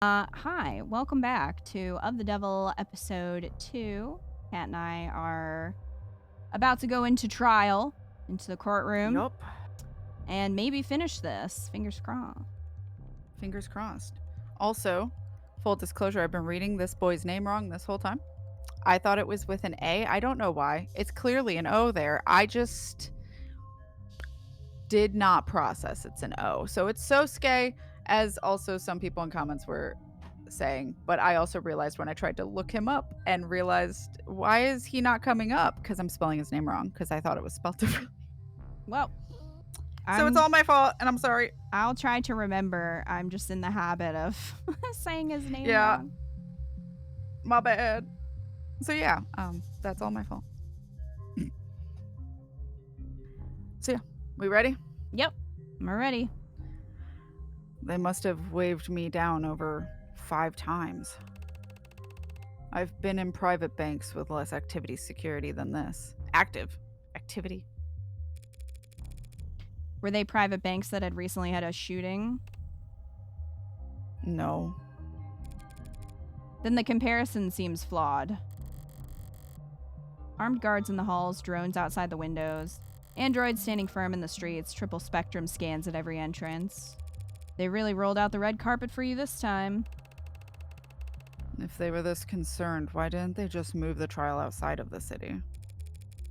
Hi, welcome back to Of the Devil episode 2. Kat and I are about to go into trial, into the courtroom, Yup. and maybe finish this. Fingers crossed. Fingers crossed. Also, full disclosure, I've been reading this boy's name wrong this whole time. I thought it was with an A. I don't know why. It's clearly an O there. I just did not process it's an O. So it's Sosuke, as also some people in comments were saying. But I also realized when I tried to look him up and realized, why is he not coming up? Because I'm spelling his name wrong, because I thought it was spelled differently. Well, So it's all my fault, and I'm sorry. I'll try to remember. I'm just in the habit of saying his name Yeah. wrong. My bad. So yeah, that's all my fault. So yeah, we ready? Yep, we're ready. They must have waved me down over 5 times. I've been in private banks with less activity security than this. Active activity? Were they private banks that had recently had a shooting? No. Then the comparison seems flawed. Armed guards in the halls, drones outside the windows, androids standing firm in the streets, triple spectrum scans at every entrance. They really rolled out the red carpet for you this time. If they were this concerned, why didn't they just move the trial outside of the city?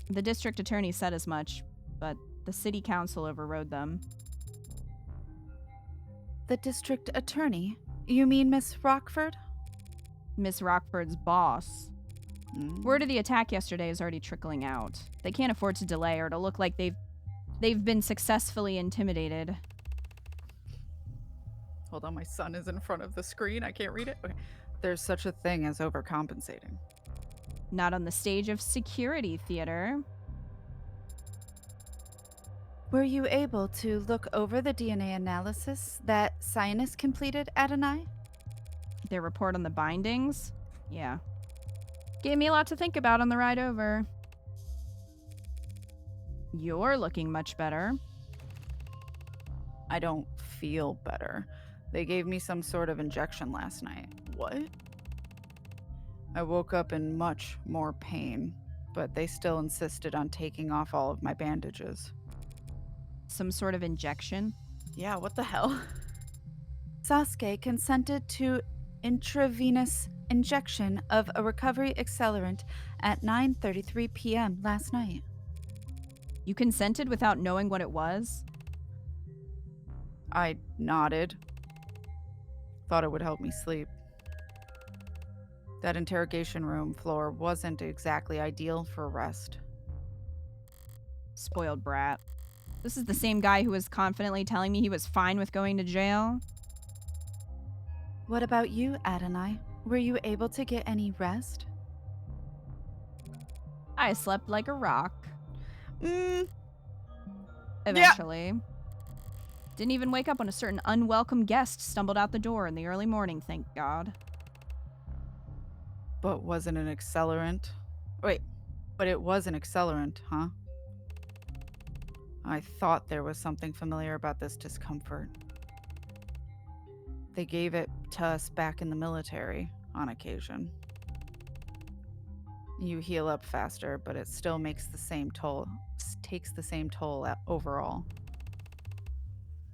The district attorney said as much, but the city council overrode them. The district attorney? You mean Miss Rockford? Miss Rockford's boss. Word of the attack yesterday is already trickling out. They can't afford to delay or to look like they've been successfully intimidated. Hold on, my son is in front of the screen. I can't read it. Okay. There's such a thing as overcompensating. Not on the stage of security theater. Were you able to look over the DNA analysis that Sinus completed, Adonai? Their report on the bindings? Yeah. Gave me a lot to think about on the ride over. You're looking much better. I don't feel better. They gave me some sort of injection last night. What? I woke up in much more pain, but they still insisted on taking off all of my bandages. Some sort of injection? Yeah, what the hell? Sasuke consented to intravenous injection of a recovery accelerant at 9:33 p.m. last night. You consented without knowing what it was? I nodded. Thought it would help me sleep. That interrogation room floor wasn't exactly ideal for rest. Spoiled brat. This is the same guy who was confidently telling me he was fine with going to jail. What about you, Adonai? Were you able to get any rest? I slept like a rock. Eventually. Yeah. Didn't even wake up when a certain unwelcome guest stumbled out the door in the early morning, thank God. But wasn't an accelerant? Wait, but it was an accelerant, huh? I thought there was something familiar about this discomfort. They gave it to us back in the military on occasion. You heal up faster, but it still takes the same toll overall.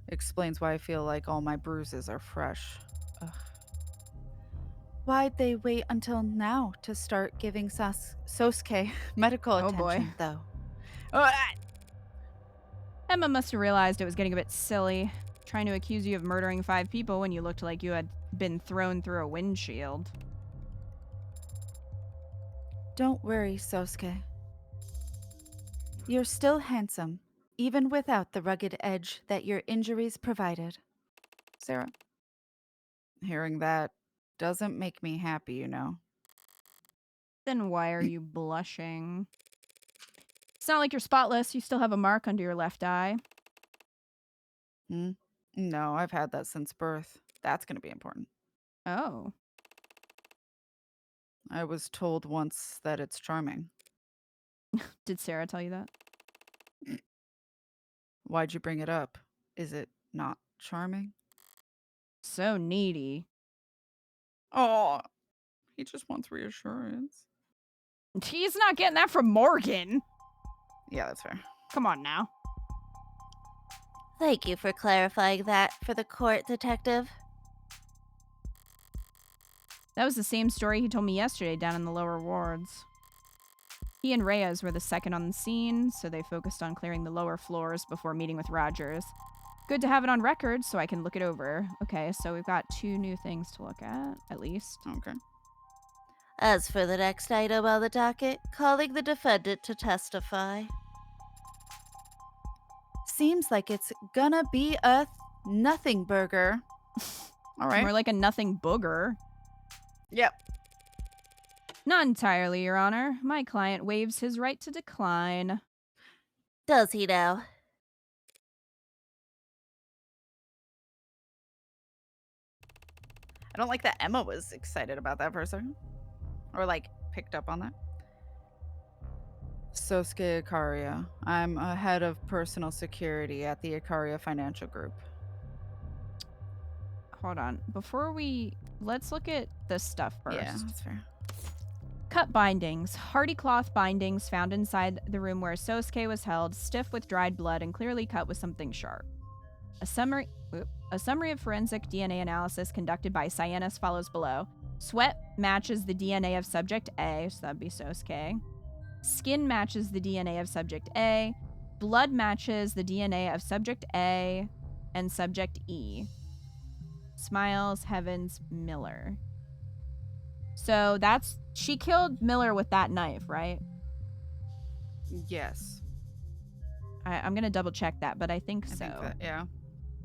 Explains why I feel like all my bruises are fresh. Ugh. Why'd they wait until now to start giving Sosuke medical attention, though? Emma must have realized it was getting a bit silly, trying to accuse you of murdering 5 people when you looked like you had been thrown through a windshield. Don't worry, Sosuke. You're still handsome, even without the rugged edge that your injuries provided. Sarah, hearing that doesn't make me happy, you know. Then why are you blushing? It's not like you're spotless. You still have a mark under your left eye. No, I've had that since birth. That's going to be important. Oh. I was told once that it's charming. Did Sarah tell you that? Why'd you bring it up? Is it not charming? So needy. Oh, he just wants reassurance. He's not getting that from Morgan. Yeah, that's fair. Come on now. Thank you for clarifying that for the court, Detective. That was the same story he told me yesterday down in the lower wards. He and Reyes were the second on the scene, so they focused on clearing the lower floors before meeting with Rogers. Good to have it on record so I can look it over. Okay, so we've got 2 new things to look at least. Okay. As for the next item on the docket, calling the defendant to testify. Seems like it's gonna be a nothing burger. All right. More like a nothing booger. Yep. Not entirely, Your Honor. My client waives his right to decline. Does he now? I don't like that Emma was excited about that for a second. Or, like, picked up on that. Sosuke Ikaria. I'm a head of personal security at the Ikaria Financial Group. Hold on. Let's look at this stuff first. Yeah, that's fair. Cut bindings. Hardy cloth bindings found inside the room where Sosuke was held, stiff with dried blood and clearly cut with something sharp. A summary of forensic DNA analysis conducted by Cyanus follows below. Sweat matches the DNA of subject A, so that'd be Sosuke. Skin matches the DNA of subject A. Blood matches the DNA of subject A and subject E. Smiles, Heavens, Miller. So she killed Miller with that knife, right? Yes. I'm going to double check that, but I think so. Yeah.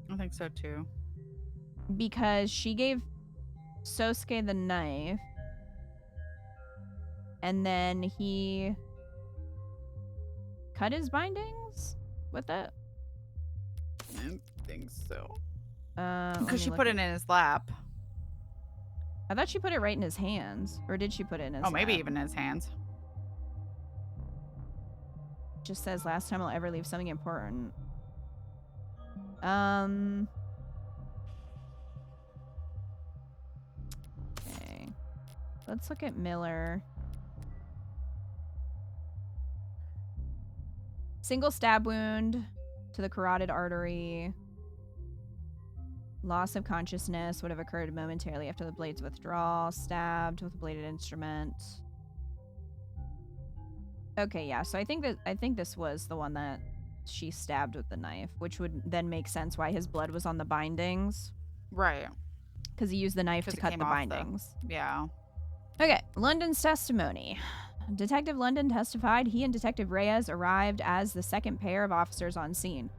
I think so too. Because she gave Sosuke the knife, and then he cut his bindings with it? I think so. Let Because me she look put at- it in his lap. I thought she put it right in his hands. Or did she put it in his Oh, maybe lap? even his hands. Just says last time I'll ever leave something important. Okay. Let's look at Miller. Single stab wound to the carotid artery. Loss of consciousness would have occurred momentarily after the blade's withdrawal. Stabbed with a bladed instrument. Okay, yeah. So I think this was the one that she stabbed with the knife, which would then make sense why his blood was on the bindings. Right. Because he used the knife to 'Cause it cut came the off bindings. Yeah. Okay, London's testimony. Detective London testified he and Detective Reyes arrived as the second pair of officers on scene.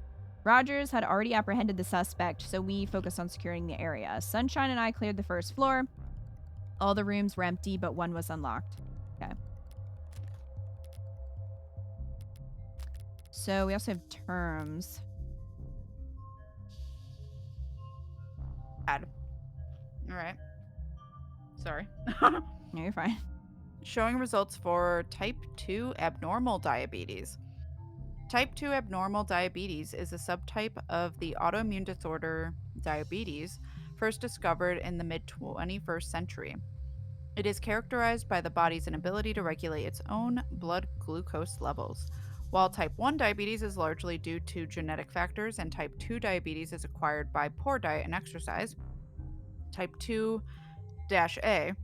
Rogers had already apprehended the suspect, so we focused on securing the area. Sunshine and I cleared the first floor. All the rooms were empty, but one was unlocked. Okay. So we also have terms. Bad. All right. Sorry. No, you're fine. Showing results for type 2 abnormal diabetes. Type 2 abnormal diabetes is a subtype of the autoimmune disorder diabetes first discovered in the mid-21st century. It is characterized by the body's inability to regulate its own blood glucose levels. While type 1 diabetes is largely due to genetic factors and type 2 diabetes is acquired by poor diet and exercise, type 2-A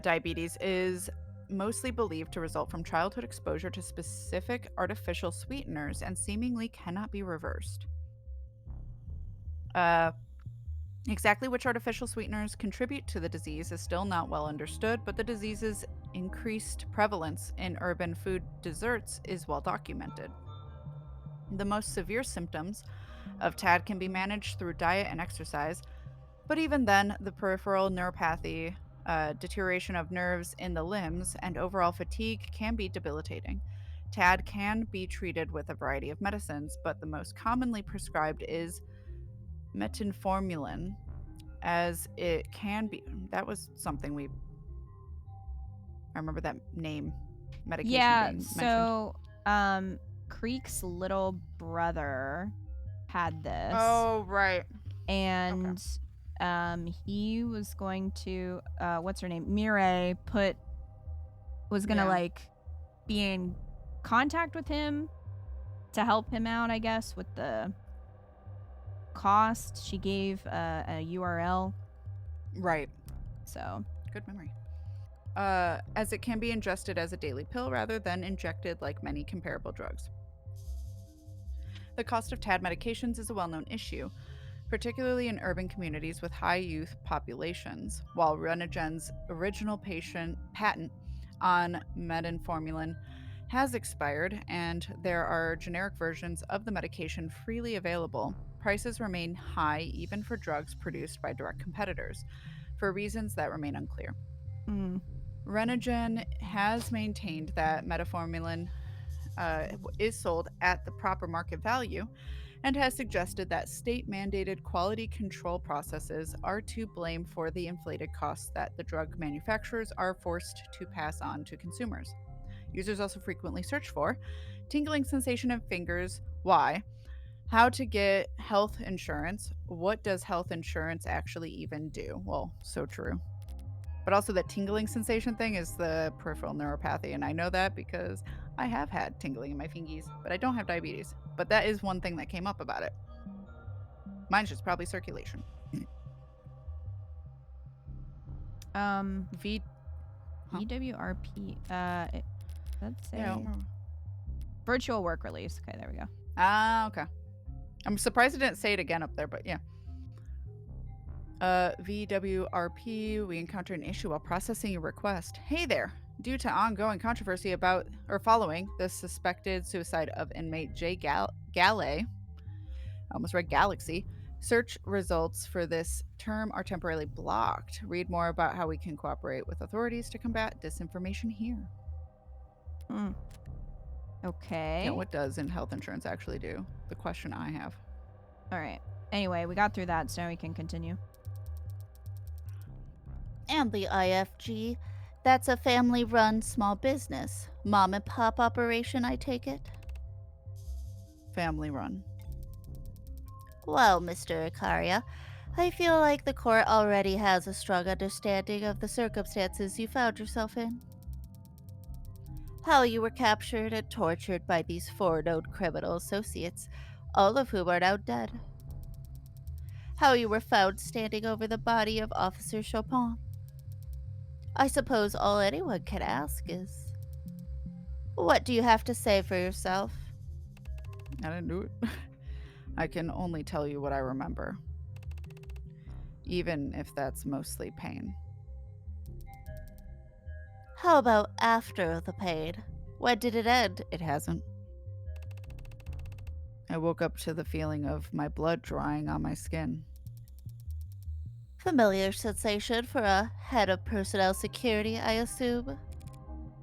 diabetes is mostly believed to result from childhood exposure to specific artificial sweeteners and seemingly cannot be reversed. Exactly which artificial sweeteners contribute to the disease is still not well understood, but the disease's increased prevalence in urban food desserts is well documented. The most severe symptoms of TAD can be managed through diet and exercise, but even then, the peripheral neuropathy, deterioration of nerves in the limbs, and overall fatigue can be debilitating. TAD can be treated with a variety of medicines, but the most commonly prescribed is metformin, as it can be. That was something I remember that name, medication being mentioned. So Creek's little brother had this. Oh, right. And he was going to, what's her name? Mireille was gonna Yeah. like be in contact with him to help him out, I guess, with the cost. She gave a URL. Right. So Good memory. As it can be ingested as a daily pill rather than injected like many comparable drugs. The cost of TAD medications is a well-known issue, particularly in urban communities with high youth populations, while Renegen's original patent on methamphetamine has expired and there are generic versions of the medication freely available. Prices remain high even for drugs produced by direct competitors, for reasons that remain unclear. Renegen has maintained that methamphetamine is sold at the proper market value and has suggested that state-mandated quality control processes are to blame for the inflated costs that the drug manufacturers are forced to pass on to consumers. Users also frequently search for tingling sensation in fingers, why, how to get health insurance, what does health insurance actually even do? Well, so true. But also that tingling sensation thing is the peripheral neuropathy, and I know that because I have had tingling in my fingies, but I don't have diabetes. But that is one thing that came up about it. Mine's just probably circulation. V Huh? VWRP. Let's say Yeah, I don't remember. virtual work release. Okay, there we go. Ah, okay. I'm surprised it didn't say it again up there, but yeah. VWRP, we encountered an issue while processing your request. Hey there. Due to ongoing controversy about or following the suspected suicide of inmate Jay Galley, I almost read Galaxy, search results for this term are temporarily blocked. Read more about how we can cooperate with authorities to combat disinformation here. Okay. Yeah, what does health insurance actually do? The question I have. All right. Anyway, we got through that, so now we can continue. And the IFG, that's a family-run small business. Mom and pop operation, I take it? Family run. Well, Mr. Ikaria, I feel like the court already has a strong understanding of the circumstances you found yourself in. How you were captured and tortured by these four known criminal associates, all of whom are now dead. How you were found standing over the body of Officer Chopin. I suppose all anyone can ask is, what do you have to say for yourself? I didn't do it. I can only tell you what I remember. Even if that's mostly pain. How about after the pain? When did it end? It hasn't. I woke up to the feeling of my blood drying on my skin. Familiar sensation for a head of personnel security, I assume?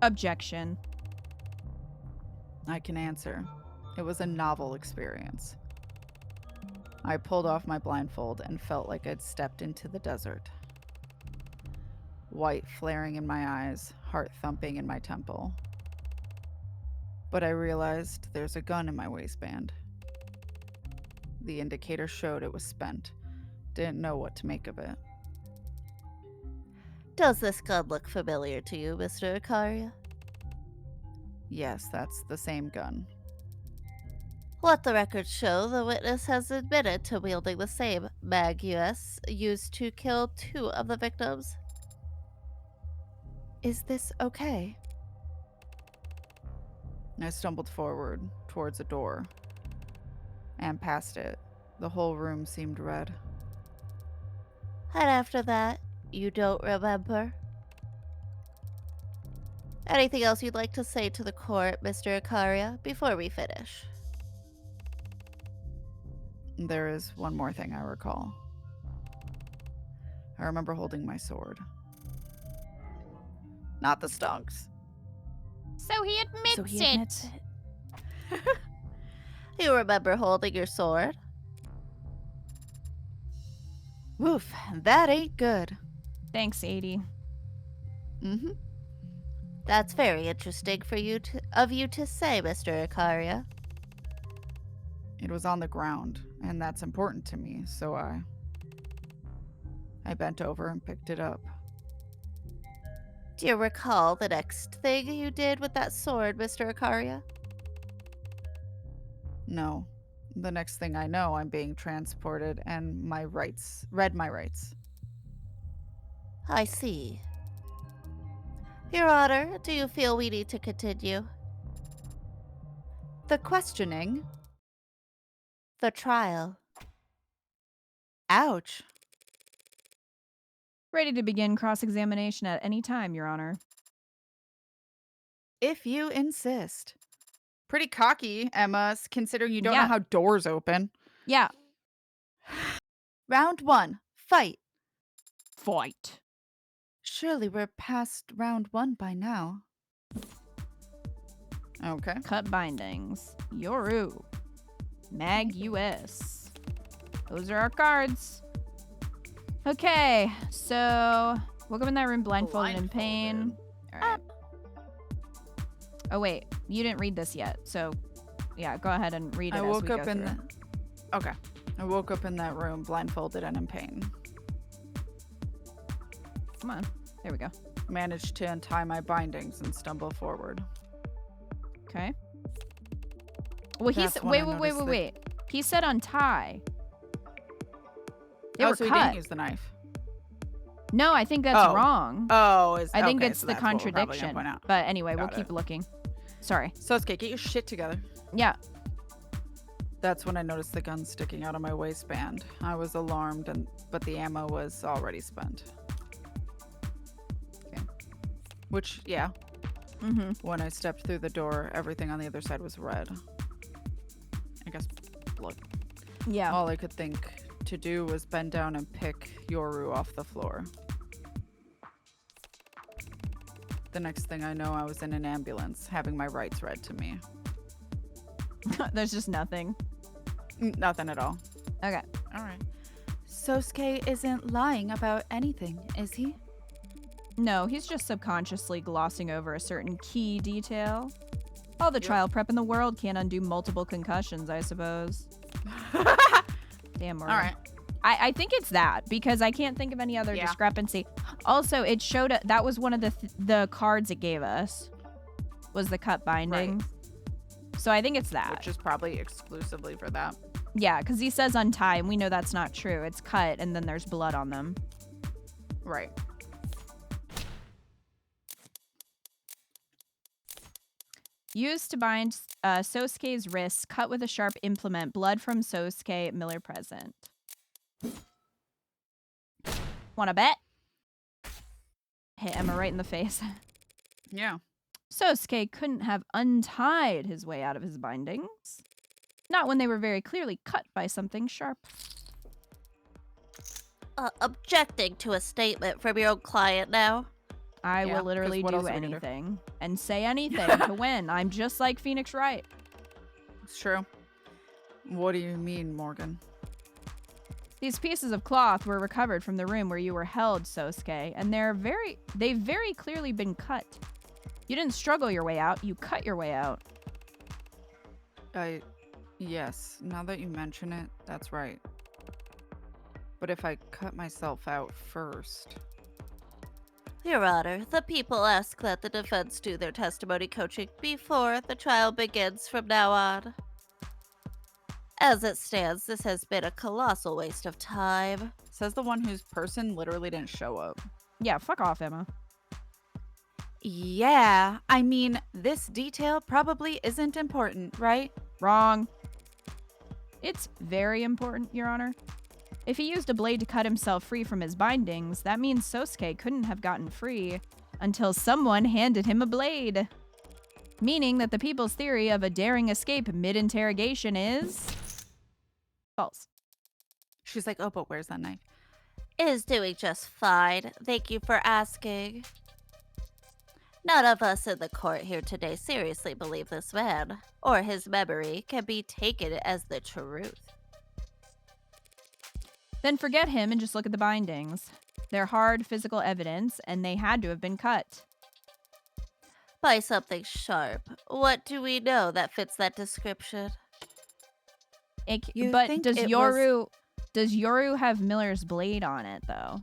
Objection. I can answer. It was a novel experience. I pulled off my blindfold and felt like I'd stepped into the desert. White flaring in my eyes, heart thumping in my temple. But I realized there's a gun in my waistband. The indicator showed it was spent. Didn't know what to make of it. Does this gun look familiar to you, Mr. Ikaria? Yes, that's the same gun. Let the record show the witness has admitted to wielding the same Mag US used to kill 2 of the victims. Is this okay? I stumbled forward towards a door and past it. The whole room seemed red. And after that, you don't remember? Anything else you'd like to say to the court, Mr. Ikaria, before we finish? There is one more thing I recall. I remember holding my sword. Not the stonks. So he admits it. You remember holding your sword? Woof, that ain't good. Thanks, 80. Mm-hmm. That's very interesting for you to say, Mr. Ikaria. It was on the ground, and that's important to me, so I... I bent over and picked it up. Do you recall the next thing you did with that sword, Mr. Ikaria? No. The next thing I know, I'm being transported and read my rights. I see. Your Honor, do you feel we need to continue? The questioning. The trial. Ouch. Ready to begin cross-examination at any time, Your Honor. If you insist. Pretty cocky, Emma, considering you don't know Yeah. how doors open. Yeah. Round 1. Fight. Fight. Surely we're past round 1 by now. Okay. Cut bindings. Yoru. Mag US. Those are our cards. Okay, so woke up in that room blindfolded in pain. All right. Oh wait, you didn't read this yet, so yeah, go ahead and read it. I as woke we up go in through. Okay. I woke up in that room blindfolded and in pain. Come on, there we go. Managed to untie my bindings and stumble forward. Okay. Well, he's That's when I wait. noticed He said untie. They were so he cut. didn't use the knife. No, I think that's wrong. Oh, I think okay, it's so the that's what we're probably gonna contradiction. point out. But anyway, we'll Got keep it. looking. Sorry. Sosuke, get your shit together. Yeah. That's when I noticed the gun sticking out of my waistband. I was alarmed, but the ammo was already spent. Okay. Which, yeah, Mm-hmm. when I stepped through the door, everything on the other side was red. I guess blood. Yeah. All I could think to do was bend down and pick Yoru off the floor. The next thing I know, I was in an ambulance, having my rights read to me. There's just nothing. Nothing at all. Okay. All right. Sosuke isn't lying about anything, is he? No, he's just subconsciously glossing over a certain key detail. All the Yep. trial prep in the world can't undo multiple concussions, I suppose. Damn, Morgan. All right. I think it's that, because I can't think of any other Yeah. discrepancy. Also, it showed that was one of the cards it gave us, was the cut binding. So I think it's that. Which is probably exclusively for that. Yeah, because he says untie, and we know that's not true. It's cut, and then there's blood on them. Right. Used to bind Sosuke's wrists, cut with a sharp implement. Blood from Sosuke, Miller present. Wanna bet? Hit Emma right in the face. Yeah. Sosuke couldn't have untied his way out of his bindings. Not when they were very clearly cut by something sharp. Objecting to a statement from your own client now. I Yeah, will 'cause literally what do else are we gonna do? anything and say anything to win. I'm just like Phoenix Wright. It's true. What do you mean, Morgan? These pieces of cloth were recovered from the room where you were held, Sosuke, and they've very clearly been cut. You didn't struggle your way out, you cut your way out. Yes, now that you mention it, that's right. But if I cut myself out first... Your Honor, the people ask that the defense do their testimony coaching before the trial begins from now on. As it stands, this has been a colossal waste of time. Says the one whose person literally didn't show up. Yeah, fuck off, Emma. Yeah, I mean, this detail probably isn't important, right? Wrong. It's very important, Your Honor. If he used a blade to cut himself free from his bindings, that means Sosuke couldn't have gotten free until someone handed him a blade. Meaning that the people's theory of a daring escape mid-interrogation is... false. She's like, oh, but where's that knife? Is doing just fine. Thank you for asking. None of us in the court here today seriously believe this man, or his memory can be taken as the truth. Then forget him and just look at the bindings. They're hard physical evidence, and they had to have been cut. By something sharp. What do we know that fits that description? You But think does it Yoru have Miller's blade on it, though?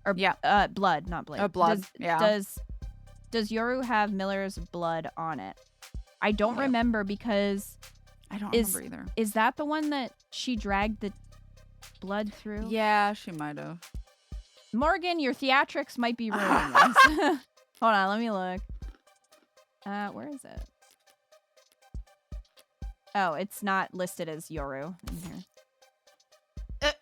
Or Yeah. blood, not blade. Blood. Does Yoru have Miller's blood on it? I don't remember because I don't remember either. Is that the one that she dragged the blood through? Yeah, she might have. Morgan, your theatrics might be ruining this. Hold on, let me look. Where is it? Oh, it's not listed as Yoru in here.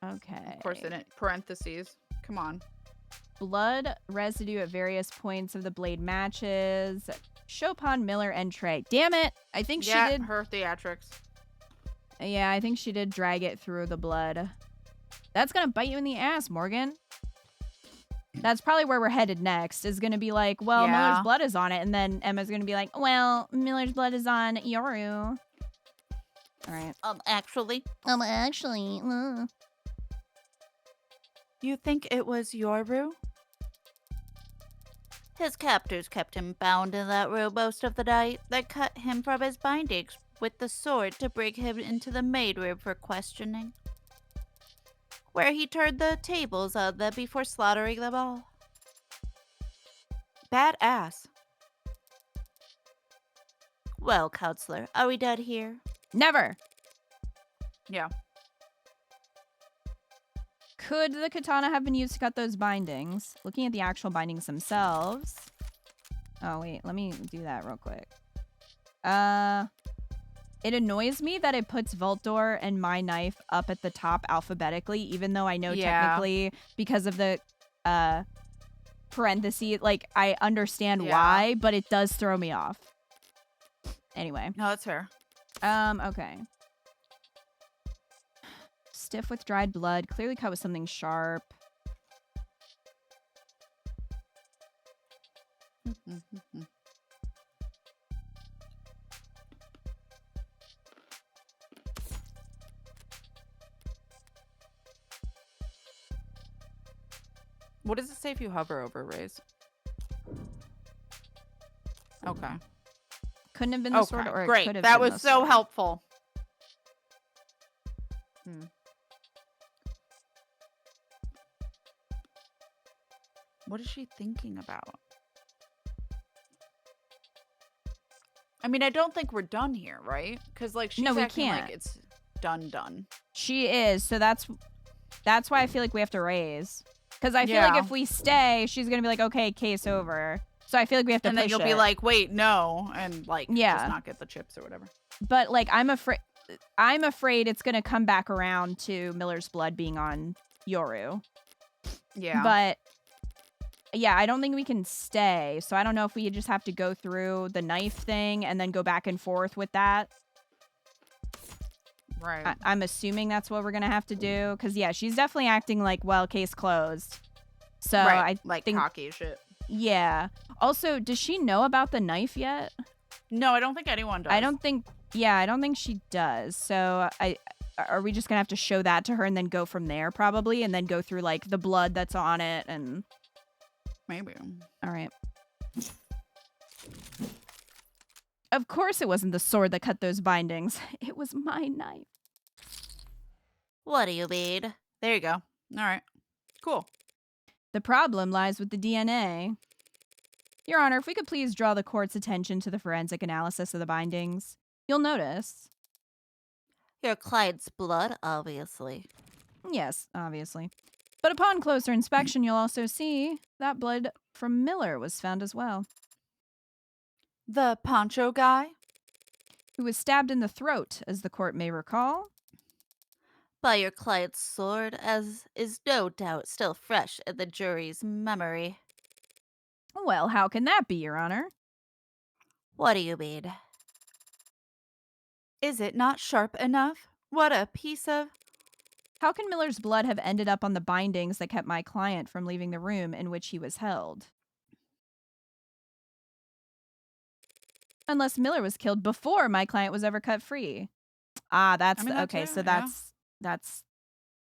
Okay. Of course, in it. Parentheses. Come on. Blood residue at various points of the blade matches. Chopin, Miller, and Trey. Damn it! I think she did. Her theatrics. Yeah, I think she did drag it through the blood. That's gonna bite you in the ass, Morgan. That's probably where we're headed next. Is gonna be like, well, Miller's blood is on it, and then Emma's gonna be like, well, Miller's blood is on Yoru. All right. Actually. You think it was Yoru? His captors kept him bound in that room most of the night. They cut him from his bindings with the sword to bring him into the maid room for questioning, where he turned the tables on them before slaughtering them all. Badass. Well, counselor, are we done here? Never. Yeah. Could the katana have been used to cut those bindings? Looking at the actual bindings themselves. Oh, wait. Let me do that real quick. It annoys me that it puts Voltor and my knife up at the top alphabetically, even though I know technically because of the parentheses, like, I understand why, but it does throw me off. Anyway. No, that's fair. Okay. Stiff with dried blood, clearly cut with something sharp. What does it say if you hover over Raise? Okay. Couldn't have been the sword, or it great. could have That been was the so sword. helpful. What is she thinking about? I mean, I don't think we're done here, right? Because like she's acting like it's done. She is, so that's why I feel like we have to raise. Because I feel like if we stay, she's gonna be like, okay, case over. So I feel like we have to. And then you'll be like, wait, no, and like, just not get the chips or whatever. But like, I'm afraid it's gonna come back around to Miller's blood being on Yoru. Yeah. But yeah, I don't think we can stay. So I don't know if we just have to go through the knife thing and then go back and forth with that. Right. I'm assuming that's what we're going to have to do. Because, yeah, she's definitely acting like, well, case closed. So I think... cocky as shit. Yeah. Also, does she know about the knife yet? No, I don't think anyone does. I don't think she does. So are we just going to have to show that to her and then go from there probably? And then go through, like, the blood that's on it and... Maybe. All right. Of course it wasn't the sword that cut those bindings. It was my knife. What do you mean? There you go. All right. Cool. The problem lies with the DNA. Your Honor, if we could please draw the court's attention to the forensic analysis of the bindings. You'll notice. Your client's blood, obviously. Yes, obviously. But upon closer inspection, you'll also see that blood from Miller was found as well. The poncho guy? Who was stabbed in the throat, as the court may recall. By your client's sword, as is no doubt still fresh in the jury's memory. Well, how can that be, Your Honor? What do you mean? Is it not sharp enough? What a piece of... How can Miller's blood have ended up on the bindings that kept my client from leaving the room in which he was held? Unless Miller was killed before my client was ever cut free. Ah, that's okay. So that's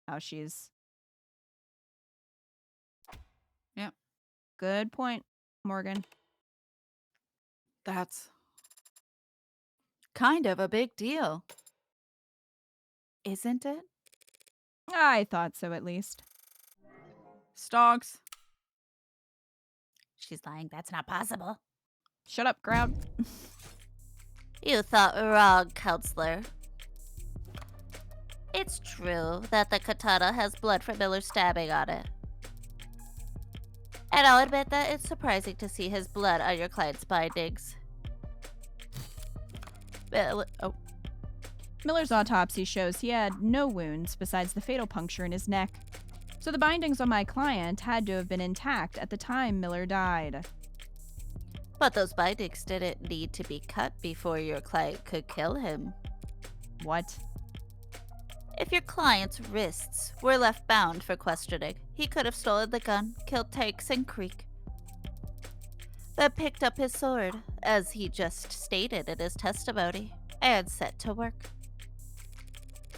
how she's. Yeah. Good point, Morgan. That's kind of a big deal, isn't it? I thought so, at least. Stonks. She's lying. That's not possible. Shut up, crowd. You thought wrong, counselor. It's true that the katana has blood from Miller's stabbing on it. And I'll admit that it's surprising to see his blood on your client's bindings. Miller's autopsy shows he had no wounds besides the fatal puncture in his neck. So the bindings on my client had to have been intact at the time Miller died. But those bindings didn't need to be cut before your client could kill him. What? If your client's wrists were left bound for questioning, he could have stolen the gun, killed Tanks and Creek, then picked up his sword, as he just stated in his testimony, and set to work.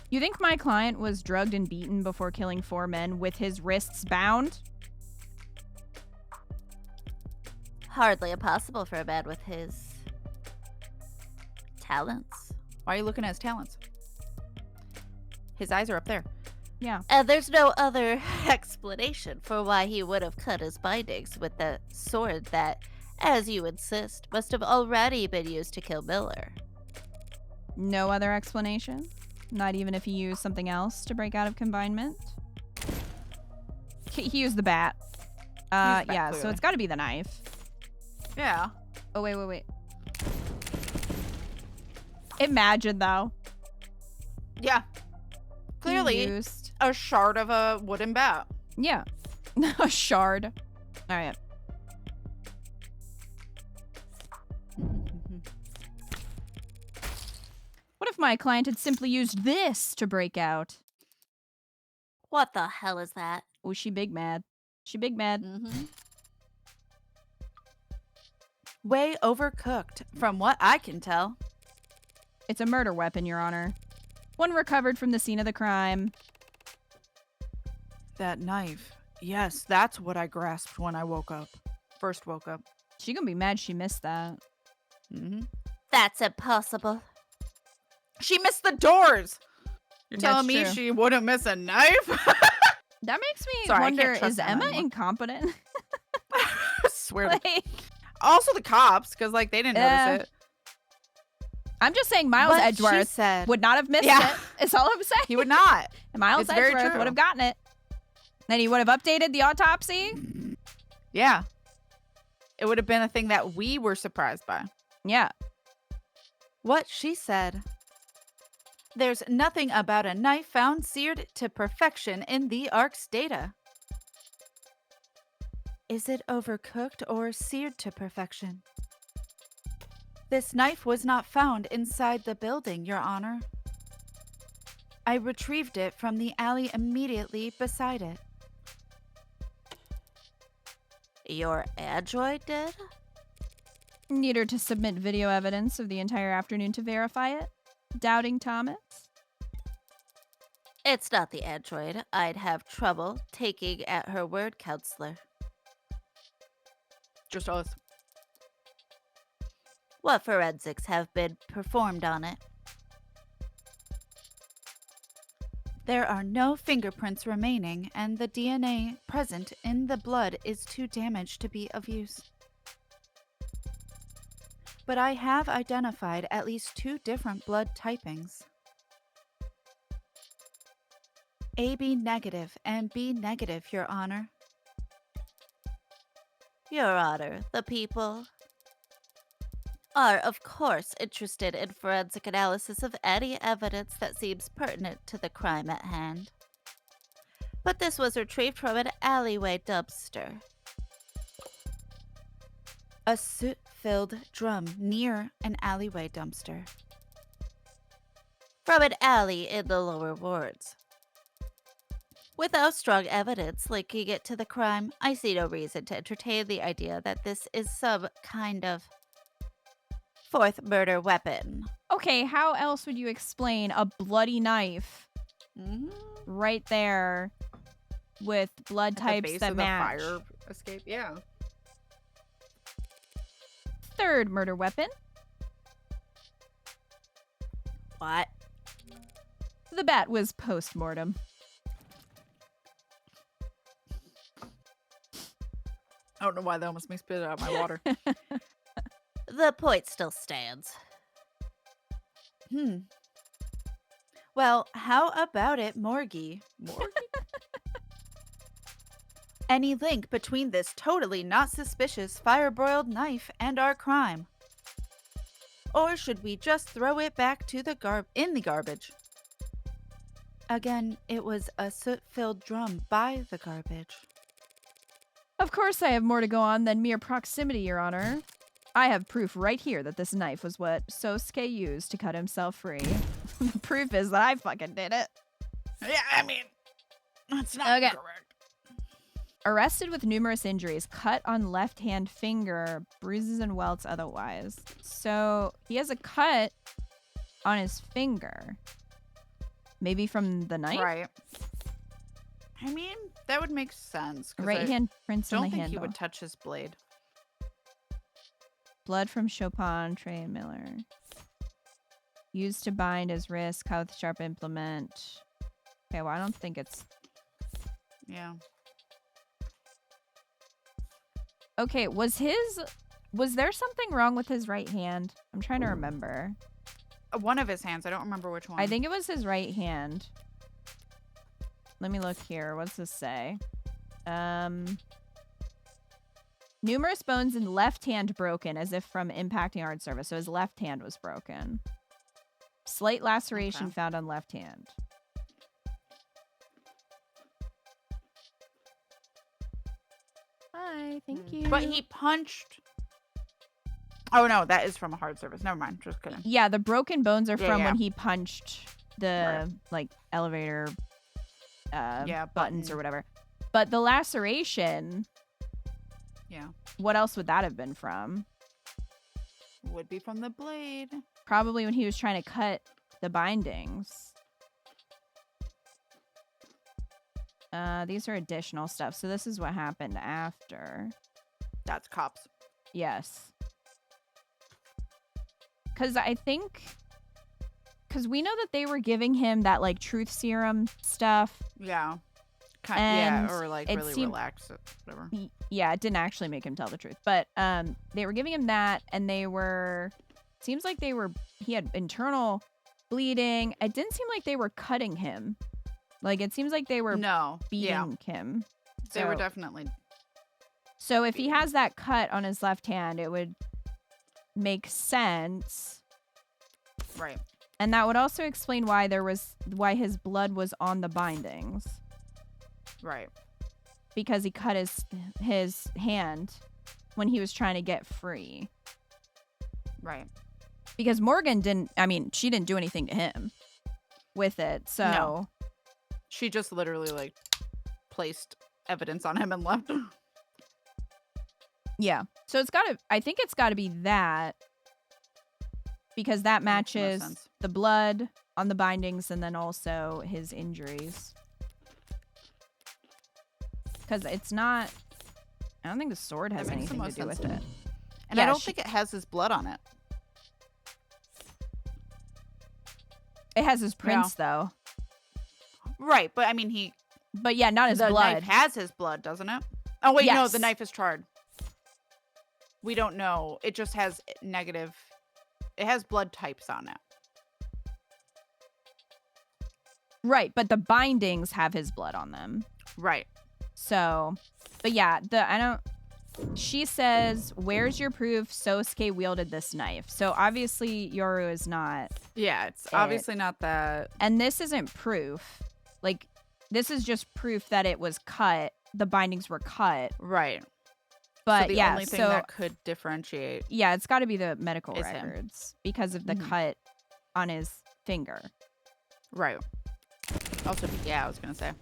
You think my client was drugged and beaten before killing 4 men with his wrists bound? Hardly impossible for a man with his talents. Why are you looking at his talents? His eyes are up there. Yeah. And there's no other explanation for why he would have cut his bindings with the sword that, as you insist, must have already been used to kill Miller. No other explanation? Not even if he used something else to break out of confinement? He used the bat. Bat, Yeah, so clearly. it's gotta be the knife. Yeah. Oh, wait. Imagine, though. Yeah. He Clearly used... a shard of a wooden bat. Yeah. A shard. Alright. What if my client had simply used this to break out? What the hell is that? Oh, she big mad. She big mad. Way overcooked, from what I can tell. It's a murder weapon, Your Honor. One recovered from the scene of the crime. That knife. Yes, that's what I grasped when I woke up. First woke up. She gonna be mad she missed that. That's impossible. She missed the doors. You're telling That's me true. she wouldn't miss a knife? That makes me Sorry, I can't wonder, trust is them Emma anymore. incompetent? I swear to Like, Also the cops, because like they didn't notice it. I'm just saying Miles But she Edgeworth said would not have missed Yeah. it. Is all I'm saying. he would not. And Miles It's very Edgeworth true. would have gotten it. Then he would have updated the autopsy. Yeah. It would have been a thing that we were surprised by. Yeah. What she said. There's nothing about a knife found seared to perfection in the ARC's data. Is it overcooked or seared to perfection? This knife was not found inside the building, Your Honor. I retrieved it from the alley immediately beside it. Your android did? Need her to submit video evidence of the entire afternoon to verify it. Doubting Thomas? It's not the android. I'd have trouble taking at her word, counselor. Just us. What forensics have been performed on it? There are no fingerprints remaining, and the DNA present in the blood is too damaged to be of use. But I have identified at least 2 different blood typings. AB negative and B negative, Your Honor. Your Honor, the people are, of course, interested in forensic analysis of any evidence that seems pertinent to the crime at hand. But this was retrieved from an alleyway dumpster. A soot-filled drum near an alleyway dumpster. From an alley in the lower wards. Without strong evidence linking it to the crime, I see no reason to entertain the idea that this is some kind of 4th murder weapon. Okay, how else would you explain a bloody knife right there with blood types that match? Fire escape, yeah. 3rd murder weapon. What? The bat was post-mortem. I don't know why that almost makes me spit out my water. The point still stands. Well, how about it, Morgie? Morgie? Any link between this totally not suspicious fire-broiled knife and our crime? Or should we just throw it back to the garbage? Again, it was a soot-filled drum by the garbage. Of course I have more to go on than mere proximity, Your Honor. I have proof right here that this knife was what Sosuke used to cut himself free. The proof is that I fucking did it. Yeah, I mean, that's not Okay. correct. Arrested with numerous injuries, cut on left hand finger, bruises and welts otherwise. So he has a cut on his finger. Maybe from the knife? Right. I mean, that would make sense. Right hand prints on the I don't think handle. he would touch his blade. Blood from Chopin, Trey Miller. Used to bind his wrist, cut with sharp implement. Okay, well, I don't think it's... Yeah. Okay, was there something wrong with his right hand? I'm trying to remember. One of his hands. I don't remember which one. I think it was his right hand. Let me look here. What's this say? Numerous bones in left hand broken as if from impacting hard surface. So his left hand was broken. Slight laceration found on left hand. Hi, thank you. But he punched. Oh no, that is from a hard surface. Never mind. Just kidding. Yeah, the broken bones are from yeah. when he punched the like elevator buttons or whatever. But the laceration, Yeah. what else would that have been from? Would be from the blade. Probably when he was trying to cut the bindings. These are additional stuff. So this is what happened after. That's cops. Yes. Because I think... Because we know that they were giving him that, like, truth serum stuff. Yeah. And or, like, it really seemed- relax it. Whatever. Yeah, it didn't actually make him tell the truth. But they were giving him that, and they were... Seems like they were... He had internal bleeding. It didn't seem like they were cutting him. Like, it seems like they were beating him. They were definitely... So if he has that cut on his left hand, it would make sense. Right. And that would also explain why why his blood was on the bindings. Right. Because he cut his hand when he was trying to get free. Right. Because Morgan she didn't do anything to him with it. So No. She just literally, like, placed evidence on him and left. Yeah. So I think it's gotta be that. Because that makes more matches sense. the blood on the bindings and then also his injuries. Because it's not... I don't think the sword has That makes the anything to most do with sense. it. And Yeah, I don't think it has his blood on it. It has his prints, though. Right, but I mean, But yeah, not his the blood. knife has his blood, doesn't it? Oh, wait, no, Yes. the knife is charred. We don't know. It just has negative... It has blood types on it. Right, but the bindings have his blood on them. Right. So, but yeah, she says, "Where's your proof Sosuke wielded this knife?" So obviously Yoru is not. Yeah, it's obviously not that. And this isn't proof. Like, this is just proof that it was cut. The bindings were cut. Right. But so the yeah, only thing that could differentiate. Yeah, it's got to be the medical is him. records because of the Mhm. cut on his finger. Right. Also, yeah, I was gonna say.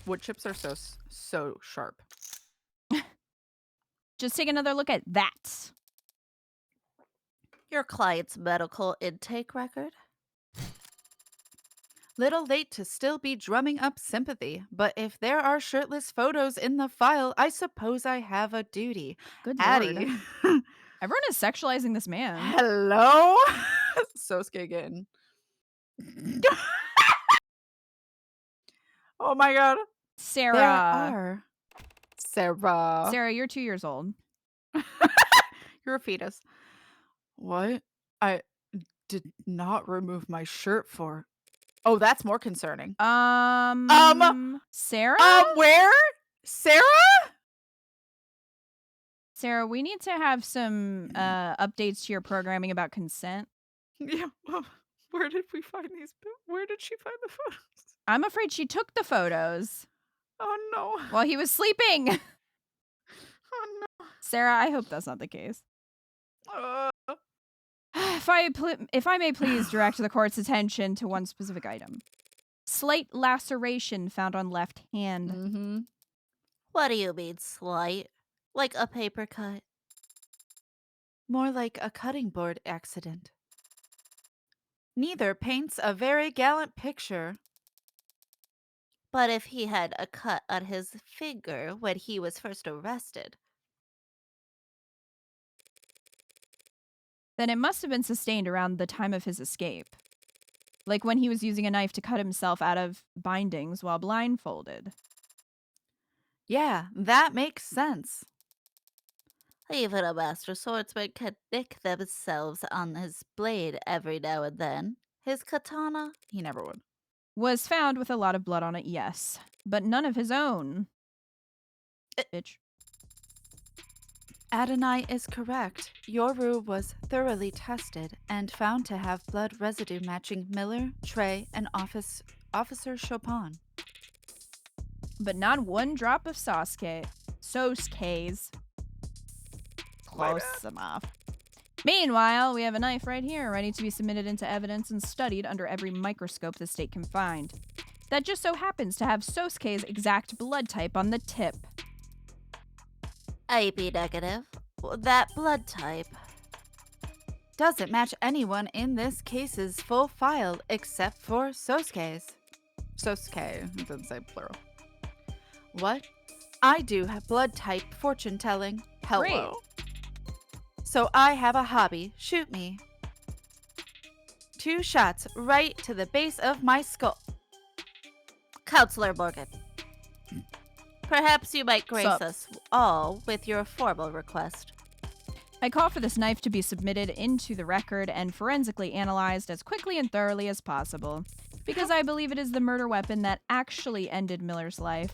Wood chips are so sharp. Just take another look at that. Your client's medical intake record? Little late to still be drumming up sympathy, but if there are shirtless photos in the file, I suppose I have a duty. Good Addie. lord. Everyone is sexualizing this man. Hello? Sosuke again. Oh my god. Sarah. There are Sarah. Sarah, you're 2 years old. You're a fetus. What? I did not remove my shirt for. Oh, that's more concerning. Sarah? Where? Sarah? Sarah, we need to have some updates to your programming about consent. Yeah. Well, where did we find these? Where did she find the photos? I'm afraid she took the photos Oh no. while he was sleeping. Oh no. Sarah, I hope that's not the case. Uh, If I may please direct the court's attention to one specific item. Slight laceration found on left hand. mm-hmm. What do you mean, slight? Like a paper cut? More like a cutting board accident. Neither paints a very gallant picture. But if he had a cut on his finger when he was first arrested, Then it must have been sustained around the time of his escape. Like when he was using a knife to cut himself out of bindings while blindfolded. Yeah, that makes sense. even a master swordsman can nick themselves on his blade every now and then. His katana, He never would. Was found with a lot of blood on it, yes. But none of his own. Bitch. Adonai is correct. Yoru was thoroughly tested and found to have blood residue matching Miller, Trey, and Officer Chopin. But not one drop of Sosuke's. Close enough. Meanwhile, we have a knife right here, ready to be submitted into evidence and studied under every microscope the state can find. That just so happens to have Sosuke's exact blood type on the tip. AB negative. That blood type. Doesn't match anyone in this case's full file except for Sosuke's. Sosuke, it doesn't say plural. What? I do have blood type fortune telling. Hello. Great. So I have a hobby. Shoot me. 2 shots right to the base of my skull. Counselor Morgan. Perhaps you might grace Sup? us all with your formal request. I call for this knife to be submitted into the record and forensically analyzed as quickly and thoroughly as possible, because I believe it is the murder weapon that actually ended Miller's life.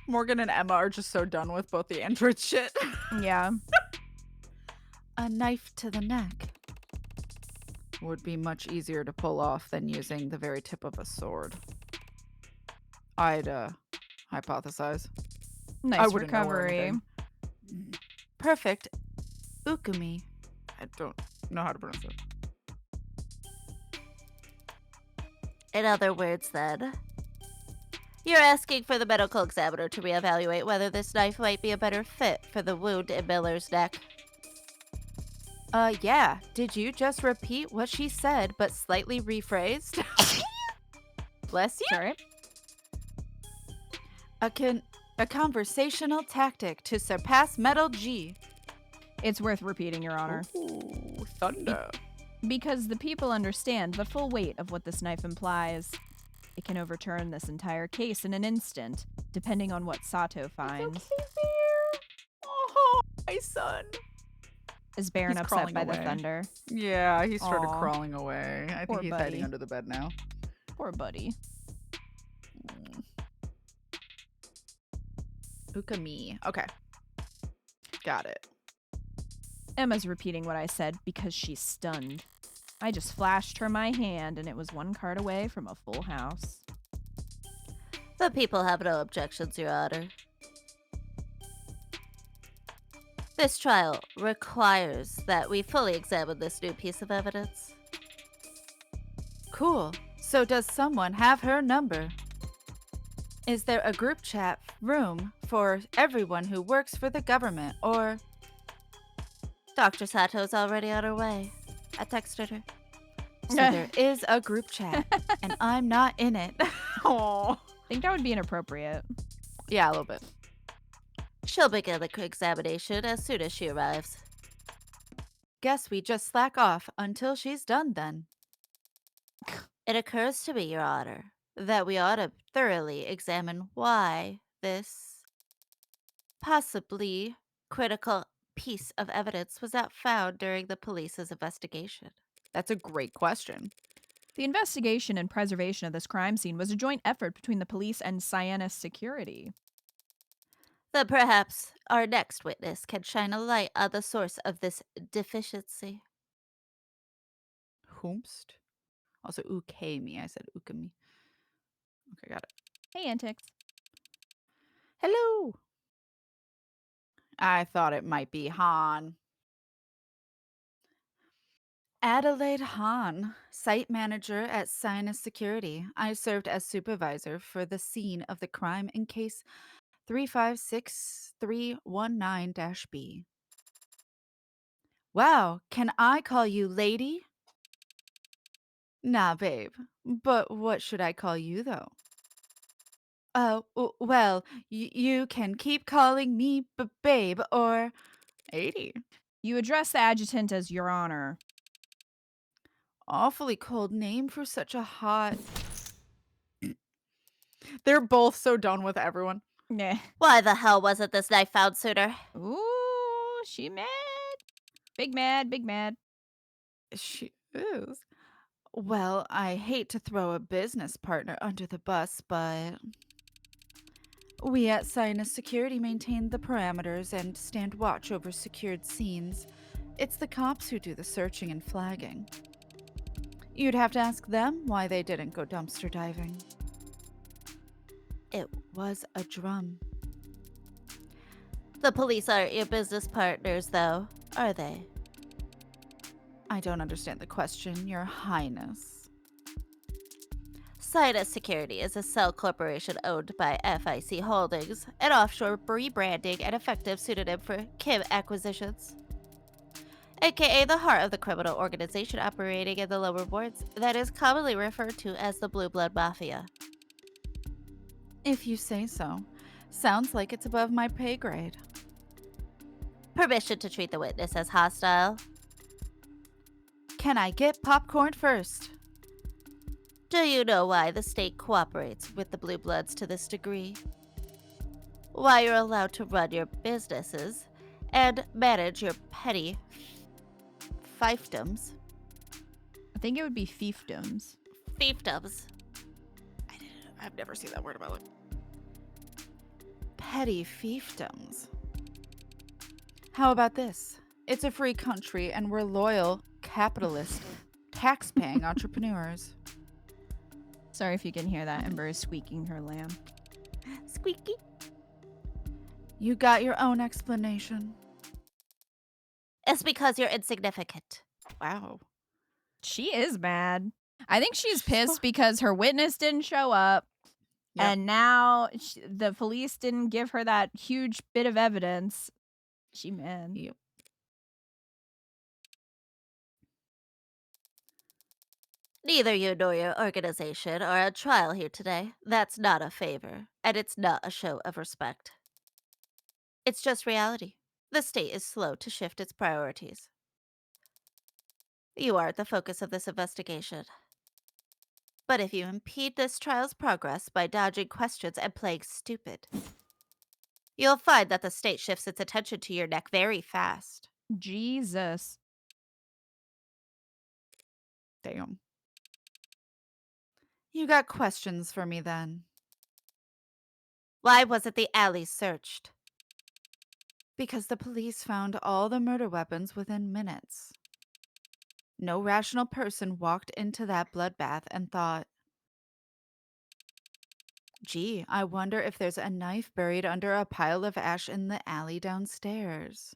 Morgan and Emma are just so done with both the android shit. Yeah. A knife to the neck would be much easier to pull off than using the very tip of a sword. I'd hypothesize. Nice I wouldn't know or recovery. anything. Perfect. Ukumi. I don't know how to pronounce it. In other words, then, you're asking for the medical examiner to reevaluate whether this knife might be a better fit for the wound in Miller's neck. Yeah. Did you just repeat what she said, but slightly rephrased? Bless you. Sorry. A conversational tactic to surpass Metal G. It's worth repeating, Your Honor. Ooh, thunder. Because the people understand the full weight of what this knife implies. It can overturn this entire case in an instant, depending on what Sato finds. Okay, Bear. Oh, my son. Is Baron He's upset crawling by the away. thunder? Yeah, he started Aw. crawling away. I Poor think he's buddy. hiding under the bed now. Poor buddy. Ukami. Okay. Got it. Emma's repeating what I said because she's stunned. I just flashed her my hand and it was one card away from a full house. The people have no objections, Your Honor. This trial requires that we fully examine this new piece of evidence. Cool. So does someone have her number? Is there a group chat room for everyone who works for the government, or... Dr. Sato's already on her way. I texted her. So there is a group chat, and I'm not in it. Oh. I think that would be inappropriate. Yeah, a little bit. She'll begin the examination as soon as she arrives. Guess we just slack off until she's done then. It occurs to me, Your Honor, that we ought to thoroughly examine why this possibly critical piece of evidence was not found during the police's investigation? That's a great question. The investigation and preservation of this crime scene was a joint effort between the police and Cyanus Security. Then perhaps our next witness can shine a light on the source of this deficiency. Whomst? Also, ukemi. I said ukemi. Okay, got it. Hey, Antics. Hello. I thought it might be Han. Adelaide Hahn, site manager at Sinus Security. I served as supervisor for the scene of the crime in case 356319-B. Wow, can I call you lady? Nah, babe. But what should I call you, though? Well, you can keep calling me babe or 80. You address the adjutant as Your Honor. Awfully cold name for such a hot... They're both so done with everyone. Nah. Why the hell wasn't this knife found sooner? Ooh, she mad. Big mad, big mad. She is. Well, I hate to throw a business partner under the bus, but we at Sinus Security maintain the parameters and stand watch over secured scenes. It's the cops who do the searching and flagging. You'd have to ask them why they didn't go dumpster diving. It was a drum. The police aren't your business partners, though, are they? I don't understand the question, Your Highness. Sinus Security is a cell corporation owned by FIC Holdings, an offshore rebranding and effective pseudonym for Kim Acquisitions, aka the heart of the criminal organization operating in the lower wards that is commonly referred to as the Blue Blood Mafia. If you say so. Sounds like it's above my pay grade. Permission to treat the witness as hostile. Can I get popcorn first? Do you know why the state cooperates with the Blue Bloods to this degree? Why you're allowed to run your businesses and manage your petty fiefdoms? I think it would be fiefdoms. Fiefdoms. I've never seen that word in my life. Petty fiefdoms. How about this? It's a free country and we're loyal, capitalist, tax-paying entrepreneurs. Sorry if you can hear that. Ember is squeaking her lamb. Squeaky. You got your own explanation. It's because you're insignificant. Wow. She is mad. I think she's pissed because her witness didn't show up. Yep. And now the police didn't give her that huge bit of evidence. She mad. Yep. Neither you nor your organization are on trial here today. That's not a favor, and it's not a show of respect. It's just reality. The state is slow to shift its priorities. You are the focus of this investigation. But if you impede this trial's progress by dodging questions and playing stupid, you'll find that the state shifts its attention to your neck very fast. Jesus. Damn. You got questions for me then? Why wasn't the alley searched? Because the police found all the murder weapons within minutes. No rational person walked into that bloodbath and thought, gee, I wonder if there's a knife buried under a pile of ash in the alley downstairs.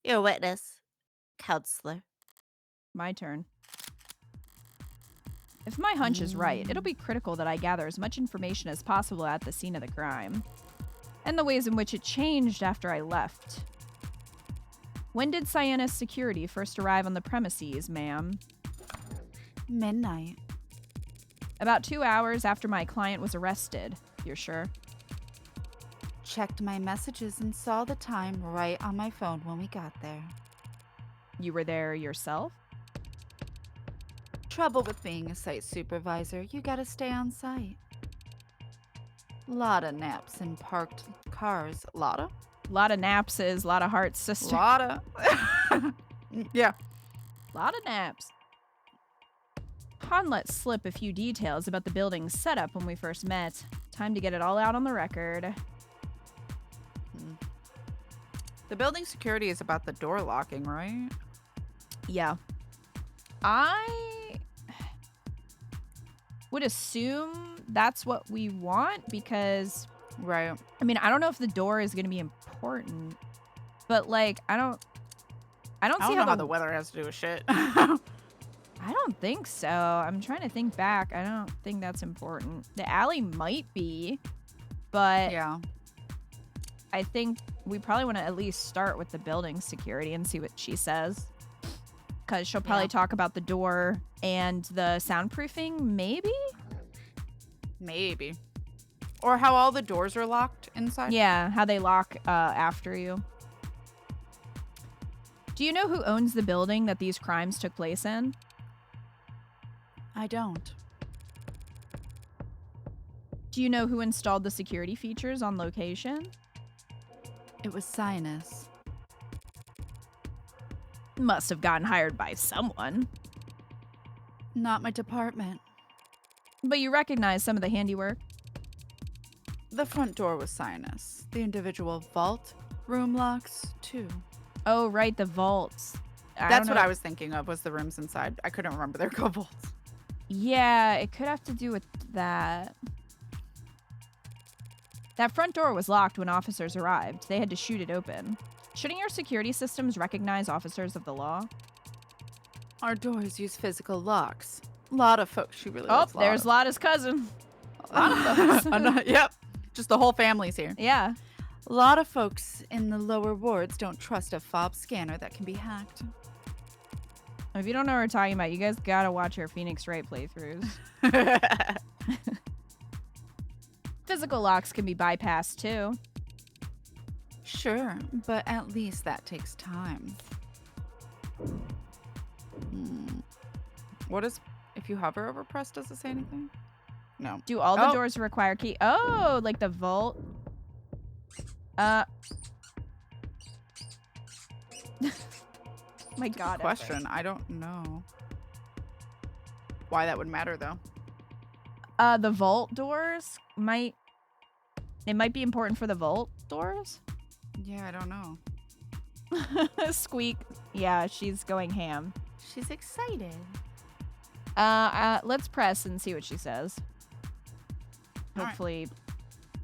Your witness, counselor. My turn. If my hunch is right, it'll be critical that I gather as much information as possible at the scene of the crime, and the ways in which it changed after I left. When did Cyanus Security first arrive on the premises, ma'am? Midnight. About 2 hours after my client was arrested. You're sure? Checked my messages and saw the time right on my phone when we got there. You were there yourself? Trouble with being a site supervisor, you gotta stay on site. Lot of naps in parked cars. Lotta? A lot of naps is a lot of hearts, sister. Lotta. Yeah. A lot of naps. Han let slip a few details about the building's setup when we first met. Time to get it all out on the record. The building security is about the door locking, right? Yeah. I would assume that's what we want because, Right. I mean, I don't know if the door is going to be important, but like, I don't I see don't know how how the weather has to do with shit. I don't think so. I'm trying to think back. I don't think that's important. The alley might be, but Yeah. I think we probably want to at least start with the building security and see what she says. Because she'll probably Yeah. talk about the door and the soundproofing, maybe? Maybe. Or how all the doors are locked inside. Yeah, how they lock after you. Do you know who owns the building that these crimes took place in? I don't. Do you know who installed the security features on location? It was Sinus. Must have gotten hired by someone. Not my department. But you recognize some of the handiwork. The front door was Sinus. The individual vault, room locks, too. Oh, right, the vaults. That's what I was thinking of, was the rooms inside. I couldn't remember their code vaults. Yeah, it could have to do with that. That front door was locked when officers arrived. They had to shoot it open. Shouldn't your security systems recognize officers of the law? Our doors use physical locks. A lot of folks. She really Oh, loves there's Lotta. Lotta's cousin. A lot of folks. Yep. Just the whole family's here. Yeah. A lot of folks in the lower wards don't trust a fob scanner that can be hacked. If you don't know what we're talking about, you guys gotta watch our Phoenix Wright playthroughs. Physical locks can be bypassed too. Sure, but at least that takes time. What is... If you hover over press, does it say anything? No. Do all the Oh. doors require key? Oh, like the vault. My God. Question. I don't know why that would matter, though. The vault doors might. It might be important for the vault doors. Yeah, I don't know. Squeak. Yeah, she's going ham. She's excited. Let's press and see what she says. All right. Hopefully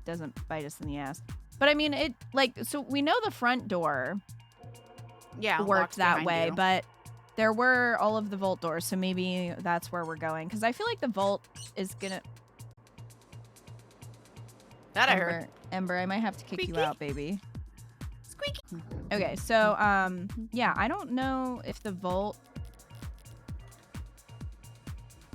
doesn't bite us in the ass. But I mean, it like, so we know the front door Yeah, worked that behind way, you. but there were all of the vault doors, so maybe that's where we're going. Because I feel like the vault is gonna... That I heard. Ember, I might have to kick you Squeaky. out, baby. Squeaky. Okay, so, yeah, I don't know if the vault...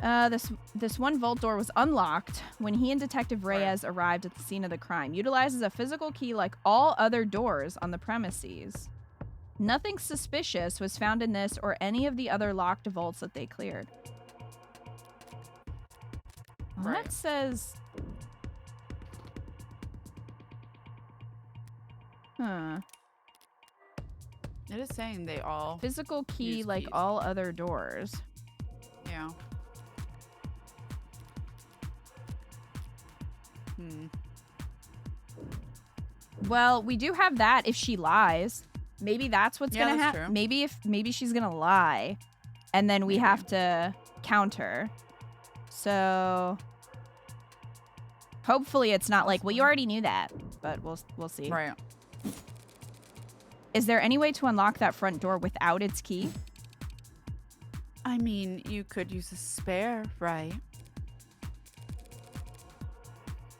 This one vault door was unlocked when he and Detective Reyes arrived at the scene of the crime. Utilizes a physical key like all other doors on the premises. Nothing suspicious was found in this or any of the other locked vaults that they cleared. Well, Right. that says... Huh. It is saying they all... Physical key Use like keys. all other doors. Yeah. Well, we do have that if she lies. Maybe that's what's Yeah, gonna that's happen. true. Maybe she's gonna lie, and then we Maybe. have to counter. So hopefully it's not like, well, you already knew that, but we'll see. Right. Is there any way to unlock that front door without its key? I mean, you could use a spare, right?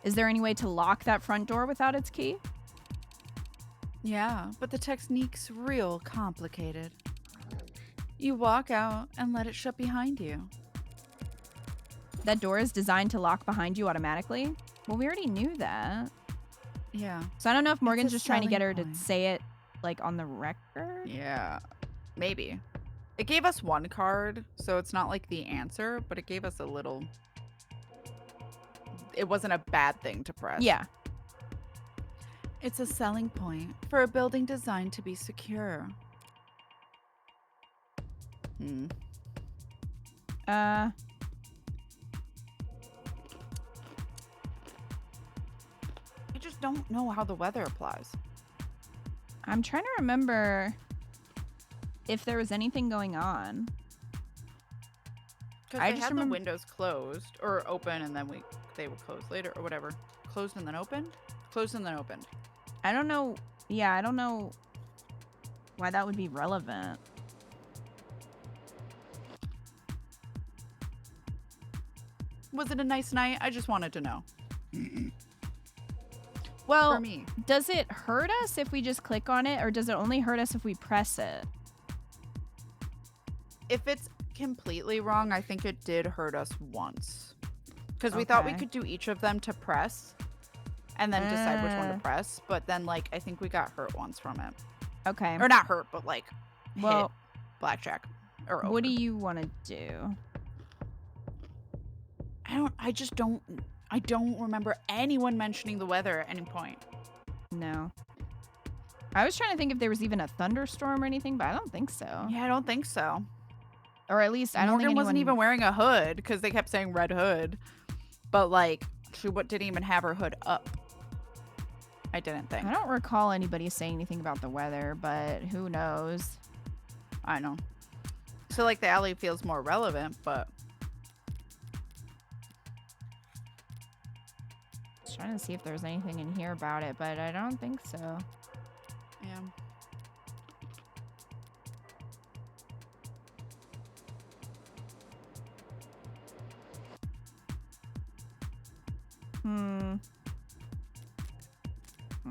Is there any way to lock that front door without its key? Yeah, but the technique's real complicated. You walk out and let it shut behind you. That door is designed to lock behind you automatically? Well, we already knew that. Yeah. So I don't know if Morgan's a just trying to get her selling to point. say it like on the record. Yeah. Maybe. It gave us one card, so it's not like the answer, but it gave us a little... it wasn't a bad thing to press. Yeah. It's a selling point for a building designed to be secure. I just don't know how the weather applies. I'm trying to remember if there was anything going on. Because they had the windows closed or open, and then they would close later or whatever. Closed and then opened? Closed and then opened. I don't know. Yeah, I don't know why that would be relevant. Was it a nice night? I just wanted to know. Well, for me. Does it hurt us if we just click on it, or does it only hurt us if we press it? If it's completely wrong, I think it did hurt us once. Because we thought we could do each of them to press and then decide which one to press. But then, like, I think we got hurt once from it. Okay. Or not hurt, but, like, well, hit blackjack. Or what do you want to do? I don't remember anyone mentioning the weather at any point. No. I was trying to think if there was even a thunderstorm or anything, but I don't think so. Yeah, I don't think so. Or at least I don't think Morgan anyone wasn't even wearing a hood because they kept saying red hood. But, like, she didn't even have her hood up. I didn't think. I don't recall anybody saying anything about the weather, but who knows? I know. So, like, the alley feels more relevant, but... I was trying to see if there's anything in here about it, but I don't think so. Yeah.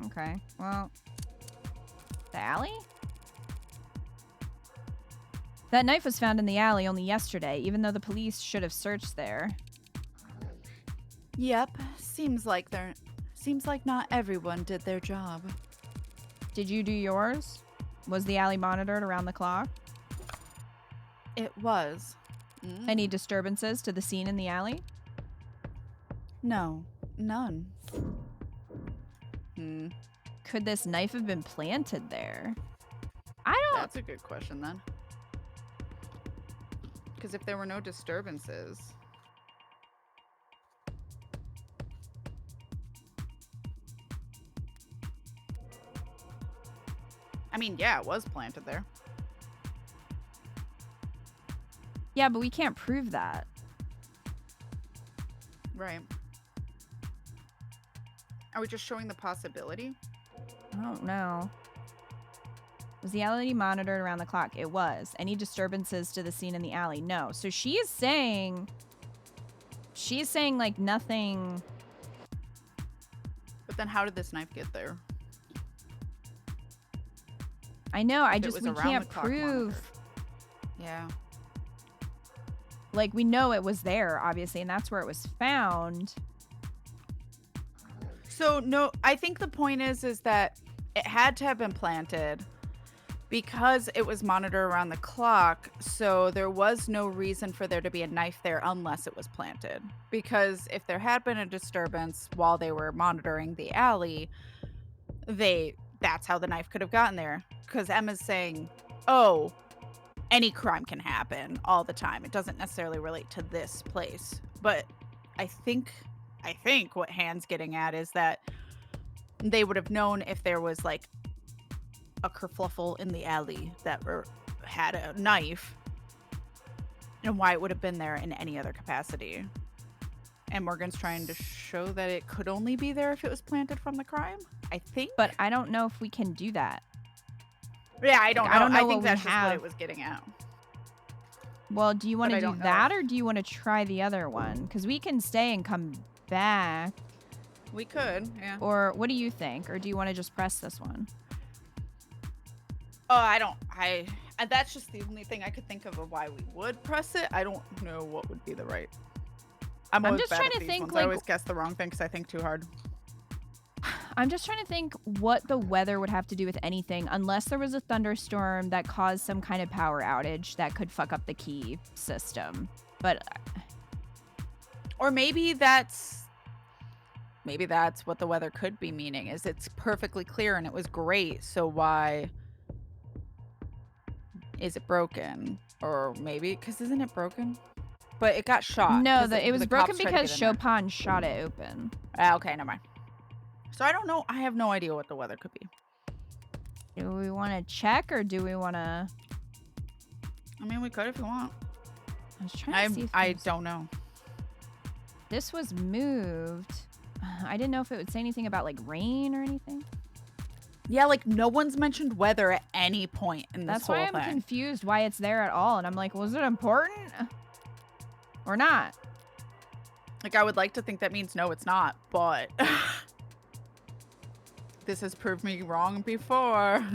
Okay. Well, the alley? That knife was found in the alley only yesterday, even though the police should have searched there. Yep. Seems like not everyone did their job. Did you do yours? Was the alley monitored around the clock? It was. Any disturbances to the scene in the alley? No. None. Could this knife have been planted there? That's a good question, then. Because if there were no disturbances... I mean, yeah, it was planted there. Yeah, but we can't prove that. Right. Are we just showing the possibility? I don't know. Was the alley monitored around the clock? It was. Any disturbances to the scene in the alley? No. So she's saying like nothing. But then how did this knife get there? I know. We can't prove. Yeah. Like, we know it was there, obviously, and that's where it was found. So, no, I think the point is that it had to have been planted because it was monitored around the clock. So there was no reason for there to be a knife there unless it was planted. Because if there had been a disturbance while they were monitoring the alley, that's how the knife could have gotten there. Because Emma's saying, oh, any crime can happen all the time. It doesn't necessarily relate to this place. But I think what Han's getting at is that they would have known if there was like a kerfluffle in the alley that had a knife and why it would have been there in any other capacity. And Morgan's trying to show that it could only be there if it was planted from the crime, I think. But I don't know if we can do that. Yeah, I don't know. I think that's just what it was getting at. Well, do you want to do that or do you want to try the other one? Because we can stay and come back. We could, yeah. Or what do you think? Or do you want to just press this one? Oh, that's just the only thing I could think of why we would press it. I don't know what would be the right. I'm just trying to think. I always guess the wrong thing because I think too hard. I'm just trying to think what the weather would have to do with anything, unless there was a thunderstorm that caused some kind of power outage that could fuck up the key system. But or maybe that's maybe that's what the weather could be meaning, is it's perfectly clear and it was great, so why is it broken? Or maybe, because isn't it broken? But it got shot. No, it was the broken cops tried to get because in there. Chopin shot it open. Okay, never mind. So I don't know. I have no idea what the weather could be. Do we want to check or do we want to... I mean, we could if you want. I was trying to see if I don't know. This was moved. I didn't know if it would say anything about like rain or anything. Yeah, like no one's mentioned weather at any point in this That's whole why thing. I'm confused why it's there at all. And I'm like, was it important or not? Like, I would like to think that means no, it's not, but this has proved me wrong before.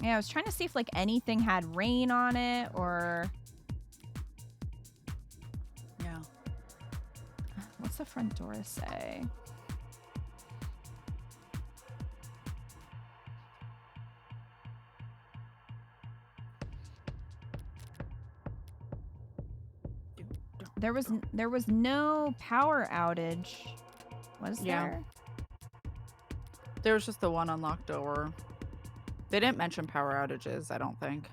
Yeah, I was trying to see if like anything had rain on it or... Yeah. What's the front door say? There was no power outage. Was there? There was just the one unlocked door. They didn't mention power outages, I don't think.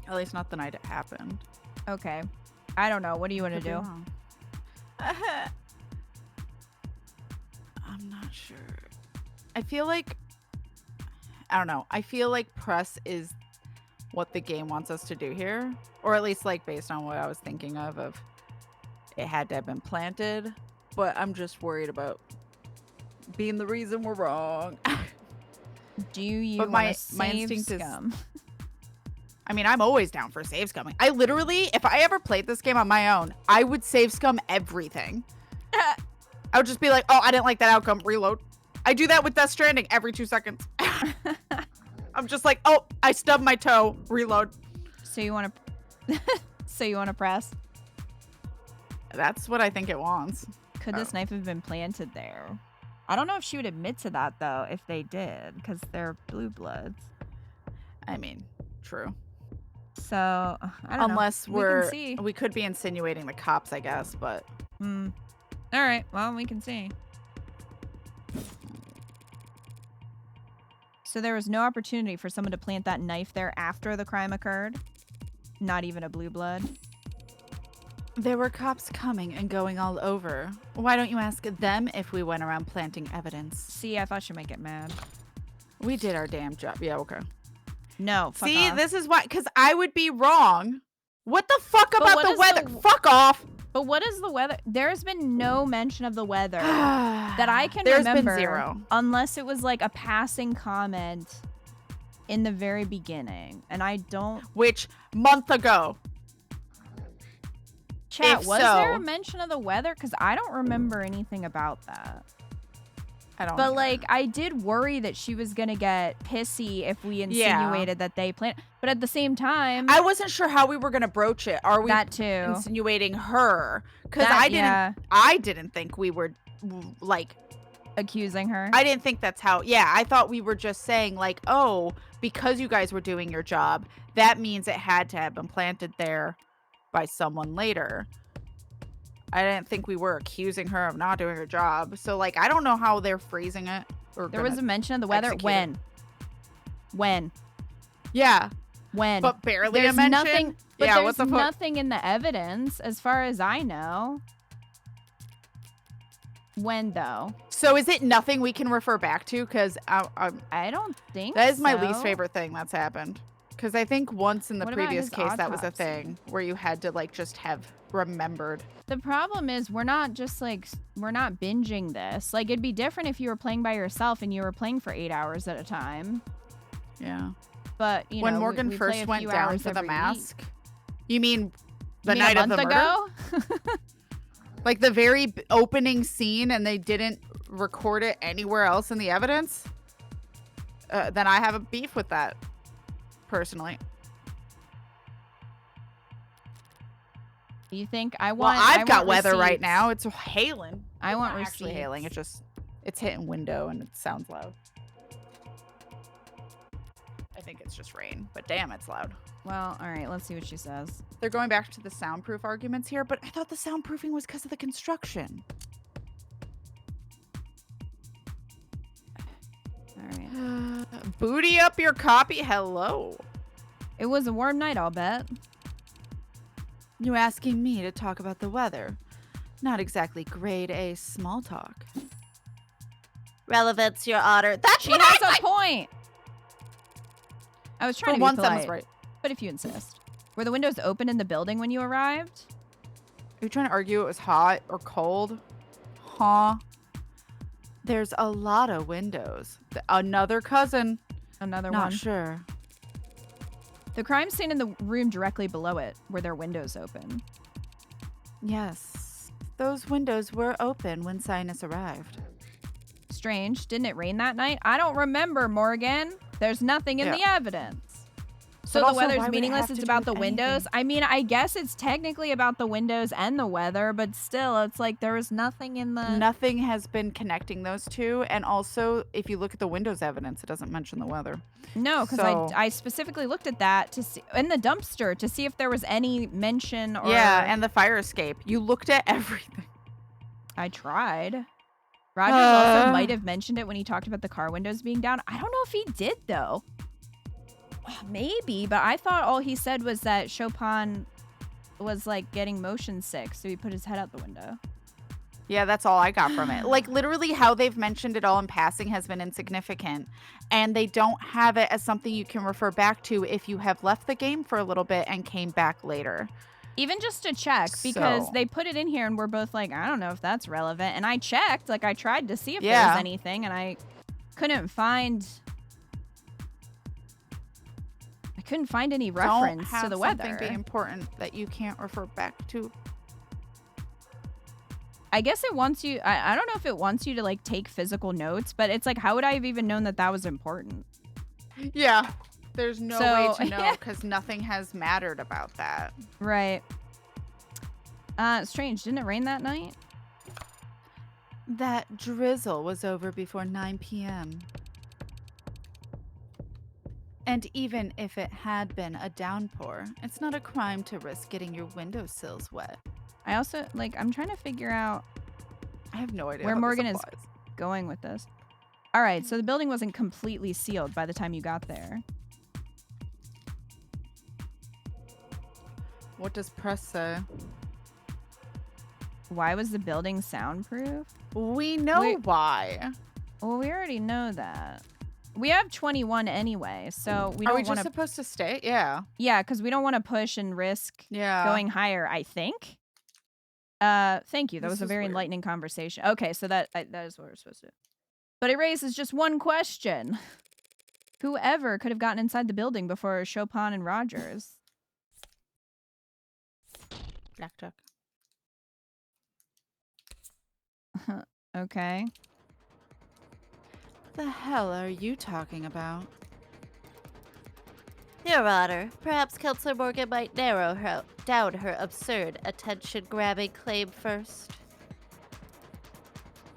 At least not the night it happened. Okay. I don't know. What do you want to do? I'm not sure. I feel like... I don't know. I feel like press is what the game wants us to do here. Or at least like based on what I was thinking of it had to have been planted. But I'm just worried about being the reason we're wrong. Do you but want my to save instinct scum? I mean, I'm always down for save scumming. I literally, if I ever played this game on my own, I would save scum everything. I would just be like, oh, I didn't like that outcome. Reload. I do that with Death Stranding every 2 seconds. I'm just like, oh, I stubbed my toe. Reload. So you want to... So you want to press? That's what I think it wants. Could this knife have been planted there? I don't know if she would admit to that, though, if they did, because they're blue bloods. I mean, true. So, I don't know. Unless see. we could be insinuating the cops, I guess, but... All right, well, we can see. So there was no opportunity for someone to plant that knife there after the crime occurred? Not even a blue blood? There were cops coming and going all over. Why don't you ask them if we went around planting evidence? See, I thought she might get mad. We did our damn job. Yeah, okay. No, fuck See, off. this is why, because I would be wrong. What the fuck But about what the is weather? the- Fuck off. But what is the weather? There's been no mention of the weather that I can There's remember. been zero. Unless it was like a passing comment in the very beginning. And I don't... Which month ago? Chat, If was there a so- mention of the weather? Because I don't remember anything about that. I don't But know. like, I did worry that she was gonna get pissy if we insinuated that they planned. But at the same time, I wasn't sure how we were gonna broach it. Are we that too. insinuating her? Because That- I didn't think we were like accusing her. I didn't think that's how. Yeah, I thought we were just saying like, oh, because you guys were doing your job, that means it had to have been planted there by someone later. I didn't think we were accusing her of not doing her job. So like, I don't know how they're phrasing it. Or There was a mention of the weather. execute When? When? yeah, When? but barely there's a mention. nothing. But yeah, there's what the fuck? nothing in the evidence, as far as I know. When though? So is it nothing we can refer back to? Because I don't think that is my so. least favorite thing that's happened. Because I think once in the What about previous his case that was a autopsy? thing where you had to like just have remembered. The problem is we're not binging this. Like, it'd be different if you were playing by yourself and you were playing for 8 hours at a time. Yeah. But you When know, Morgan we play first a went few down hours for the every mask, week. you mean the You mean night a of the month murder? ago? Like the very opening scene, and they didn't record it anywhere else in the evidence? Then I have a beef with that, personally. You think I Well, want? I've I got want weather right receipts. now. It's hailing. I want Not actually hailing. receipts. It's hitting window and it sounds loud. I think it's just rain, but damn, it's loud. Well, all right. Let's see what she says. They're going back to the soundproof arguments here, but I thought the soundproofing was because of the construction. All right. Booty up your copy. Hello. It was a warm night, I'll bet. You're asking me to talk about the weather. Not exactly grade A small talk. Relevance, Your Honor. That's She what has a point. I was trying For to be once, I polite, was right. but if you insist. Were the windows open in the building when you arrived? Are you trying to argue it was hot or cold? Huh? There's a lot of windows. Another cousin. Another Not one. sure. The crime scene in the room directly below it. Were there windows open? Yes. Those windows were open when Sinus arrived. Strange. Didn't it rain that night? I don't remember, Morgan. There's nothing in the evidence. So But the also, why weather's would it meaningless. have It's to do about the with windows. anything? I mean, I guess it's technically about the windows and the weather, but still, it's like there was nothing in the... Nothing has been connecting those two. And also, if you look at the windows evidence, it doesn't mention the weather. No, because So- I specifically looked at that to see in the dumpster to see if there was any mention or... Yeah, and the fire escape. You looked at everything. I tried. Rogers also might have mentioned it when he talked about the car windows being down. I don't know if he did, though. Maybe, but I thought all he said was that Chopin was, like, getting motion sick, so he put his head out the window. Yeah, that's all I got from it. Like, literally how they've mentioned it all in passing has been insignificant. And they don't have it as something you can refer back to if you have left the game for a little bit and came back later. Even just to check, because So- they put it in here and we're both like, I don't know if that's relevant. And I checked, like, I tried to see if there Yeah. was anything, and I couldn't find... I couldn't find any reference Don't have to the something weather. be important that you can't refer back to. I guess it wants you... I don't know if it wants you to, like, take physical notes, but it's like, how would I have even known that that was important? Yeah. There's no So- way to know because nothing has mattered about that. Right. Strange. Didn't it rain that night? That drizzle was over before 9 p.m. And even if it had been a downpour, it's not a crime to risk getting your windowsills wet. I also, like, I'm trying to figure out I have no idea where how this Morgan is applies. going with this. All right, so the building wasn't completely sealed by the time you got there. What does press say? Why was the building soundproof? We know why. Well, we already know that. We have 21 anyway, so we Are don't we just want to... supposed to stay? Yeah. Yeah, because we don't want to push and risk Yeah. going higher, I think. Thank you. That This was a is very weird. enlightening conversation. Okay, so that is what we're supposed to do. But it raises just one question. Whoever could have gotten inside the building before Chopin and Rogers? Blackjack. Okay. The hell are you talking about? Your Honor, perhaps Counselor Morgan might narrow down her absurd, attention-grabbing claim first,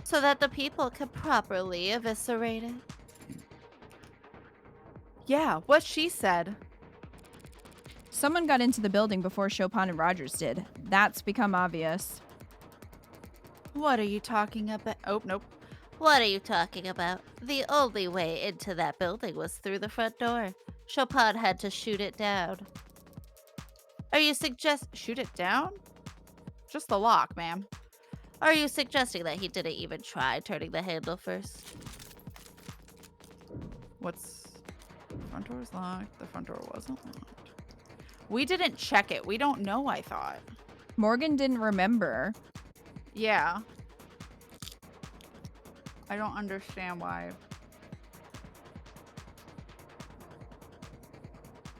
so that the people can properly eviscerate it. Yeah, what she said. Someone got into the building before Chopin and Rogers did. That's become obvious. What are you talking about? Oh, nope. What are you talking about? The only way into that building was through the front door. Chopin had to shoot it down. Are you Shoot it down? Just the lock, ma'am. Are you suggesting that he didn't even try turning the handle first? What's... The front door is locked. The front door wasn't locked. We didn't check it. We don't know, I thought. Morgan didn't remember. Yeah. I don't understand why.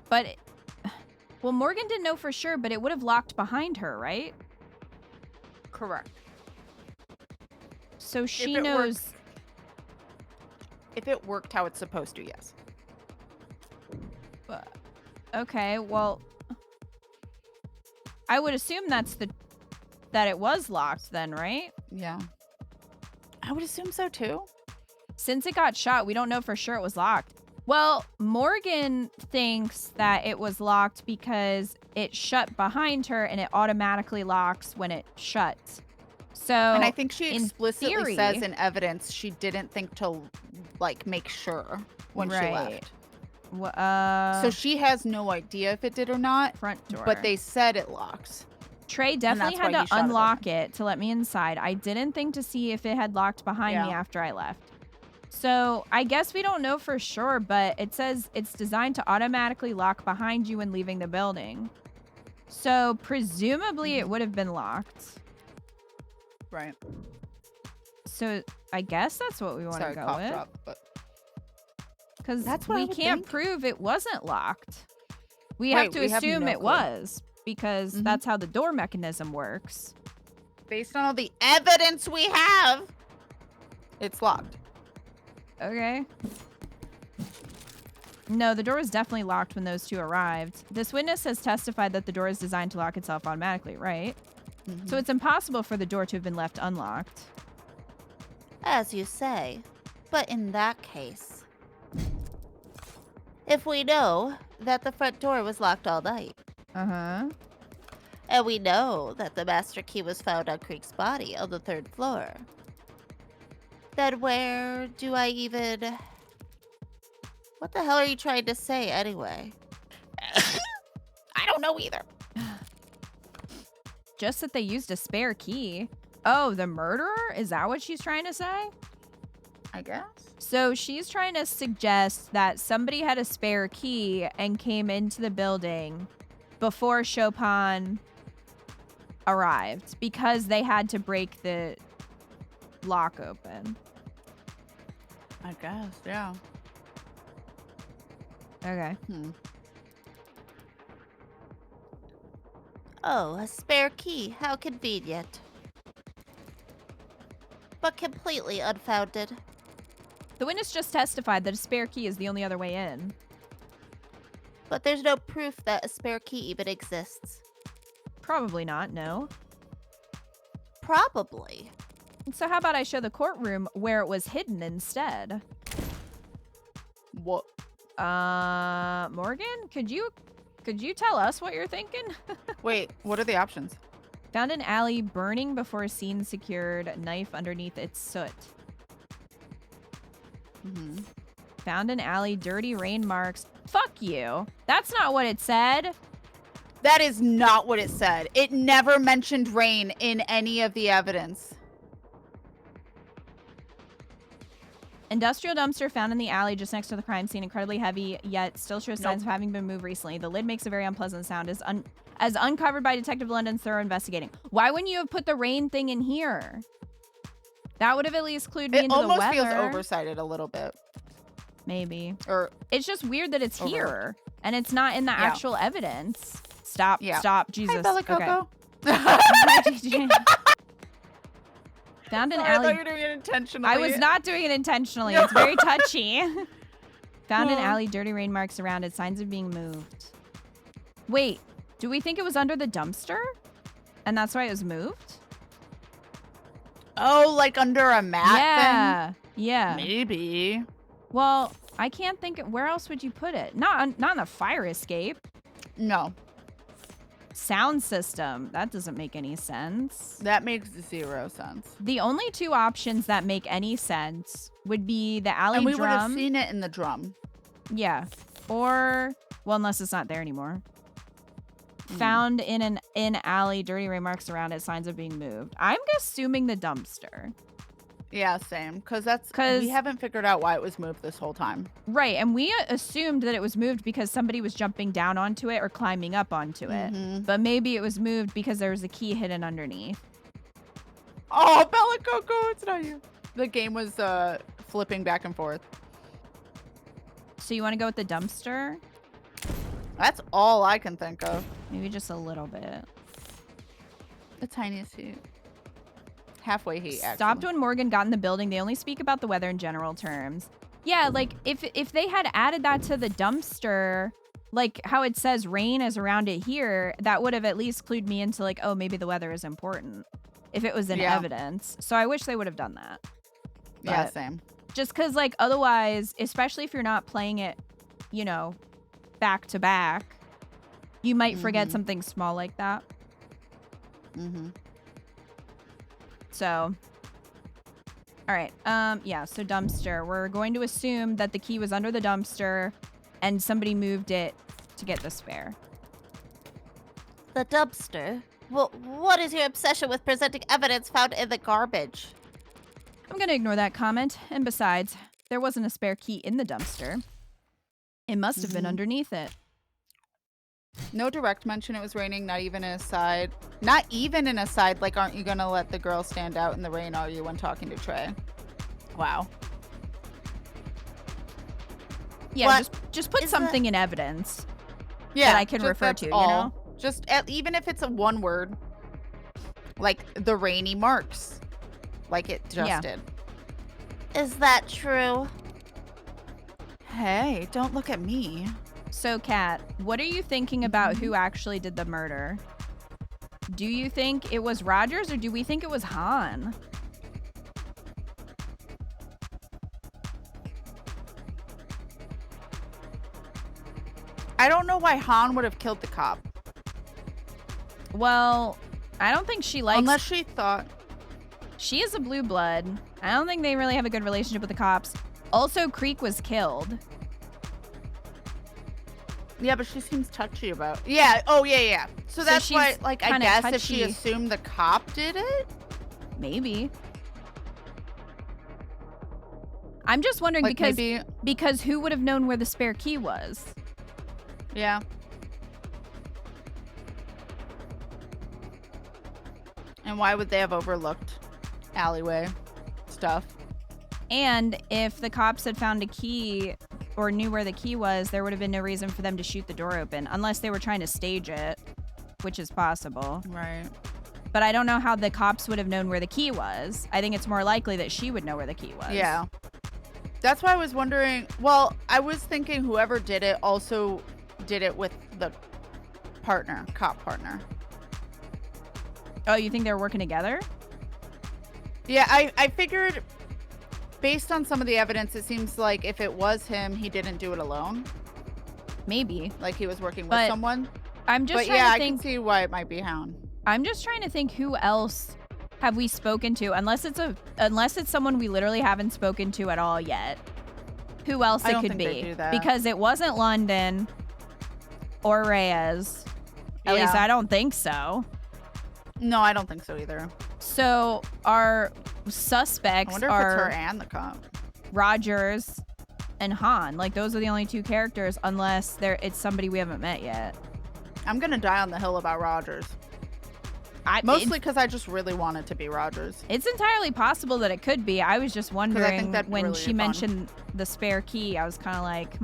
But, well, Morgan didn't know for sure, but it would have locked behind her, right? Correct. So she it knows. If it worked how it's supposed to, yes. Okay, well, I would assume that it was locked then, right? Yeah. I would assume so too. Since it got shut, we don't know for sure it was locked. Well, Morgan thinks that it was locked because it shut behind her and it automatically locks when it shuts. So, And I think she in explicitly theory- says in evidence she didn't think to like make sure when she left. So she has no idea if it did or not, front door. but they said it locks. Trey definitely that's had why he to shot it unlock it to let me inside. I didn't think to see if it had locked behind me Yeah. after I left. So I guess we don't know for sure, but it says it's designed to automatically lock behind you when leaving the building. So presumably it would have been locked. Right. So I guess that's what we want to Sorry, go cough with. drop, but Because That's what I we would can't think. prove it wasn't locked. We Right, have to we have assume no it clue. was because Mhm. that's how the door mechanism works. based on all the evidence we have, it's locked. Okay. No, the door was definitely locked when those two arrived. This witness has testified that the door is designed to lock itself automatically, right? So it's impossible for the door to have been left unlocked. As you say. But in that case, if we know that the front door was locked all night, Uh-huh. and we know that the master key was found on Creek's body on the 3rd floor, then where do I even... What the hell are you trying to say anyway? I don't know either. Just that they used a spare key. Oh, the murderer? Is that what she's trying to say? I guess. So she's trying to suggest that somebody had a spare key and came into the building before Chopin arrived because they had to break the lock open. I guess, yeah. Okay. Oh, a spare key. How convenient. But completely unfounded. The witness just testified that a spare key is the only other way in. But there's no proof that a spare key even exists. Probably not, no. Probably. So how about I show the courtroom where it was hidden instead? What? Morgan, could you tell us what you're thinking? Wait, what are the options? Found an alley burning before scene secured, knife underneath its soot. Found an alley, dirty rain marks. Fuck you. That's not what it said. That is not what it said. It never mentioned rain in any of the evidence. Industrial dumpster found in the alley just next to the crime scene, incredibly heavy, yet still shows signs of having been moved recently. The lid makes a very unpleasant sound as uncovered by Detective London's thorough investigating. Why wouldn't you have put the rain thing in here? That would have at least clued me It into the weather. almost feels oversighted a little bit. Maybe. Or It's just weird that it's Overlooked. here and it's not in the actual evidence. Stop. Yeah. Stop. Jesus. Hi, Bella Okay. Coco. Found an Sorry, I alley. thought you were doing it intentionally. I was not doing it intentionally. It's very touchy. Found an alley, dirty rain marks around it, signs of being moved. Wait, do we think it was under the dumpster? And that's why it was moved? Oh, like under a mat Yeah. Yeah. thing? Maybe. Well, I can't think of, where else would you put it? Not in the fire escape. No, Sound system. That doesn't make any sense. that makes zero sense. The only two options that make any sense would be the alley And we would have drum. seen it in the drum. Yeah. Or, well, unless it's not there anymore. Found in an alley, dirty rain marks around it, signs of being moved. I'm assuming the dumpster. Yeah, same. Because we haven't figured out why it was moved this whole time. Right, and we assumed that it was moved because somebody was jumping down onto it or climbing up onto it. But maybe it was moved because there was a key hidden underneath. Oh, Bella Coco, it's not you. The game was flipping back and forth. So you want to go with the dumpster? That's all I can think of. Maybe just a little bit. The tiniest heat. Halfway heat, actually. Stopped when Morgan got in the building. They only speak about the weather in general terms. Yeah, like if they had added that to the dumpster, like how it says rain is around it here, that would have at least clued me into like, oh, maybe the weather is important if it was in evidence. So I wish they would have done that. Yeah, same. Just because, like, otherwise, especially if you're not playing it, you know, back to back, you might forget something small like that. So, all right. Yeah, so dumpster. We're going to assume that the key was under the dumpster and somebody moved it to get the spare. The dumpster? Well, what is your obsession with presenting evidence found in the garbage? I'm going to ignore that comment. And besides, there wasn't a spare key in the dumpster. It must have been underneath it. No direct mention it was raining, not even an aside. Not even an aside, like, aren't you going to let the girl stand out in the rain, are you, when talking to Trey? Wow. Yeah, just put something in evidence that I can refer to, you know? Just, even if it's a one word, like the rainy marks, like it just did. Is that true? Hey, don't look at me. So, Kat, what are you thinking about who actually did the murder? Do you think it was Rogers or do we think it was Han? I don't know why Han would have killed the cop. Well, I don't think she likes... Unless she thought... She is a blue blood. I don't think they really have a good relationship with the cops. Also, Creek was killed. Yeah, but she seems touchy about... Yeah, oh, yeah. So that's why, like, I guess touchy. If she assumed the cop did it? Maybe. I'm just wondering like because who would have known where the spare key was? Yeah. And why would they have overlooked alleyway stuff? And if the cops had found a key or knew where the key was, there would have been no reason for them to shoot the door open unless they were trying to stage it, which is possible. Right. But I don't know how the cops would have known where the key was. I think it's more likely that she would know where the key was. Yeah. That's why I was wondering. Well, I was thinking whoever did it also did it with the cop partner. Oh, you think they were working together? Yeah, I figured based on some of the evidence, it seems like if it was him, he didn't do it alone. Maybe. Like he was working with someone. I'm just trying to think. I can see why it might be Hound. I'm just trying to think who else have we spoken to, unless it's someone we literally haven't spoken to at all yet. Who else it could be? They do that. Because it wasn't London or Reyes. At least I don't think so. No, I don't think so either. So our suspects I wonder if it's her and the cop. Rogers and Han. Like those are the only two characters, unless it's somebody we haven't met yet. I'm gonna die on the hill about Rogers. Mostly because I just really want it to be Rogers. It's entirely possible that it could be. I was just wondering when really she mentioned the spare key, I was kind of like,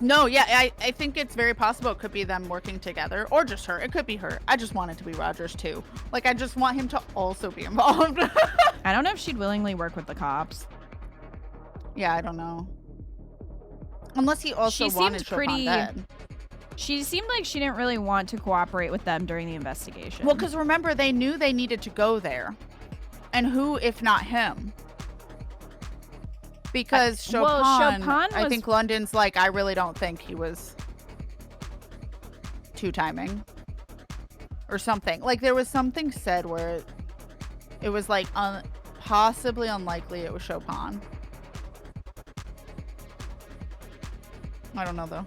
No, yeah, I think it's very possible it could be them working together, or just her. It could be her. I just want it to be Rogers too. Like, I just want him to also be involved. I don't know if she'd willingly work with the cops. Yeah, I don't know. Unless he also wanted Chopin dead. She seemed like she didn't really want to cooperate with them during the investigation. Well, because remember, they knew they needed to go there. And who, if not him? Because Chopin I think London's like, I really don't think he was two-timing. Or something. Like, there was something said where it was like possibly unlikely it was Chopin. I don't know, though.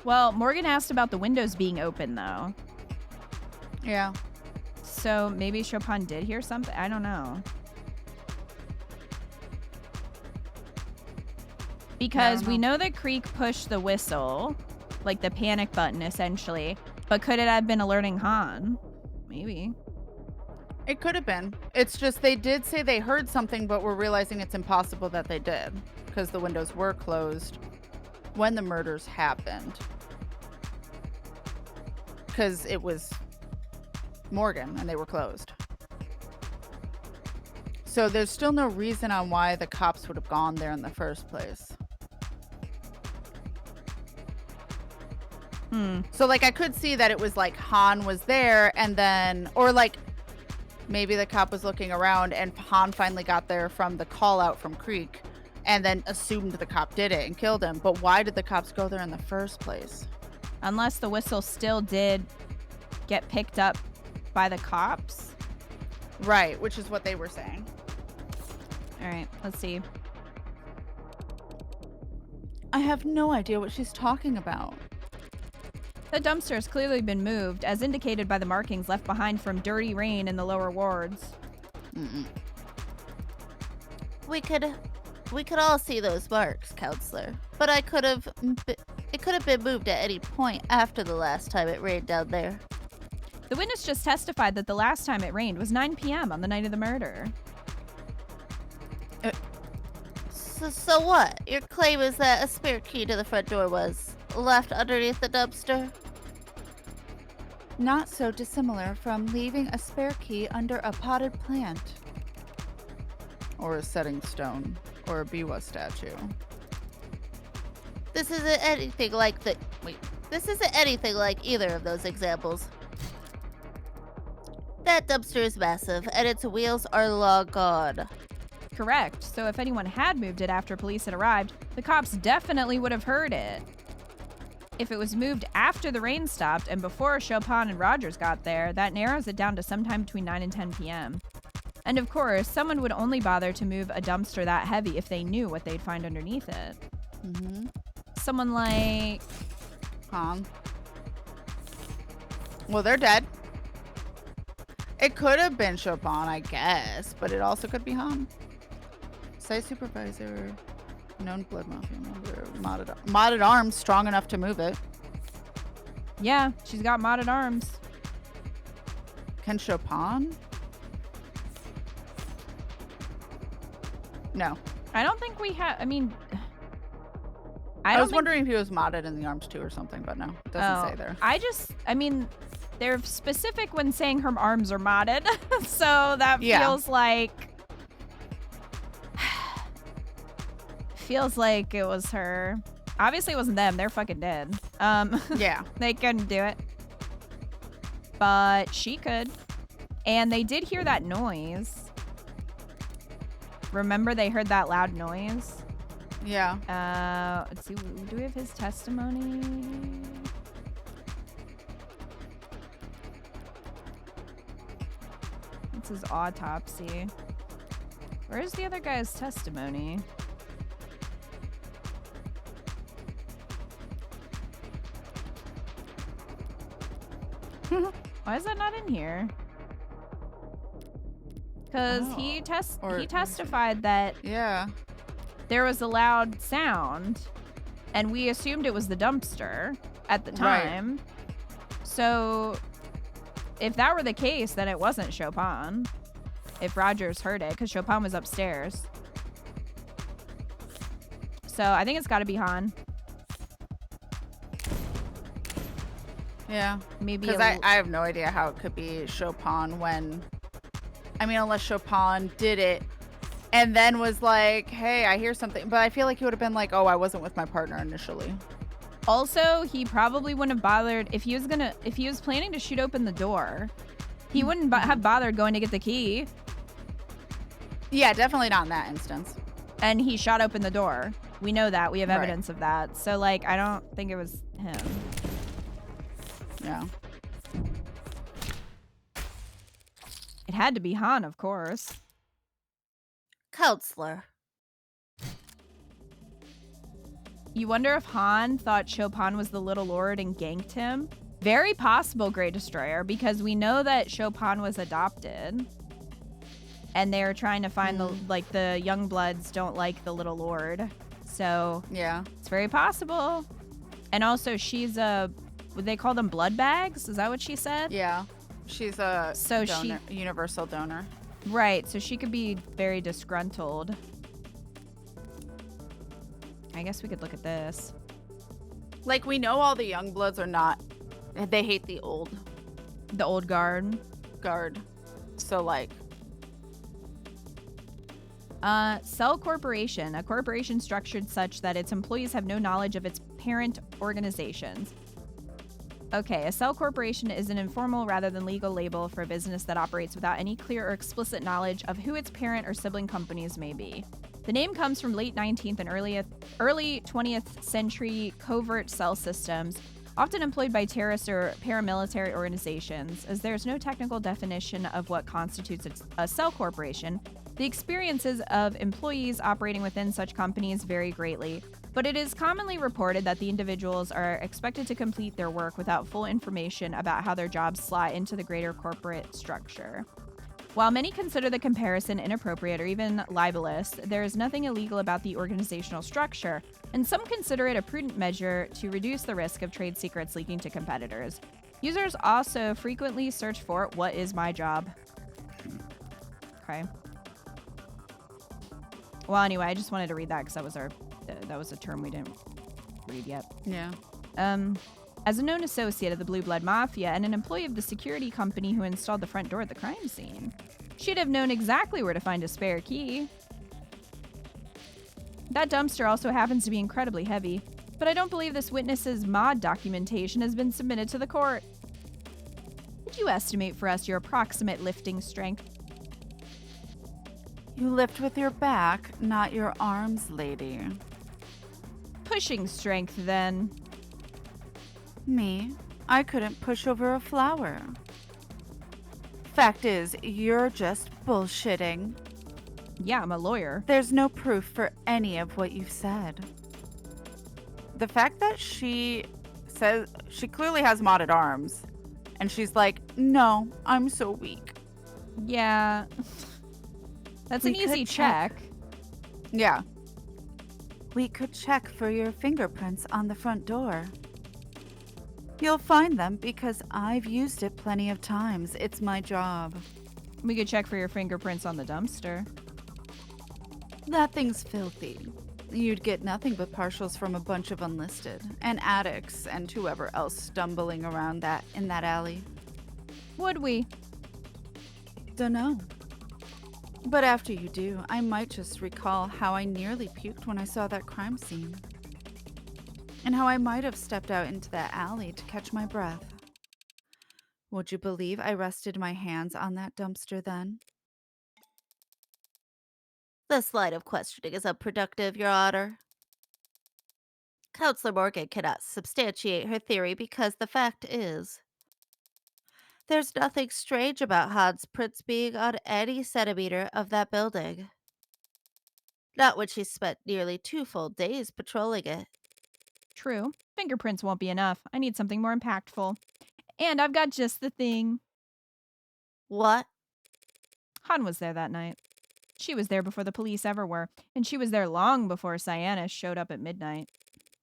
Well, Morgan asked about the windows being open, though. Yeah. So maybe Chopin did hear something? I don't know. Because we know that Creek pushed the whistle, like the panic button, essentially. But could it have been alerting Han? Maybe. It could have been. It's just they did say they heard something, but we're realizing it's impossible that they did. Because the windows were closed when the murders happened. Because it was Morgan and they were closed. So there's still no reason on why the cops would have gone there in the first place. So, like, I could see that it was, like, Han was there, and then... Or, like, maybe the cop was looking around, and Han finally got there from the call-out from Creek, and then assumed the cop did it and killed him. But why did the cops go there in the first place? Unless the whistle still did get picked up by the cops. Right, which is what they were saying. All right, let's see. I have no idea what she's talking about. The dumpster has clearly been moved, as indicated by the markings left behind from dirty rain in the lower wards. We could all see those marks, Counselor. But it could have been moved at any point after the last time it rained down there. The witness just testified that the last time it rained was 9 p.m. on the night of the murder. So what? Your claim is that a spare key to the front door was left underneath the dumpster? Not so dissimilar from leaving a spare key under a potted plant. Or a setting stone. Or a Biwa statue. This isn't anything like This isn't anything like either of those examples. That dumpster is massive, and its wheels are long gone. Correct. So if anyone had moved it after police had arrived, the cops definitely would have heard it. If it was moved after the rain stopped and before Chopin and Rogers got there, that narrows it down to sometime between 9 and 10 p.m. And of course, someone would only bother to move a dumpster that heavy if they knew what they'd find underneath it. Someone like... Han. Well, they're dead. It could have been Chopin, I guess, but it also could be Han. Site supervisor, known blood mafia member, modded arms, strong enough to move it. Yeah, she's got modded arms. Can Chopin? No. I don't think we have... I mean... I was wondering if he was modded in the arms too or something, but no. It doesn't say there. I mean... They're specific when saying her arms are modded, so that feels like... feels like it was her. Obviously it wasn't them. They're fucking dead. Yeah. They couldn't do it. But she could. And they did hear that noise. Remember they heard that loud noise? Yeah. Let's see. Do we have his testimony? It's his autopsy. Where's the other guy's testimony? Why is that not in here? Because he testified that there was a loud sound, and we assumed it was the dumpster at the time. Right. So if that were the case, then it wasn't Chopin. If Rogers heard it, because Chopin was upstairs. So I think it's got to be Han. Yeah. Maybe because I have no idea how it could be Chopin when... I mean, unless Chopin did it and then was like, hey, I hear something. But I feel like he would have been like, oh, I wasn't with my partner initially. Also, he probably wouldn't have bothered if he was planning to shoot open the door. He wouldn't have bothered going to get the key. Yeah, definitely not in that instance. And he shot open the door. We know that. We have evidence of that. So, like, I don't think it was him. Yeah. It had to be Han, of course. Counselor. You wonder if Han thought Chopin was the Little Lord and ganked him? Very possible, Grey Destroyer, because we know that Chopin was adopted. And they're trying to find the young bloods don't like the Little Lord. So yeah, it's very possible. And also she's would they call them blood bags? Is that what she said? Yeah. She's a universal donor. Right. So she could be very disgruntled. I guess we could look at this. Like, we know all the young bloods are not... They hate the old guard. So, like... Cell Corporation. A corporation structured such that its employees have no knowledge of its parent organizations. Okay, a cell corporation is an informal rather than legal label for a business that operates without any clear or explicit knowledge of who its parent or sibling companies may be. The name comes from late 19th and early 20th century covert cell systems, often employed by terrorist or paramilitary organizations. As there's no technical definition of what constitutes a cell corporation, the experiences of employees operating within such companies vary greatly, but it is commonly reported that the individuals are expected to complete their work without full information about how their jobs slot into the greater corporate structure. While many consider the comparison inappropriate or even libelous, there is nothing illegal about the organizational structure, and some consider it a prudent measure to reduce the risk of trade secrets leaking to competitors. Users also frequently search for "what is my job?" Okay. Well, anyway, I just wanted to read that because that was a term we didn't read yet. Yeah. As a known associate of the Blue Blood Mafia and an employee of the security company who installed the front door at the crime scene, she'd have known exactly where to find a spare key. That dumpster also happens to be incredibly heavy, but I don't believe this witness's mod documentation has been submitted to the court. Could you estimate for us your approximate lifting strength? You lift with your back, not your arms, lady. Pushing strength, then. Me? I couldn't push over a flower. Fact is, you're just bullshitting. Yeah, I'm a lawyer. There's no proof for any of what you've said. The fact that she says she clearly has modded arms, and she's like, no, I'm so weak. Yeah. That's an easy check. Yeah. We could check for your fingerprints on the front door. You'll find them because I've used it plenty of times. It's my job. We could check for your fingerprints on the dumpster. That thing's filthy. You'd get nothing but partials from a bunch of unlisted and addicts and whoever else stumbling around in that alley. Would we? Dunno. But after you do, I might just recall how I nearly puked when I saw that crime scene. And how I might have stepped out into that alley to catch my breath. Would you believe I rested my hands on that dumpster then? This line of questioning is unproductive, Your Honor. Counselor Morgan cannot substantiate her theory because the fact is, there's nothing strange about Han's prints being on any centimeter of that building. Not when she spent nearly 2 full days patrolling it. True. Fingerprints won't be enough. I need something more impactful. And I've got just the thing. What? Han was there that night. She was there before the police ever were, and she was there long before Cyanus showed up at midnight.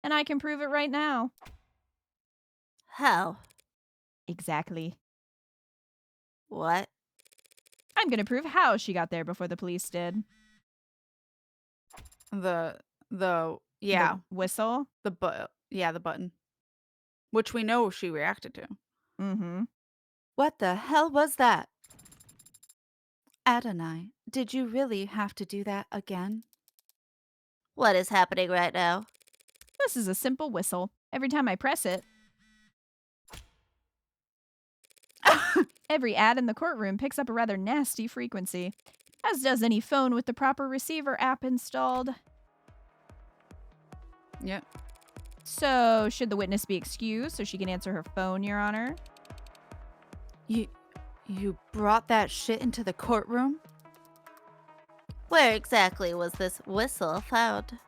And I can prove it right now. How? Exactly. What? I'm gonna prove how she got there before the police did. The whistle? the button. Which we know she reacted to. Mm-hmm. What the hell was that? Adonai, did you really have to do that again? What is happening right now? This is a simple whistle. Every time I press it, every ad in the courtroom picks up a rather nasty frequency, as does any phone with the proper receiver app installed. Yep. So, should the witness be excused so she can answer her phone, Your Honor? You brought that shit into the courtroom? Where exactly was this whistle found?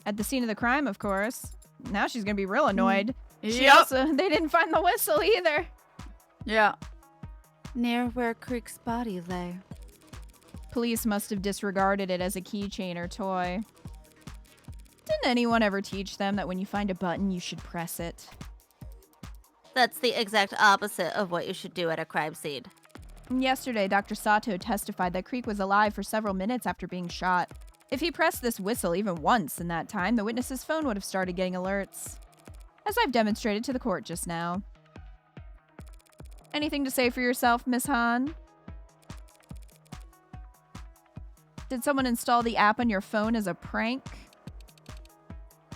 At the scene of the crime, of course. Now she's gonna be real annoyed. They didn't find the whistle either. Yeah. Near where Creek's body lay. Police must have disregarded it as a keychain or toy. Didn't anyone ever teach them that when you find a button, you should press it? That's the exact opposite of what you should do at a crime scene. Yesterday, Dr. Sato testified that Creek was alive for several minutes after being shot. If he pressed this whistle even once in that time, the witness's phone would have started getting alerts. As I've demonstrated to the court just now. Anything to say for yourself, Miss Han? Did someone install the app on your phone as a prank?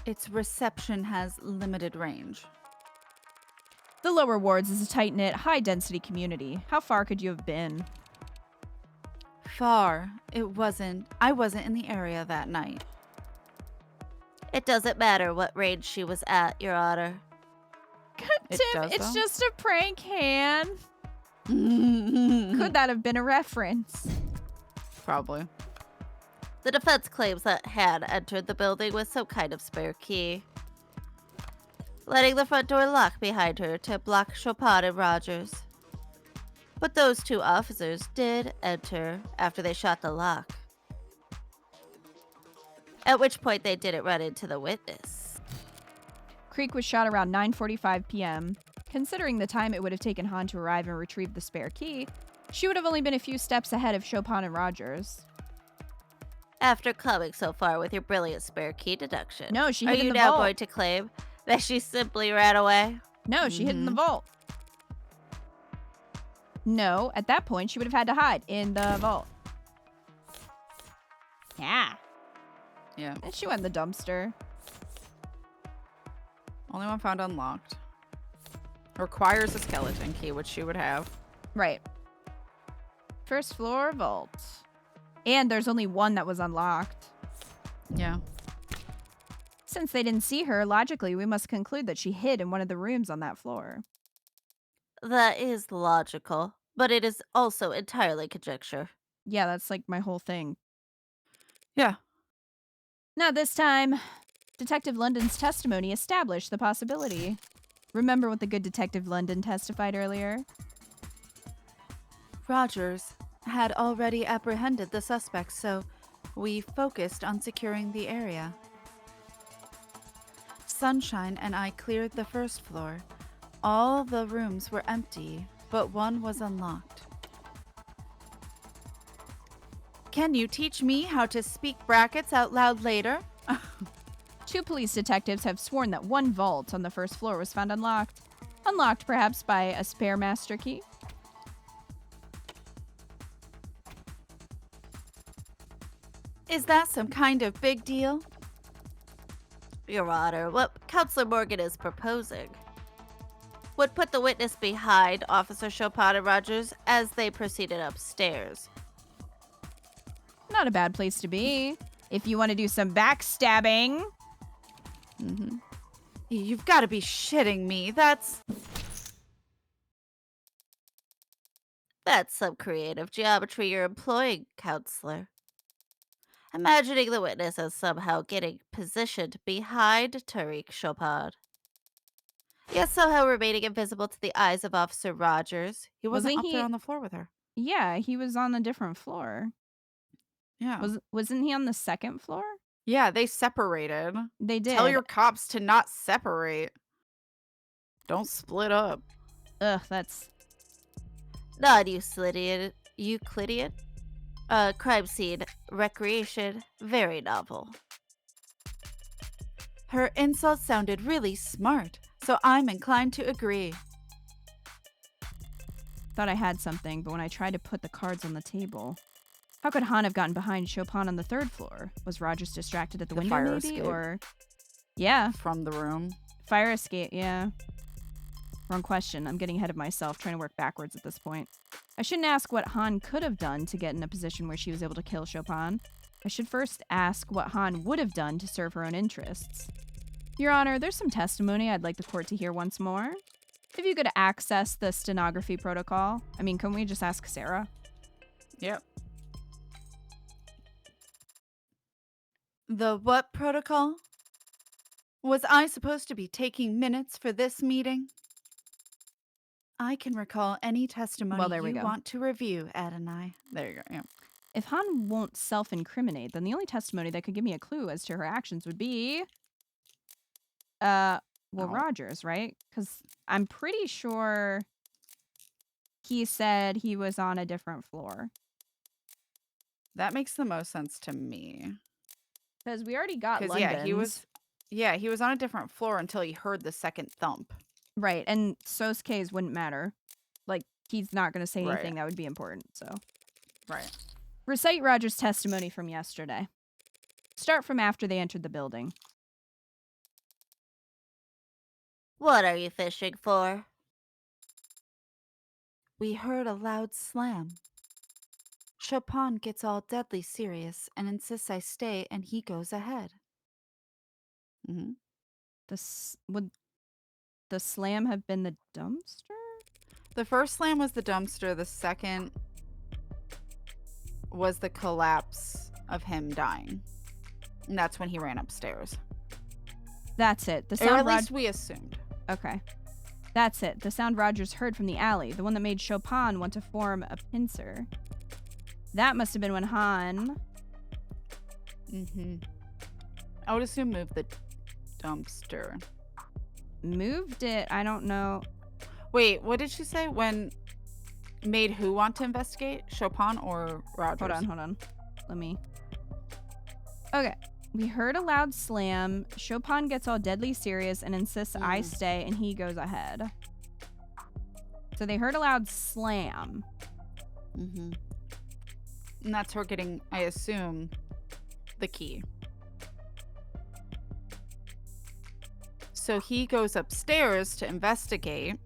Its reception has limited range. The lower wards is a tight-knit, high-density community. How far could you have been? Far. I wasn't in the area that night. It doesn't matter what range she was at, Your Honor. It Tim, does, it's though? just a prank, Han. Could that have been a reference? Probably. The defense claims that Han entered the building with some kind of spare key, letting the front door lock behind her to block Chopin and Rogers. But those two officers did enter after they shot the lock, at which point they didn't run into the witness. Creek was shot around 9:45 p.m. Considering the time it would have taken Han to arrive and retrieve the spare key, she would have only been a few steps ahead of Chopin and Rogers. After coming so far with your brilliant spare key deduction, No, she are hid in you the now vault. going to claim that she simply ran away? No, she hid in the vault. No, at that point, she would have had to hide in the vault. Yeah. Yeah. And she went in the dumpster. Only one found unlocked. Requires a skeleton key, which she would have. Right. First floor vault. And there's only one that was unlocked. Yeah. Since they didn't see her, logically, we must conclude that she hid in one of the rooms on that floor. That is logical, but it is also entirely conjecture. Yeah, that's like my whole thing. Yeah. Not this time. Detective London's testimony established the possibility. Remember what the good Detective London testified earlier? Rogers had already apprehended the suspects, so we focused on securing the area. Sunshine and I cleared the first floor. All the rooms were empty, but one was unlocked. Can you teach me how to speak brackets out loud later? Two police detectives have sworn that one vault on the first floor was found unlocked. Unlocked, perhaps, by a spare master key? Is that some kind of big deal? Your Honor, what Counselor Morgan is proposing would put the witness behind Officer Chopin and Rogers as they proceeded upstairs. Not a bad place to be. If you want to do some backstabbing. Mm-hmm. You've got to be shitting me. That's Some creative geometry you're employing, Counselor. Imagining the witness as somehow getting positioned behind Tariq Chopin, yet somehow remaining invisible to the eyes of Officer Rogers. he wasn't Wasn't up there on the floor with her. Yeah, he was on a different floor. Yeah. Wasn't he on the second floor? Yeah, they separated. They did. Tell your cops to not separate. Don't split up. Ugh, that's... Non-Euclidean crime scene recreation, very novel. Her insults sounded really smart, so I'm inclined to agree. Thought I had something, but when I tried to put the cards on the table... How could Han have gotten behind Chopin on the third floor? Was Rogers distracted at the window, fire maybe? escape. Or... Yeah, From the room. fire escape, yeah. Wrong question. I'm getting ahead of myself, trying to work backwards at this point. I shouldn't ask what Han could have done to get in a position where she was able to kill Chopin. I should first ask what Han would have done to serve her own interests. Your Honor, there's some testimony I'd like the court to hear once more. If you could access the stenography protocol. I mean, couldn't we just ask Sarah? Yep. The what protocol? Was I supposed to be taking minutes for this meeting? I can recall any testimony Well, there we you go. want to review, Adonai. There you go. Yeah. If Han won't self-incriminate, then the only testimony that could give me a clue as to her actions would be... Rogers, right? Because I'm pretty sure he said he was on a different floor. That makes the most sense to me. Because we already got Because London's. he was on a different floor until he heard the second thump. Right, and Sosuke's wouldn't matter. Like, he's not going to say Right. anything that would be important, so. Right. Recite Rogers' testimony from yesterday. Start from after they entered the building. What are you fishing for? We heard a loud slam. Chopin gets all deadly serious and insists I stay, and he goes ahead. Mm-hmm. Would the slam have been the dumpster? The first slam was the dumpster. The second was the collapse of him dying. And that's when he ran upstairs. That's it. The Or sound at least we assumed. Okay. That's it. The sound Rogers heard from the alley. The one that made Chopin want to form a pincer. That must have been when Han... Mm-hmm. I would assume move the dumpster. moved it. I don't know. Wait, what did she say? When made who want to investigate? Chopin or Rogers? Hold on. Let me... Okay. We heard a loud slam. Chopin gets all deadly serious and insists I stay, and he goes ahead. So they heard a loud slam. Mm-hmm. And that's her getting, I assume, the key. So he goes upstairs to investigate.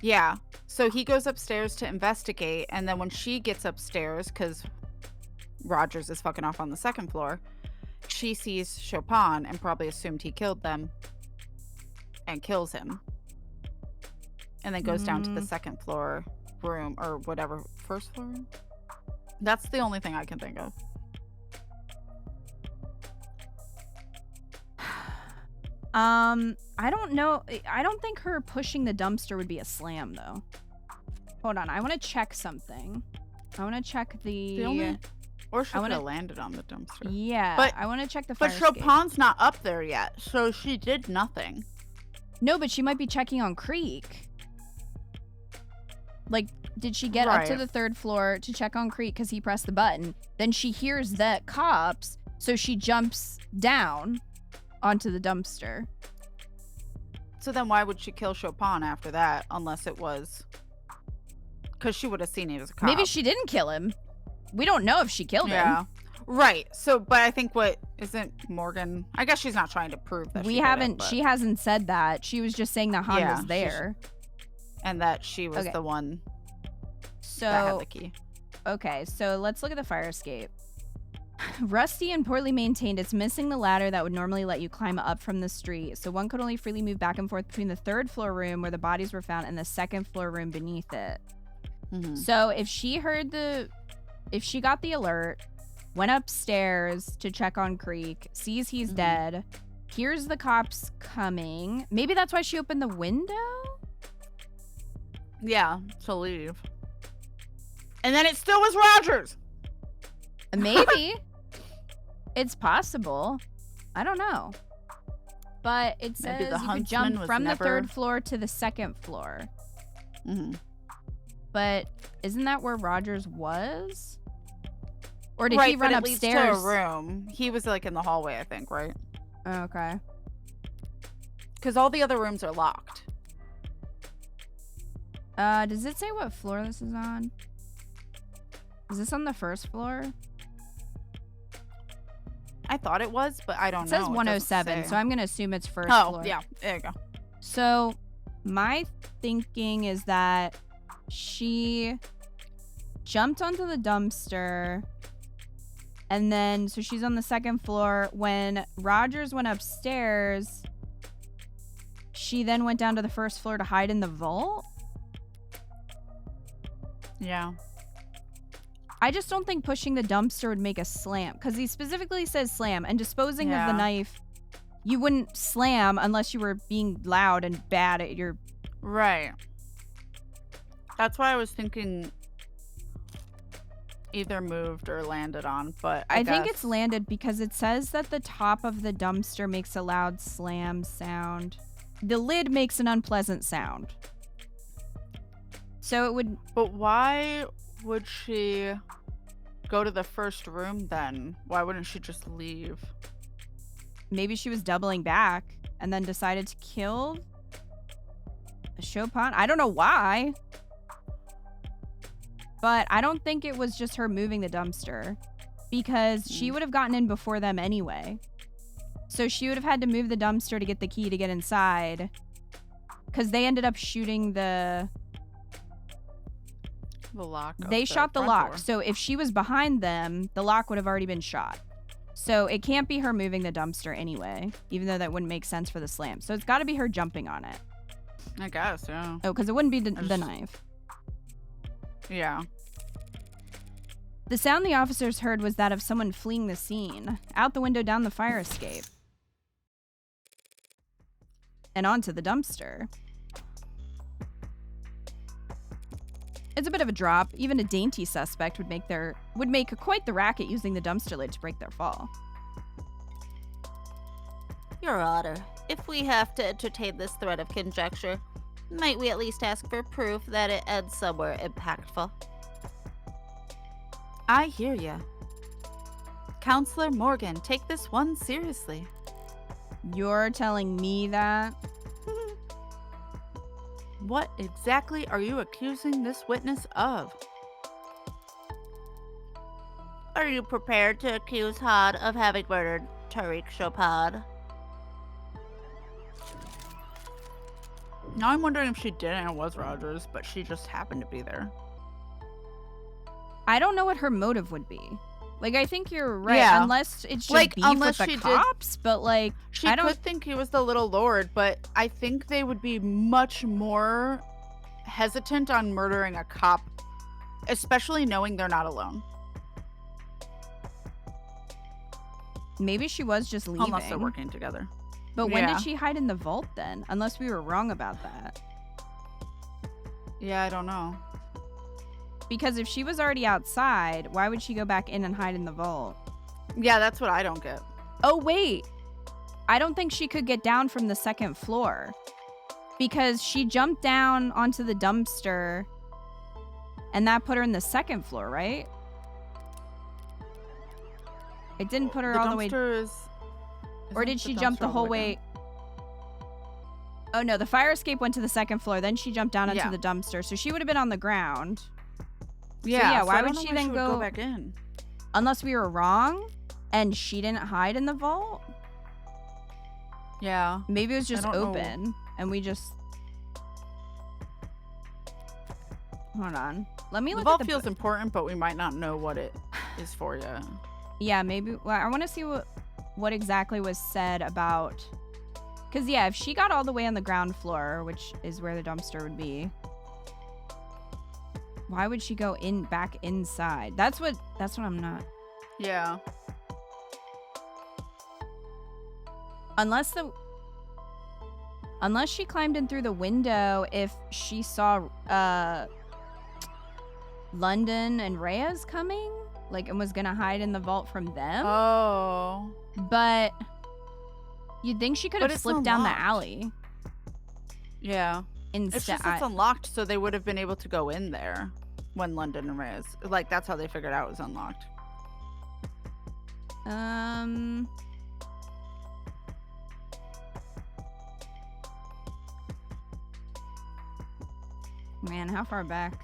Yeah. So he goes upstairs to investigate, and then when she gets upstairs, because Rogers is fucking off on the second floor, she sees Chopin and probably assumed he killed them and kills him. And then goes down to the second floor room, or whatever, first floor room? That's the only thing I can think of. I don't know. I don't think her pushing the dumpster would be a slam, though. Hold on. I want to check something. I want to check the... Or she could have landed on the dumpster. Yeah, but I want to check the fire But Chopin's not up there yet, so she did nothing. No, but she might be checking on Creek. Like, did she get up to the third floor to check on Creek because he pressed the button? Then she hears the cops, so she jumps down onto the dumpster. So then why would she kill Chopin after that, unless it was... Because she would have seen it as a cop. Maybe she didn't kill him. We don't know if she killed him. Right. So, but I think isn't Morgan... I guess she's not trying to prove that she hasn't said that. She was just saying that Han was there. And that she was the one that had the key. Okay, so let's look at the fire escape. Rusty and poorly maintained, it's missing the ladder that would normally let you climb up from the street, so one could only freely move back and forth between the third floor room where the bodies were found and the second floor room beneath it. So if she got the alert, went upstairs to check on Creek, sees he's dead, hears the cops coming, maybe that's why she opened the window? Yeah, to leave. And then it still was Rogers! Maybe. It's possible. I don't know. But it says you could jump from the third floor to the second floor. But isn't that where Rogers was? Or did he run upstairs? Leads to a room. He was like in the hallway, I think, right? Okay. Because all the other rooms are locked. Does it say what floor this is on? Is this on the first floor? I thought it was, but I don't know. It says 107, so I'm going to assume it's first floor. floor. Oh, yeah. There you go. So my thinking is that she jumped onto the dumpster, and then, so she's on the second floor. When Rogers went upstairs, she then went down to the first floor to hide in the vault? Yeah. I just don't think pushing the dumpster would make a slam, because he specifically says slam, and disposing of the knife, you wouldn't slam unless you were being loud and bad at your... Right. That's why I was thinking either moved or landed on, but I think it's landed because it says that the top of the dumpster makes a loud slam sound. The lid makes an unpleasant sound. So it would... But why would she go to the first room then? Why wouldn't she just leave? Maybe she was doubling back and then decided to kill Chopin. I don't know why. But I don't think it was just her moving the dumpster, because she would have gotten in before them anyway. So she would have had to move the dumpster to get the key to get inside. because they ended up shooting the lock. They shot the lock. So if she was behind them, the lock would have already been shot. So it can't be her moving the dumpster anyway, even though that wouldn't make sense for the slam. So it's got to be her jumping on it. I guess, yeah. Oh, because it wouldn't be the knife. Yeah. The sound the officers heard was that of someone fleeing the scene, out the window down the fire escape, and onto the dumpster. It's a bit of a drop. Even a dainty suspect would make quite the racket using the dumpster lid to break their fall. Your Honor, if we have to entertain this thread of conjecture, might we at least ask for proof that it ends somewhere impactful? I hear ya. Counselor Morgan, take this one seriously. You're telling me that? What exactly are you accusing this witness of? Are you prepared to accuse Hod of having murdered Tariq Chopin? Now I'm wondering if she did and it was Rogers, but she just happened to be there. I don't know what her motive would be. Like, I think you're right, Yeah. unless it's just Like, beef unless with the she cops, but like, She I don't could think he was the little lord, but I think they would be much more hesitant on murdering a cop, especially knowing they're not alone. maybe she was just leaving. Unless they're working together. But when Yeah. did she hide in the vault then? Unless we were wrong about that. Yeah, I don't know. Because if she was already outside, why would she go back in and hide in the vault? Yeah, that's what I don't get. Oh, wait. I don't think she could get down from the second floor. Because she jumped down onto the dumpster and that put her in the second floor, right? It didn't put her all the way... Or did she jump the whole way... Oh, no. The fire escape went to the second floor. Then she jumped down into the dumpster. So she would have been on the ground. Yeah, so why I would don't know she why then would go back in? Unless we were wrong and she didn't hide in the vault? Yeah. Maybe it was just I don't open and we just... Hold on. Let me The look vault at the feels important, but we might not know what it is for yet. Yeah, maybe. Well, I want to see what exactly was said about... Because, yeah, if she got all the way on the ground floor, which is where the dumpster would be, why would she go back inside? That's what I'm not... Yeah. Unless she climbed in through the window, if she saw London and Reyes coming, like, and was gonna hide in the vault from them. Oh. But you'd think she could have it's slipped down the unlocked. alley. Yeah. Instead, It's just it's unlocked, so they would have been able to go in there when London and Reyes. Like, that's how they figured out it was unlocked. Man, how far back?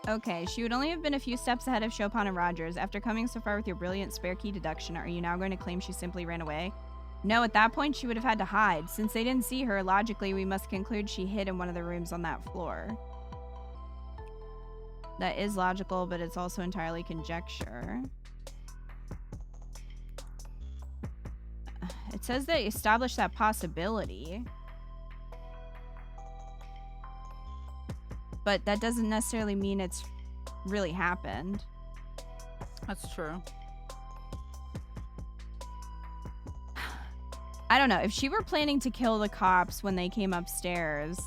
Okay, she would only have been a few steps ahead of Chopin and Rogers. After coming so far with your brilliant spare key deduction, are you now going to claim she simply ran away? No, at that point she would have had to hide. Since they didn't see her, logically we must conclude she hid in one of the rooms on that floor. That is logical, but it's also entirely conjecture. It says they established that possibility. But that doesn't necessarily mean it's really happened. That's true. I don't know. If she were planning to kill the cops when they came upstairs,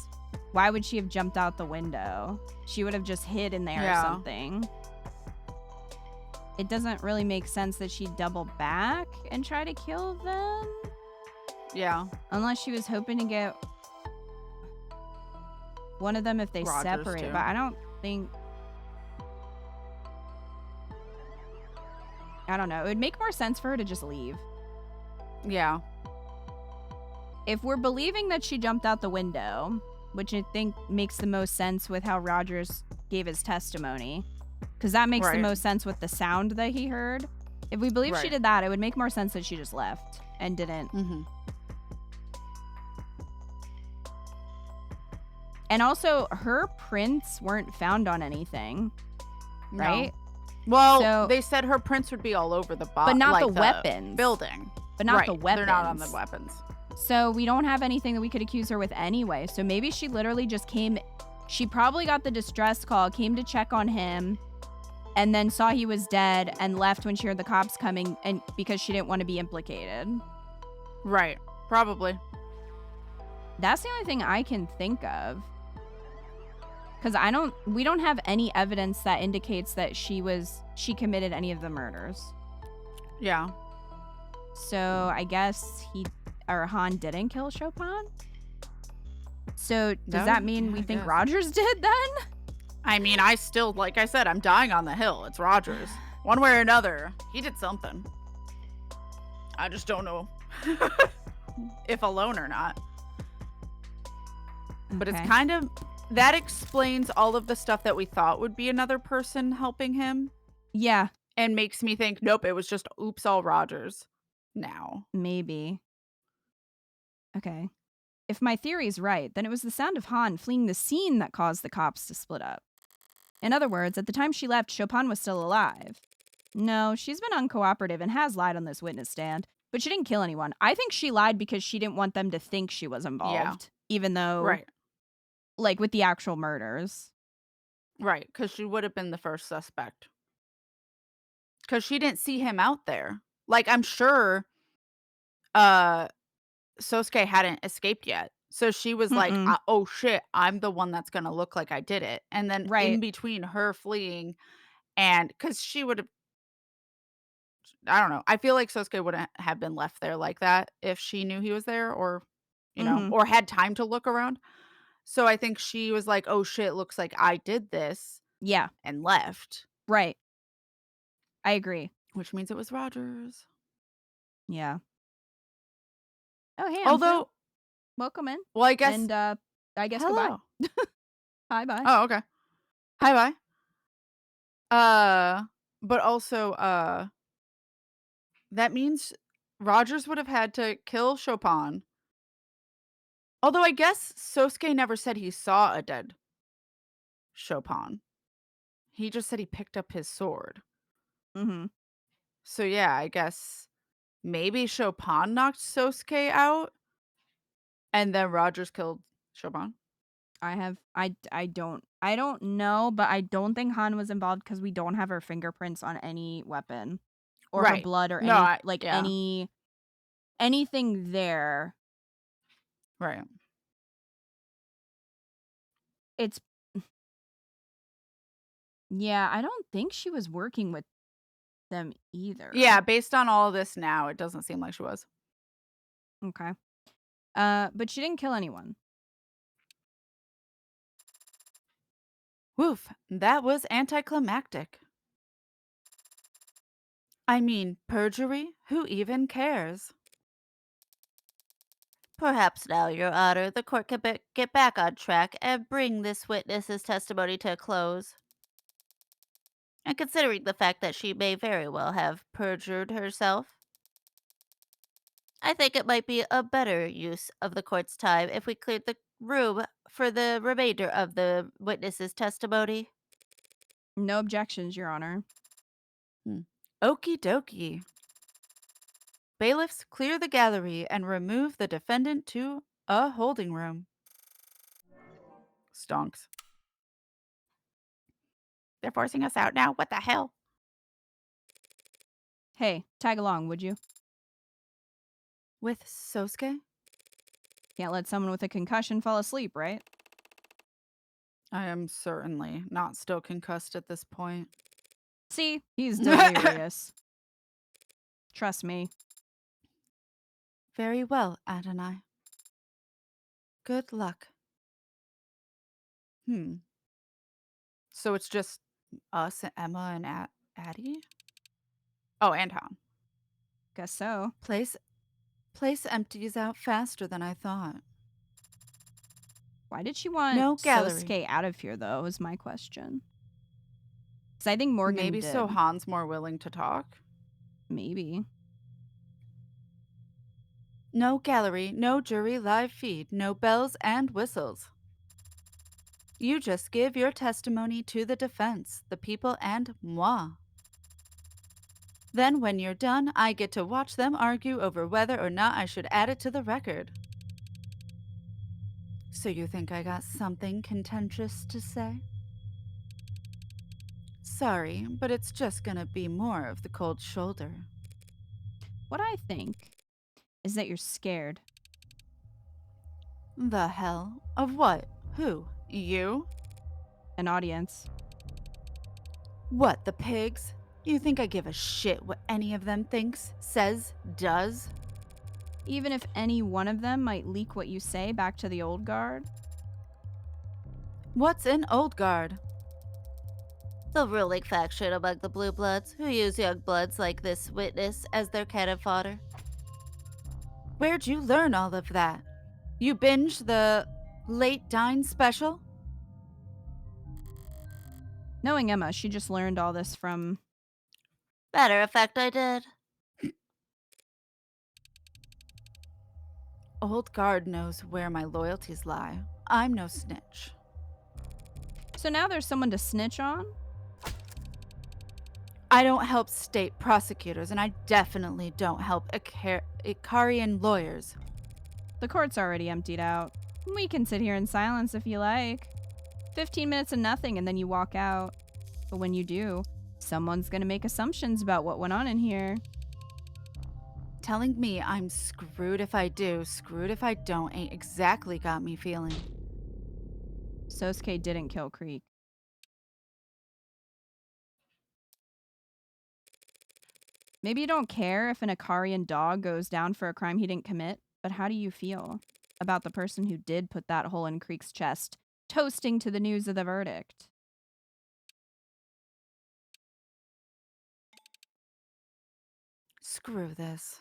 why would she have jumped out the window? She would have just hid in there or something. It doesn't really make sense that she'd double back and try to kill them. Yeah. Unless she was hoping to get one of them if they Rogers separate. too. But I don't think... I don't know. It would make more sense for her to just leave. Yeah. if we're believing that she jumped out the window, which I think makes the most sense with how Rogers gave his testimony, because that makes the Right. most sense with the sound that he heard. If we believe she Right. did that, it would make more sense that she just left and didn't. Mm-hmm. And also, her prints weren't found on anything, right? Well, So- they said her prints would be all over the body, But not like the weapons. building. But not Right. the weapons. They're not on the weapons. So we don't have anything that we could accuse her with anyway. So maybe she literally just came. She probably got the distress call, came to check on him, and then saw he was dead and left when she heard the cops coming, and because she didn't want to be implicated. Right. Probably. That's the only thing I can think of. Because we don't have any evidence that indicates that she committed any of the murders. Yeah. So I guess Han didn't kill Chopin? So does that mean we I think guess. Rogers did then? I mean, I still, like I said, I'm dying on the hill. It's Rogers. One way or another, he did something. I just don't know if alone or not. But it's Okay. kind of, that explains all of the stuff that we thought would be another person helping him Yeah, and makes me think, nope, it was just oops, all Rogers now. maybe. Okay. If my theory's right, then it was the sound of Han fleeing the scene that caused the cops to split up. In other words, at the time she left, Chopin was still alive. No, she's been uncooperative and has lied on this witness stand, but she didn't kill anyone. I think she lied because she didn't want them to think she was involved, even though, Right. like, with the actual murders. Right. Because she would have been the first suspect. Because she didn't see him out there. Like, I'm sure Sosuke hadn't escaped yet. So she was like, Mm-mm. oh shit, I'm the one that's going to look like I did it. And then Right. in between her fleeing and because she would have, I don't know. I feel like Sosuke wouldn't have been left there like that if she knew he was there or, you know, Mhm. or had time to look around. So I think she was like, oh shit, looks like I did this Yeah, and left, right. I agree. which means it was Rogers. Yeah. Oh, hey, I'm Although, Phil. Welcome in. well, I guess. And I guess goodbye. Hello. Hi, bye. Oh, okay. Hi, bye. But also, that means Rogers would have had to kill Chopin. Although I guess Sosuke never said he saw a dead Chopin. He just said he picked up his sword. Mm-hmm. So yeah, I guess maybe Chopin knocked Sosuke out and then Rogers killed Chopin. I don't know, but I don't think Han was involved because we don't have her fingerprints on any weapon or her Right. blood or No, yeah. anything there. Right. It's yeah, I don't think she was working with them either. Yeah, based on all this now, it doesn't seem like she was. Okay. But she didn't kill anyone. Woof, that was anticlimactic. I mean, perjury? Who even cares? Perhaps now, Your Honor, the court can get back on track and bring this witness's testimony to a close. And considering the fact that she may very well have perjured herself, I think it might be a better use of the court's time if we cleared the room for the remainder of the witness's testimony. No objections, Your Honor. Okie dokie. Bailiffs, clear the gallery and remove the defendant to a holding room. Stonks. They're forcing us out now? What the hell? Hey, tag along, would you? With Sosuke? Can't let someone with a concussion fall asleep, right? I am certainly not still concussed at this point. See, he's delirious. Trust me. Very well, Adonai. Good luck. So it's just us, Emma, and Addie? Oh, and Han. Guess so. Place Place empties out faster than I thought. Why did she want No gallery. Sosuke out of here, though, is my question. Because I think Morgan Maybe did. so Han's more willing to talk. Maybe. No gallery, no jury live feed, no bells and whistles. You just give your testimony to the defense, the people, and moi. Then when you're done, I get to watch them argue over whether or not I should add it to the record. So you think I got something contentious to say? Sorry, but it's just gonna be more of the cold shoulder. What I think is that you're scared. The hell? Of what? Who? You? An audience. What, the pigs? You think I give a shit what any of them thinks, says, does? Even if any one of them might leak what you say back to the old guard. What's an old guard? The ruling faction among the Blue Bloods, who use young bloods like this witness as their cannon fodder. Where'd you learn all of that? You binge the late dine special? Knowing Emma, she just learned all this from... Matter of fact, I did. Old guard knows where my loyalties lie. I'm no snitch. So now there's someone to snitch on? I don't help state prosecutors, and I definitely don't help Ikarian lawyers. The court's already emptied out. We can sit here in silence if you like. 15 minutes of nothing and then you walk out. But when you do, someone's gonna make assumptions about what went on in here. Telling me I'm screwed if I do, screwed if I don't ain't exactly got me feeling. Sosuke didn't kill Creek. Maybe you don't care if an Ikarian dog goes down for a crime he didn't commit, but how do you feel about the person who did put that hole in Creek's chest, toasting to the news of the verdict? Screw this.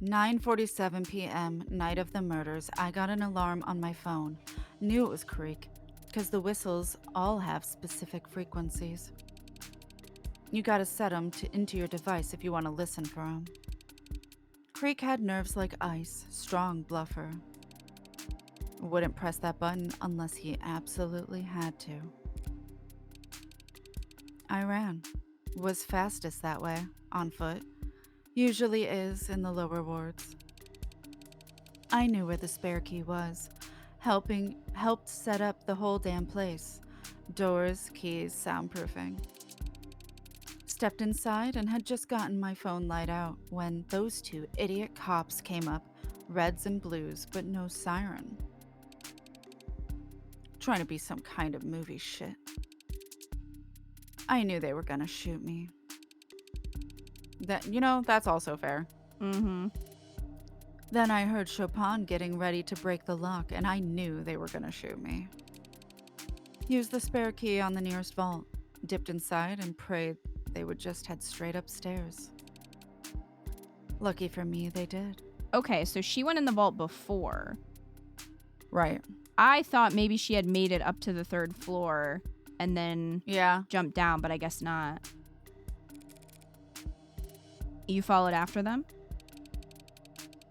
9:47 p.m., night of the murders, I got an alarm on my phone. Knew it was Creek, because the whistles all have specific frequencies. You gotta set them into your device if you want to listen for them. Creek had nerves like ice, strong bluffer. Wouldn't press that button unless he absolutely had to. I ran. Was fastest that way, on foot. Usually is in the lower wards. I knew where the spare key was. Helped set up the whole damn place. Doors, keys, soundproofing. Stepped inside and had just gotten my phone light out when those two idiot cops came up, reds and blues, but no siren. Trying to be some kind of movie shit. I knew they were gonna shoot me. That's also fair. Mm-hmm. Then I heard Chopin getting ready to break the lock, and I knew they were gonna shoot me. Used the spare key on the nearest vault, dipped inside, and prayed they would just head straight upstairs. Lucky for me, they did. Okay, so she went in the vault before. Right. I thought maybe she had made it up to the 3rd floor and then Yeah. jumped down, but I guess not. You followed after them?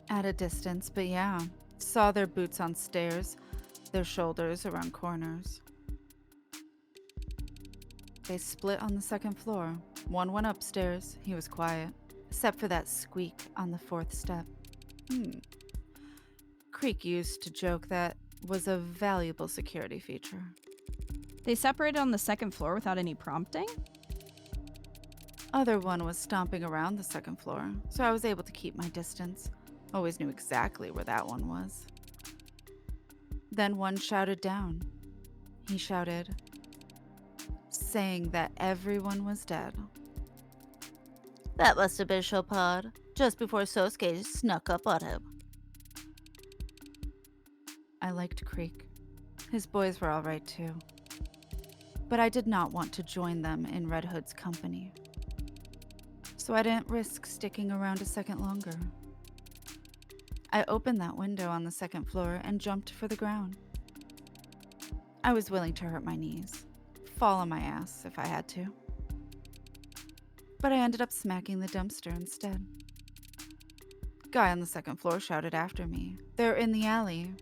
At a distance, but yeah. Saw their boots on stairs, their shoulders around corners. They split on the 2nd floor. One went upstairs. He was quiet, except for that squeak on the 4th step. Creek used to joke that was a valuable security feature. They separated on the 2nd floor without any prompting? Other one was stomping around the 2nd floor, so I was able to keep my distance. Always knew exactly where that one was. Then one shouted down. He shouted, saying that everyone was dead. That must have been Chopin, just before Sosuke snuck up on him. I liked Creek. His boys were all right too. But I did not want to join them in Red Hood's company. so I didn't risk sticking around a second longer. I opened that window on the second floor and jumped for the ground. I was willing to hurt my knees, fall on my ass if I had to. But I ended up smacking the dumpster instead. Guy on the second floor shouted after me. They're in the alley.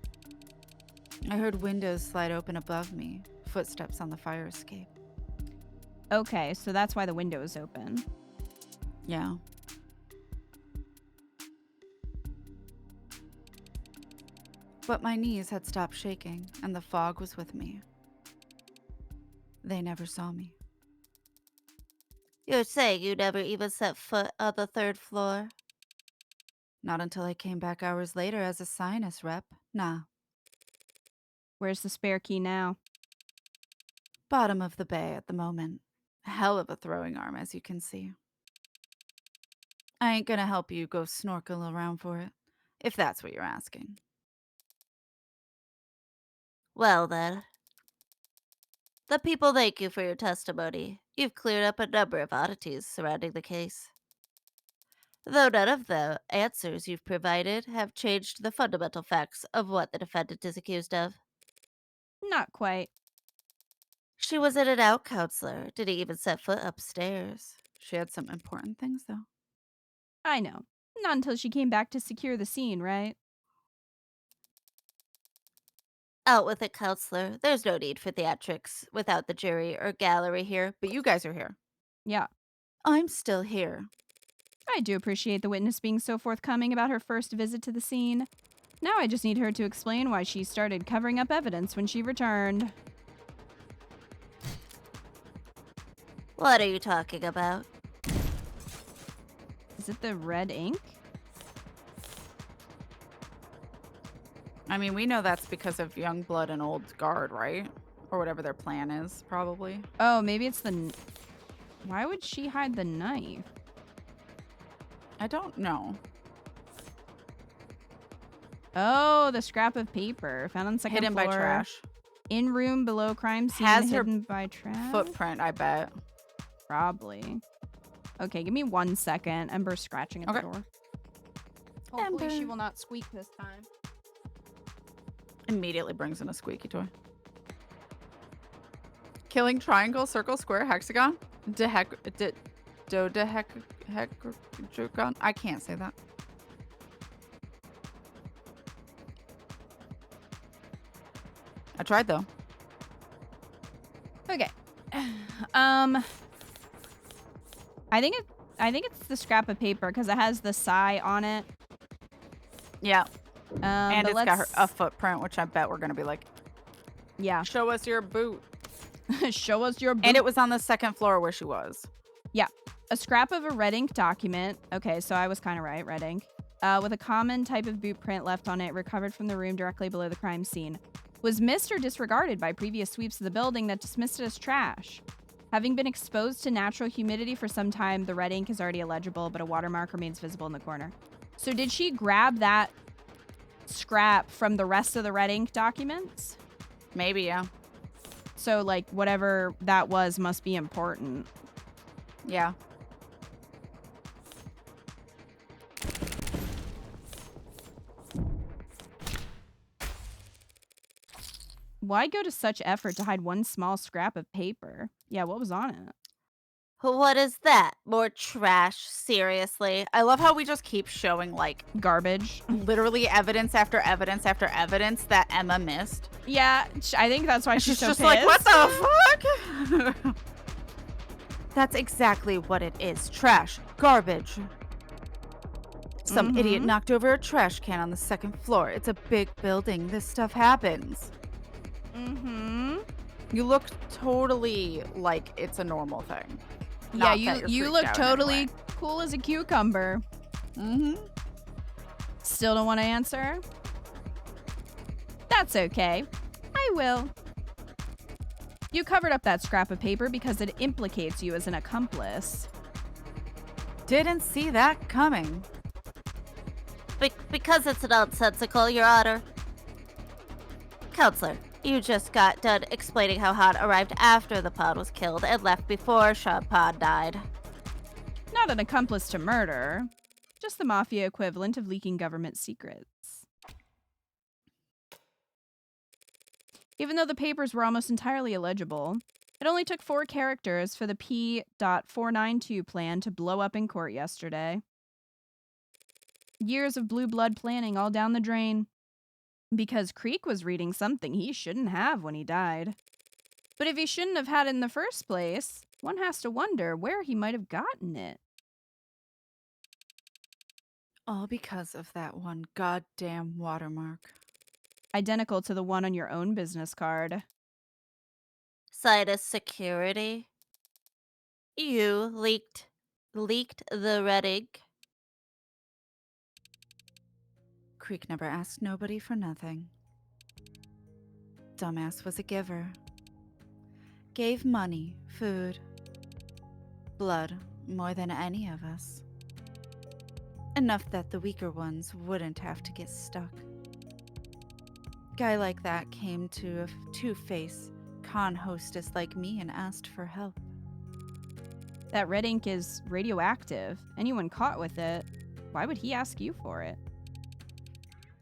I heard windows slide open above me, footsteps on the fire escape. Okay, so that's why the window is open. Yeah. But my knees had stopped shaking, and the fog was with me. They never saw me. You're saying you never even set foot on the 3rd floor? Not until I came back hours later as a sinus rep. Nah. Where's the spare key now? Bottom of the bay at the moment. Hell of a throwing arm, as you can see. I ain't gonna help you go snorkel around for it, if that's what you're asking. Well then. The people thank you for your testimony. You've cleared up a number of oddities surrounding the case. Though none of the answers you've provided have changed the fundamental facts of what the defendant is accused of. Not quite. She was in and out counselor, didn't even set foot upstairs. She had some important things, though. I know. Not until she came back to secure the scene, right? Out with it, counselor. There's no need for theatrics without the jury or gallery here. But you guys are here. Yeah. I'm still here. I do appreciate the witness being so forthcoming about her first visit to the scene. Now I just need her to explain why she started covering up evidence when she returned. What are you talking about? Is it the red ink? I mean, we know that's because of young blood and old guard, right? Or whatever their plan is, probably. Oh, maybe it's the... Why would she hide the knife? I don't know. Oh, the scrap of paper found on the second Hidden floor. by trash. In room below crime scene. Has her hidden by trash. Footprint, I bet. Probably. Okay, give me 1 second. Ember's scratching at the door. Hopefully she will not squeak this time. Immediately brings in a squeaky toy. Killing triangle, circle, square, hexagon, dodecahedron. I can't say that. I tried though. Okay. I think it's the scrap of paper because it has the sigh on it. Yeah. And but it's got a footprint, which I bet we're gonna be like, yeah. show us your boot. Show us your boot. And it was on the second floor where she was. Yeah. A scrap of a red ink document. Okay, so I was kind of right, red ink. With a common type of boot print left on it, recovered from the room directly below the crime scene. Was missed or disregarded by previous sweeps of the building that dismissed it as trash. Having been exposed to natural humidity for some time, the red ink is already illegible, but a watermark remains visible in the corner. So did she grab that scrap from the rest of the red ink documents? Maybe, yeah. So, like, whatever that was must be important. Yeah. Why go to such effort to hide one small scrap of paper? Yeah, what was on it? What is that? More trash? Seriously? I love how we just keep showing, like, Garbage. literally evidence after evidence after evidence that Emma missed. Yeah, I think that's why she's so just pissed. like, what the fuck? That's exactly what it is. Trash. Garbage. Some idiot knocked over a trash can on the second floor. It's a big building. This stuff happens. You look totally like it's a normal thing. Yeah, you look totally cool as a cucumber. Still don't want to answer? That's okay. I will. You covered up that scrap of paper because it implicates you as an accomplice. Didn't see that coming. Because it's nonsensical, Your Honor. Counselor, you just got done explaining how Han arrived after the Pod was killed and left before Sean Pod died. Not an accomplice to murder, just the mafia equivalent of leaking government secrets. Even though the papers were almost entirely illegible, it only took 4 characters for the P.492 plan to blow up in court yesterday. Years of blue blood planning all down the drain. Because Creek was reading something he shouldn't have when he died. But if he shouldn't have had it in the first place, one has to wonder where he might have gotten it. All because of that one goddamn watermark. Identical to the one on your own business card. Sidus Security. You leaked the red ink. Creek never asked nobody for nothing. Dumbass was a giver. Gave money, food, blood, more than any of us. Enough that the weaker ones wouldn't have to get stuck. Guy like that came to a two-face con hostess like me and asked for help. That red ink is radioactive. Anyone caught with it, why would he ask you for it?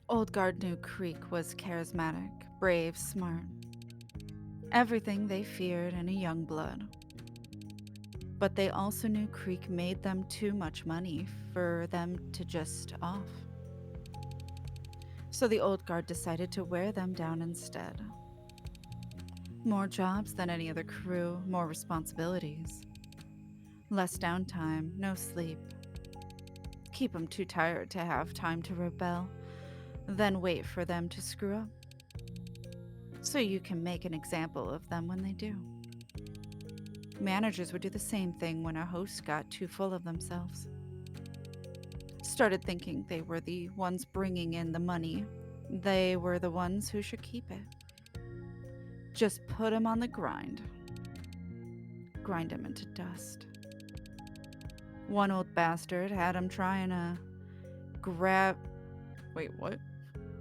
Old guard knew Creek was charismatic, brave, smart. Everything they feared in a young blood. But they also knew Creek made them too much money for them to just off. So the old guard decided to wear them down instead. More jobs than any other crew, more responsibilities. Less downtime, no sleep. Keep them too tired to have time to rebel, then wait for them to screw up. So you can make an example of them when they do. Managers would do the same thing when a host got too full of themselves. Started thinking they were the ones bringing in the money. They were the ones who should keep it. Just put them on the grind. Grind them into dust. One old bastard had him trying to grab... Wait, what?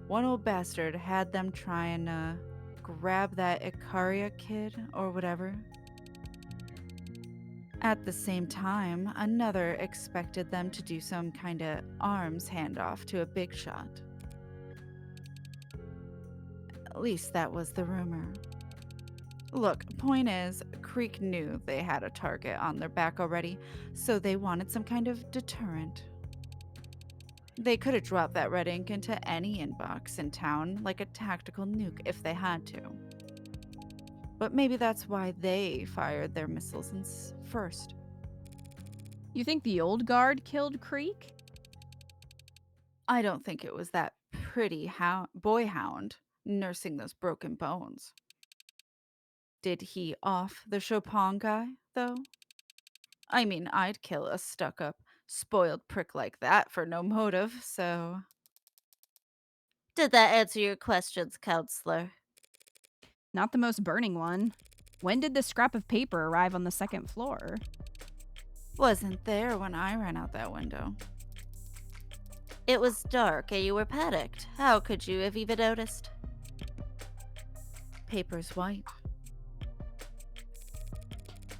One old bastard had them trying to grab that Icaria kid or whatever. At the same time, another expected them to do some kind of arms handoff to a big shot. At least that was the rumor. Look, point is, Creek knew they had a target on their back already, so they wanted some kind of deterrent. They could have dropped that red ink into any inbox in town like a tactical nuke if they had to. But maybe that's why they fired their missiles first. You think the old guard killed Creek? I don't think it was that pretty boy hound nursing those broken bones. Did he off the Chopin guy, though? I mean, I'd kill a stuck-up, spoiled prick like that for no motive, so... Did that answer your questions, counselor? Not the most burning one. When did the scrap of paper arrive on the 2nd floor? Wasn't there when I ran out that window. It was dark and you were panicked. How could you have even noticed? Paper's white.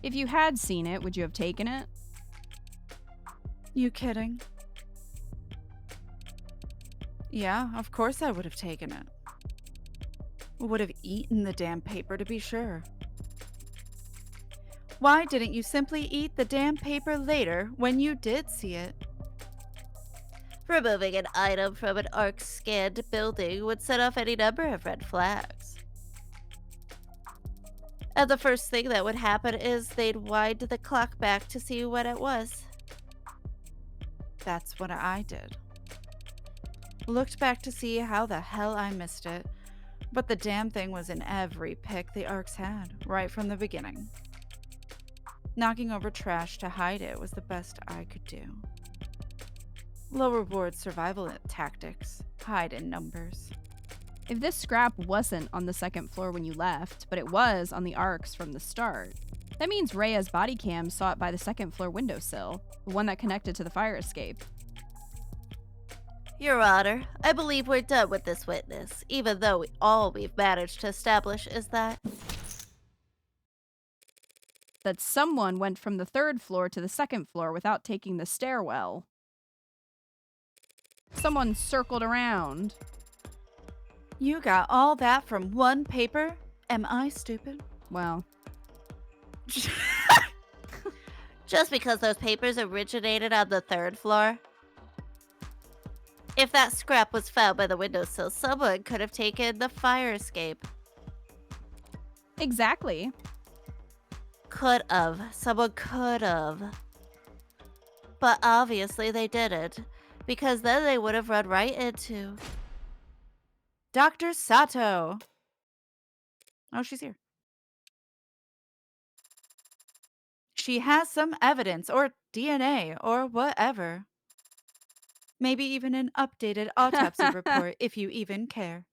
If you had seen it, would you have taken it? You kidding? Yeah, of course I would have taken it. Would have eaten the damn paper to be sure. Why didn't you simply eat the damn paper later when you did see it? Removing an item from an ARC-scanned building would set off any number of red flags. And the first thing that would happen is they'd wind the clock back to see what it was. That's what I did. Looked back to see how the hell I missed it, but the damn thing was in every pick the ARCs had, right from the beginning. Knocking over trash to hide it was the best I could do. Low reward survival tactics, hide in numbers. If this scrap wasn't on the 2nd floor when you left, but it was on the arcs from the start, that means Rhea's body cam saw it by the 2nd floor windowsill, the one that connected to the fire escape. Your Honor, I believe we're done with this witness, even though all we've managed to establish is that that someone went from the 3rd floor to the 2nd floor without taking the stairwell. Someone circled around. You got all that from one paper? Am I stupid? Well, Just because those papers originated on the 3rd floor? If that scrap was found by the windowsill, someone could have taken the fire escape. exactly. Could have. Someone could have. But obviously they didn't, because then they would have run right into... Dr. Sato. Oh, she's here. She has some evidence, or DNA, or whatever. Maybe even an updated autopsy report, if you even care.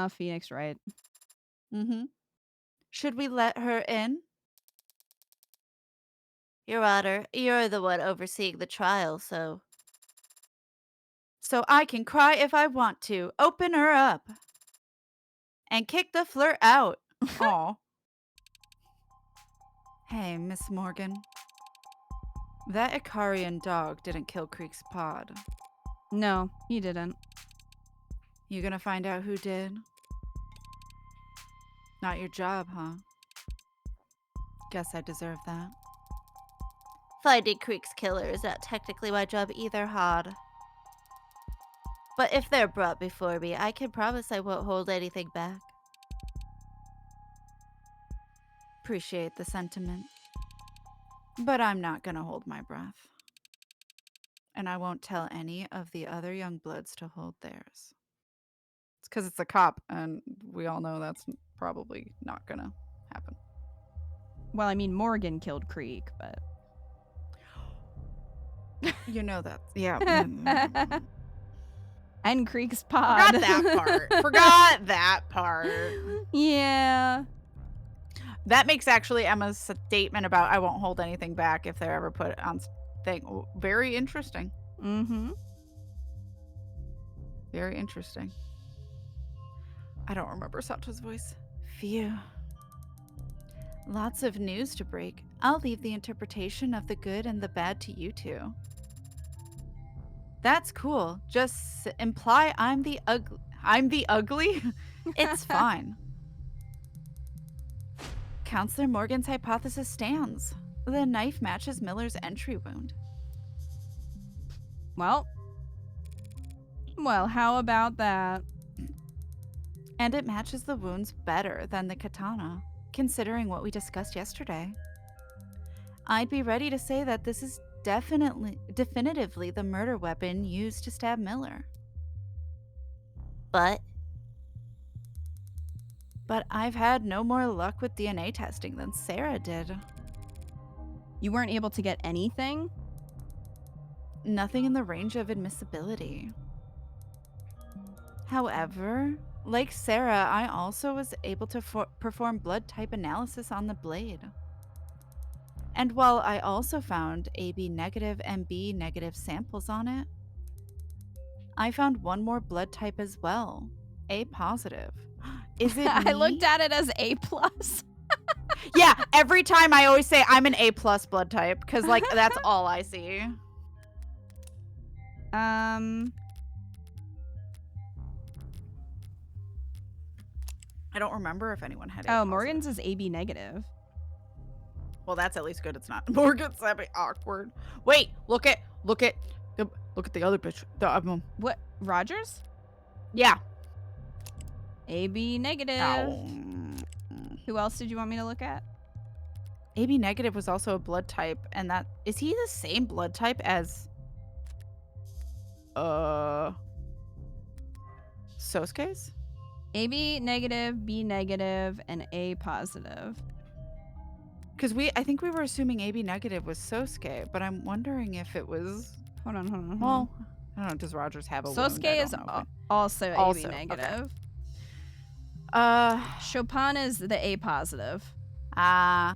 Phoenix Wright. Mm-hmm. Should we let her in? Your Honor, you're the one overseeing the trial, so... So I can cry if I want to. Open her up. And kick the flirt out. Aw. Hey, Miss Morgan. That Icarian dog didn't kill Creek's pod. No, he didn't. You gonna find out who did? Not your job, huh? Guess I deserve that. Finding Creek's killer is not technically my job either, Hod. But if they're brought before me, I can promise I won't hold anything back. Appreciate the sentiment. But I'm not gonna hold my breath. And I won't tell any of the other young bloods to hold theirs. It's because it's a cop, and we all know that's probably not gonna happen. Well, I mean, Morgan killed Creek, but... You know that. Yeah. And Creek's pod. Forgot that part. Forgot that part. Yeah. That makes actually Emma's statement about I won't hold anything back if they're ever put on thing very interesting. Mm-hmm. Very interesting. I don't remember Sato's voice. Phew. Lots of news to break. I'll leave the interpretation of the good and the bad to you two. That's cool. Just imply I'm the ugly. I'm the ugly? It's fine. Counselor Morgan's hypothesis stands. The knife matches Miller's entry wound. Well, how about that? And it matches the wounds better than the katana, considering what we discussed yesterday. I'd be ready to say that this is definitively the murder weapon used to stab Miller. But I've had no more luck with DNA testing than Sarah did. You weren't able to get anything? Nothing in the range of admissibility. However, like Sarah, I also was able to perform blood type analysis on the blade. And while I also found AB negative and B negative samples on it, I found one more blood type as well, A positive. Is it I me? looked at it as A+. Yeah, every time I always say I'm an A+ blood type because like that's all I see. I don't remember if anyone had A+. Oh, Morgan's is AB negative. Well, that's at least good. It's not Morgan's that be awkward. Wait, look at the other bitch. What? Rogers? Yeah. AB negative. Ow. Who else did you want me to look at? AB negative was also a blood type, and that is he the same blood type as Sosuke's? AB negative, B negative, and A positive. Because I think we were assuming AB negative was Sosuke, but I'm wondering if it was. Hold on. Well, I don't know. Does Rogers have a wound? Sosuke is also AB negative. Okay. Chopin is the A positive.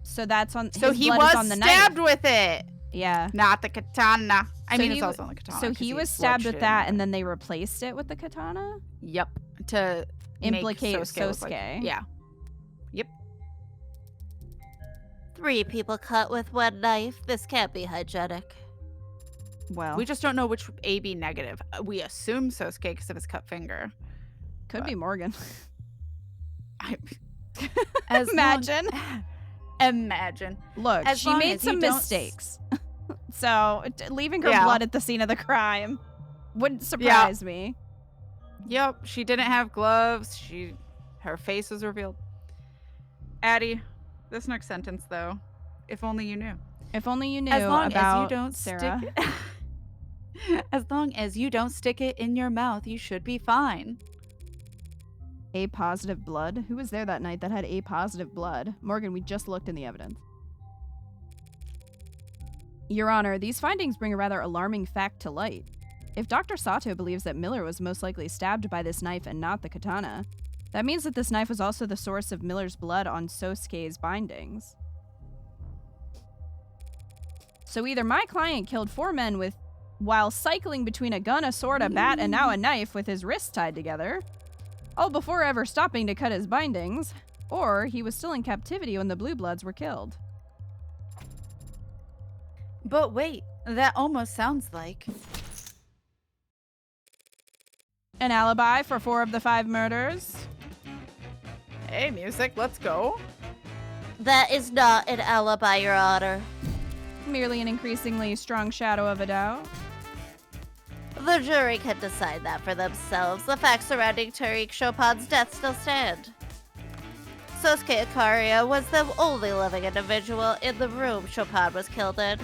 So that's on. So his he blood was is on the stabbed knife. with it. Yeah. Not the katana. I So mean, he it's also on the katana. So 'cause he he was stabbed with bloodshed that, in and it. then they replaced it with the katana. Yep. To Implicate make Sosuke look Sosuke. yeah. Yep. 3 people cut with one knife. This can't be hygienic. Well, We just don't know which AB negative. We assume Sosuke because of his cut finger. could but- be Morgan. Imagine. Imagine. Look, As she long made as you some don't mistakes. So, leaving her Yeah. blood at the scene of the crime wouldn't surprise me. Yep, she didn't have gloves. Her face was revealed. Addie, this next sentence though, if only you knew. If only you knew As long about as you don't Sarah. stick it, as long as you don't stick it in your mouth, you should be fine. A positive blood? Who was there that night that had A positive blood? Morgan, we just looked in the evidence. Your Honor, these findings bring a rather alarming fact to light. If Dr. Sato believes that Miller was most likely stabbed by this knife and not the katana, that means that this knife was also the source of Miller's blood on Sosuke's bindings. So either my client killed 4 men while cycling between a gun, a sword, a bat, and now a knife with his wrists tied together, all before ever stopping to cut his bindings, or he was still in captivity when the Blue Bloods were killed. But wait, that almost sounds like An alibi for 4 of the 5 murders? hey, music, let's go. That is not an alibi, Your Honor. Merely an increasingly strong shadow of a doubt? The jury can decide that for themselves. The facts surrounding Tariq Chopin's death still stand. Sosuke Ikaria was the only living individual in the room Chopin was killed in.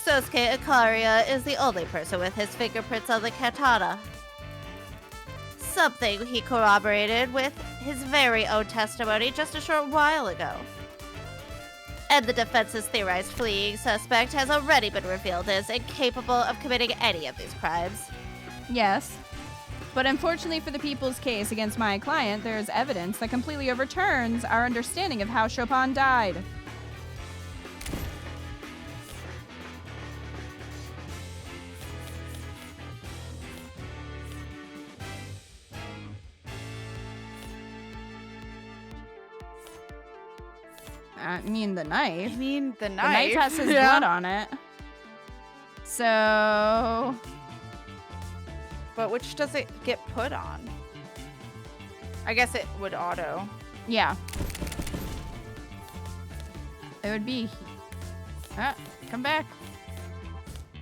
Sosuke Ikaria is the only person with his fingerprints on the katana. Something he corroborated with his very own testimony just a short while ago. And the defense's theorized fleeing suspect has already been revealed as incapable of committing any of these crimes. Yes. But unfortunately for the people's case against my client, there is evidence that completely overturns our understanding of how Chopin died. I mean, the knife. The knife. The knife has his blood on it. So... But which does it get put on? I guess it would auto. yeah. It would be... Ah, come back.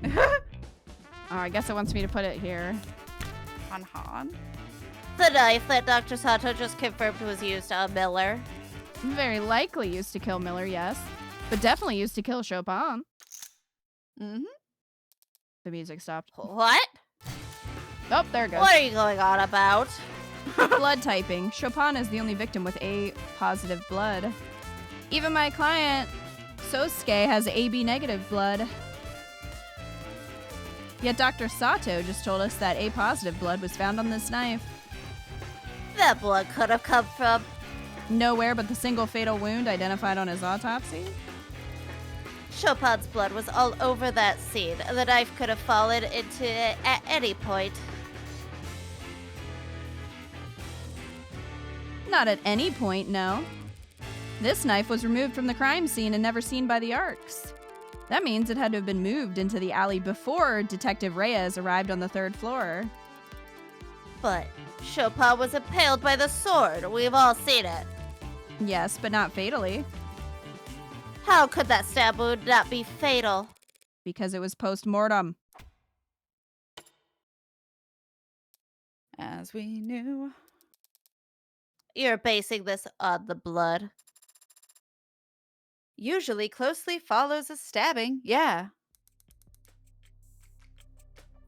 Oh, I guess it wants me to put it here. On Han? The knife that Dr. Sato just confirmed was used on Miller. Very likely used to kill Miller, yes. But definitely used to kill Chopin. Mm-hmm. The music stopped. What? Oh, there it goes. What are you going on about? Blood typing. Chopin is the only victim with A positive blood. Even my client, Sosuke, has AB negative blood. Yet Dr. Sato just told us that A positive blood was found on this knife. That blood could have come from... Nowhere but the single fatal wound identified on his autopsy. Chopin's blood was all over that scene. The knife could have fallen into it at any point. Not at any point, no. This knife was removed from the crime scene and never seen by the Arcs. That means it had to have been moved into the alley before Detective Reyes arrived on the 3rd floor. But Chopin was impaled by the sword. We've all seen it. Yes, but not fatally, How could that stab wound not be fatal? because it was post-mortem. As we knew. You're basing this on the blood. Usually closely follows a stabbing. Yeah.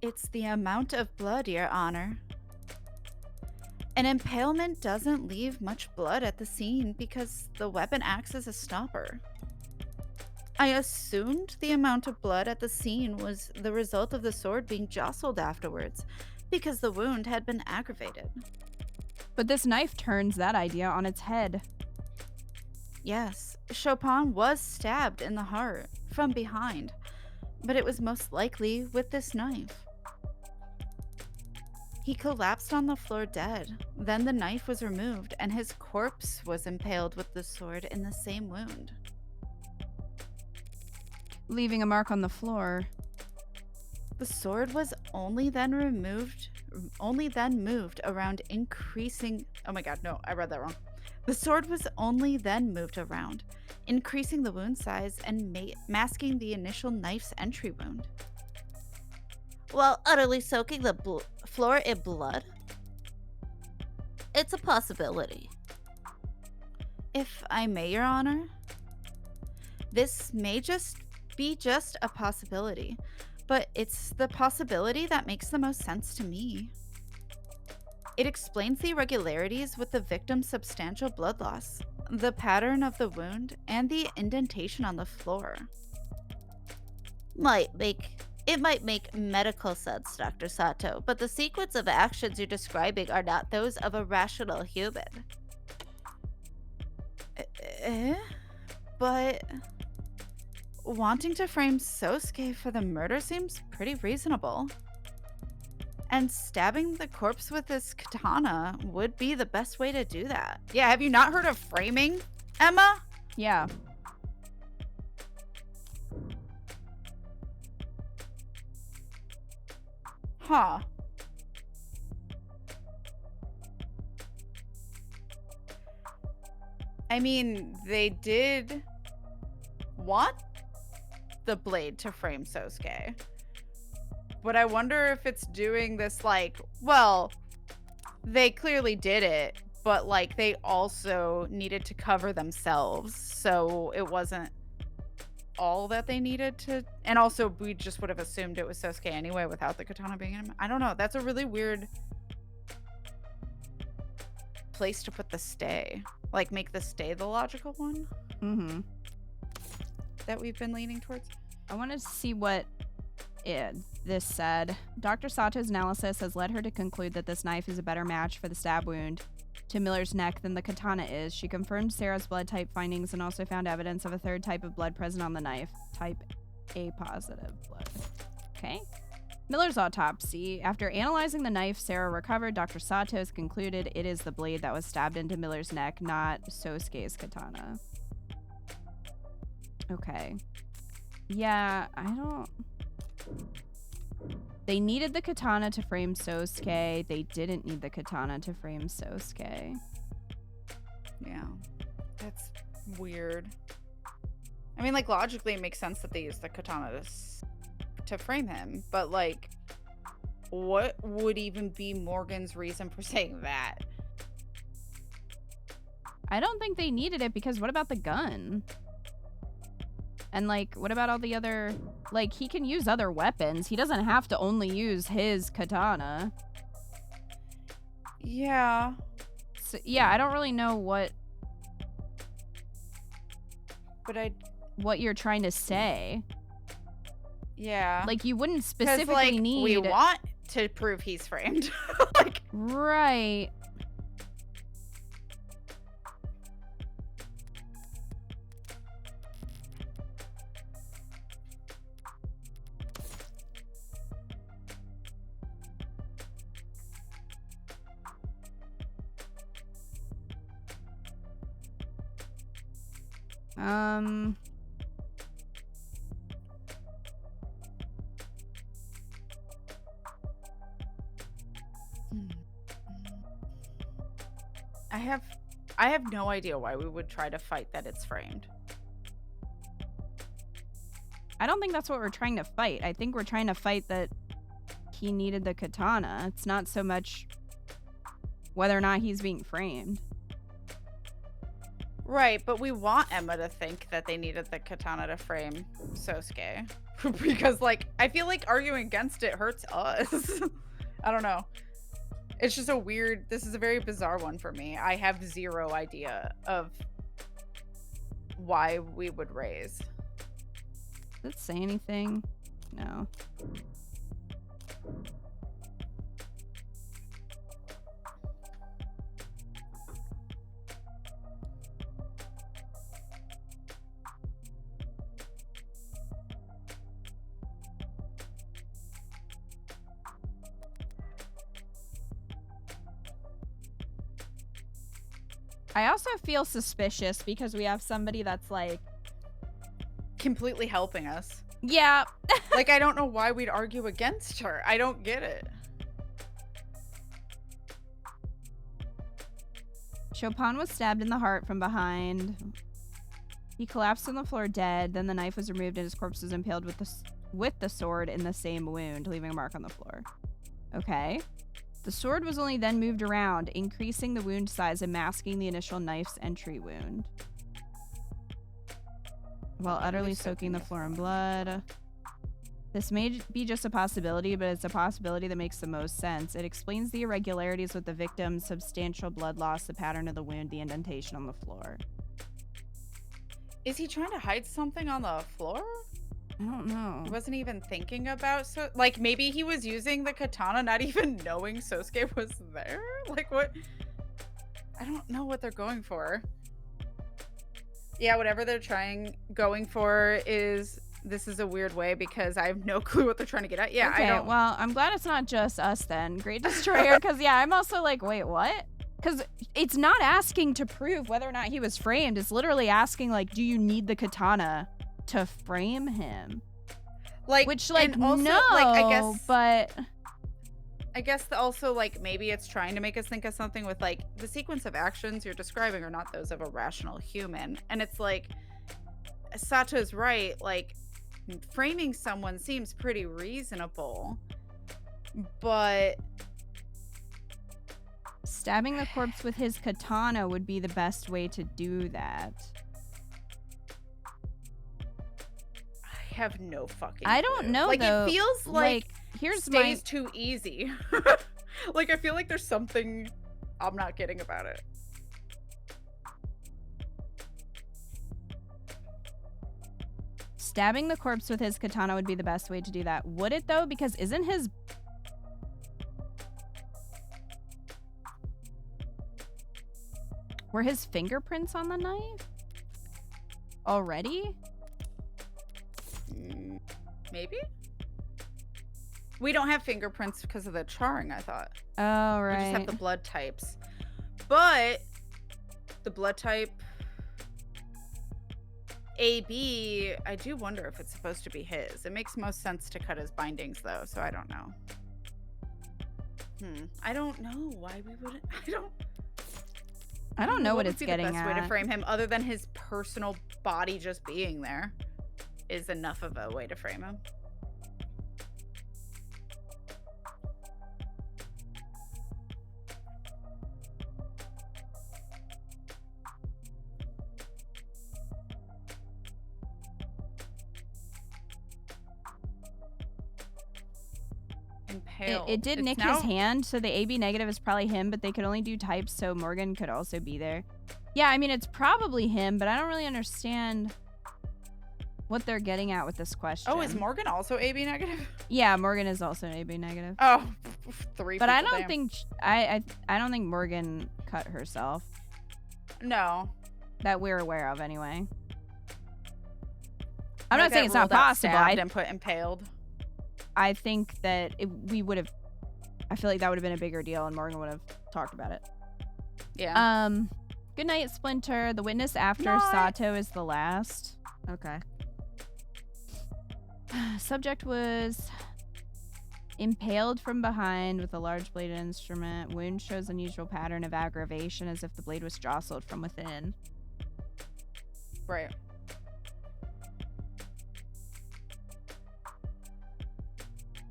It's the amount of blood, Your Honor. An impalement doesn't leave much blood at the scene because the weapon acts as a stopper. I assumed the amount of blood at the scene was the result of the sword being jostled afterwards because the wound had been aggravated. But this knife turns that idea on its head. Yes, Chopin was stabbed in the heart from behind, but it was most likely with this knife. He collapsed on the floor dead. Then the knife was removed, and his corpse was impaled with the sword in the same wound. Leaving a mark on the floor. The sword was only then moved around, increasing. Oh my god, no, I read that wrong. The sword was only then moved around, increasing the wound size and masking the initial knife's entry wound. While utterly soaking the floor in blood? It's a possibility. If I may, Your Honor, this may just be a possibility, but it's the possibility that makes the most sense to me. It explains the irregularities with the victim's substantial blood loss, the pattern of the wound, and the indentation on the floor. It might make medical sense, Dr. Sato, but the sequence of actions you're describing are not those of a rational human. But wanting to frame Sosuke for the murder seems pretty reasonable. And stabbing the corpse with his katana would be the best way to do that. Yeah, have you not heard of framing, Emma? Yeah. Huh. I mean, they did want the blade to frame Sosuke. But I wonder if it's doing this like, well, they clearly did it, but like they also needed to cover themselves. So it wasn't all that they needed to. And also we just would have assumed it was Sosuke anyway without the katana being in him. I don't know. That's a really weird place to put the stay. Like make the stay the logical one. Mm-hmm. That we've been leaning towards. I wanted to see what this said. Dr. Sato's analysis has led her to conclude that this knife is a better match for the stab wound to Miller's neck than the katana is. She confirmed Sarah's blood type findings and also found evidence of a third type of blood present on the knife, type A positive blood. Okay. Miller's autopsy. After analyzing the knife Sarah recovered, Dr. Sato has concluded it is the blade that was stabbed into Miller's neck, not Sosuke's katana. Okay. Yeah, I don't... They needed the katana to frame Sosuke. They didn't need the katana to frame Sosuke. Yeah. That's weird. I mean, like, logically it makes sense that they used the katana to frame him, but, like, what would even be Morgan's reason for saying that? I don't think they needed it because what about the gun? And, like, what about all the other... Like, he can use other weapons. He doesn't have to only use his katana. Yeah. So, yeah, I don't really know what... But what you're trying to say. Yeah. Like, you wouldn't specifically like, need... we want to prove he's framed. Like... Right. I have no idea why we would try to fight that it's framed. I don't think that's what we're trying to fight. I think we're trying to fight that he needed the katana. It's not so much whether or not he's being framed. Right, but we want Emma to think that they needed the katana to frame Sosuke. Because, like, I feel like arguing against it hurts us. I don't know. It's just a weird... This is a very bizarre one for me. I have zero idea of why we would raise. Does it say anything? No. I also feel suspicious because we have somebody that's like completely helping us. Yeah. Like, I don't know why we'd argue against her. I don't get it. Chopin was stabbed in the heart from behind. He collapsed on the floor dead. Then the knife was removed and his corpse was impaled with the sword in the same wound, leaving a mark on the floor. Okay. The sword was only then moved around, increasing the wound size and masking the initial knife's entry wound. While utterly soaking the floor in blood. This may be just a possibility, but it's a possibility that makes the most sense. It explains the irregularities with the victim's substantial blood loss, the pattern of the wound, the indentation on the floor. Is he trying to hide something on the floor? I don't know. He wasn't even thinking about like maybe he was using the katana not even knowing Sosuke was there? Like what? I don't know what they're going for. Yeah, whatever they're going for is this is a weird way because I have no clue what they're trying to get at. Yeah, okay, I don't. Well, I'm glad it's not just us then. Great Destroyer, because yeah, I'm also like, wait, what? Because it's not asking to prove whether or not he was framed. It's literally asking, like, do you need the katana to frame him? Like, which, like, also, no, like, I guess, but I guess also, like, maybe it's trying to make us think of something with, like, the sequence of actions you're describing are not those of a rational human. And it's like, Sato's right, like, framing someone seems pretty reasonable, but stabbing the corpse with his katana would be the best way to do that. I have no fucking I don't clue. know, like, though. it feels like here's stays too easy. Like, I feel like there's something I'm not getting about it. Stabbing the corpse with his katana would be the best way to do that. Would it, though? Because isn't his... Were his fingerprints on the knife? Already? Maybe? We don't have fingerprints because of the charring, I thought. Oh, right. We just have the blood types. But the blood type AB, I do wonder if it's supposed to be his. It makes most sense to cut his bindings, though, so I don't know. I don't know why we wouldn't. I don't know what it's would be getting the best at. way to frame him, other than his personal body just being there, is enough of a way to frame him. It did nick his hand, so the AB negative is probably him, but they could only do types, so Morgan could also be there. Yeah, I mean, it's probably him, but I don't really understand what they're getting at with this question. Oh, is Morgan also AB negative? Yeah, Morgan is also AB negative. Oh, three. But people, I don't damn. think I don't think Morgan cut herself. No, that we're aware of, anyway. I'm not saying it's not possible. And put impaled. I think that we would have. I feel like that would have been a bigger deal, and Morgan would have talked about it. Yeah. Good night, Splinter. The witness after Sato is the last. Okay. Subject was impaled from behind with a large bladed instrument. Wound shows unusual pattern of aggravation, as if the blade was jostled from within. Right.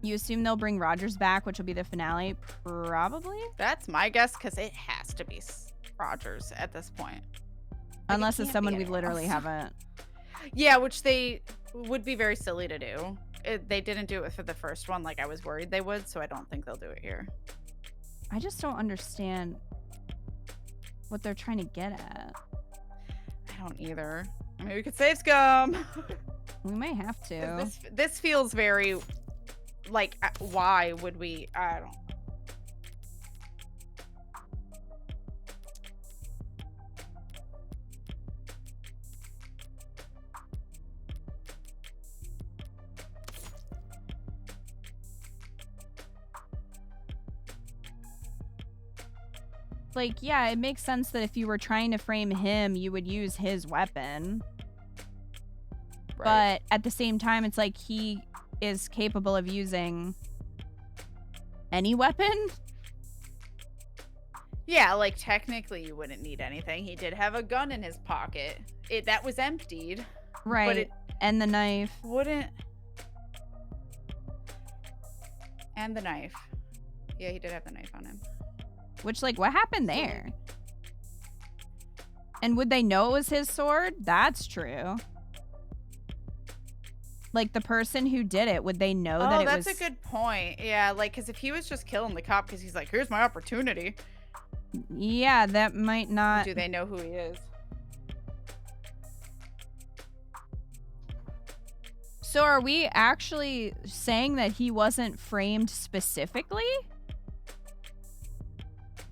You assume they'll bring Rogers back, which will be the finale? Probably. That's my guess, because it has to be Rogers at this point. Unless it's someone we literally haven't. Yeah, which they would be very silly to do. They didn't do it for the first one like I was worried they would, so I don't think they'll do it here. I just don't understand what they're trying to get at. I don't either. I mean, we could save Scum. We might have to. This feels very... like, why would we? I don't. like, yeah, it makes sense that if you were trying to frame him, you would use his weapon. Right. But at the same time, it's like he is capable of using any weapon. Yeah, like technically you wouldn't need anything. He did have a gun in his pocket. That was emptied. Right. But it and the knife. wouldn't. And the knife. Yeah, he did have the knife on him. Which, like, what happened there? And would they know it was his sword? That's true. Like, the person who did it, would they know that it was... Oh, that's a good point. Yeah, like, because if he was just killing the cop because he's like, here's my opportunity. Yeah, that might not... Do they know who he is? So are we actually saying that he wasn't framed specifically?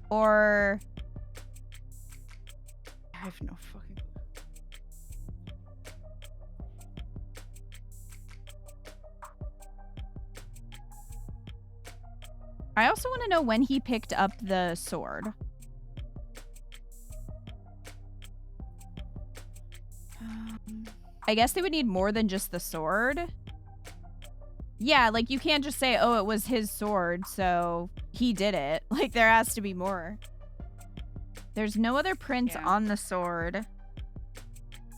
Or... I have no fucking... I also want to know when he picked up the sword. I guess they would need more than just the sword. Yeah, like, you can't just say, oh, it was his sword, so he did it. Like, there has to be more. There's no other prints on the sword.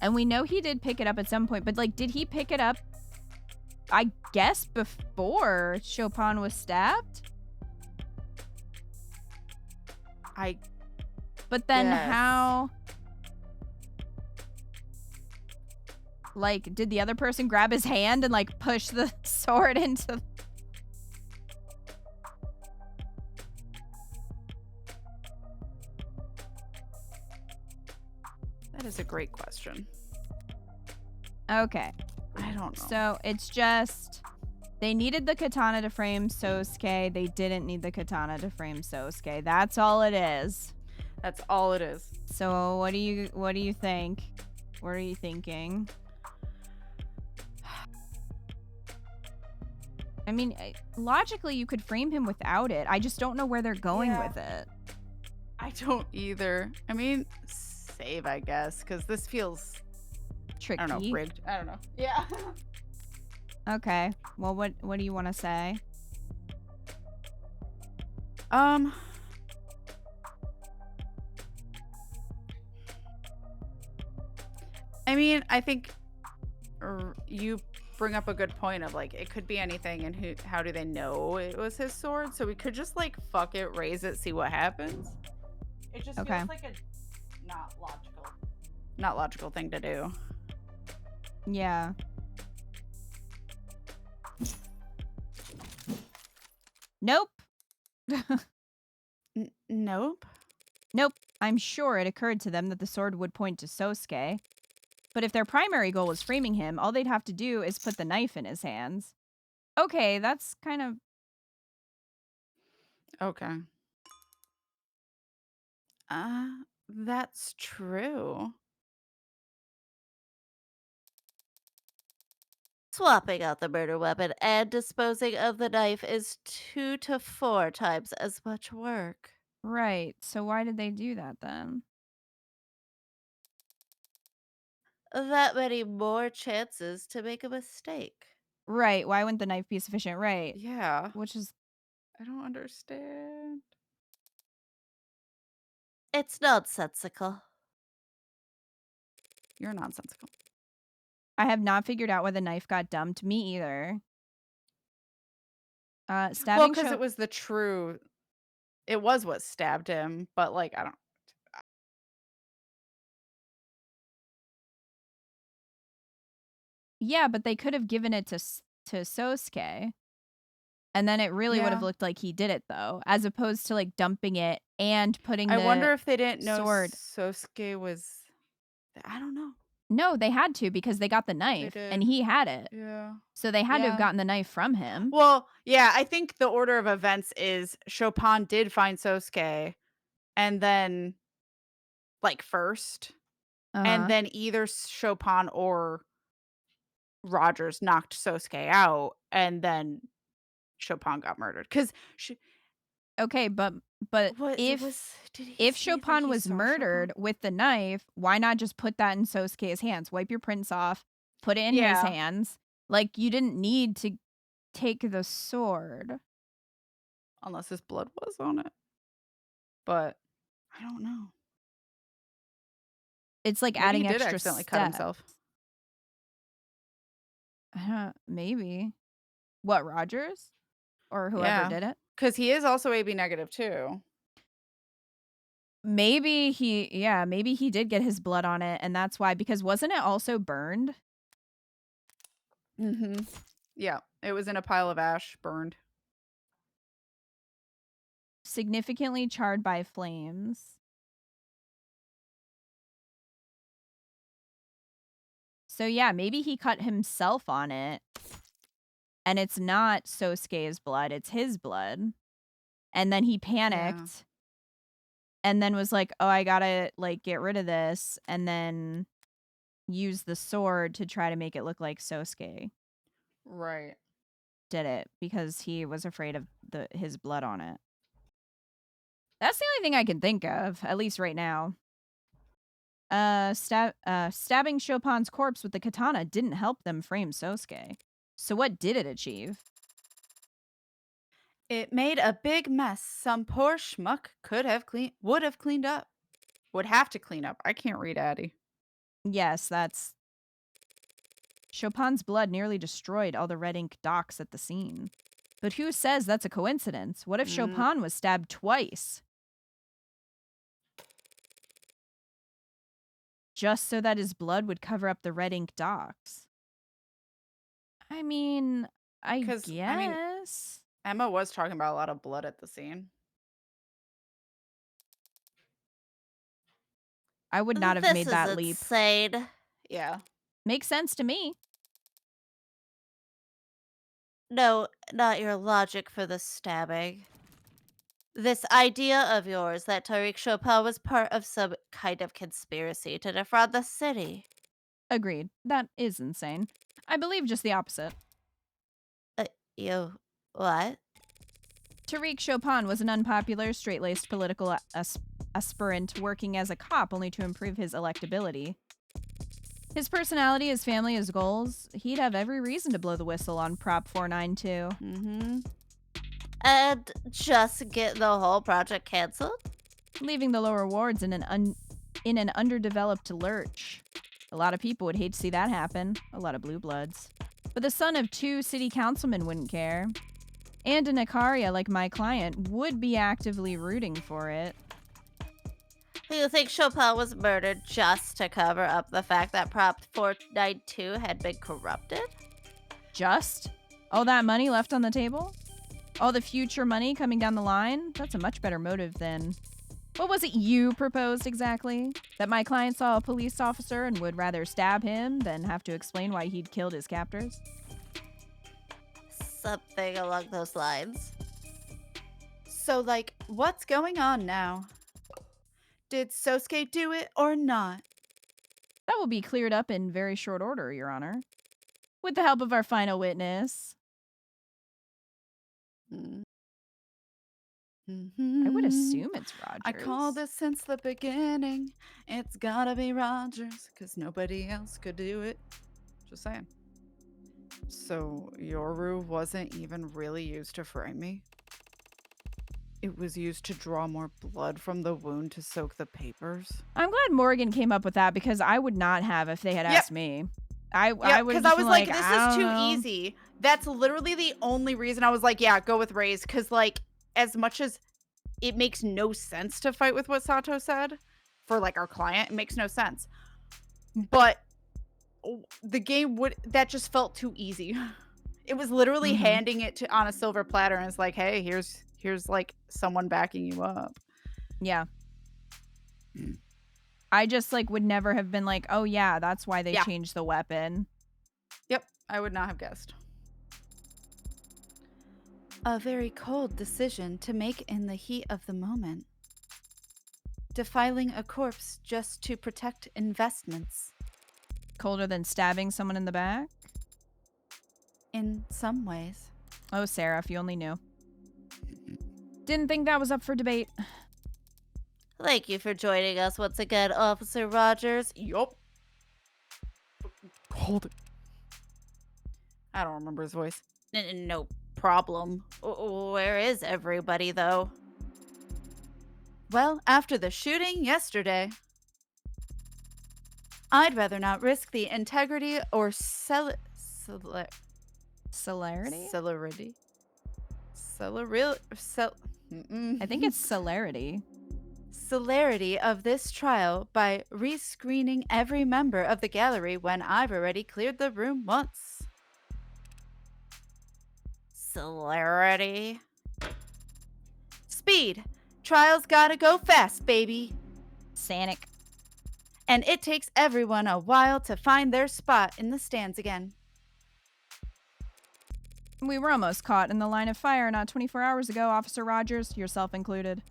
And we know he did pick it up at some point, but, like, did he pick it up, I guess, before Chopin was stabbed? But then how... Like, did the other person grab his hand and, like, push the sword into... That is a great question. Okay. I don't know. So, it's just... They needed the katana to frame Sosuke. They didn't need the katana to frame Sosuke. That's all it is. That's all it is. So, what do you think? What are you thinking? I mean, logically, you could frame him without it. I just don't know where they're going with it. I don't either. I mean, save, I guess, because this feels... Tricky. I don't know, rigged. I don't know. Yeah. Okay. Well, what do you want to say? I mean, I think you bring up a good point of, like, it could be anything, and how do they know it was his sword? So we could just, like, fuck it, raise it, see what happens. It just feels like a not logical thing to do. Yeah. Nope. Nope. Nope. I'm sure it occurred to them that the sword would point to Sosuke. But if their primary goal was framing him, all they'd have to do is put the knife in his hands. Okay, that's kind of... Okay. That's true. Swapping out the murder weapon and disposing of the knife is 2 to 4 times as much work. Right. So why did they do that then? That many more chances to make a mistake. Right. Why wouldn't the knife be sufficient? Right. Yeah. Which is... I don't understand. It's nonsensical. You're nonsensical. I have not figured out why the knife got dumped. Me either. Stabbing... Well, because it was the true... It was what stabbed him, but, like, I don't... Yeah, but they could have given it to Sosuke. And then it really would have looked like he did it, though. As opposed to, like, dumping it and putting the I wonder if they didn't know sword. Sosuke was... I don't know. No, they had to because they got the knife. And he had it. Yeah. So they had to have gotten the knife from him. Well, yeah, I think the order of events is Chopin did find Sosuke, and then, like, first. And then either Chopin or Rogers knocked Sosuke out, and then Chopin got murdered. Because okay, but But What if did he if say that Chopin he was saw murdered with the knife, why not just put that in Sosuke's hands? Wipe your prints off, put it in his Yeah. hands. Like, you didn't need to take the sword. Unless his blood was on it. But I don't know. It's like Maybe adding he did extra accidentally steps. cut himself. Maybe. What, Rogers? Or whoever did it? Because he is also AB negative too. Maybe he did get his blood on it, and that's why, because wasn't it also burned? Mm-hmm. Yeah, it was in a pile of ash, burned. Significantly charred by flames. So yeah, maybe he cut himself on it, and it's not Sosuke's blood, it's his blood. And then he panicked, and then was like, oh, I gotta, like, get rid of this, and then use the sword to try to make it look like Sosuke Right. did it, because he was afraid of his blood on it. That's the only thing I can think of, at least right now. Stabbing Chopin's corpse with the katana didn't help them frame Sosuke. So what did it achieve? It made a big mess. Some poor schmuck would have cleaned up. Would have to clean up. I can't read Addie. Yes, that's... Chopin's blood nearly destroyed all the red ink docs at the scene. But who says that's a coincidence? What if Chopin was stabbed twice? Just so that his blood would cover up the red ink docs. I mean, I guess. Emma was talking about a lot of blood at the scene. I would not have made that leap. Insane. Yeah. Makes sense to me. No, not your logic for the stabbing. This idea of yours that Tariq Chopin was part of some kind of conspiracy to defraud the city. Agreed. That is insane. I believe just the opposite. You... what? Tariq Chopin was an unpopular, straight-laced political aspirant working as a cop only to improve his electability. His personality, his family, his goals, he'd have every reason to blow the whistle on Prop 492. Mm-hmm. And just get the whole project canceled? Leaving the lower wards in an underdeveloped lurch. A lot of people would hate to see that happen. A lot of blue bloods. But the son of 2 city councilmen wouldn't care. And an Ikaria like my client would be actively rooting for it. Do you think Chopin was murdered just to cover up the fact that Prop 492 had been corrupted? Just? All that money left on the table? All the future money coming down the line? That's a much better motive than... What was it you proposed exactly? That my client saw a police officer and would rather stab him than have to explain why he'd killed his captors? Something along those lines. So, like, what's going on now? Did Sosuke do it or not? That will be cleared up in very short order, Your Honor. With the help of our final witness. I would assume it's Rogers. I called this since the beginning. It's gotta be Rogers, because nobody else could do it. Just saying. So, Yoru wasn't even really used to frame me? It was used to draw more blood from the wound to soak the papers? I'm glad Morgan came up with that, because I would not have if they had asked me. I would have because I was like, this is too easy. That's literally the only reason I was like, yeah, go with Ray's. Because, like, as much as it makes no sense to fight with what Sato said for, like, our client, it makes no sense. But the game that just felt too easy. It was literally handing it on a silver platter, and it's like, hey, here's like someone backing you up. Yeah. I just, like, would never have been like, oh yeah, that's why they changed the weapon. Yep, I would not have guessed. A very cold decision to make in the heat of the moment. Defiling a corpse just to protect investments. Colder than stabbing someone in the back? In some ways. Oh, Sarah, if you only knew. Didn't think that was up for debate. Thank you for joining us once again, Officer Rogers. Yup. Hold it. I don't remember his voice. No problem. Where is everybody, though? Well, after the shooting yesterday, I'd rather not risk the integrity or Celerity? celerity. I think it's celerity. Celerity of this trial by rescreening every member of the gallery when I've already cleared the room once. Celerity? Speed. Trials gotta go fast, baby. Sanic. And it takes everyone a while to find their spot in the stands again. We were almost caught in the line of fire not 24 hours ago, Officer Rogers, yourself included.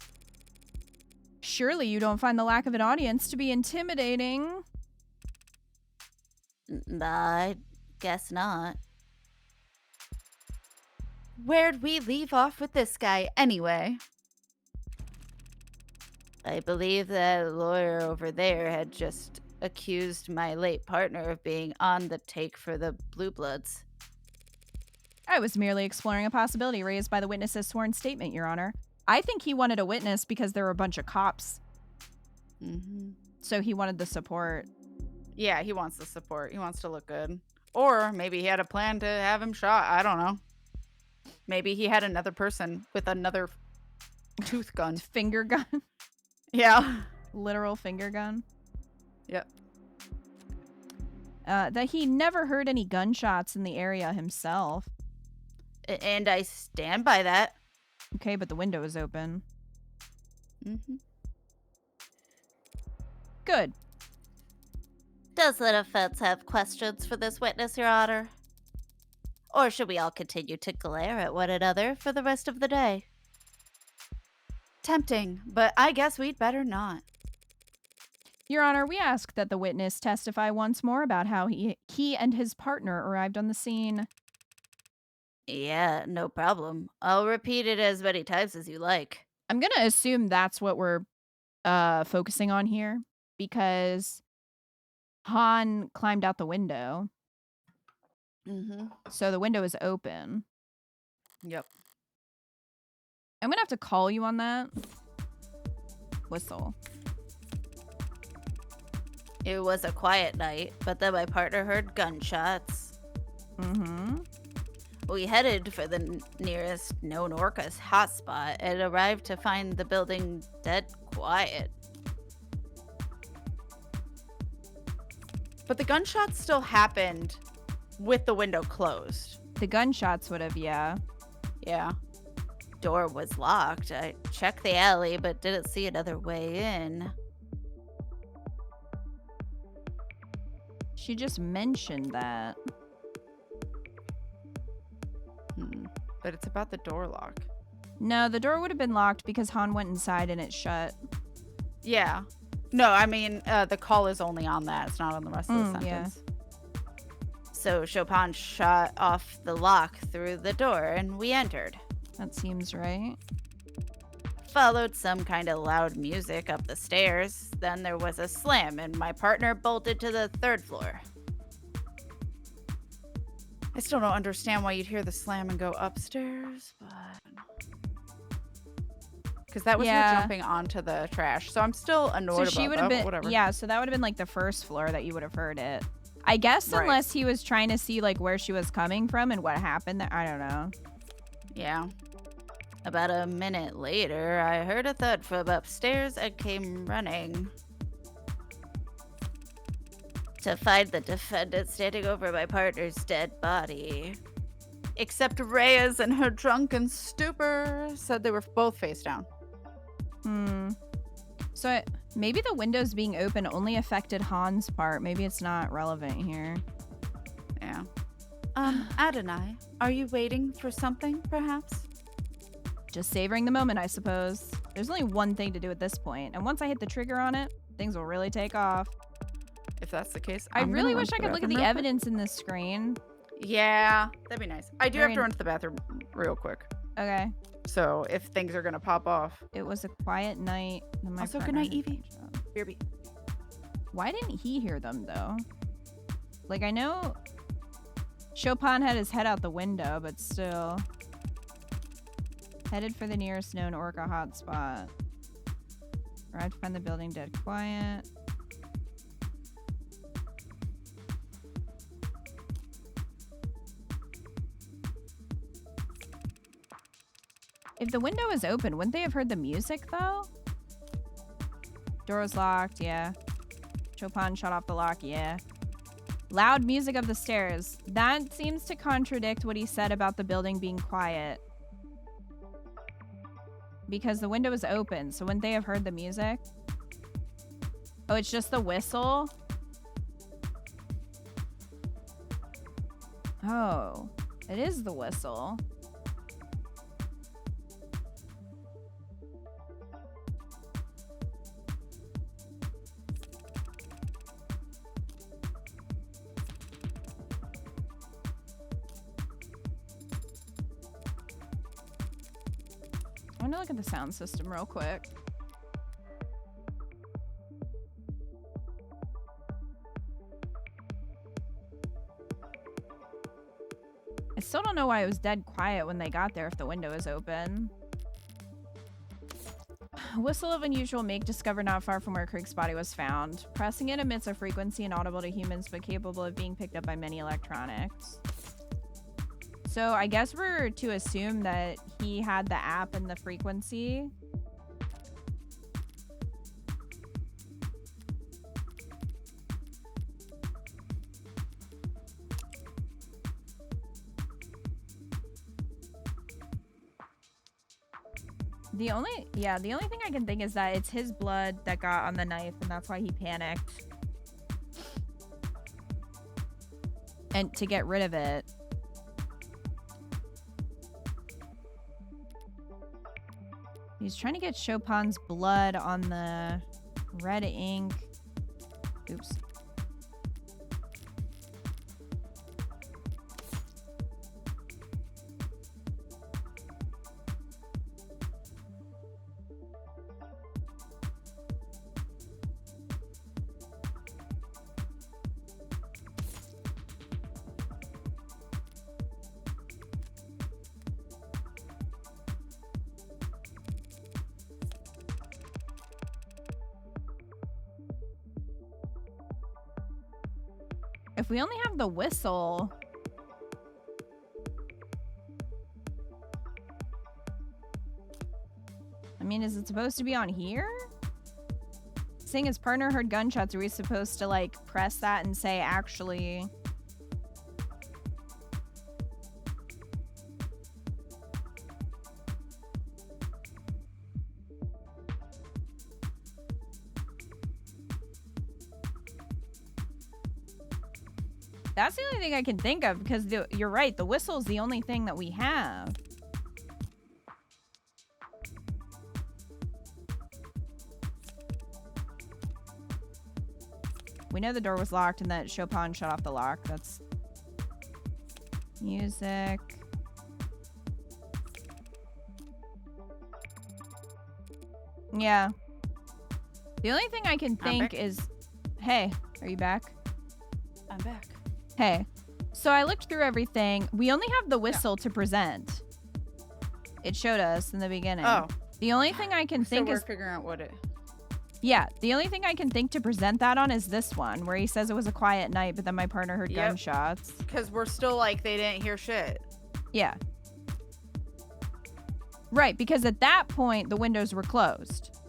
Surely you don't find the lack of an audience to be intimidating. I guess not. Where'd we leave off with this guy anyway? I believe that lawyer over there had just accused my late partner of being on the take for the Blue Bloods. I was merely exploring a possibility raised by the witness's sworn statement, Your Honor. I think he wanted a witness because there were a bunch of cops. So he wanted the support. Yeah, he wants the support. He wants to look good. Or maybe he had a plan to have him shot. I don't know. Maybe he had another person with another tooth gun. Finger gun. Yeah. Literal finger gun. Yep. That he never heard any gunshots in the area himself. And I stand by that. Okay, but the window is open. Good. Does the defense have questions for this witness, Your Honor? Or should we all continue to glare at one another for the rest of the day? Tempting, but I guess we'd better not. Your Honor, we ask that the witness testify once more about how he and his partner arrived on the scene. Yeah, no problem. I'll repeat it as many times as you like. I'm going to assume that's what we're focusing on here, because Han climbed out the window. So the window is open. Yep. I'm going to have to call you on that. Whistle. It was a quiet night, but then my partner heard gunshots. We headed for the nearest known Orca's hotspot and arrived to find the building dead quiet. But the gunshots still happened with the window closed. The gunshots would have, yeah. Yeah. Door was locked. I checked the alley, but didn't see another way in. She just mentioned that. But it's about the door lock. No, the door would have been locked because Han went inside and it shut. Yeah. No, I mean, the call is only on that. It's not on the rest of the sentence. Yeah. So Chopin shot off the lock through the door and we entered. That seems right. Followed some kind of loud music up the stairs. Then there was a slam and my partner bolted to the 3rd floor. I still don't understand why you'd hear the slam and go upstairs, but... Because that was her jumping onto the trash. So I'm still annoyed so she would about have that, been, whatever. Yeah, so that would have been like the 1st floor that you would have heard it. I guess unless he was trying to see like where she was coming from and what happened there. I don't know. Yeah. About a minute later, I heard a thud from upstairs and came running to find the defendant standing over my partner's dead body. Except Reyes and her drunken stupor said they were both face down. So maybe the windows being open only affected Han's part. Maybe it's not relevant here. Yeah. Adonai, are you waiting for something, perhaps? Just savoring the moment, I suppose. There's only one thing to do at this point, and once I hit the trigger on it, things will really take off. If that's the case, I really wish I could look at the evidence in this screen. Yeah, that'd be nice. I do have to Very run to the bathroom real quick. Okay. So if things are gonna pop off. It was a quiet night. Also, good night, Evie. Beerby. Why didn't he hear them, though? Like, I know Chopin had his head out the window, but still. Headed for the nearest known Orca hotspot. Arrived to find the building dead quiet. If the window was open, wouldn't they have heard the music, though? Door was locked, yeah. Chopin shut off the lock, yeah. Loud music up the stairs. That seems to contradict what he said about the building being quiet. Because the window was open, so wouldn't they have heard the music? Oh, it's just the whistle? Oh, it is the whistle. I'm gonna look at the sound system real quick. I still don't know why it was dead quiet when they got there if the window is open. Whistle of unusual make discovered not far from where Krieg's body was found. Pressing it emits a frequency inaudible to humans but capable of being picked up by many electronics. So I guess we're to assume that he had the app and the frequency. The only thing I can think is that it's his blood that got on the knife and that's why he panicked. And to get rid of it. He's trying to get Chopin's blood on the red ink. Oops. If we only have the whistle... I mean, is it supposed to be on here? Saying his partner heard gunshots, are we supposed to, like, press that and say, actually... That's the only thing I can think of, because you're right, the whistle's the only thing that we have. We know the door was locked and that Chopin shut off the lock. That's... music. Yeah. The only thing I can think is... Hey, are you back? I'm back. Hey, so I looked through everything. We only have the whistle to present. It showed us in the beginning. Oh. The only thing I can think we're is... figuring out what it... Yeah, the only thing I can think to present that on is this one, where he says it was a quiet night, but then my partner heard gunshots. Because we're still like, they didn't hear shit. Yeah. Right, because at that point, the windows were closed.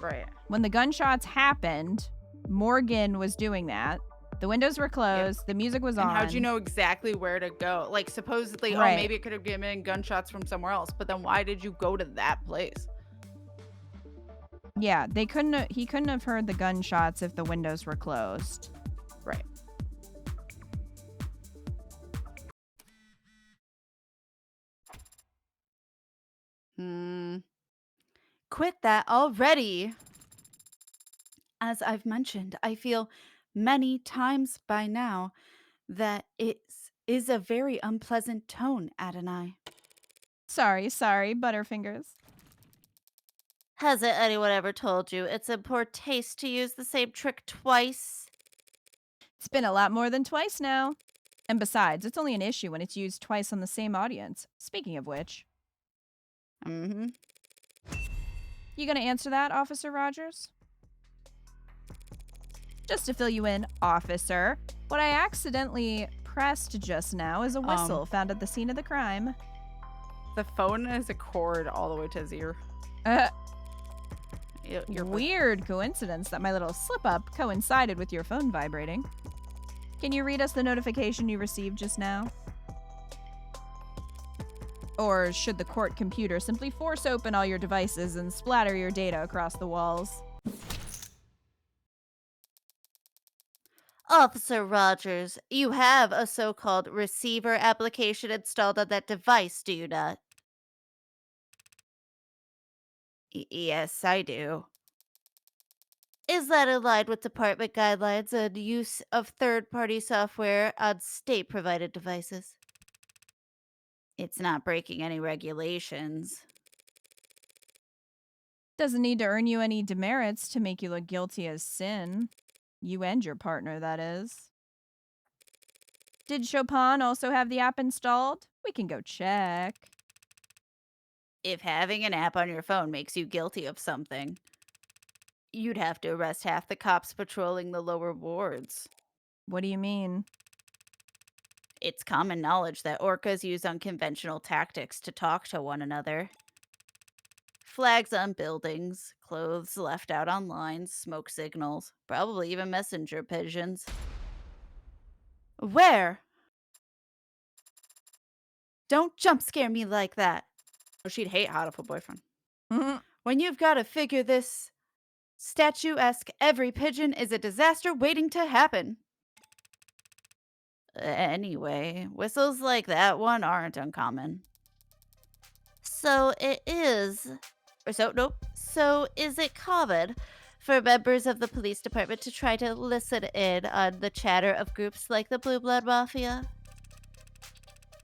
Right. When the gunshots happened, Morgan was doing that. The windows were closed. The music was on. And how'd you know exactly where to go? Like, supposedly, Right. oh, maybe it could have been gunshots from somewhere else. But then why did you go to that place? Yeah, he couldn't have heard the gunshots if the windows were closed. Right. Quit that already. As I've mentioned, I feel many times by now that it is a very unpleasant tone, Adonai. Sorry, Butterfingers. Hasn't anyone ever told you it's in poor taste to use the same trick twice? It's been a lot more than twice now. And besides, it's only an issue when it's used twice on the same audience. Speaking of which. Mm-hmm. You gonna answer that, Officer Rogers? Just to fill you in, officer, what I accidentally pressed just now is a whistle found at the scene of the crime. The phone is a cord all the way to his ear. Weird coincidence that my little slip-up coincided with your phone vibrating. Can you read us the notification you received just now? Or should the court computer simply force open all your devices and splatter your data across the walls? Officer Rogers, you have a so-called receiver application installed on that device, do you not? Yes, I do. Is that in line with department guidelines and use of third-party software on state-provided devices? It's not breaking any regulations. Doesn't need to earn you any demerits to make you look guilty as sin. You and your partner, that is. Did Chopin also have the app installed? We can go check. If having an app on your phone makes you guilty of something, you'd have to arrest half the cops patrolling the lower wards. What do you mean? It's common knowledge that orcas use unconventional tactics to talk to one another. Flags on buildings, clothes left out on lines, smoke signals, probably even messenger pigeons. Where? Don't jump scare me like that. Oh, she'd hate Hatoful boyfriend. When you've got to figure this statuesque, every pigeon is a disaster waiting to happen. Anyway, whistles like that one aren't uncommon. So it is. So is it common for members of the police department to try to listen in on the chatter of groups like the Blue Blood Mafia?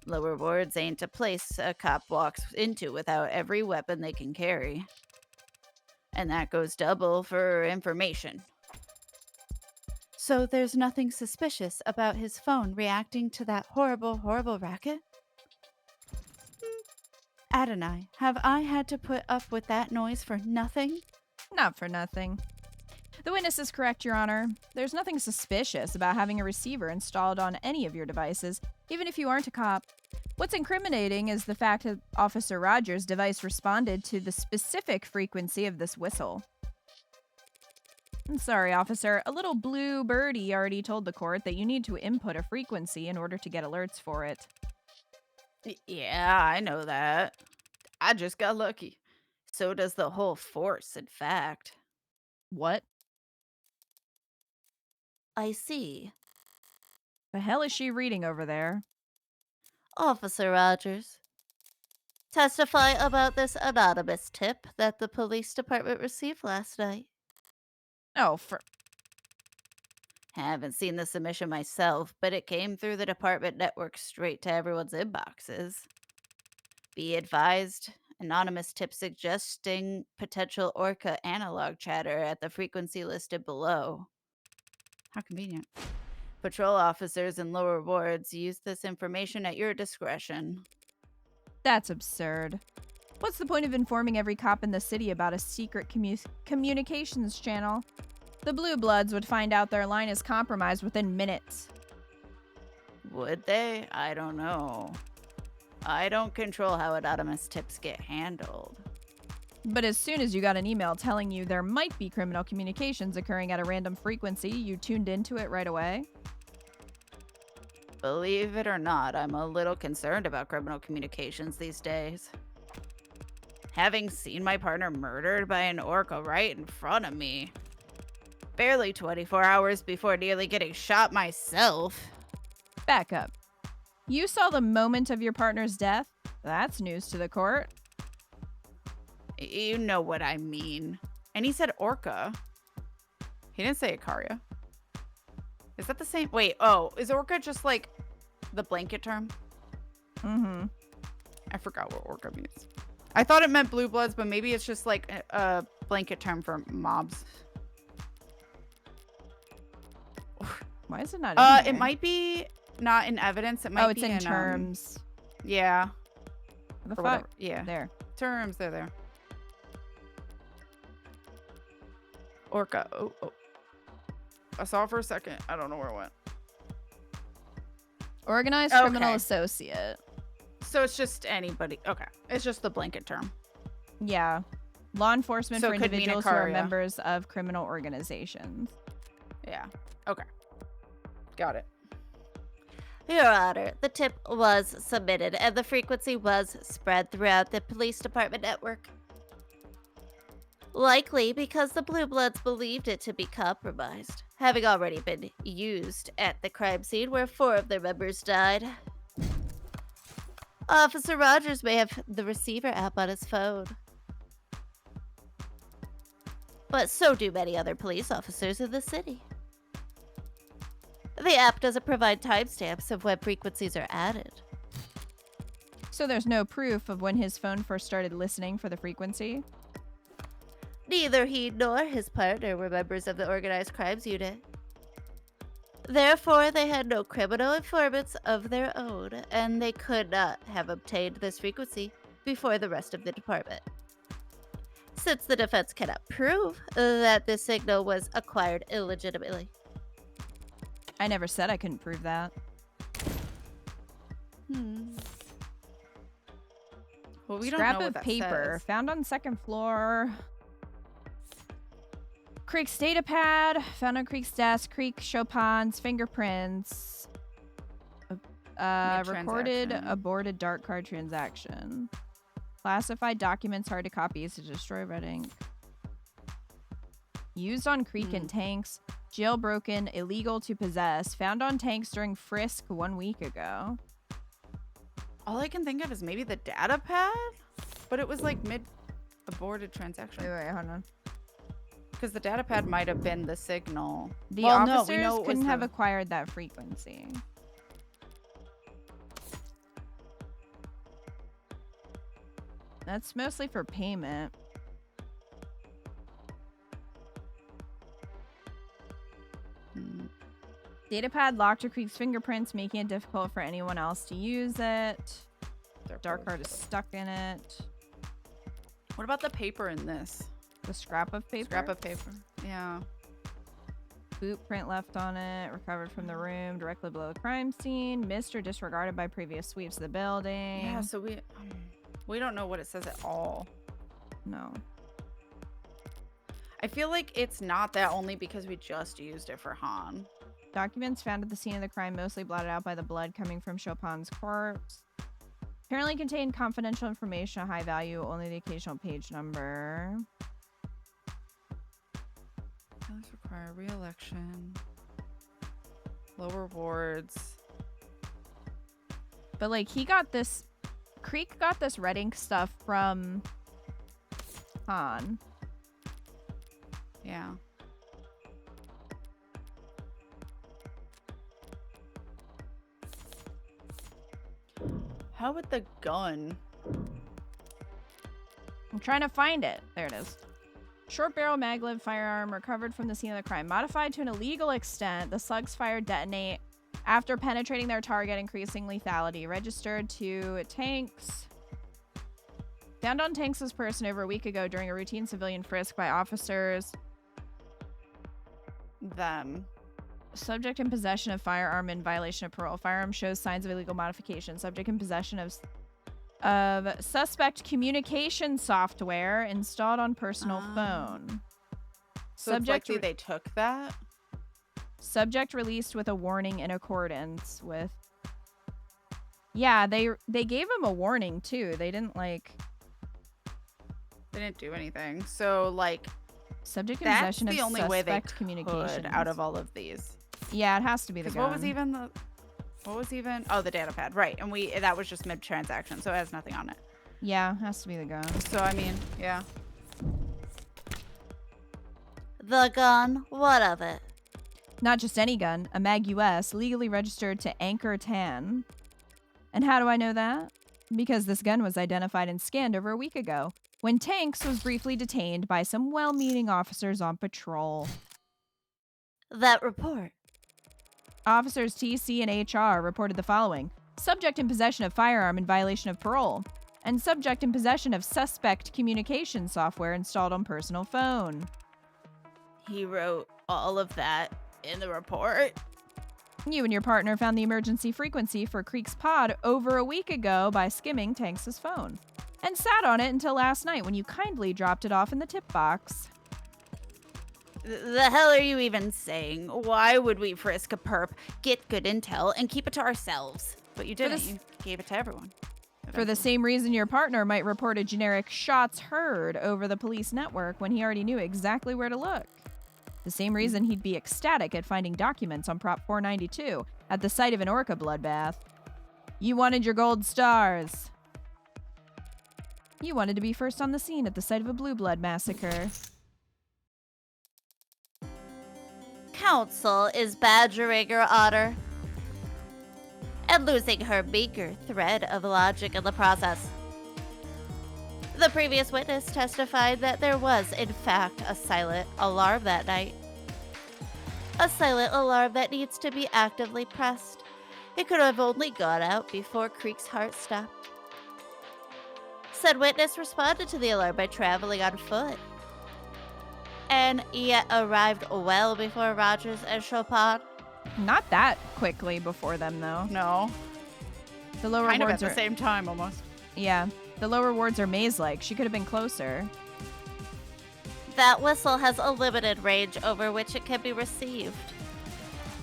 Lower wards ain't a place a cop walks into without every weapon they can carry. And that goes double for information. So there's nothing suspicious about his phone reacting to that horrible, horrible racket? Adonai, have I had to put up with that noise for nothing? Not for nothing. The witness is correct, Your Honor. There's nothing suspicious about having a receiver installed on any of your devices, even if you aren't a cop. What's incriminating is the fact that Officer Rogers' device responded to the specific frequency of this whistle. I'm sorry, officer. A little blue birdie already told the court that you need to input a frequency in order to get alerts for it. Yeah, I know that. I just got lucky. So does the whole force, in fact. What? I see. The hell is she reading over there? Officer Rogers, testify about this anonymous tip that the police department received last night. Oh, Haven't seen the submission myself, but it came through the department network straight to everyone's inboxes. Be advised, anonymous tip suggesting potential orca analog chatter at the frequency listed below. How convenient. Patrol officers in lower wards use this information at your discretion. That's absurd. What's the point of informing every cop in the city about a secret communications channel? The Blue Bloods would find out their line is compromised within minutes. Would they? I don't know. I don't control how anonymous tips get handled. But as soon as you got an email telling you there might be criminal communications occurring at a random frequency, you tuned into it right away? Believe it or not, I'm a little concerned about criminal communications these days. Having seen my partner murdered by an orca right in front of me. Barely 24 hours before nearly getting shot myself. Back up. You saw the moment of your partner's death? That's news to the court. You know what I mean. And he said orca. He didn't say Icaria. Is that the same? Wait, oh, is orca just like the blanket term? Mm-hmm. I forgot what orca means. I thought it meant blue bloods, but maybe it's just like a blanket term for mobs. Why is it not in here? It might be not in evidence. It might be it's in terms. Yeah. What the Or fuck? whatever. Yeah. There. Terms, they're there. Orca. Oh. I saw it for a second. I don't know where it went. Organized criminal associate. So it's just anybody. Okay. It's just the blanket term. Yeah. Law enforcement So for it could mean individuals who are Ikaria. members of criminal organizations. Yeah. Okay. Got it. Your Honor, the tip was submitted and the frequency was spread throughout the police department network. Likely because the Blue Bloods believed it to be compromised, having already been used at the crime scene where 4 of their members died. Officer Rogers may have the receiver app on his phone. But so do many other police officers in the city. The app doesn't provide timestamps of when frequencies are added. So there's no proof of when his phone first started listening for the frequency? Neither he nor his partner were members of the organized crimes unit. Therefore, they had no criminal informants of their own, and they could not have obtained this frequency before the rest of the department. Since the defense cannot prove that this signal was acquired illegitimately. I never said I couldn't prove that. Well, we don't Scrap know what of that paper says. found on second floor. Creek's data pad found on Creek's desk. Creek, Chopin's fingerprints. Recorded Mid-transaction. aborted dark card transaction. Classified documents hard to copy used to destroy red ink. Used on Creek and tanks. Jailbroken, illegal to possess. Found on tanks during frisk 1 week ago. All I can think of is maybe the data pad, but it was like mid-aborted transaction. Wait, hold on. Because the data pad might have been the signal. The Well, no, we officers know it was couldn't have the- acquired that frequency. That's mostly for payment. Datapad locked to Creek's fingerprints, making it difficult for anyone else to use it. Dark card is stuck in it. What about the paper in this? The scrap of paper. Scrap of paper. Yeah. Boot print left on it. Recovered from the room directly below the crime scene. Missed or disregarded by previous sweeps of the building. Yeah, so we don't know what it says at all. No. I feel like it's not that only because we just used it for Han. Documents found at the scene of the crime mostly blotted out by the blood coming from Chopin's corpse. Apparently contained confidential information of high value, only the occasional page number. Does require re-election. Lower wards. But like he got this, Creek got this red ink stuff from Han. Yeah. How with the gun? I'm trying to find it. There it is. Short barrel maglev firearm recovered from the scene of the crime. Modified to an illegal extent, the slugs fired detonate after penetrating their target, increasing lethality. Registered to tanks. Found on Tanks' person over a week ago during a routine civilian frisk by officers. Them. Subject in possession of firearm in violation of parole. Firearm shows signs of illegal modification. Subject in possession of suspect communication software installed on personal phone. So subject it's likely they took that? Subject released with a warning in accordance with... Yeah, they gave him a warning too. They didn't like... They didn't do anything. So like... Subject in that's possession the of only way they communication could out of all of these. Yeah, it has to be the gun. What was even oh, the data pad, right? And that was just mid-transaction, so it has nothing on it. Yeah, it has to be the gun. So I mean, yeah. The gun, what of it? Not just any gun, a Mag US, legally registered to Anchor 10. And how do I know that? Because this gun was identified and scanned over a week ago, when Tanks was briefly detained by some well-meaning officers on patrol. That report. Officers TC and HR reported the following. Subject in possession of firearm in violation of parole. And subject in possession of suspect communication software installed on personal phone. He wrote all of that in the report. You and your partner found the emergency frequency for Creek's pod over a week ago by skimming Tanks' phone. And sat on it until last night when you kindly dropped it off in the tip box. The hell are you even saying? Why would we frisk a perp, get good intel, and keep it to ourselves? But you didn't. You gave it to everyone. For the same reason your partner might report a generic shots heard over the police network when he already knew exactly where to look. The same reason he'd be ecstatic at finding documents on Prop 492 at the site of an orca bloodbath. You wanted your gold stars. You wanted to be first on the scene at the site of a blue blood massacre. Counsel is badgering her honor and losing her meager thread of logic in the process. The previous witness testified that there was, in fact, a silent alarm that night. A silent alarm that needs to be actively pressed. It could have only gone out before Creek's heart stopped. Said witness responded to the alarm by traveling on foot, and yet arrived well before Rogers and Chopin. Not that quickly before them, though. No. The lower Kind of wards at the are same time, almost. Yeah, the lower wards are maze-like. She could have been closer. That whistle has a limited range over which it can be received.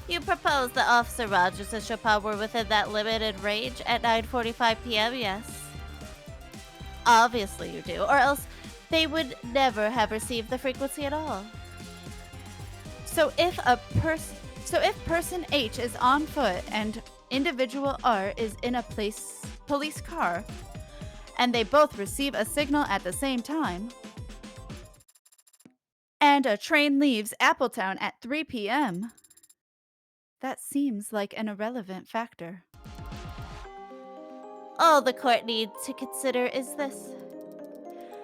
You propose that Officer Rogers and Chopin were within that limited range at 9:45 p.m., yes? Obviously you do, or else they would never have received the frequency at all. So if person H is on foot and individual R is in a police car, and they both receive a signal at the same time, and a train leaves Appletown at 3 p.m., that seems like an irrelevant factor. All the court needs to consider is this.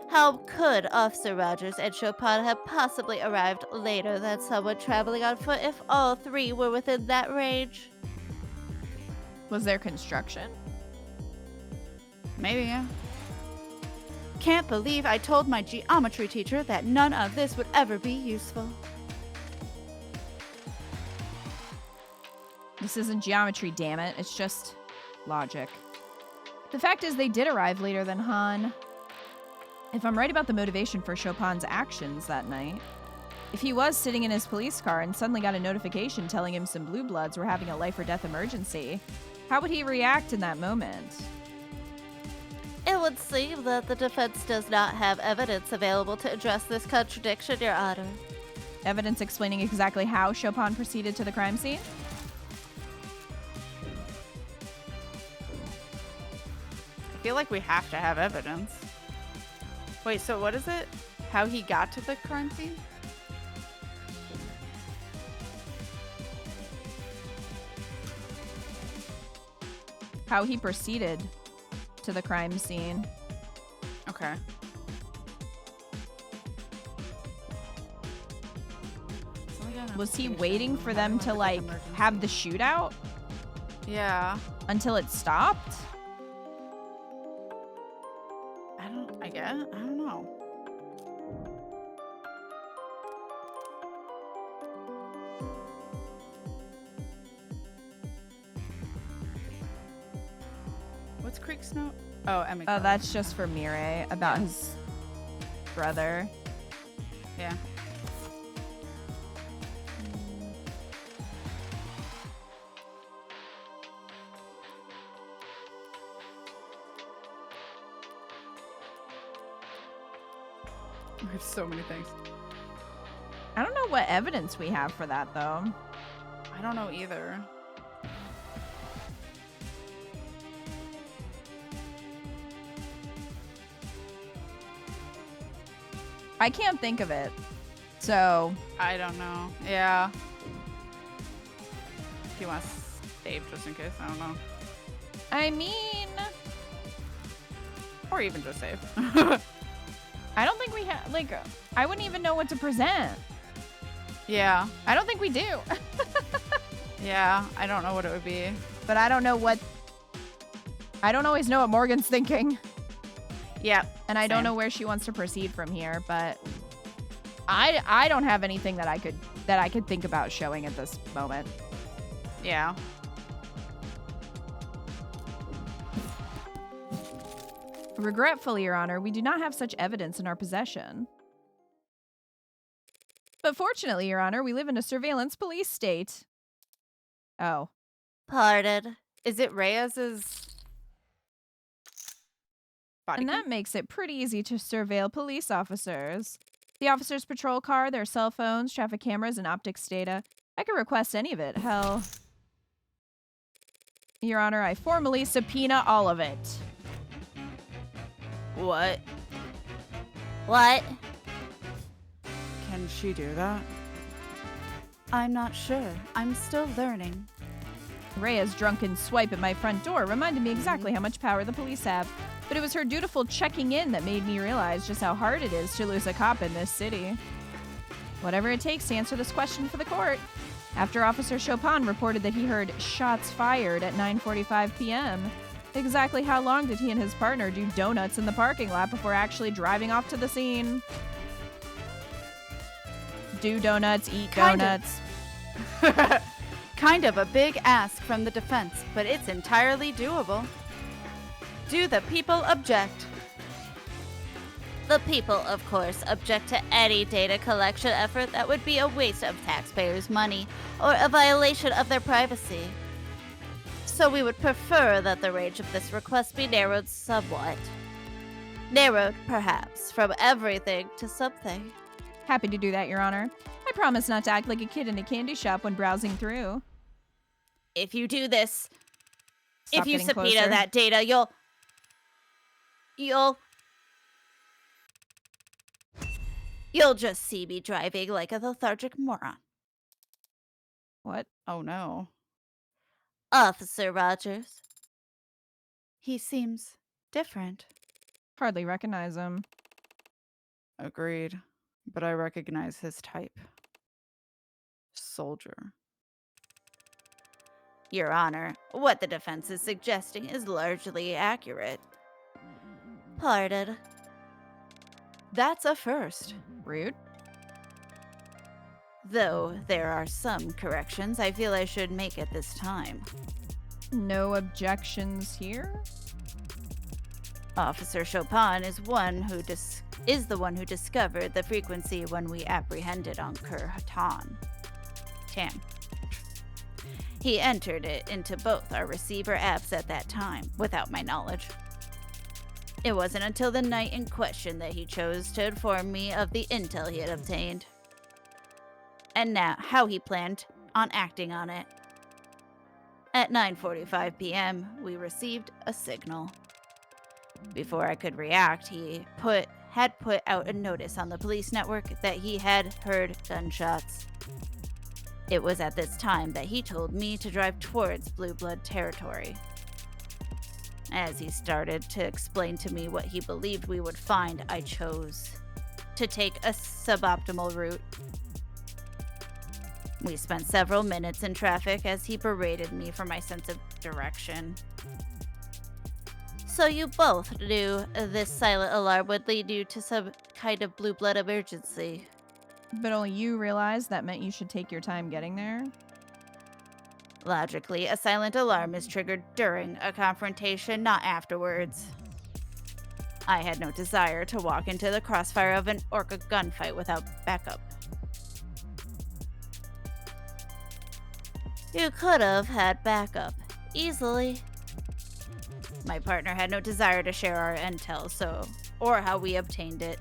How could Officer Rogers and Chopin have possibly arrived later than someone traveling on foot if all three were within that range? Was there construction? Maybe, yeah. Can't believe I told my geometry teacher that none of this would ever be useful. This isn't geometry, damn it. It's just logic. The fact is they did arrive later than Han. If I'm right about the motivation for Chopin's actions that night, if he was sitting in his police car and suddenly got a notification telling him some blue bloods were having a life or death emergency, how would he react in that moment? It would seem that the defense does not have evidence available to address this contradiction, Your Honor. Evidence explaining exactly how Chopin proceeded to the crime scene? I feel like we have to have evidence. Wait, so what is it? How he got to the crime scene? How he proceeded to the crime scene. Okay. Was he waiting for them to, like, have the shootout? Yeah. Until it stopped? I don't know. What's Creek's note? Oh, Emmy. Oh, that's just for Mireille about his brother. Yeah. We have so many things. I don't know what evidence we have for that, though. I don't know either. I can't think of it. So. I don't know. Yeah. If you want to save just in case, I don't know. I mean, Or even just save. I don't think we have, like, I wouldn't even know what to present. Yeah. I don't think we do. Yeah, I don't know what it would be. But I don't always know what Morgan's thinking. Yeah. And I don't same. know where she wants to proceed from here, but I don't have anything that I could think about showing at this moment. Yeah. Regretfully, Your Honor, we do not have such evidence in our possession. But fortunately, Your Honor, we live in a surveillance police state. Oh. Pardon. Is it Reyes's body And cam? that makes it pretty easy to surveil police officers. The officer's patrol car, their cell phones, traffic cameras, and optics data. I could request any of it. Hell. Your Honor, I formally subpoena all of it. What? What? Can she do that? I'm not sure. I'm still learning. Rhea's drunken swipe at my front door reminded me exactly how much power the police have. But it was her dutiful checking in that made me realize just how hard it is to lose a cop in this city. Whatever it takes to answer this question for the court. After Officer Chopin reported that he heard shots fired at 9:45 p.m., exactly how long did he and his partner do donuts in the parking lot before actually driving off to the scene? Do donuts, eat donuts. Kind of a big ask from the defense, but it's entirely doable. Do the people object? The people, of course, object to any data collection effort that would be a waste of taxpayers' money or a violation of their privacy. So we would prefer that the range of this request be narrowed somewhat. Narrowed, perhaps, from everything to something. Happy to do that, Your Honor. I promise not to act like a kid in a candy shop when browsing through. If you do this, Stop if you getting subpoena closer. that data, you'll just see me driving like a lethargic moron. What? Oh no. Officer Rogers. He seems different. Hardly recognize him. Agreed. But I recognize his type. Soldier. Your Honor, what the defense is suggesting is largely accurate. Pardon. That's a first. Rude. Though there are some corrections I feel I should make at this time. No objections here? Officer Chopin is the one who discovered the frequency when we apprehended Ankur Tam. He entered it into both our receiver apps at that time, without my knowledge. It wasn't until the night in question that he chose to inform me of the intel he had obtained. And now, how he planned on acting on it. At 9:45 p.m., we received a signal. Before I could react, he had put out a notice on the police network that he had heard gunshots. It was at this time that he told me to drive towards Blue Blood territory. As he started to explain to me what he believed we would find, I chose to take a suboptimal route. We spent several minutes in traffic as he berated me for my sense of direction. So you both knew this silent alarm would lead you to some kind of blue blood emergency. But only you realized that meant you should take your time getting there? Logically, a silent alarm is triggered during a confrontation, not afterwards. I had no desire to walk into the crossfire of an orca gunfight without backup. You could have had backup, easily. My partner had no desire to share our intel, or how we obtained it.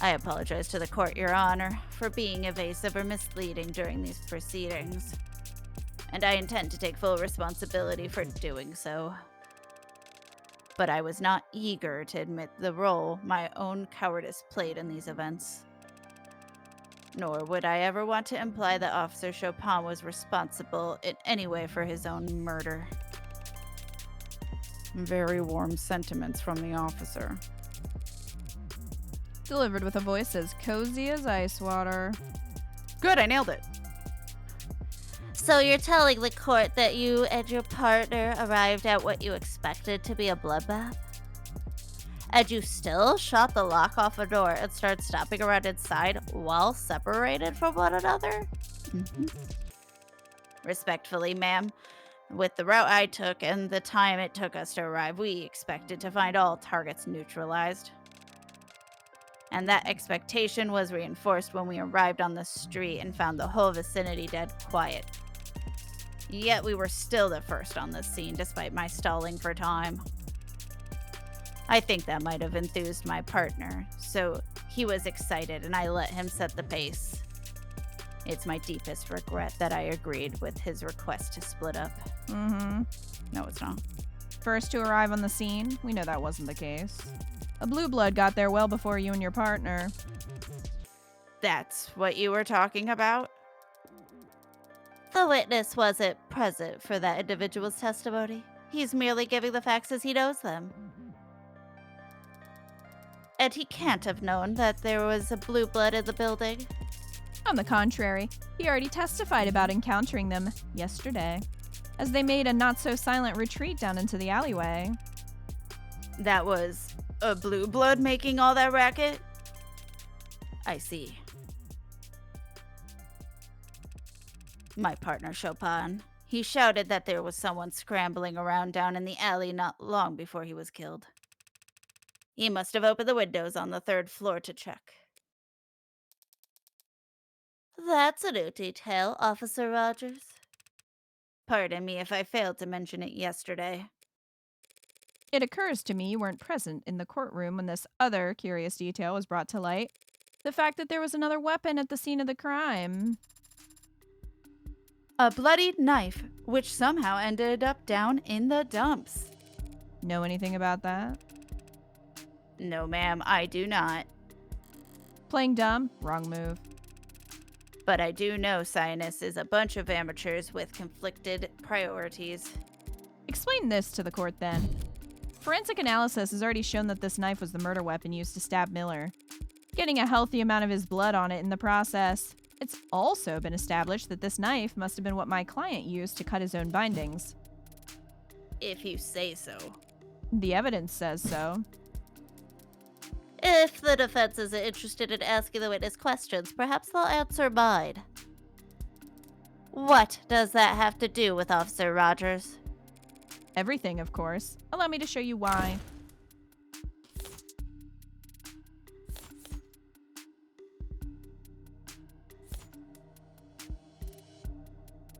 I apologize to the court, Your Honor, for being evasive or misleading during these proceedings. And I intend to take full responsibility for doing so. But I was not eager to admit the role my own cowardice played in these events. Nor would I ever want to imply that Officer Chopin was responsible in any way for his own murder. Very warm sentiments from the officer. Delivered with a voice as cozy as ice water. Good, I nailed it. So you're telling the court that you and your partner arrived at what you expected to be a bloodbath? And you still shot the lock off a door and started stomping around inside while separated from one another? Mm-hmm. Respectfully, ma'am, with the route I took and the time it took us to arrive, we expected to find all targets neutralized. And that expectation was reinforced when we arrived on the street and found the whole vicinity dead quiet. Yet we were still the first on the scene, despite my stalling for time. I think that might have enthused my partner, so he was excited and I let him set the pace. It's my deepest regret that I agreed with his request to split up. Mm-hmm. No, it's not. First to arrive on the scene, we know that wasn't the case. A blue blood got there well before you and your partner. That's what you were talking about? The witness wasn't present for that individual's testimony. He's merely giving the facts as he knows them. And he can't have known that there was a blue blood in the building. On the contrary, he already testified about encountering them yesterday, as they made a not-so-silent retreat down into the alleyway. That was a blue blood making all that racket? I see. My partner Chopin. He shouted that there was someone scrambling around down in the alley not long before he was killed. He must have opened the windows on the 3rd floor to check. That's a new detail, Officer Rogers. Pardon me if I failed to mention it yesterday. It occurs to me you weren't present in the courtroom when this other curious detail was brought to light. The fact that there was another weapon at the scene of the crime. A bloodied knife, which somehow ended up down in the dumps. Know anything about that? No, ma'am, I do not. Playing dumb? Wrong move. But I do know Sinus is a bunch of amateurs with conflicted priorities. Explain this to the court then. Forensic analysis has already shown that this knife was the murder weapon used to stab Miller, getting a healthy amount of his blood on it in the process. It's also been established that this knife must have been what my client used to cut his own bindings. If you say so. The evidence says so. If the defense isn't interested in asking the witness questions, perhaps they'll answer mine. What does that have to do with Officer Rogers? Everything, of course. Allow me to show you why.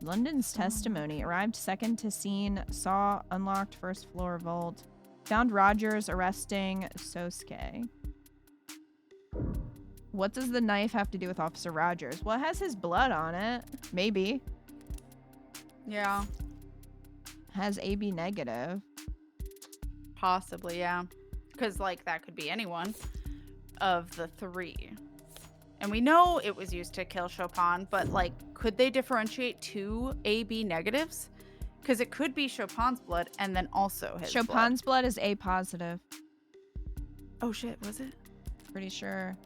London's testimony. Arrived second to scene. Saw unlocked 1st floor vault. Found Rogers arresting Sosuke. What does the knife have to do with Officer Rogers? Well, it has his blood on it. Maybe. Yeah. Has AB negative. Possibly, yeah. Because, like, that could be anyone of the 3. And we know it was used to kill Chopin, but, like, could they differentiate 2 AB negatives? Because it could be Chopin's blood and then also his Chopin's blood is A positive. Oh, shit, was it? Pretty sure.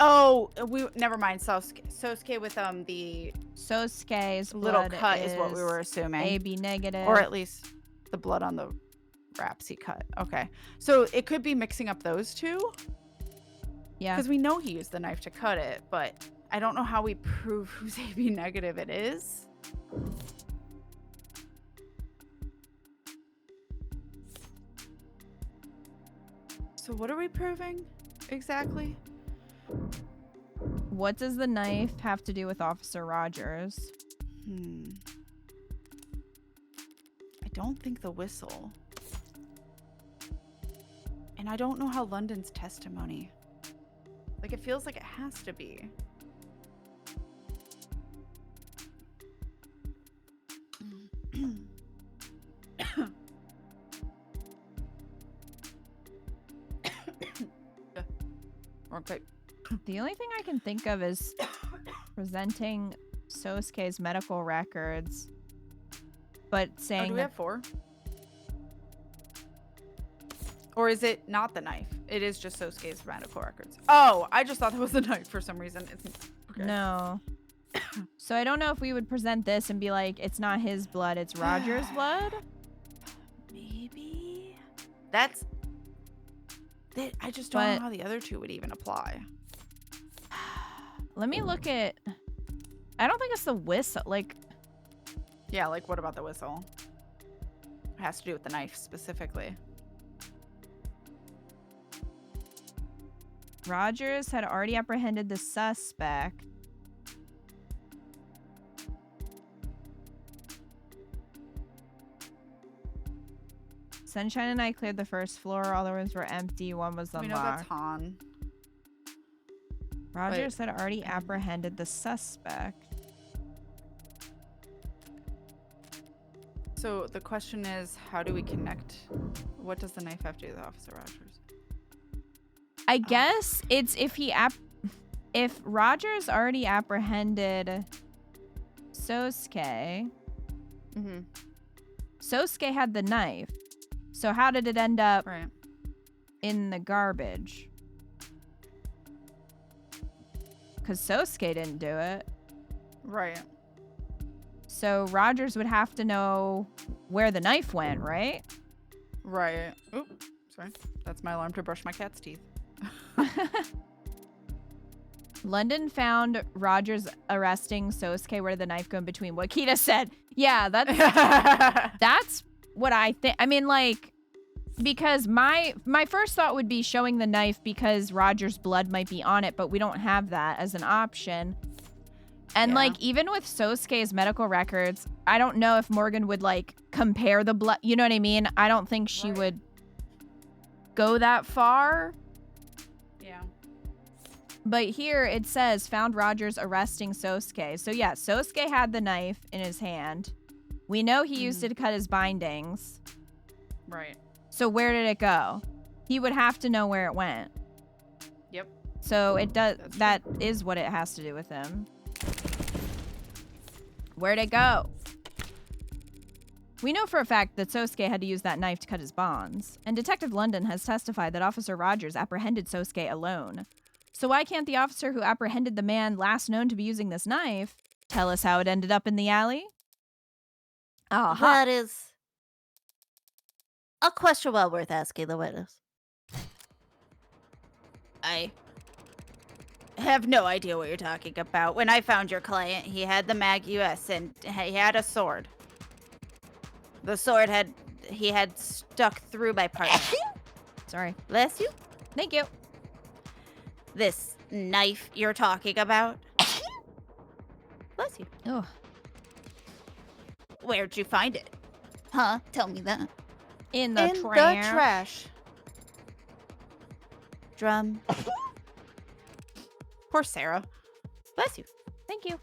Oh, never mind. Sosuke with the Sosuke's little blood cut is what we were assuming. AB negative. Or at least the blood on the wraps he cut. Okay. So it could be mixing up those two? Yeah. Because we know he used the knife to cut it, but I don't know how we prove whose AB negative it is. So what are we proving exactly? What does the knife have to do with Officer Rogers? I don't think the whistle. And I don't know how London's testimony. Like, it feels like it has to be. Okay. The only thing I can think of is presenting Sosuke's medical records, but Oh, saying do we that have 4? Or is it not the knife? It is just Sosuke's medical records. Oh, I just thought that was the knife for some reason. It's okay. No. So I don't know if we would present this and be like, it's not his blood, it's Roger's blood. Maybe. That's... I just don't know how the other two would even apply. Let me look at... I don't think it's the whistle. Like... Yeah, like what about the whistle? It has to do with the knife specifically. Rogers had already apprehended the suspect. Sunshine and I cleared the first floor. All the rooms were empty. One was unlocked. We know that's Han. Rogers had already apprehended the suspect. So the question is, how do we connect? What does the knife have to do with Officer Rogers? I guess it's if Rogers already apprehended Sosuke. Mm-hmm. Sosuke had the knife. So how did it end up Right. in the garbage? Because Sosuke didn't do it. Right. So Rogers would have to know where the knife went, right? Right. Oop. Sorry. That's my alarm to brush my cat's teeth. London found Rogers arresting Sosuke. Where did the knife go in between? What Kita said. Yeah, that's what I think. I mean, like, because my first thought would be showing the knife because Roger's blood might be on it, but we don't have that as an option. And like, even with Sosuke's medical records, I don't know if Morgan would like compare the blood. You know what I mean? I don't think she would go that far. Yeah. But here it says found Rogers arresting Sosuke. So yeah, Sosuke had the knife in his hand. We know he used it to cut his bindings. Right. So where did it go? He would have to know where it went. Yep. So it does. That's That is what it has to do with him. Where'd it go? We know for a fact that Sosuke had to use that knife to cut his bonds, and Detective London has testified that Officer Rogers apprehended Sosuke alone. So why can't the officer who apprehended the man last known to be using this knife tell us how it ended up in the alley? Aha. That is a question well worth asking the witness. I have no idea what you're talking about. When I found your client, he had the Mag US and he had a sword. The sword he had stuck through my partner. Sorry. Bless you. Thank you. This knife you're talking about. Bless you. Oh. Where'd you find it? Huh? Tell me that. In the In trash. the trash. Drum. Poor Sarah. Bless you. Thank you.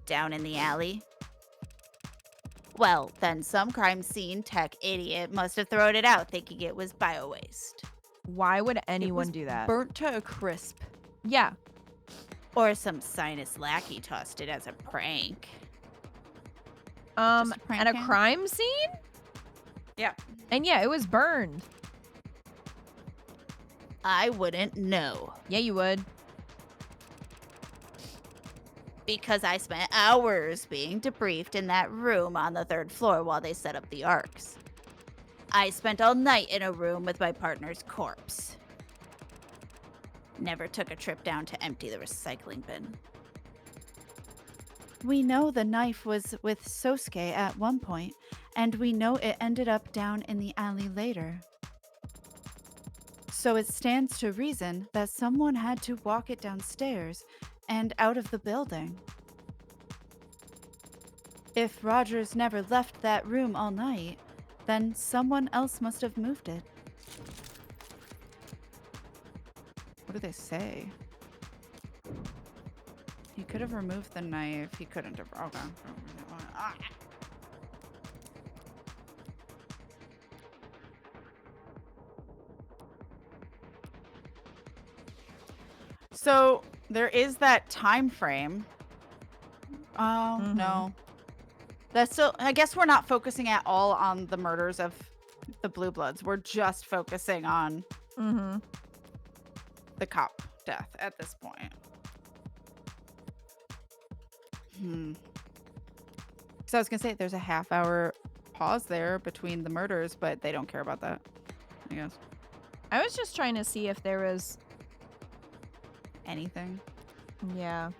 Down in the alley. Well, then some crime scene tech idiot must have thrown it out thinking it was bio-waste. Why would It anyone was do that? Burnt to a crisp. Yeah. Or some sinus lackey tossed it as a prank. Just a prank At a can? crime scene? Yeah. And yeah, it was burned. I wouldn't know. Yeah, you would. Because I spent hours being debriefed in that room on the 3rd floor while they set up the arcs. I spent all night in a room with my partner's corpse. Never took a trip down to empty the recycling bin. We know the knife was with Sosuke at one point, and we know it ended up down in the alley later. So it stands to reason that someone had to walk it downstairs and out of the building. If Rogers never left that room all night, then someone else must have moved it. What do they say? He could have removed the knife. He couldn't have. Okay. Ah. So there is that time frame. Oh, no. That's still, I guess we're not focusing at all on the murders of the Blue Bloods. We're just focusing on the cop death at this point. So I was gonna say there's a half-hour pause there between the murders, but they don't care about that, I guess. I was just trying to see if there was anything. Yeah.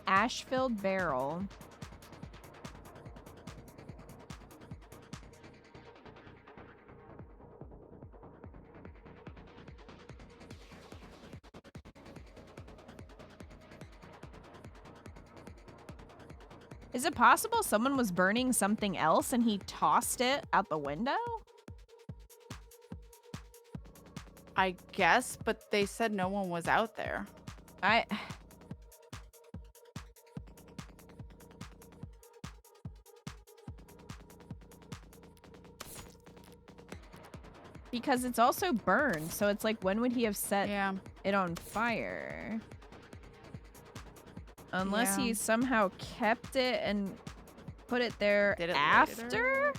Ash-filled barrel. Is it possible someone was burning something else and he tossed it out the window? I guess, but they said no one was out there. Because it's also burned, so it's like, when would he have set it on fire? Unless he somehow kept it and put it there after?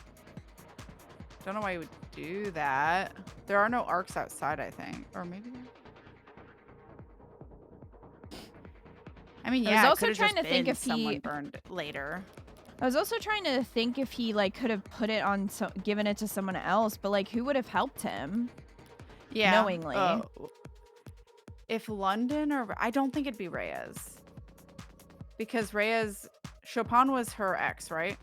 Don't know why he would do that. There are no arcs outside, I think. Or maybe there. I mean, yeah, I was also trying to think if someone burned it later. I was also trying to think if he like could have put it on, given it to someone else, but like who would have helped him? Yeah, knowingly. If London or I don't think it'd be Reyes, because Reyes, Chopin was her ex, right?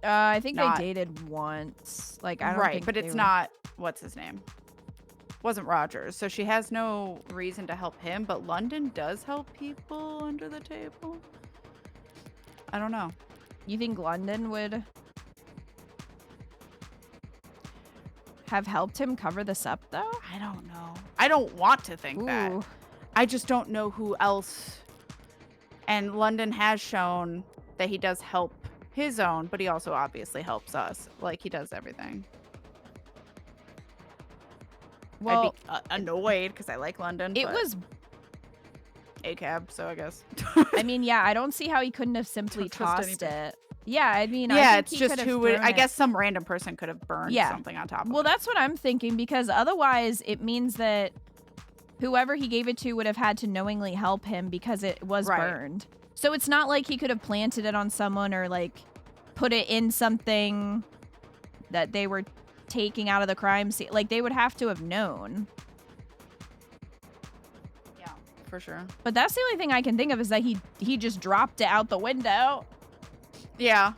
I think they dated once. Like I don't think but it's not. What's his name? Wasn't Rogers, so she has no reason to help him. But London does help people under the table. I don't know. You think London would have helped him cover this up, though? I don't know. I don't want to think that. I just don't know who else. And London has shown that he does help his own, but he also obviously helps us. Like, he does everything. Well, I'd be annoyed because I like London. It was ACAB, so I guess. I mean, yeah, I don't see how he couldn't have simply tossed it. Yeah, I mean, yeah, I think it's just who would. I guess some random person could have burned something on top of it. Well, that's what I'm thinking, because otherwise it means that whoever he gave it to would have had to knowingly help him because it was burned. So it's not like he could have planted it on someone or like put it in something that they were taking out of the crime scene. Like they would have to have known. Yeah, for sure. But that's the only thing I can think of is that he just dropped it out the window. Yeah.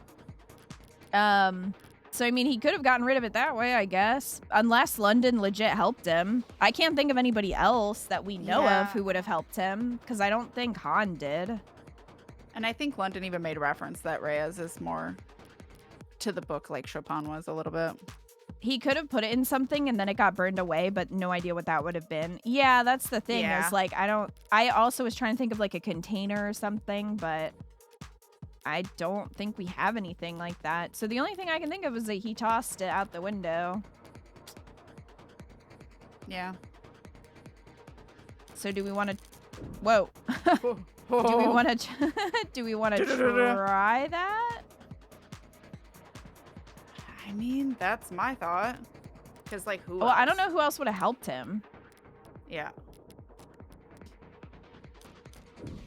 So I mean, he could have gotten rid of it that way, I guess. Unless London legit helped him. I can't think of anybody else that we know of who would have helped him, because I don't think Han did. And I think London even made reference that Reyes is more to the book like Chopin was a little bit. He could have put it in something and then it got burned away, but no idea what that would have been. Yeah, that's the thing. Is like, I also was trying to think of like a container or something, but I don't think we have anything like that. So the only thing I can think of is that he tossed it out the window. Yeah. So do we want to... Whoa. Do we want to... do we want to try that? I mean, that's my thought. Because, like, who Well, else? I don't know who else would have helped him. Yeah.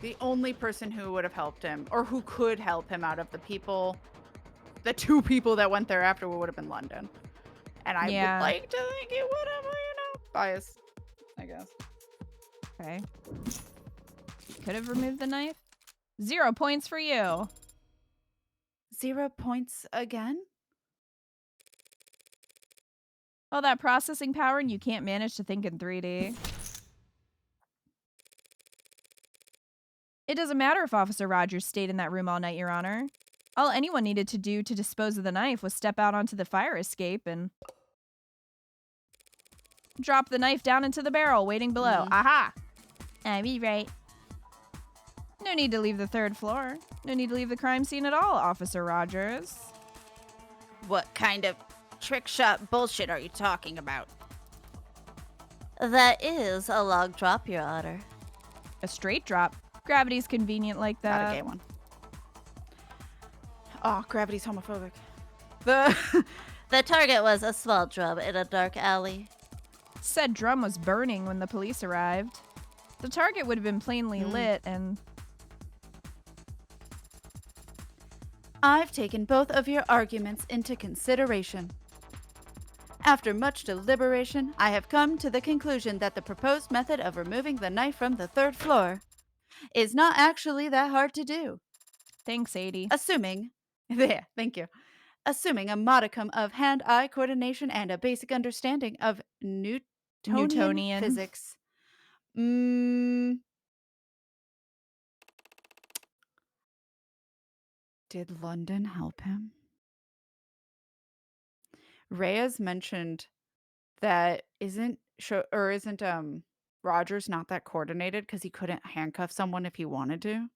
The only person who would have helped him, or who could help him out of the people, the two people that went there after would have been London. And I would like to think it would have, bias, I guess. Okay. Could have removed the knife. 0 points for you. 0 points again? Oh, that processing power and you can't manage to think in 3D. It doesn't matter if Officer Rogers stayed in that room all night, Your Honor. All anyone needed to do to dispose of the knife was step out onto the fire escape and drop the knife down into the barrel waiting below. Aha! I be right. No need to leave the 3rd floor. No need to leave the crime scene at all, Officer Rogers. What kind of trick shot bullshit are you talking about? That is a log drop, Your Honor. A straight drop. Gravity's convenient like that. Not a gay one. Oh, gravity's homophobic. The The target was a small drum in a dark alley. Said drum was burning when the police arrived. The target would have been plainly lit and... I've taken both of your arguments into consideration. After much deliberation, I have come to the conclusion that the proposed method of removing the knife from the 3rd floor is not actually that hard to do. Thanks, 80. Assuming, yeah, thank you. Assuming a modicum of hand-eye coordination and a basic understanding of Newtonian physics. Did London help him? Reyes mentioned that isn't Rogers not that coordinated because he couldn't handcuff someone if he wanted to?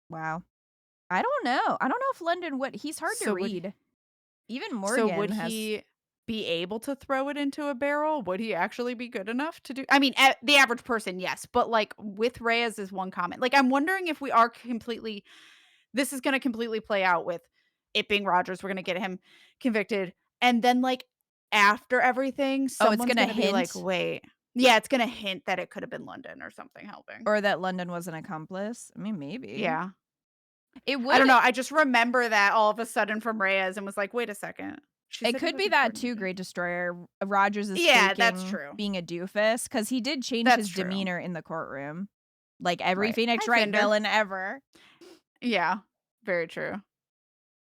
Wow. I don't know. I don't know if London would. He's hard to read. Even Morgan So would he be able to throw it into a barrel? Would he actually be good enough to do? I mean, the average person, yes, but like with Reyes is one comment. Like I'm wondering if we are completely. This is going to completely play out with it being Rogers. We're going to get him convicted, and then like after everything, someone's going to be like, "Wait, yeah, it's going to hint that it could have been London or something helping, or that London was an accomplice." I mean, maybe. Yeah. It would. I don't know. I just remember that all of a sudden from Reyes and was like, wait a second. It could be that too, Great Destroyer. Rogers is that's true. Being a doofus because he did change his demeanor in the courtroom, like every Phoenix Wright villain ever. Yeah, very true.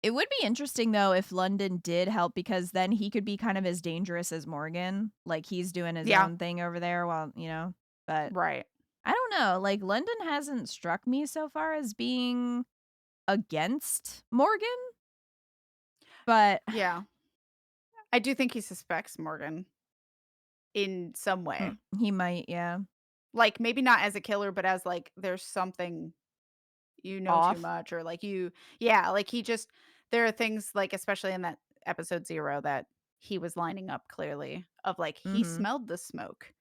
It would be interesting though if London did help because then he could be kind of as dangerous as Morgan, like he's doing his own thing over there while But right. I don't know. Like London hasn't struck me so far as being against Morgan, but yeah, I do think he suspects Morgan in some way. He might, yeah. Like maybe not as a killer, but as like there's something off. too much, or like like he just there are things like especially in that episode 0 that he was lining up clearly of like he smelled the smoke.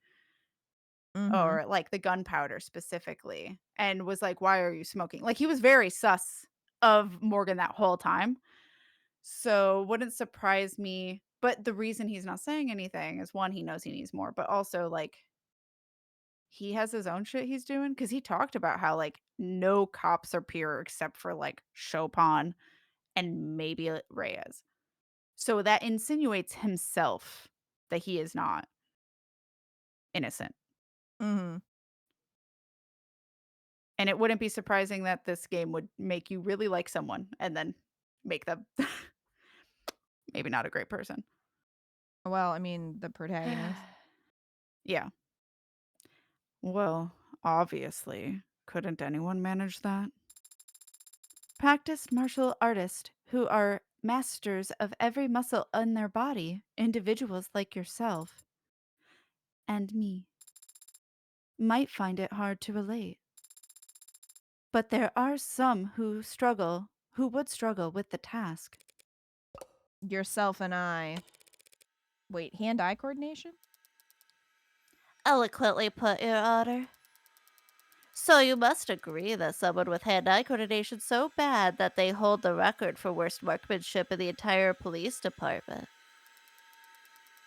Or like the gunpowder specifically, and was like, why are you smoking? Like he was very sus of Morgan that whole time. So wouldn't surprise me. But the reason he's not saying anything is one, he knows he needs more, but also like he has his own shit he's doing. Cause he talked about how like no cops are pure except for like Chopin and maybe Reyes. So that insinuates himself that he is not innocent. And it wouldn't be surprising that this game would make you really like someone and then make them maybe not a great person. Well, I mean, the protagonist. Yeah. Well, obviously, couldn't anyone manage that? Practiced martial artists who are masters of every muscle in their body, individuals like yourself and me, might find it hard to relate. But there are some who would struggle with the task. Yourself and I. Wait, hand-eye coordination? Eloquently put, Your Honor. So you must agree that someone with hand-eye coordination so bad that they hold the record for worst marksmanship in the entire police department.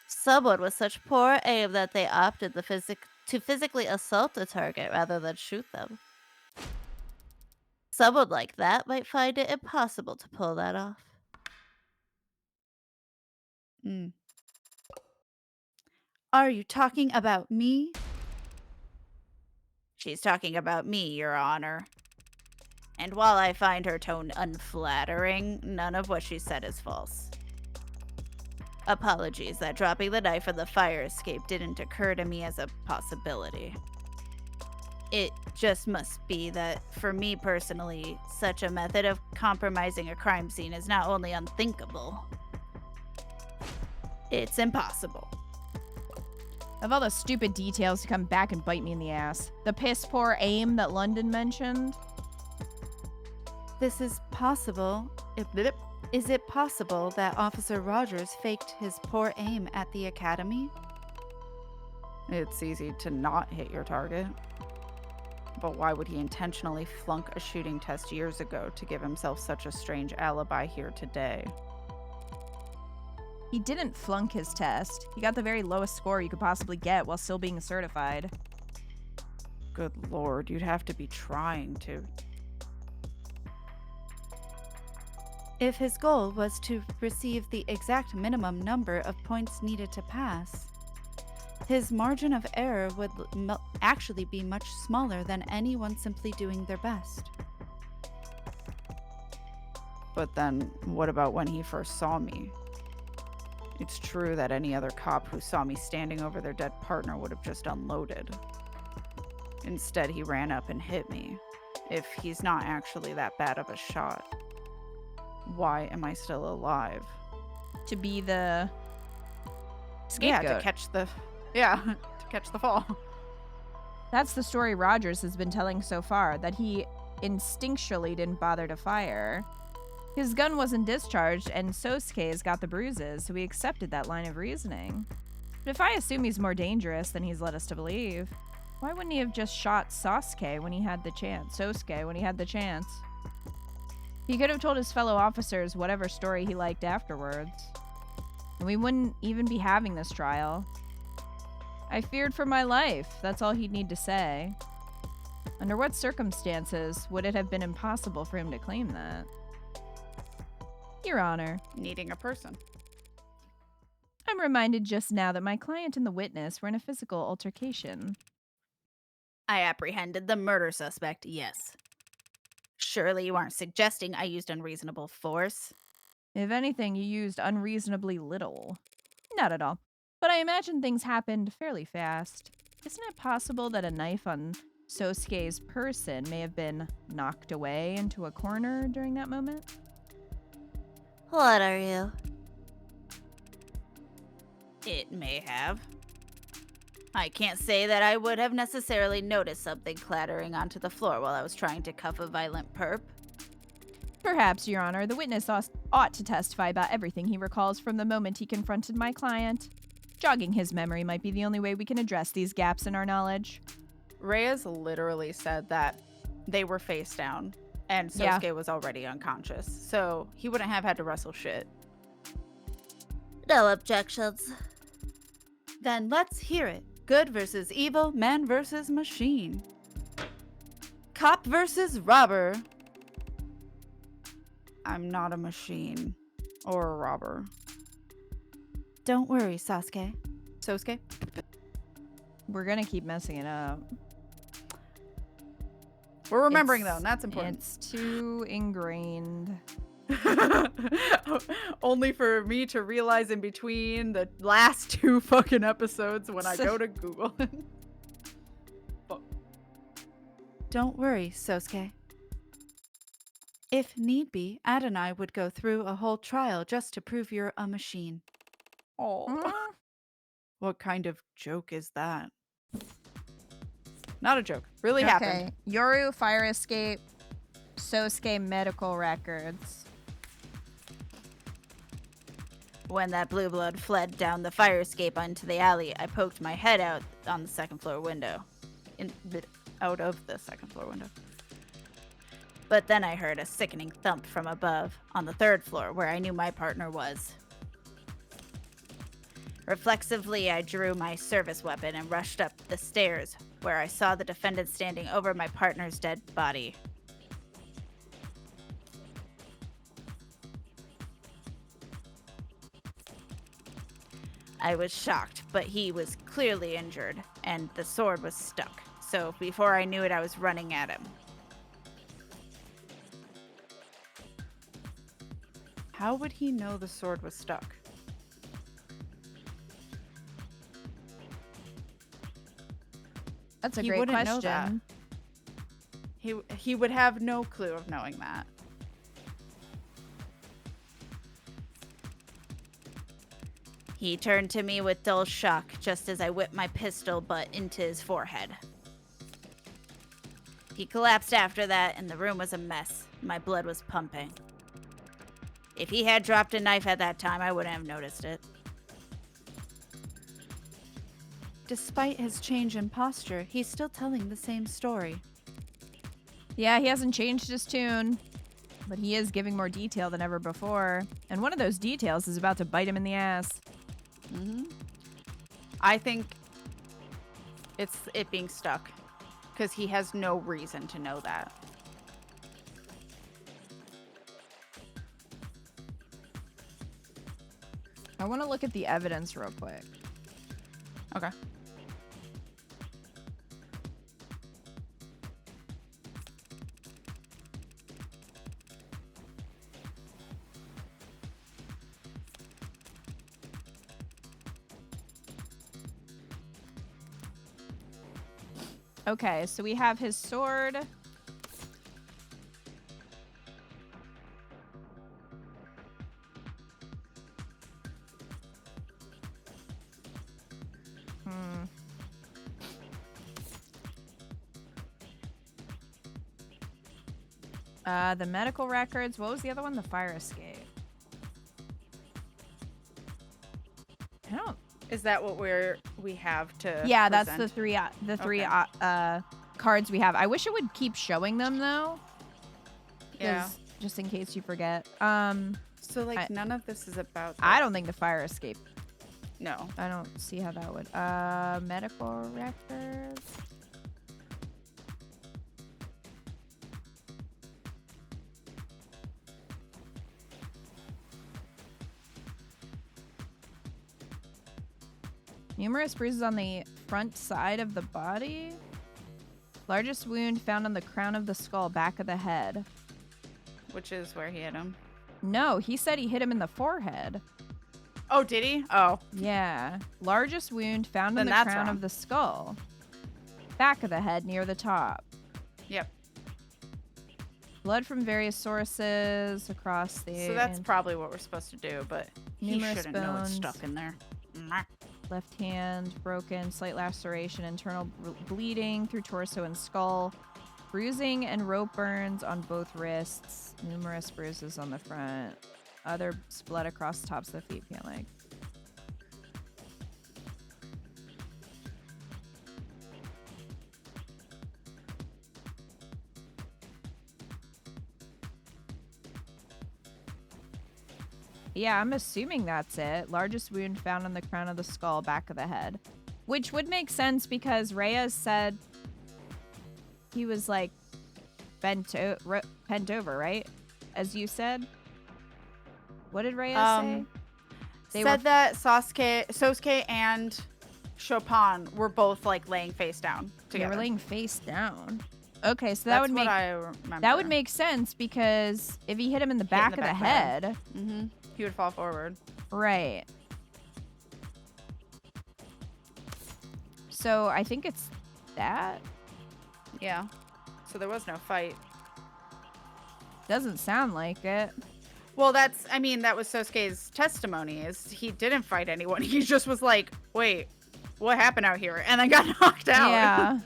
Someone with such poor aim that they opted to physically assault a target rather than shoot them. Someone like that might find it impossible to pull that off. Are you talking about me? She's talking about me, Your Honor. And while I find her tone unflattering, none of what she said is false. Apologies that dropping the knife in the fire escape didn't occur to me as a possibility. It just must be that, for me personally, such a method of compromising a crime scene is not only unthinkable, it's impossible. Of all the stupid details to come back and bite me in the ass. The piss poor aim that London mentioned. This is possible. Is it possible that Officer Rogers faked his poor aim at the academy? It's easy to not hit your target. but why would he intentionally flunk a shooting test years ago to give himself such a strange alibi here today? He didn't flunk his test. He got the very lowest score you could possibly get while still being certified. Good lord, you'd have to be trying to. If his goal was to receive the exact minimum number of points needed to pass, his margin of error would actually be much smaller than anyone simply doing their best. But then, what about when he first saw me? It's true that any other cop who saw me standing over their dead partner would have just unloaded. Instead, he ran up and hit me. If he's not actually that bad of a shot, why am I still alive? To be the scapegoat. Yeah, to catch the fall. That's the story Rogers has been telling so far, that he instinctually didn't bother to fire. His gun wasn't discharged, and Sosuke's got the bruises, so we accepted that line of reasoning. But if I assume he's more dangerous than he's led us to believe, why wouldn't he have just shot Sosuke when he had the chance? He could have told his fellow officers whatever story he liked afterwards. And we wouldn't even be having this trial. I feared for my life. That's all he'd need to say. Under what circumstances would it have been impossible for him to claim that? Your Honor. Needing a person. I'm reminded just now that my client and the witness were in a physical altercation. I apprehended the murder suspect, yes. Surely you aren't suggesting I used unreasonable force? If anything, you used unreasonably little. Not at all. But I imagine things happened fairly fast. Isn't it possible that a knife on Sosuke's person may have been knocked away into a corner during that moment? What are you? It may have. I can't say that I would have necessarily noticed something clattering onto the floor while I was trying to cuff a violent perp. Perhaps, Your Honor, the witness ought to testify about everything he recalls from the moment he confronted my client. Jogging his memory might be the only way we can address these gaps in our knowledge. Reyes literally said that they were face down, and Sosuke was already unconscious, so he wouldn't have had to wrestle shit. No objections. Then let's hear it. Good versus evil, man versus machine. Cop versus robber. I'm not a machine. Or a robber. Don't worry, Sosuke. We're gonna keep messing it up. We're remembering though, and that's important. It's too ingrained. Only for me to realize in between the last 2 fucking episodes when I go to Google. Don't worry, Sosuke. If need be, Ad and I would go through a whole trial just to prove you're a machine. Oh. What kind of joke is that? Not a joke. Really happened. Yoru fire escape, Sosuke medical records. When that blue blood fled down the fire escape onto the alley, I poked my head out on the second floor window. Out of the second floor window. But then I heard a sickening thump from above, on the 3rd floor, where I knew my partner was. Reflexively, I drew my service weapon and rushed up the stairs, where I saw the defendant standing over my partner's dead body. I was shocked, but he was clearly injured, and the sword was stuck. So before I knew it, I was running at him. How would he know the sword was stuck? That's a He great wouldn't know question. that. He would have no clue of knowing that. He turned to me with dull shock just as I whipped my pistol butt into his forehead. He collapsed after that, and the room was a mess. My blood was pumping. If he had dropped a knife at that time, I wouldn't have noticed it. Despite his change in posture, he's still telling the same story. Yeah, he hasn't changed his tune, but he is giving more detail than ever before. And one of those details is about to bite him in the ass. I think it's it being stuck because he has no reason to know that. I want to look at the evidence real quick. Okay. Okay, so we have his sword. The medical records. What was the other one? The fire escape. I don't. Is that what we have to? Yeah, that's present? the three Okay. cards we have. I wish it would keep showing them though. Yeah. Just in case you forget. So like none of this is about. I don't think the fire escape. No. I don't see how that would. Medical records. Numerous bruises on the front side of the body. Largest wound found on the crown of the skull, back of the head. Which is where he hit him. No, he said he hit him in the forehead. Oh, did he? Oh. Yeah. Largest wound found on Then the that's crown wrong. of the skull. Back of the head near the top. Yep. Blood from various sources across the... So that's probably what we're supposed to do, but he Numerous shouldn't know it's bones. stuck in there. Left hand broken, slight laceration, internal bleeding through torso and skull. Bruising and rope burns on both wrists. Numerous bruises on the front. Other blood across the tops of the feet, pant leg. Yeah, I'm assuming that's it. Largest wound found on the crown of the skull, back of the head. Which would make sense because Reyes said he was like bent over, right? As you said. What did Reyes say? Said that Sosuke and Chopin were both like laying face down together. They were laying face down. Okay, so that That's would make what I remember. that would make sense because if he hit him in the back of the head, he would fall forward. right? So I think it's that. Yeah. So there was no fight. Doesn't sound like it. Well, that was Sosuke's testimony, is he didn't fight anyone. He just was like, wait, what happened out here? And then got knocked out. Yeah.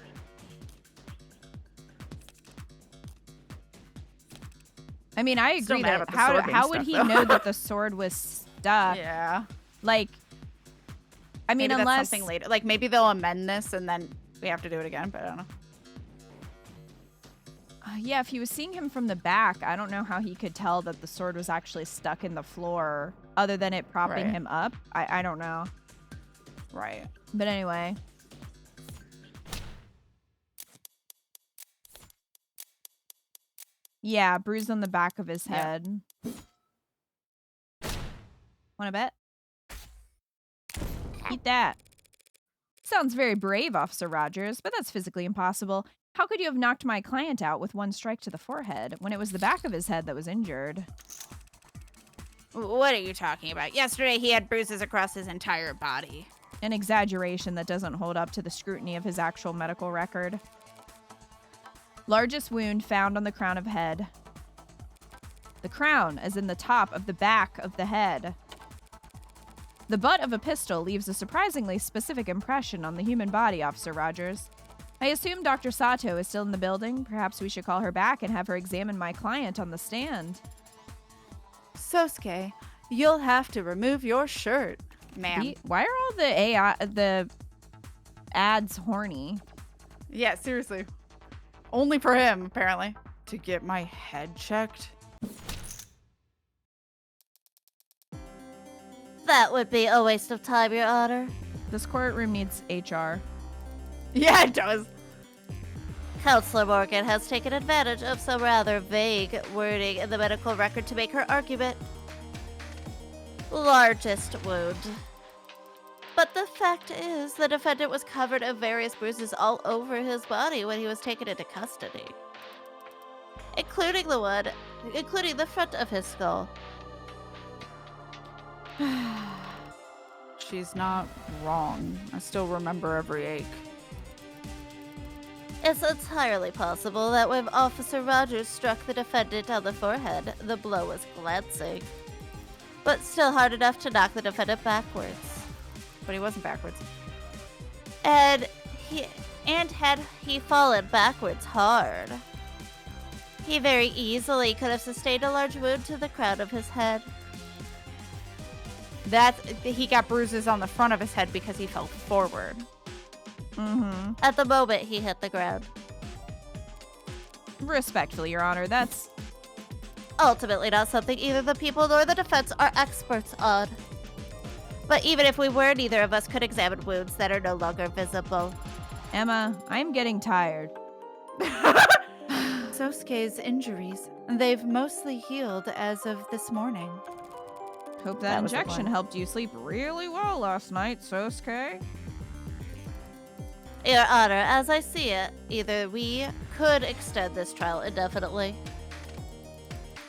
I mean, I Still agree mad that about the sword being how would stuck, he though. know that the sword was stuck? Yeah. Like, I mean, Maybe unless that's something later. Like maybe they'll amend this and then we have to do it again, but I don't know. Yeah, if he was seeing him from the back, I don't know how he could tell that the sword was actually stuck in the floor other than it propping Right. him up. I don't know. Right. But anyway. Yeah, bruise on the back of his Yeah. head. Want to bet? Eat that. Sounds very brave, Officer Rogers, but that's physically impossible. How could you have knocked my client out with one strike to the forehead when it was the back of his head that was injured? What are you talking about? Yesterday he had bruises across his entire body. An exaggeration that doesn't hold up to the scrutiny of his actual medical record. Largest wound found on the crown of head. The crown, as in the top of the back of the head. The butt of a pistol leaves a surprisingly specific impression on the human body, Officer Rogers. I assume Dr. Sato is still in the building. Perhaps we should call her back and have her examine my client on the stand. Sosuke, you'll have to remove your shirt, ma'am. Why are all the ads horny? Yeah, seriously. Only for him, apparently. To get my head checked? That would be a waste of time, Your Honor. This courtroom needs HR. Yeah, it does. Counselor Morgan has taken advantage of some rather vague wording in the medical record to make her argument. Largest wound. But the fact is, the defendant was covered in various bruises all over his body when he was taken into custody. Including the front of his skull. She's not wrong. I still remember every ache. It's entirely possible that when Officer Rogers struck the defendant on the forehead, the blow was glancing. But still hard enough to knock the defendant backwards. But he wasn't backwards. And had he fallen backwards hard, he very easily could have sustained a large wound to the crown of his head. He got bruises on the front of his head because he fell forward. Mm-hmm. At the moment he hit the ground. Respectfully, Your Honor, that's... Ultimately not something either the people nor the defense are experts on. But even if we were, neither of us could examine wounds that are no longer visible. Emma, I'm getting tired. Sosuke's injuries. They've mostly healed as of this morning. Hope That that was the injection one. helped you sleep really well last night, Sosuke. Your Honor, as I see it, either we could extend this trial indefinitely,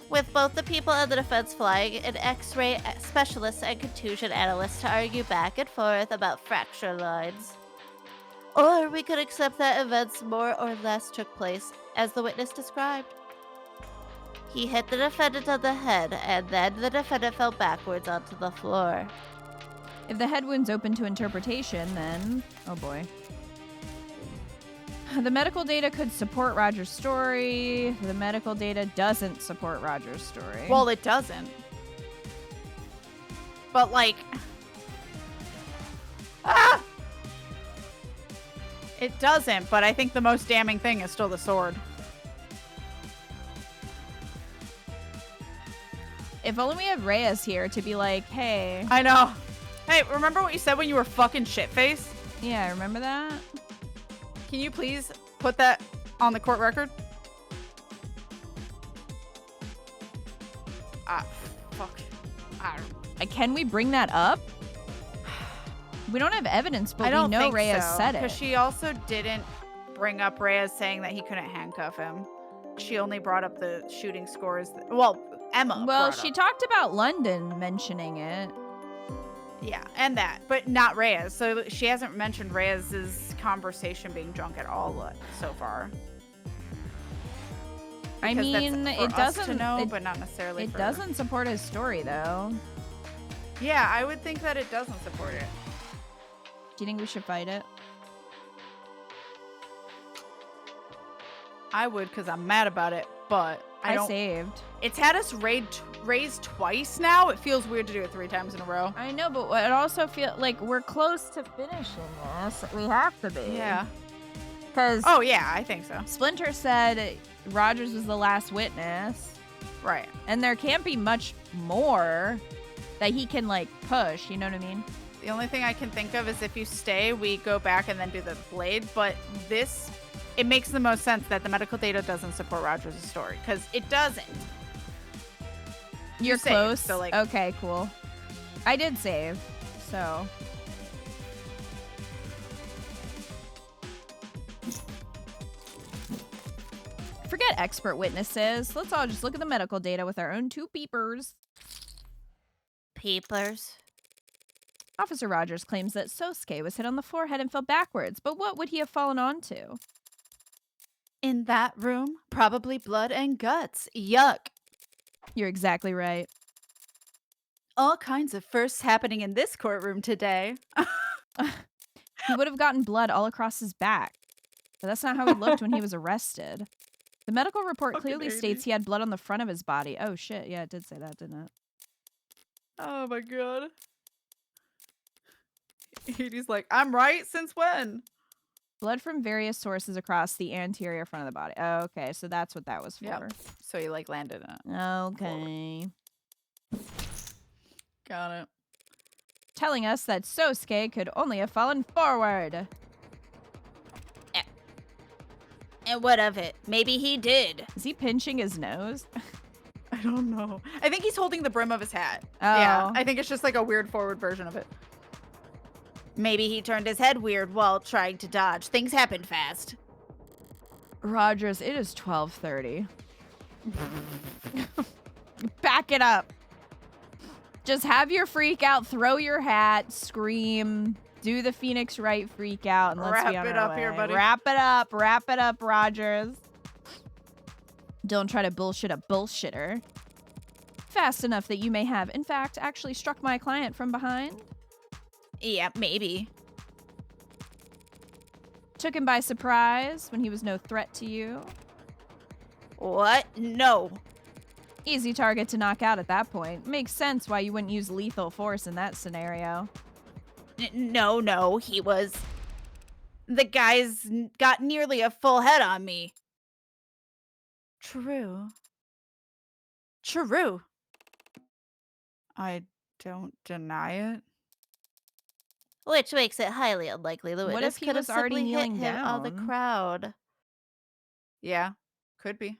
with both the people and the defense flying an X-ray specialist and contusion analyst to argue back and forth about fracture lines. Or we could accept that events more or less took place as the witness described. He hit the defendant on the head, and then the defendant fell backwards onto the floor. If the head wound's open to interpretation, then... Oh boy. The medical data could support Roger's story. The medical data doesn't support Roger's story. Well, it doesn't. But, like... Ah! It doesn't, but I think the most damning thing is still the sword. if only we had Reyes here to be like, hey. I know. Hey, remember what you said when you were fucking shit-faced? Yeah, remember that? Can you please put that on the court record? Ah, fuck. Can we bring that up? We don't have evidence, but I don't we know think Reyes so, said it. because she also didn't bring up Reyes saying that he couldn't handcuff him. She only brought up the shooting scores. Well, Emma. Well, brought she up. talked about London mentioning it. Yeah, and that, but not Reyes. So she hasn't mentioned Reyes's conversation being drunk at all so far. I Because mean, that's for it us doesn't to know, it, but not necessarily. it for... doesn't support his story, though. Yeah, I would think that it doesn't support it. Do you think we should fight it? I would, because I'm mad about it, but I don't. saved. It's had us raised twice now. It feels weird to do it 3 times in a row. I know, but it also feels like we're close to finishing this. We have to be. Yeah. Because Oh yeah, I think so. Splinter said Rogers was the last witness, Right. and there can't be much more that he can, like, push. You know what I mean? The only thing I can think of is if you stay, we go back and then do the blade. But this, it makes the most sense that the medical data doesn't support Rogers' story, because it doesn't. You're saved, close. so, like- Okay, cool. I did save, so. Forget expert witnesses. Let's all just look at the medical data with our own 2 peepers. Peepers. Officer Rogers claims that Sosuke was hit on the forehead and fell backwards, but what would he have fallen onto? In that room, probably blood and guts. Yuck. You're exactly right. All kinds of firsts happening in this courtroom today. He would have gotten blood all across his back, but that's not how he looked when he was arrested. The medical report Fucking clearly states he had blood on the front of his body. Oh shit, yeah, it did say that, didn't it? Oh my god. He's like, I'm right? Since when? Blood from various sources across the anterior front of the body. Oh, okay, so that's what that was for. Yep. So he like landed in it. Okay. Got it. Telling us that Sosuke could only have fallen forward. And what of it? Maybe he did. Is he pinching his nose? I don't know. I think he's holding the brim of his hat. Oh. Yeah. I think it's just like a weird forward version of it. Maybe he turned his head weird while trying to dodge. Things happen fast. Rogers, it is 12:30. Back it up. Just have your freak out, throw your hat, scream, do the Phoenix Wright freak out, and let's be on Wrap it our up here, way. buddy. Wrap it up, Rogers. Don't try to bullshit a bullshitter. Fast enough that you may have, in fact, actually struck my client from behind. Yeah, maybe. Took him by surprise when he was no threat to you. What? No. Easy target to knock out at that point. Makes sense why you wouldn't use lethal force in that scenario. No, he was... The guy's got nearly a full head on me. True. I don't deny it. Which makes it highly unlikely the What witness if he could have was already simply hit kneeling him on the down? crowd. Yeah. Could be.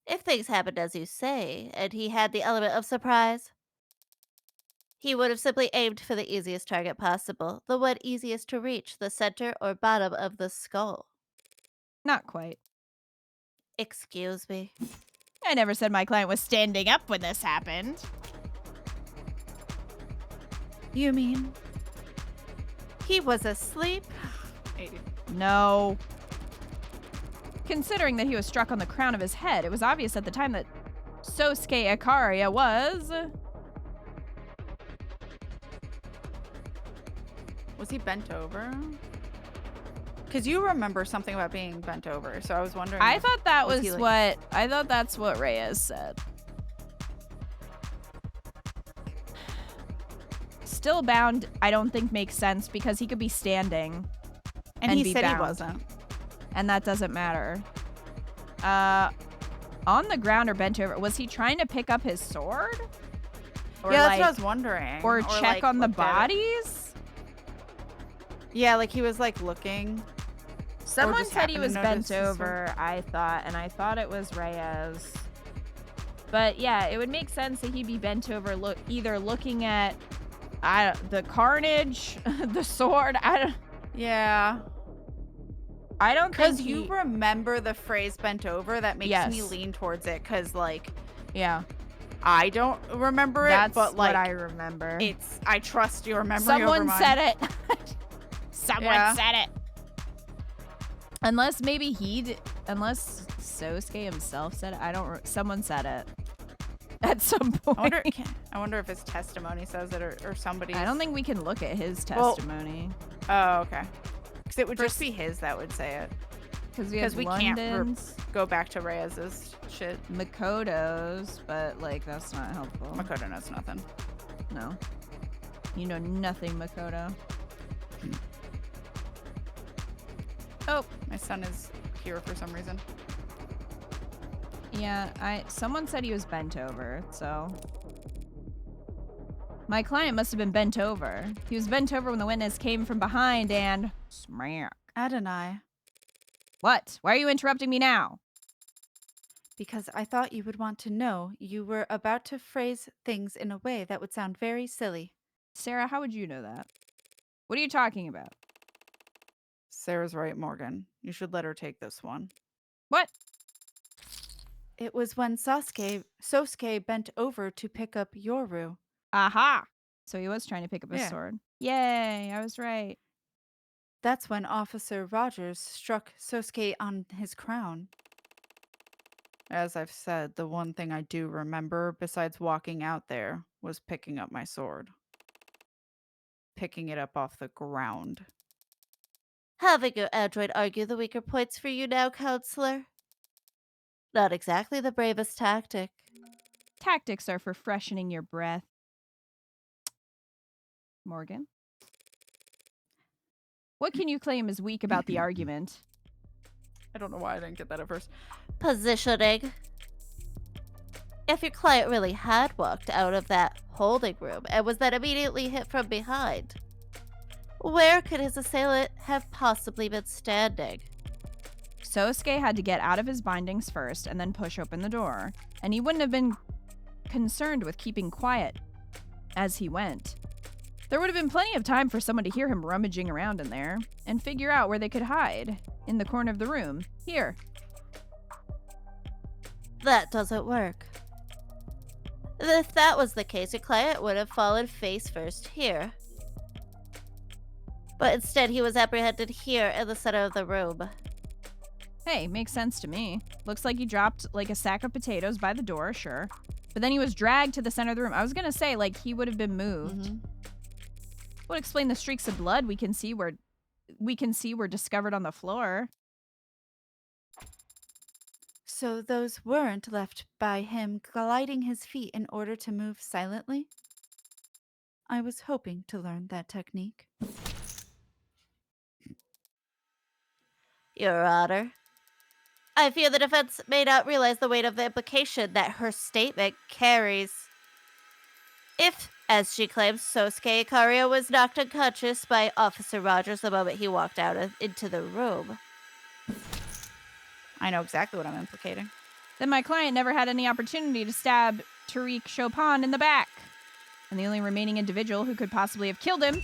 If things happened as you say, and he had the element of surprise, he would have simply aimed for the easiest target possible, the one easiest to reach, the center or bottom of the skull. Not quite. Excuse me. I never said my client was standing up when this happened. You mean? He was asleep? 80. No. Considering that he was struck on the crown of his head, it was obvious at the time that Sosuke Ikaria was... Was he bent over? Because you remember something about being bent over, so I was wondering. I thought that was he, like- what... I thought that's what Reyes said. Still bound, I don't think makes sense because he could be standing. And and he be said bound. he wasn't. And that doesn't matter. On the ground or bent over, was he trying to pick up his sword? Or Yeah, that's like, what I was wondering. or check like, on the looked at it. bodies? Yeah, like he was like looking. Someone just said he happened was to bent notice his sword. over, I thought, and I thought it was Reyes. But yeah, it would make sense that he'd be bent over, either looking at the carnage, the sword. Yeah. I don't think Because you remember the phrase bent over, that makes me Yes. lean towards it. Because like Yeah, I don't remember that's it, but like what I remember. I trust your memory over Someone mine. said it. Someone Yeah. said it. Unless maybe unless Sosuke himself said it. I don't. Someone said it at some point. I wonder if his testimony says it or somebody. I don't think we can look at his Well, testimony Oh, okay. Because it would For just be his that would say it. because we can't Go back to Reyes's shit. Makoto's, but like that's not helpful. Makoto knows nothing. No, you know nothing, Makoto. Oh, My son is here for some reason. yeah. Someone said he was bent over, so my client must have been bent over. He was bent over when the witness came from behind and smack. Adonai. What? Why are you interrupting me now? Because I thought you would want to know. You were about to phrase things in a way that would sound very silly. Sarah, how would you know that? What are you talking about? Sarah's right, Morgan. You should let her take this one. What? It was when Sosuke bent over to pick up Yoru. Aha! So he was trying to pick up his Yeah. sword. Yay, I was right. That's when Officer Rogers struck Sosuke on his crown. As I've said, the one thing I do remember, besides walking out there, was picking up my sword. Picking it up off the ground. Having your android argue the weaker points for you now, counselor? Not exactly the bravest tactic. Tactics are for freshening your breath. Morgan? What can you claim is weak about the argument? I don't know why I didn't get that at first. Positioning. If your client really had walked out of that holding room and was then immediately hit from behind, where could his assailant have possibly been standing? Sosuke had to get out of his bindings first and then push open the door, and he wouldn't have been concerned with keeping quiet as he went. There would have been plenty of time for someone to hear him rummaging around in there and figure out where they could hide. In the corner of the room. Here. That doesn't work. If that was the case, your client would have fallen face first here. But instead, he was apprehended here in the center of the room. Hey, makes sense to me. Looks like he dropped like a sack of potatoes by the door, sure. But then he was dragged to the center of the room. I was gonna say, like, he would have been moved. Would explain the streaks of blood we can see were discovered on the floor. So those weren't left by him gliding his feet in order to move silently? I was hoping to learn that technique. Your Honor, I fear the defense may not realize the weight of the implication that her statement carries. If, as she claims, Sosuke Ikaria was knocked unconscious by Officer Rogers the moment he walked out into the room. I know exactly what I'm implicating. Then my client never had any opportunity to stab Tariq Chopin in the back. And the only remaining individual who could possibly have killed him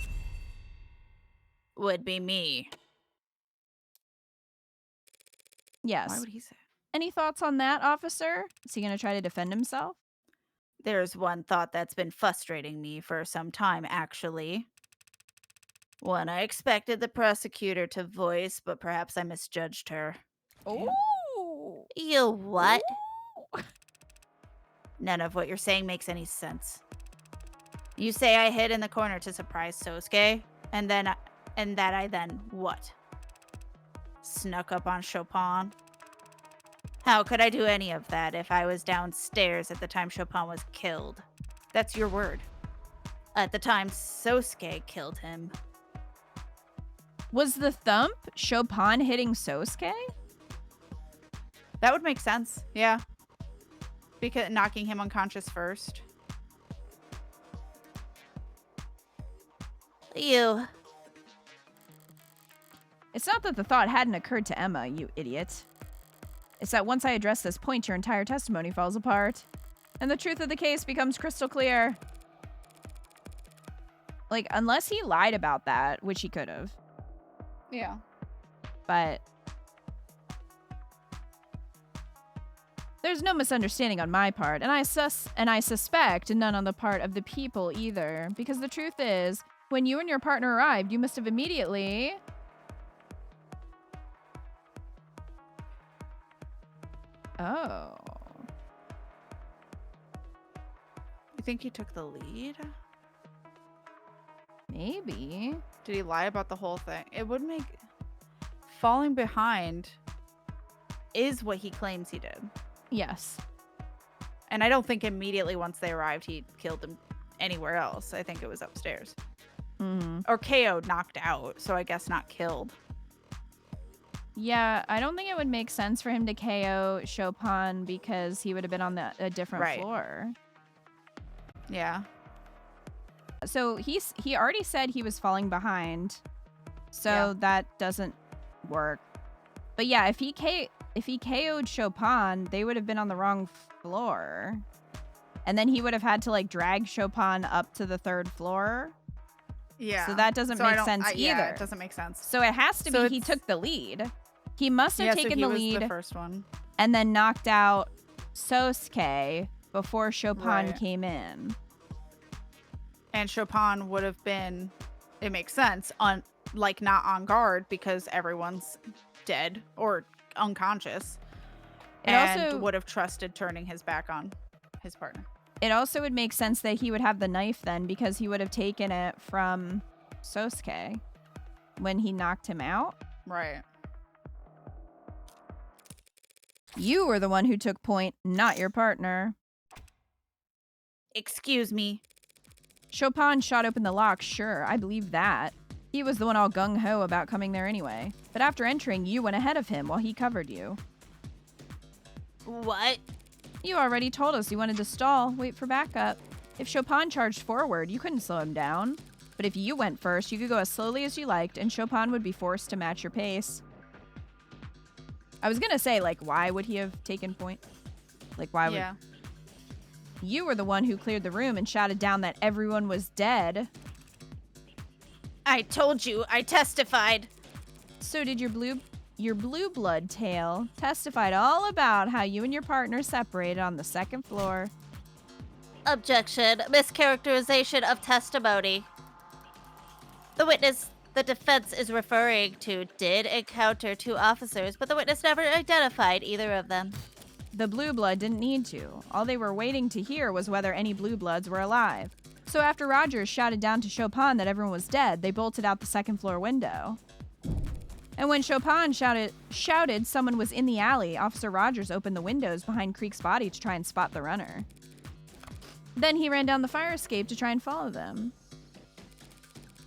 Would be me. Yes. Why would he say? Any thoughts on that, officer? Is he going to try to defend himself? There's one thought that's been frustrating me for some time, actually. One I expected the prosecutor to voice, but perhaps I misjudged her. Oh! You what? Ooh. None of what you're saying makes any sense. You say I hid in the corner to surprise Sosuke, and that I then what? Snuck up on Chopin? How could I do any of that if I was downstairs at the time Chopin was killed? That's your word. At the time Sosuke killed him. Was the thump Chopin hitting Sosuke? That would make sense, yeah. Because knocking him unconscious first. You. It's not that the thought hadn't occurred to Emma, you idiot. It's that once I address this point, your entire testimony falls apart. And the truth of the case becomes crystal clear. Like, unless he lied about that, which he could have. Yeah. But there's no misunderstanding on my part, and I suspect none on the part of the people either. Because the truth is, when you and your partner arrived, you must have immediately... Oh. You think he took the lead? Maybe. Did he lie about the whole thing? It would make... Falling behind is what he claims he did. Yes. And I don't think immediately once they arrived, he killed him anywhere else. I think it was upstairs. Mm-hmm. Or KO'd, knocked out, so I guess not killed. Yeah, I don't think it would make sense for him to KO Chopin because he would have been on a different floor. Yeah. So he already said he was falling behind, so that doesn't work. But yeah, if he KO'd Chopin, they would have been on the wrong floor, and then he would have had to like drag Chopin up to the third floor. Yeah. So that doesn't make sense either. Yeah, it doesn't make sense. So it has to be he took the lead. He must have taken the lead the first one, and then knocked out Sosuke before Chopin came in. And Chopin would have been, it makes sense, not on guard because everyone's dead or unconscious. It and also would have trusted turning his back on his partner. It also would make sense that he would have the knife then because he would have taken it from Sosuke when he knocked him out. Right. You were the one who took point, not your partner. Excuse me. Chopin shot open the lock, sure, I believe that. He was the one all gung-ho about coming there anyway. But after entering, you went ahead of him while he covered you. What? You already told us you wanted to stall, wait for backup. If Chopin charged forward, you couldn't slow him down. But if you went first, you could go as slowly as you liked, and Chopin would be forced to match your pace. I was gonna say, like, why would he have taken point? Like, why would... Yeah. You were the one who cleared the room and shouted down that everyone was dead. I told you, I testified. So did your blue blood tale. Testified all about how you and your partner separated on the second floor. Objection. Mischaracterization of testimony. The witness the defense is referring to did encounter 2 officers, but the witness never identified either of them. The blue blood didn't need to. All they were waiting to hear was whether any blue bloods were alive. So after Rogers shouted down to Chopin that everyone was dead, they bolted out the second floor window. And when Chopin shouted someone was in the alley, Officer Rogers opened the windows behind Creek's body to try and spot the runner. Then he ran down the fire escape to try and follow them.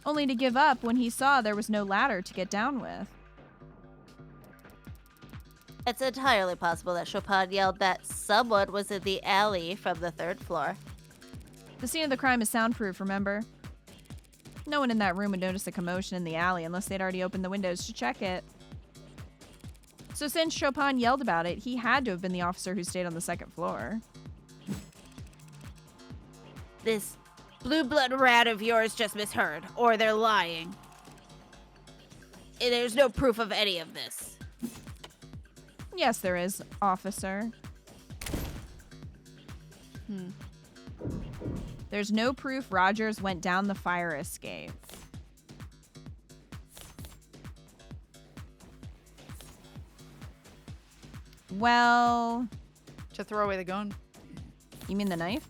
Only to give up when he saw there was no ladder to get down with. It's entirely possible that Chopin yelled that someone was in the alley from the 3rd floor. The scene of the crime is soundproof, remember? No one in that room would notice a commotion in the alley unless they'd already opened the windows to check it. So since Chopin yelled about it, he had to have been the officer who stayed on the 2nd floor. This blue blood rat of yours just misheard, or they're lying. There's no proof of any of this. Yes, there is, officer. There's no proof Rogers went down the fire escape. Well... To throw away the gun. You mean the knife?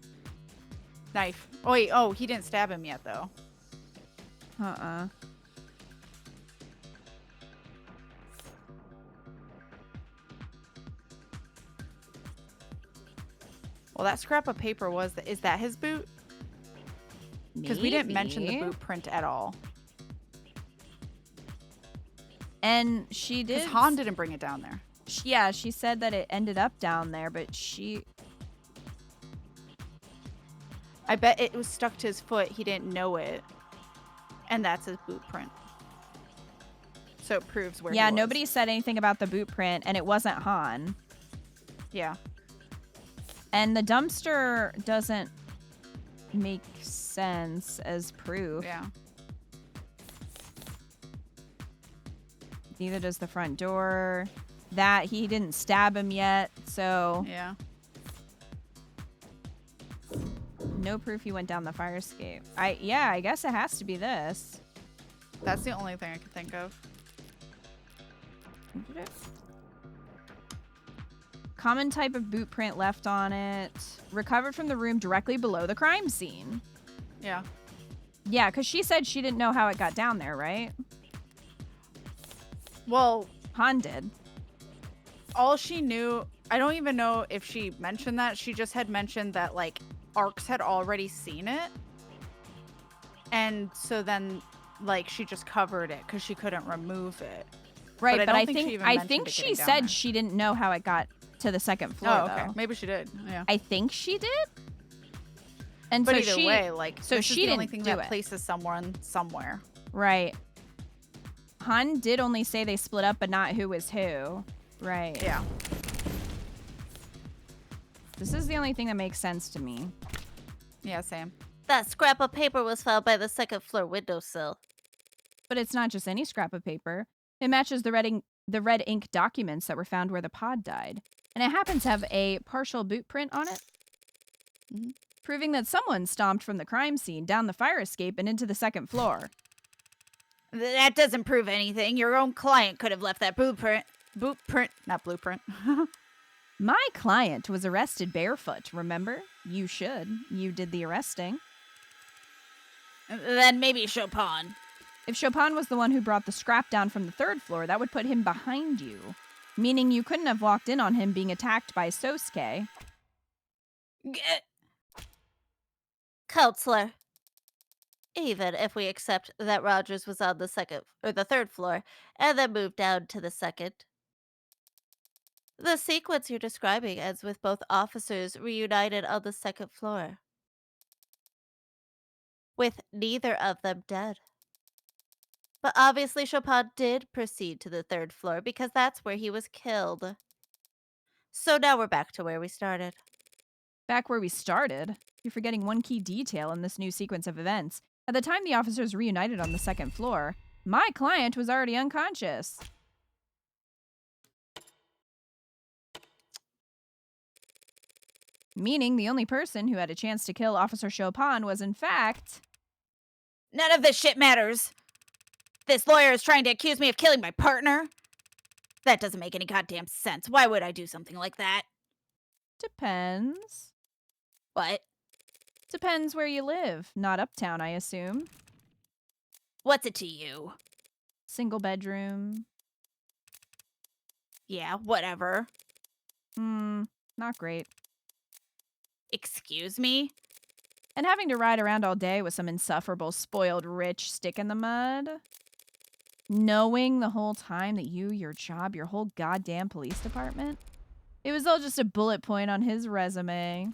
Knife. Oh, wait. Oh, he didn't stab him yet, though. Uh-uh. Well, that scrap of paper was... Is that his boot? Because we didn't mention the boot print at all. And she did... Because Han didn't bring it down there. Yeah, she said that it ended up down there, but she... I bet it was stuck to his foot. He didn't know it. And that's his boot print. So it proves where he Yeah, was. nobody said anything about the boot print, and it wasn't Han. Yeah. And the dumpster doesn't make sense as proof. Yeah. Neither does the front door. That he didn't stab him yet, so Yeah. no proof he went down the fire escape. I guess it has to be this. That's the only thing I could think of. Common type of boot print left on it. Recovered from the room directly below the crime scene. Yeah. Yeah, because she said she didn't know how it got down there, right? Well, Han did. all she knew, I don't even know if she mentioned that. She just had mentioned that, like, Arcs had already seen it. And so then, like, she just covered it because she couldn't remove it. Right, But but I I don't think she think even I mentioned think it she getting down said there. she didn't know how it got to the second floor, Oh, okay. though. Maybe she did. Yeah. I think she did. And But so either she, way, like, so this she is the only didn't thing do that it. places someone somewhere. Right. Han did only say they split up, but not who was who. Right. Yeah. This is the only thing that makes sense to me. Yeah, same. That scrap of paper was found by the 2nd floor windowsill. But it's not just any scrap of paper. It matches the red ink documents that were found where the pod died. And it happens to have a partial boot print on it. Mhm. Proving that someone stomped from the crime scene down the fire escape and into the second floor. That doesn't prove anything. Your own client could have left that blueprint. Not blueprint. My client was arrested barefoot, remember? You should. You did the arresting. Then maybe Chopin. If Chopin was the one who brought the scrap down from the 3rd floor, that would put him behind you. Meaning you couldn't have walked in on him being attacked by Sosuke. Counselor. Even if we accept that Rogers was on the second or the third floor and then moved down to the second. The sequence you're describing ends with both officers reunited on the second floor, with neither of them dead. But obviously Chopin did proceed to the third floor because that's where he was killed. So now we're back to where we started. Back where we started? You're forgetting one key detail in this new sequence of events. At the time the officers reunited on the second floor, my client was already unconscious. Meaning the only person who had a chance to kill Officer Chopin was, in fact... None of this shit matters. This lawyer is trying to accuse me of killing my partner? That doesn't make any goddamn sense. Why would I do something like that? Depends. What? Depends where you live. Not uptown, I assume. What's it to you? Single bedroom. Yeah, whatever. Not great. Excuse me? And having to ride around all day with some insufferable, spoiled, rich stick in the mud. Knowing the whole time that you, your job, your whole goddamn police department. It was all just a bullet point on his resume.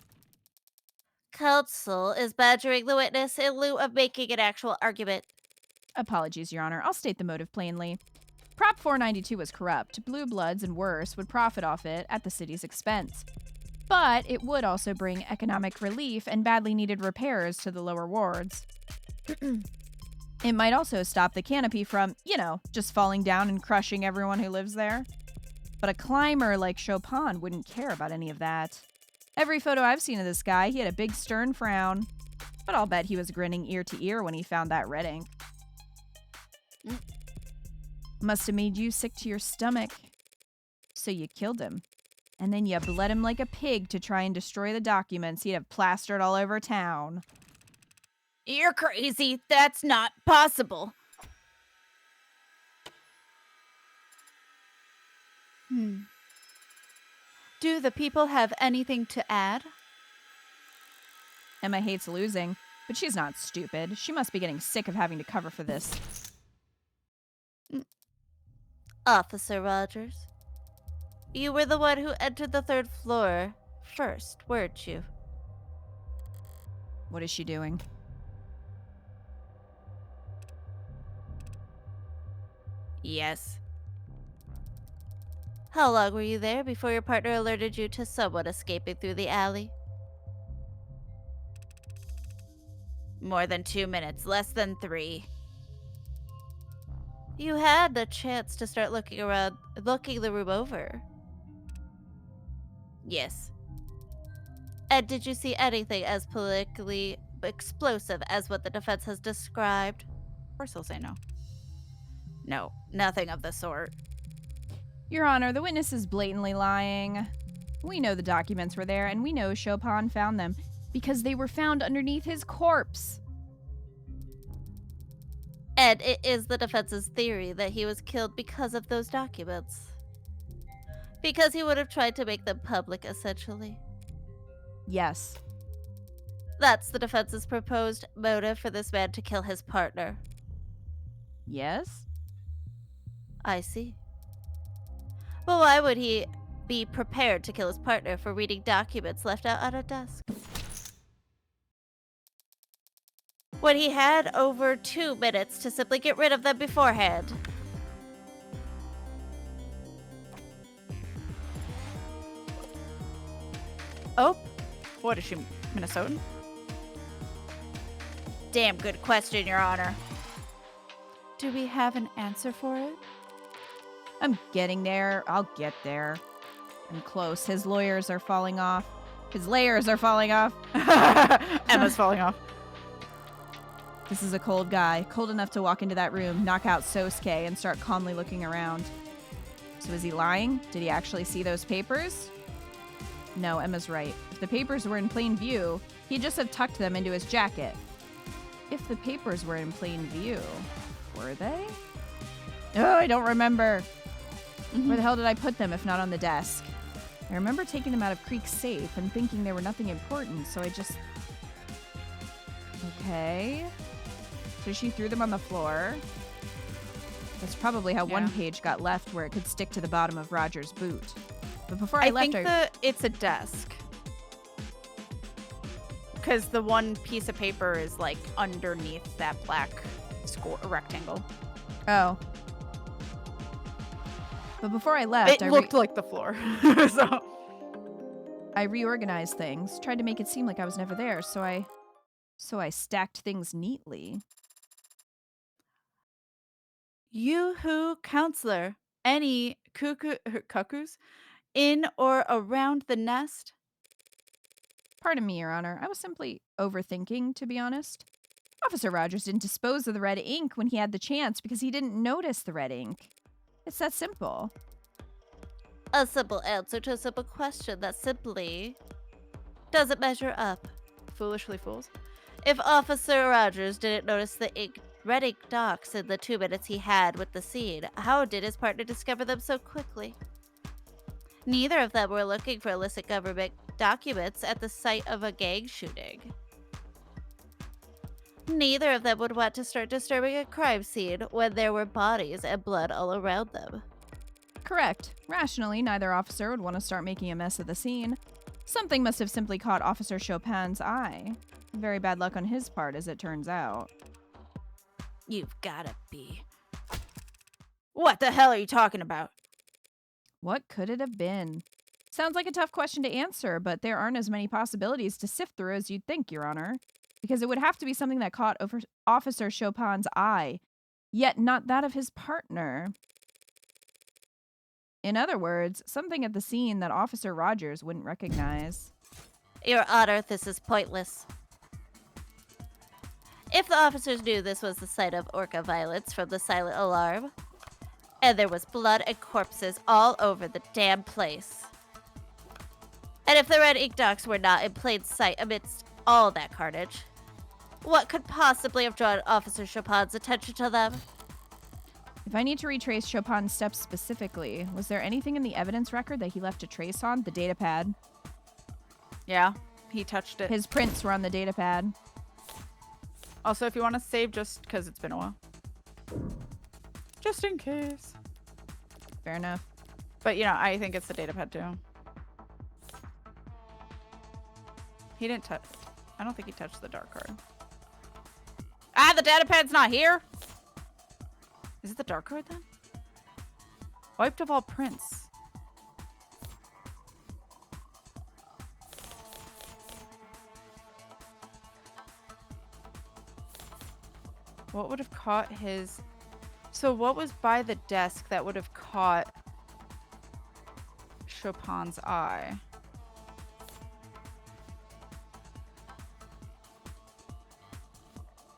Counsel is badgering the witness in lieu of making an actual argument. Apologies, Your Honor. I'll state the motive plainly. Prop 492 was corrupt. Blue Bloods and worse would profit off it at the city's expense. But it would also bring economic relief and badly needed repairs to the lower wards. It might also stop the canopy from, just falling down and crushing everyone who lives there. But a climber like Chopin wouldn't care about any of that. Every photo I've seen of this guy, he had a big stern frown. But I'll bet he was grinning ear to ear when he found that red ink. Must have made you sick to your stomach. So you killed him. And then you bled him like a pig to try and destroy the documents he'd have plastered all over town. You're crazy. That's not possible. Do the people have anything to add? Emma hates losing, but she's not stupid. She must be getting sick of having to cover for this. Officer Rogers, you were the one who entered the third floor first, weren't you? What is she doing? Yes. How long were you there before your partner alerted you to someone escaping through the alley? More than 2 minutes, less than 3. You had the chance to start looking around, looking the room over. Yes. And did you see anything as politically explosive as what the defense has described? Of course he'll say no. No, nothing of the sort. Your Honor, the witness is blatantly lying. We know the documents were there, and we know Chopin found them because they were found underneath his corpse. And it is the defense's theory that he was killed because of those documents. Because he would have tried to make them public, essentially. Yes. That's the defense's proposed motive for this man to kill his partner. Yes? I see. But why would he be prepared to kill his partner for reading documents left out on a desk? When he had over 2 minutes to simply get rid of them beforehand. Oh, what is she, Minnesotan? Damn good question, Your Honor. Do we have an answer for it? I'm getting there. I'll get there. I'm close. His lawyers are falling off. His layers are falling off. Emma's falling off. This is a cold guy. Cold enough to walk into that room, knock out Sosuke, and start calmly looking around. So is he lying? Did he actually see those papers? No, Emma's right. If the papers were in plain view, he'd just have tucked them into his jacket. If the papers were in plain view, were they? Oh, I don't remember. Where the hell did I put them if not on the desk? I remember taking them out of Creek's safe and thinking they were nothing important, so I just... Okay. So she threw them on the floor. That's probably how one Yeah. page got left where it could stick to the bottom of Roger's boot. But before I left, think it's a desk. Because the one piece of paper is like underneath that black rectangle. Oh. But before I left, It looked like the floor. So I reorganized things, tried to make it seem like I was never there, so I stacked things neatly. Yoo-hoo, counselor. Any cuckoos in or around the nest? Pardon me, Your Honor. I was simply overthinking, to be honest. Officer Rogers didn't dispose of the red ink when he had the chance because he didn't notice the red ink. It's that simple. A simple answer to a simple question that simply doesn't measure up. Foolishly fools. If Officer Rogers didn't notice the red ink dots in the 2 minutes he had with the scene, how did his partner discover them so quickly? Neither of them were looking for illicit government documents at the site of a gang shooting. Neither of them would want to start disturbing a crime scene when there were bodies and blood all around them. Correct. Rationally, neither officer would want to start making a mess of the scene. Something must have simply caught Officer Chopin's eye. Very bad luck on his part, as it turns out. You've gotta be. What the hell are you talking about? What could it have been? Sounds like a tough question to answer, but there aren't as many possibilities to sift through as you'd think, Your Honor. Because it would have to be something that caught Officer Chopin's eye, yet not that of his partner. In other words, something at the scene that Officer Rogers wouldn't recognize. Your Honor, this is pointless. If the officers knew this was the site of orca violence from the silent alarm, and there was blood and corpses all over the damn place, and if the red ink dots were not in plain sight amidst all that carnage, what could possibly have drawn Officer Chopin's attention to them? If I need to retrace Chopin's steps specifically, was there anything in the evidence record that he left a trace on? The data pad. Yeah, he touched it. His prints were on the data pad. Also, if you want to save just because it's been a while. Just in case. Fair enough. But, you know, I think it's the data pad too. He didn't touch. I don't think he touched the dark card. Ah, the data pad's not here. Is it the dark card then? Wiped of all prints. What would have caught his... So what was by the desk that would have caught Chopin's eye?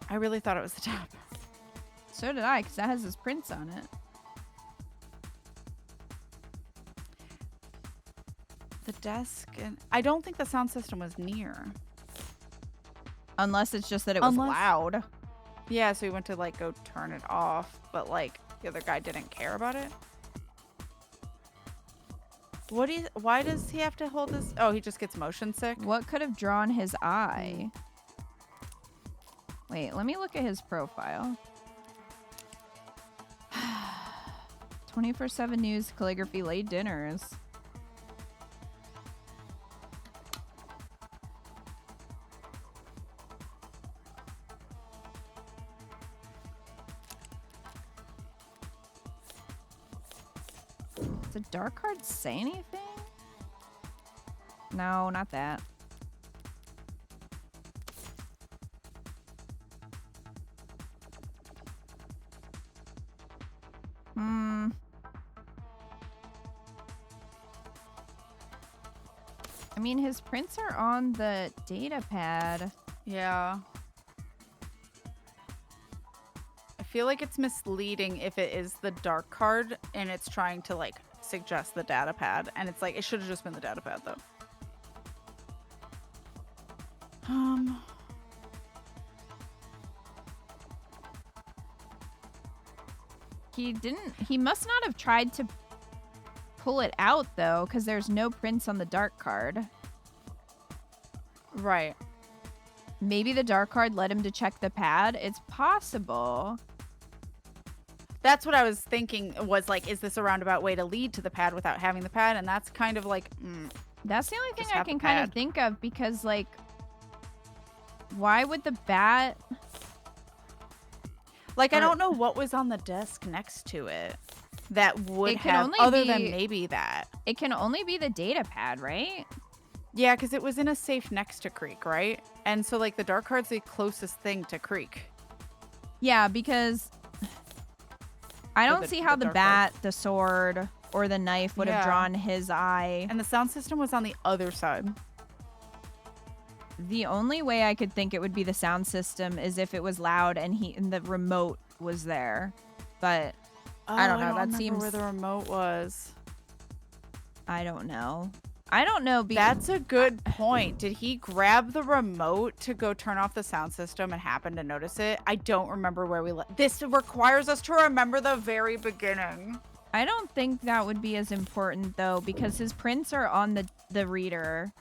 I really thought it was the tab. So did I, because that has his prints on it. The desk and... I don't think the sound system was near. Unless it's just that it was loud. Yeah, so he went to like go turn it off, but like the other guy didn't care about it. Why does he have to hold this? Oh, he just gets motion sick. What could have drawn his eye? Wait, let me look at his profile. 24/7 News, calligraphy, late dinners. Does the dark card say anything? No, not that. I mean, his prints are on the data pad. Yeah. I feel like it's misleading if it is the dark card and it's trying to like suggest the data pad, and it's like it should have just been the data pad though. He must not have tried to pull it out though, because there's no prints on the dark card. Right. Maybe the dark card led him to check the pad. It's possible. That's what I was thinking was like, is this a roundabout way to lead to the pad without having the pad? And that's kind of like, That's the only thing Just I have the can kind of pad. think of because, like, why would the bat... like, I Or- don't know what was on the desk next to it that would It can have, only other than be- maybe that. It can only be the data pad, right? Yeah, because it was in a safe next to Creek, right? And so, like, the dark card's the closest thing to Creek. Yeah, because I don't the- see the how the dark bat, the sword, or the knife would have Yeah. drawn his eye. And the sound system was on the other side. The only way I could think it would be the sound system is if it was loud and the remote was there. But I don't know, that remember seems- where the remote was. I don't know. I don't know. That's a good point. Did he grab the remote to go turn off the sound system and happen to notice it? I don't remember where we left. This requires us to remember the very beginning. I don't think that would be as important though, because his prints are on the reader.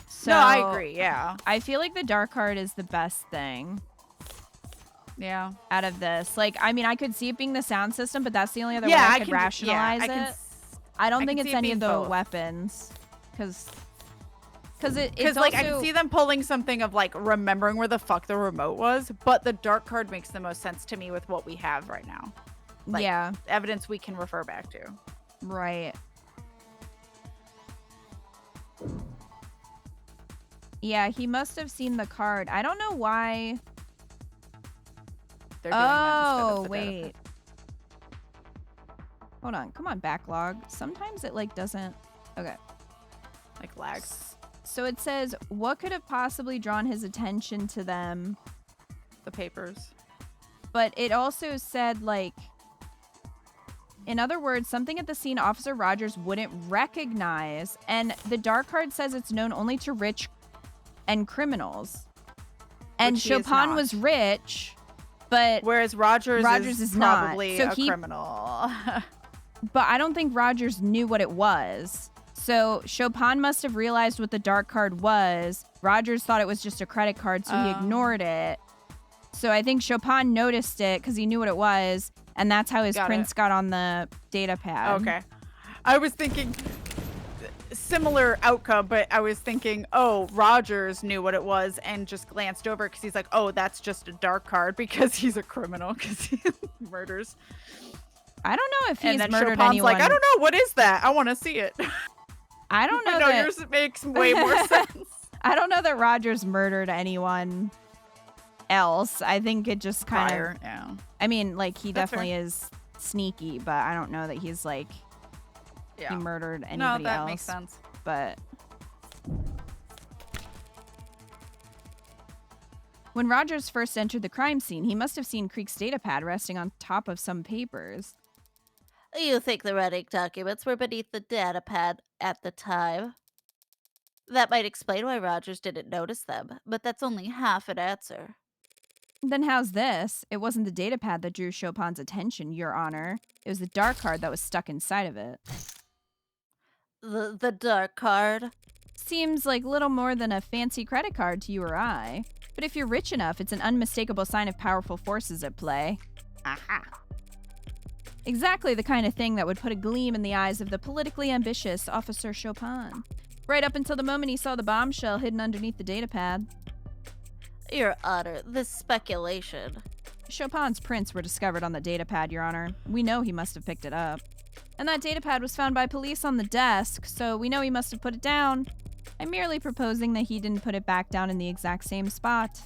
So No, I agree. Yeah. I feel like the dark card is the best thing Yeah. out of this. Like, I mean, I could see it being the sound system, but that's the only other way Yeah, I could can rationalize it. I don't I think can it's see it any of being the both. weapons, because it's Because, like, I also- can see them pulling something of, like, remembering where the fuck the remote was, but the dark card makes the most sense to me with what we have right now. Like, yeah, evidence we can refer back to. right. Yeah, he must have seen the card. I don't know why. They're doing that instead of Oh, the wait. Hold on. Come on, backlog. Sometimes it, like, doesn't... Okay. like lags. So it says, what could have possibly drawn his attention to them? The papers. But it also said, like... In other words, something at the scene Officer Rogers wouldn't recognize. And the dark card says it's known only to rich and criminals. And Which he is Chopin not. was rich, but... Whereas Rogers is not. probably So a he- criminal. But I don't think Rogers knew what it was. So Chopin must have realized what the dark card was. Rogers thought it was just a credit card, so he Oh. ignored it. So I think Chopin noticed it because he knew what it was, and that's how his Got prints got on the data pad. Okay. I was thinking similar outcome, but I was thinking, oh, Rogers knew what it was and just glanced over because he's like, oh, that's just a dark card because he's a criminal because he murders. I don't know if he's And then murdered Chopin's anyone. like, I don't know, what is that? I want to see it. I don't know I know that. yours makes way more sense. I don't know that Rogers murdered anyone else. I think it just kind of. Prior, yeah. I mean, like he That's definitely is sneaky, but I don't know that he's like he Yeah. murdered anybody No, that else. makes sense. But when Rogers first entered the crime scene, he must have seen Creek's data pad resting on top of some papers. You think the red ink documents were beneath the data pad at the time? That might explain why Rogers didn't notice them, but that's only half an answer. Then how's this? It wasn't the data pad that drew Chopin's attention, Your Honor. It was the dark card that was stuck inside of it. The dark card? Seems like little more than a fancy credit card to you or I. But if you're rich enough, it's an unmistakable sign of powerful forces at play. Aha. Exactly the kind of thing that would put a gleam in the eyes of the politically ambitious Officer Chopin. Right up until the moment he saw the bombshell hidden underneath the data pad. Your Honor, this speculation. Chopin's prints were discovered on the data pad, Your Honor. We know he must have picked it up. And that data pad was found by police on the desk, so we know he must have put it down. I'm merely proposing that he didn't put it back down in the exact same spot.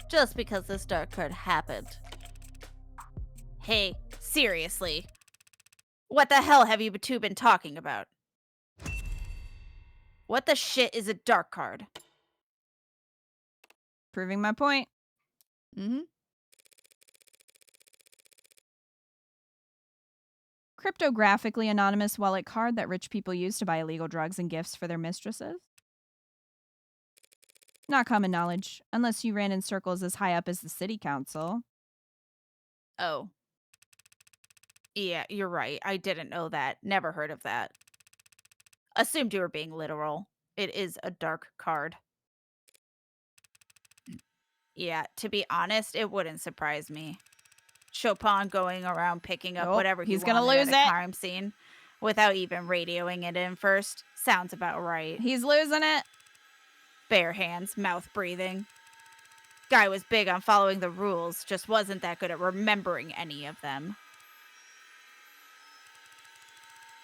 Just because this dark card happened. Hey, seriously. What the hell have you two been talking about? What the shit is a dark card? Proving my point. Mm-hmm. Cryptographically anonymous wallet card that rich people use to buy illegal drugs and gifts for their mistresses. Not common knowledge, unless you ran in circles as high up as the city council. Oh. Yeah, you're right. I didn't know that. Never heard of that. Assumed you were being literal. It is a dark card. Yeah, to be honest, it wouldn't surprise me. Chopin going around picking up Nope, whatever he he's gonna wanted lose at a it. crime scene without even radioing it in first. Sounds about right. He's losing it. Bare hands, mouth breathing. Guy was big on following the rules, just wasn't that good at remembering any of them.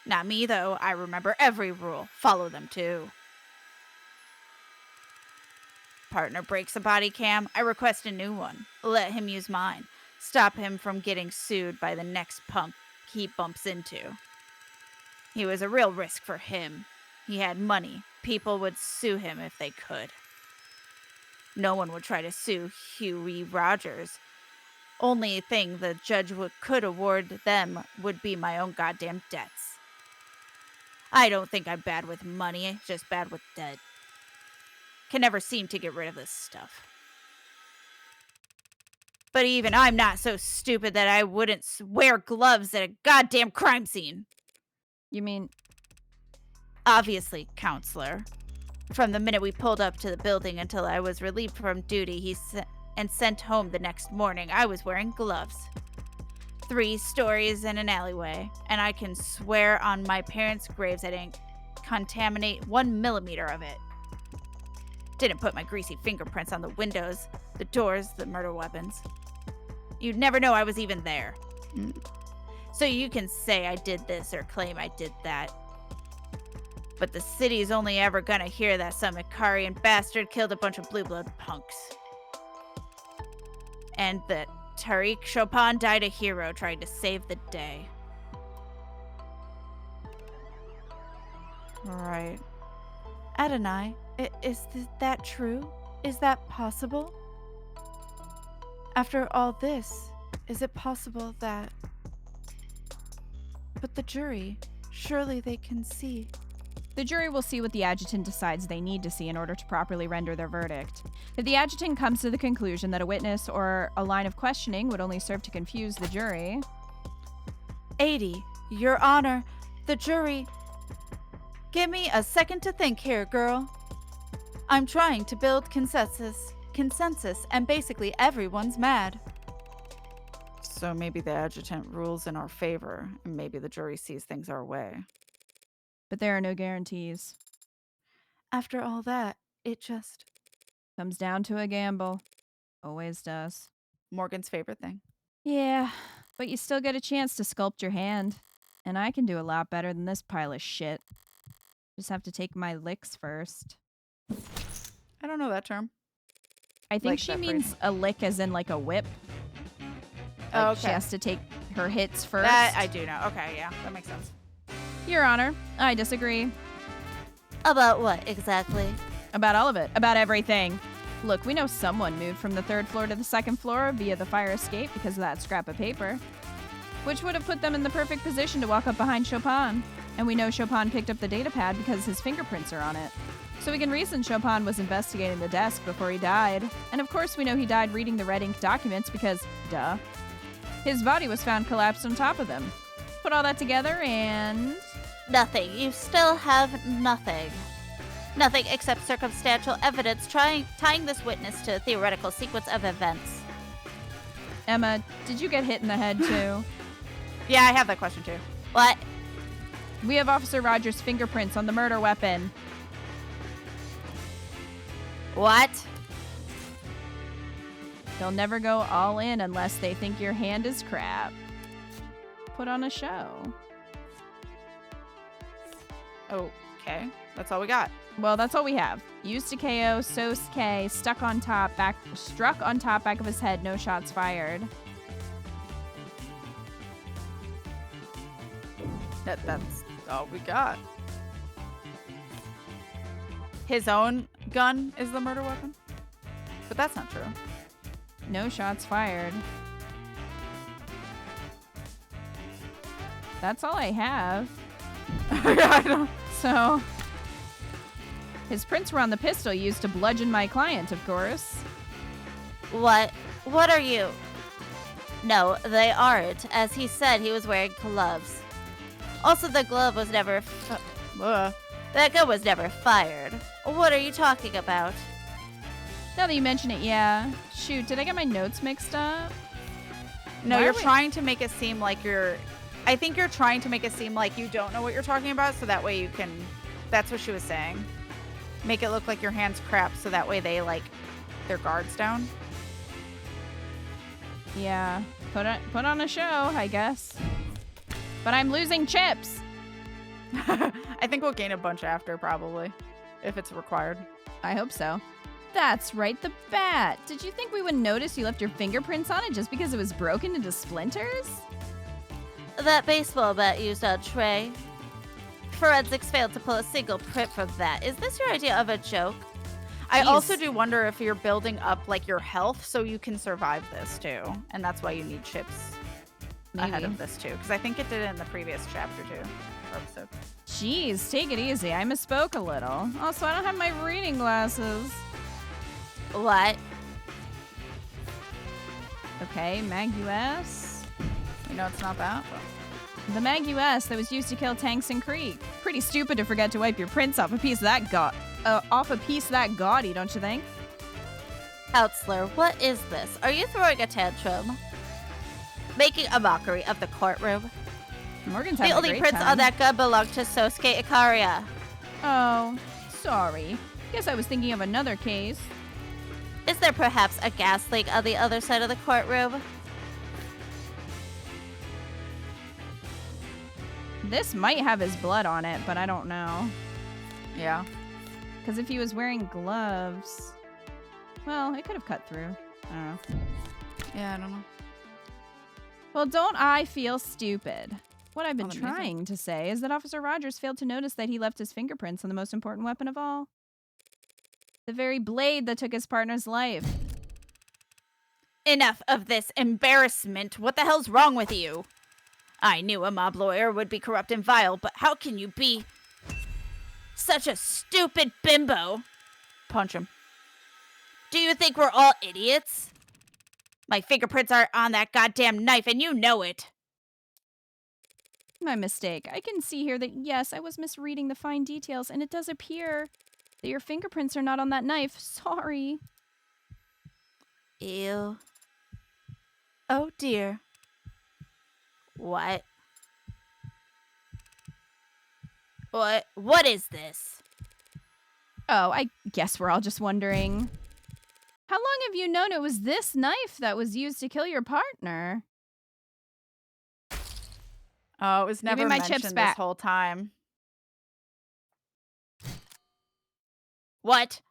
Not me, though. I remember every rule. Follow them, too. Partner breaks a body cam. I request a new one. Let him use mine. Stop him from getting sued by the next punk he bumps into. He was a real risk for him. He had money. People would sue him if they could. No one would try to sue Huey Rogers. Only thing the judge could award them would be my own goddamn debts. I don't think I'm bad with money, just bad with debt. Can never seem to get rid of this stuff. But even I'm not so stupid that I wouldn't wear gloves at a goddamn crime scene. You mean... Obviously, counselor. From the minute we pulled up to the building until I was relieved from duty and sent home the next morning, I was wearing gloves. 3 stories in an alleyway, and I can swear on my parents' graves I didn't contaminate 1 millimeter of it. Didn't put my greasy fingerprints on the windows, the doors, the murder weapons. You'd never know I was even there. So you can say I did this or claim I did that. But the city's only ever gonna hear that some Ikarian bastard killed a bunch of blue blood punks. And that Tariq Chopin died a hero trying to save the day. Right. Adonai, is that true? Is that possible? After all this, is it possible that... But the jury, surely they can see. The jury will see what the adjutant decides they need to see in order to properly render their verdict. If the adjutant comes to the conclusion that a witness or a line of questioning would only serve to confuse the jury... 80, Your Honor, the jury... Give me a second to think here, girl. I'm trying to build consensus, and basically everyone's mad. So maybe the adjutant rules in our favor, and maybe the jury sees things our way. But there are no guarantees. After all that, it just... Comes down to a gamble. Always does. Morgan's favorite thing. Yeah, but you still get a chance to sculpt your hand. And I can do a lot better than this pile of shit. Just have to take my licks first. I don't know that term. I think Like she that means phrase. a lick as in like a whip. Like Oh, okay. She has to take her hits first. That I do know. Okay, yeah, that makes sense. Your Honor, I disagree. About what exactly? About all of it. About everything. Look, we know someone moved from the 3rd floor to the 2nd floor via the fire escape because of that scrap of paper, which would have put them in the perfect position to walk up behind Chopin. And we know Chopin picked up the data pad because his fingerprints are on it. So we can reason Chopin was investigating the desk before he died. And of course we know he died reading the red ink documents because, duh. His body was found collapsed on top of them. Put all that together and... Nothing. You still have nothing. Nothing except circumstantial evidence tying this witness to a theoretical sequence of events. Emma, did you get hit in the head too? Yeah, I have that question too. What? We have Officer Rogers' fingerprints on the murder weapon. What? They'll never go all in unless they think your hand is crap. Put on a show. Okay, that's all we got. Well, that's all we have. Used to KO, Sosuke, struck on top, back of his head, no shots fired. That's all we got. His own gun is the murder weapon? But that's not true. No shots fired. That's all I have. I don't... So, his prints were on the pistol used to bludgeon my client, of course. What? What are you? No, they aren't. As he said, he was wearing gloves. Also, the glove was never... That gun was never fired. What are you talking about? Now that you mention it, yeah. Shoot, did I get my notes mixed up? No, Why you're are we- trying to make it seem like you're... I think you're trying to make it seem like you don't know what you're talking about, so that way you can... That's what she was saying. Make it look like your hand's crap, so that way they, like, their guard's down. Yeah, put on a show, I guess. But I'm losing chips. I think we'll gain a bunch after, probably, if it's required. I hope so. That's right, the bat. Did you think we would notice you left your fingerprints on it just because it was broken into splinters? That baseball bat used on Trey. Forensics failed to pull a single print from that. Is this your idea of a joke? I Jeez. also do wonder if you're building up, like, your health so you can survive this, too. And that's why you need chips ahead of this, too. Because I think it did it in the previous chapter, too. Or episode. Jeez, take it easy. I misspoke a little. Also, I don't have my reading glasses. What? Okay, Mag US. You know it's not that? Well, The Mag US that was used to kill Tanks and Creek. Pretty stupid to forget to wipe your prints off a piece that gaudy, don't you think? Counselor, what is this? Are you throwing a tantrum? Making a mockery of the courtroom? Morgan's The having a only great prints time. on that gun belong to Sosuke Ikaria. Oh, sorry. Guess I was thinking of another case. Is there perhaps a gas leak on the other side of the courtroom? This might have his blood on it, but I don't know. yeah. Because if he was wearing gloves, well, it could have cut through. I don't know. Yeah, I don't know. Well, don't I feel stupid? What I've been Oh, the music. trying to say is that Officer Rogers failed to notice that he left his fingerprints on the most important weapon of all. The very blade that took his partner's life. Enough of this embarrassment. What the hell's wrong with you? I knew a mob lawyer would be corrupt and vile, but how can you be such a stupid bimbo? Punch him. Do you think we're all idiots? My fingerprints are on that goddamn knife, and you know it. My mistake. I can see here that, yes, I was misreading the fine details, and it does appear that your fingerprints are not on that knife. Sorry. Ew. Oh dear. What? What is this? Oh, I guess we're all just wondering. How long have you known it was this knife that was used to kill your partner? Oh, it was me never my mentioned chips this back. whole time. What?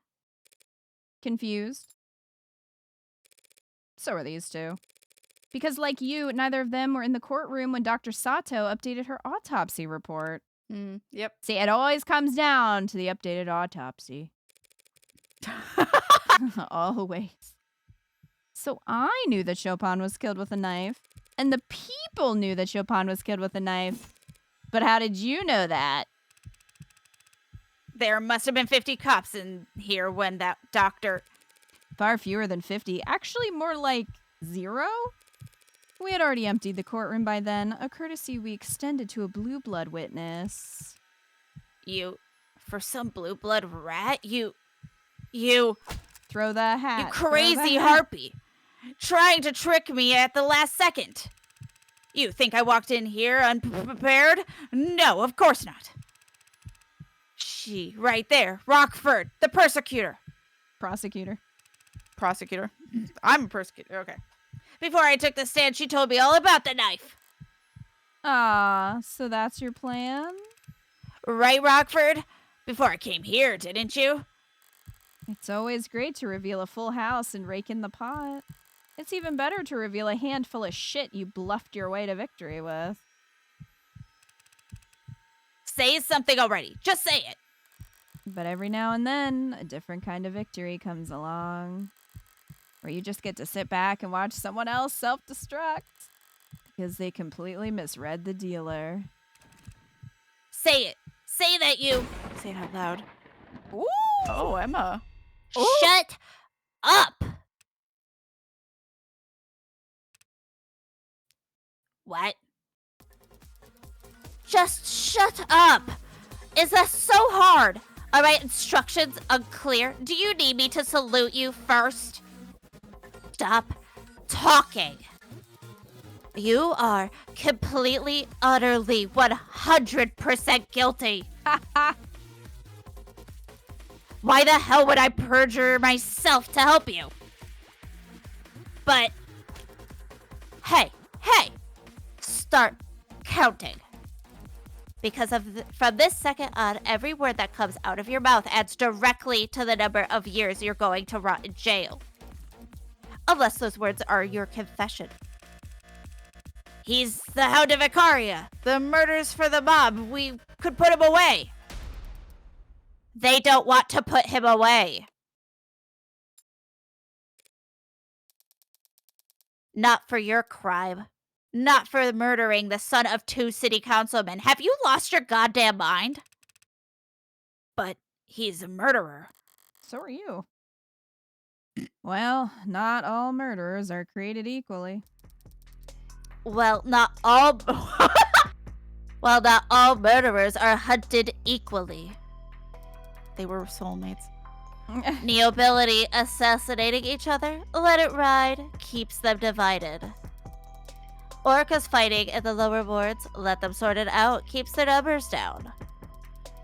Confused? So are these two. Because like you, neither of them were in the courtroom when Dr. Sato updated her autopsy report. Yep. See, it always comes down to the updated autopsy. Always. So I knew that Chopin was killed with a knife, and the people knew that Chopin was killed with a knife. But how did you know that? There must have been 50 cops in here when that doctor... Far fewer than 50. Actually, more like 0? We had already emptied the courtroom by then, a courtesy we extended to a blue blood witness. You... For some blue blood rat? You... Throw the hat. You throw the crazy hat. harpy. Trying to trick me at the last second. You think I walked in here unprepared? No, of course not. She, right there. Rockford, the persecutor. Prosecutor. Prosecutor. I'm a persecutor. Okay. Before I took the stand, she told me all about the knife. Ah, so that's your plan? Right, Rockford? Before I came here, didn't you? It's always great to reveal a full house and rake in the pot. It's even better to reveal a handful of shit you bluffed your way to victory with. Say something already. Just say it. But every now and then, a different kind of victory comes along. Where you just get to sit back and watch someone else self-destruct. Because they completely misread the dealer. Say it. Say that you... Say it out loud. Ooh! Oh, Emma. Shut up. What? Just shut up! Is that so hard? Are my instructions unclear? Do you need me to salute you first? Stop talking. You are completely, utterly, 100% guilty. Why the hell would I perjure myself to help you? But, hey, start counting. Because from this second on, every word that comes out of your mouth adds directly to the number of years you're going to rot in jail. Unless those words are your confession. He's the Hound of Icaria. The murders for the mob. We could put him away. They don't want to put him away. Not for your crime. Not for murdering the son of 2 city councilmen. Have you lost your goddamn mind? But he's a murderer. So are you. Well, not all murderers are created equally. Well, not all... well, not all murderers are hunted equally. They were soulmates. Nobility assassinating each other, let it ride, keeps them divided. Orcas fighting in the lower wards, let them sort it out, keeps their numbers down.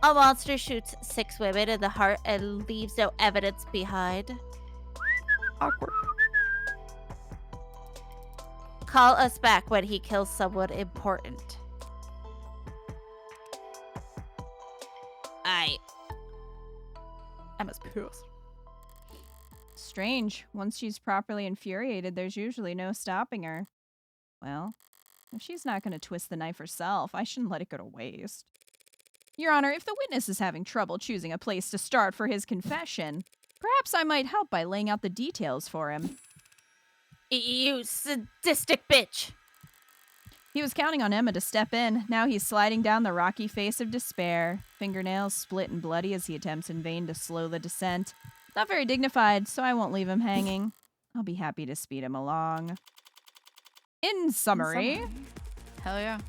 A monster shoots 6 women in the heart and leaves no evidence behind. Awkward. Call us back when he kills someone important. Emma's pissed. Strange. Once she's properly infuriated, there's usually no stopping her. Well, if she's not going to twist the knife herself, I shouldn't let it go to waste. Your Honor, if the witness is having trouble choosing a place to start for his confession, perhaps I might help by laying out the details for him. You sadistic bitch. He was counting on Emma to step in. Now he's sliding down the rocky face of despair, fingernails split and bloody as he attempts in vain to slow the descent. Not very dignified, so I won't leave him hanging. I'll be happy to speed him along. In summary, Hell yeah.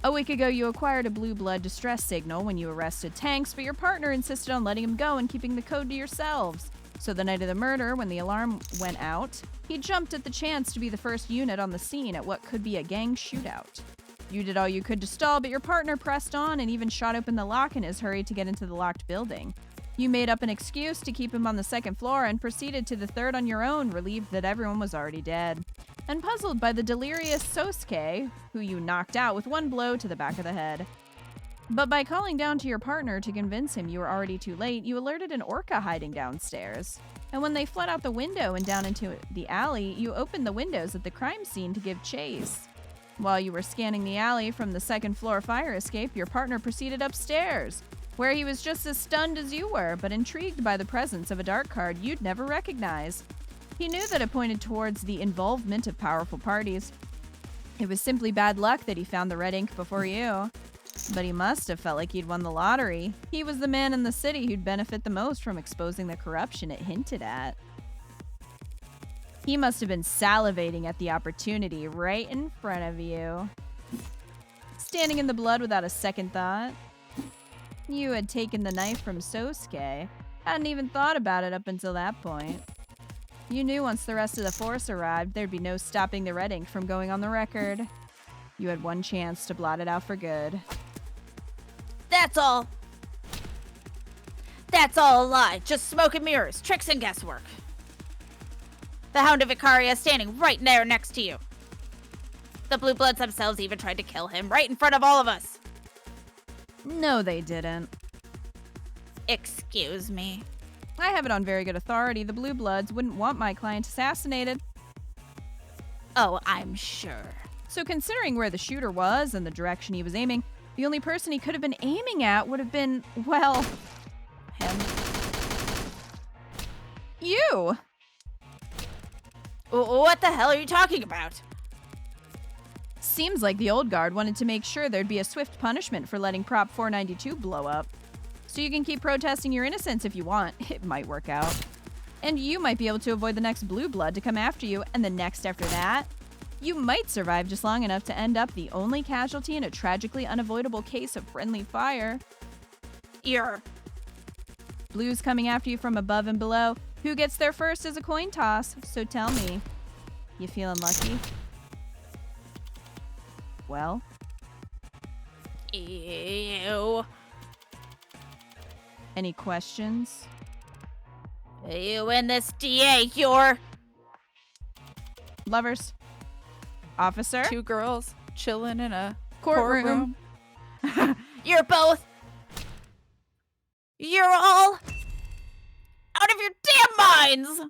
a week ago you acquired a blue blood distress signal when you arrested Tanks, but your partner insisted on letting him go and keeping the code to yourselves. So the night of the murder, when the alarm went out, he jumped at the chance to be the first unit on the scene at what could be a gang shootout. You did all you could to stall, but your partner pressed on and even shot open the lock in his hurry to get into the locked building. You made up an excuse to keep him on the 2nd floor and proceeded to the 3rd on your own, relieved that everyone was already dead. And puzzled by the delirious Sosuke, who you knocked out with 1 blow to the back of the head. But by calling down to your partner to convince him you were already too late, you alerted an orca hiding downstairs. And when they fled out the window and down into the alley, you opened the windows at the crime scene to give chase. While you were scanning the alley from the 2nd floor fire escape, your partner proceeded upstairs, where he was just as stunned as you were, but intrigued by the presence of a dark card you'd never recognize. He knew that it pointed towards the involvement of powerful parties. It was simply bad luck that he found the red ink before you. But he must have felt like he'd won the lottery. He was the man in the city who'd benefit the most from exposing the corruption it hinted at. He must have been salivating at the opportunity right in front of you. Standing in the blood without a second thought. You had taken the knife from Sosuke. Hadn't even thought about it up until that point. You knew once the rest of the force arrived, there'd be no stopping the red ink from going on the record. You had one chance to blot it out for good. That's all. That's all a lie. Just smoke and mirrors, tricks and guesswork. The Hound of Icaria is standing right there next to you. The Blue Bloods themselves even tried to kill him right in front of all of us. No, they didn't. Excuse me. I have it on very good authority. The Blue Bloods wouldn't want my client assassinated. Oh, I'm sure. So considering where the shooter was and the direction he was aiming, the only person he could have been aiming at would have been, well, him. You! What the hell are you talking about? Seems like the old guard wanted to make sure there'd be a swift punishment for letting Prop 492 blow up. So you can keep protesting your innocence if you want. It might work out. And you might be able to avoid the next Blue Blood to come after you, and the next after that. You might survive just long enough to end up the only casualty in a tragically unavoidable case of friendly fire. You're Blue's coming after you from above and below. Who gets there first is a coin toss, so tell me. You feeling lucky? Well? Ew. Any questions? You and this DA, you're... Lovers? Officer? 2 girls chilling in a Courtroom. courtroom. You're both... You're all... out of your damn minds!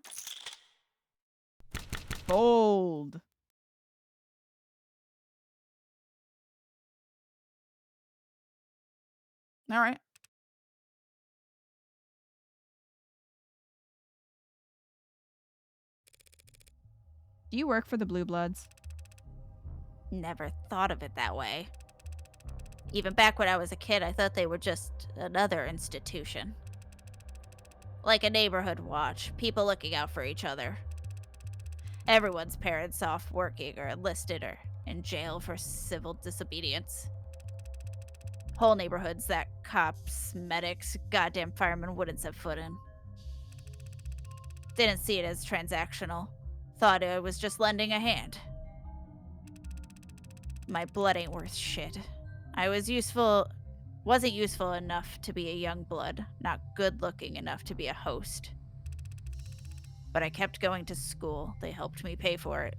Bold. All right. Do you work for the Blue Bloods? Never thought of it that way. Even back when I was a kid, I thought they were just another institution. Like a neighborhood watch, people looking out for each other. Everyone's parents off working or enlisted or in jail for civil disobedience. Whole neighborhoods that cops, medics, goddamn firemen wouldn't set foot in. Didn't see it as transactional. Thought I was just lending a hand. My blood ain't worth shit. I wasn't useful enough to be a young blood, not good looking enough to be a host. But I kept going to school. They helped me pay for it.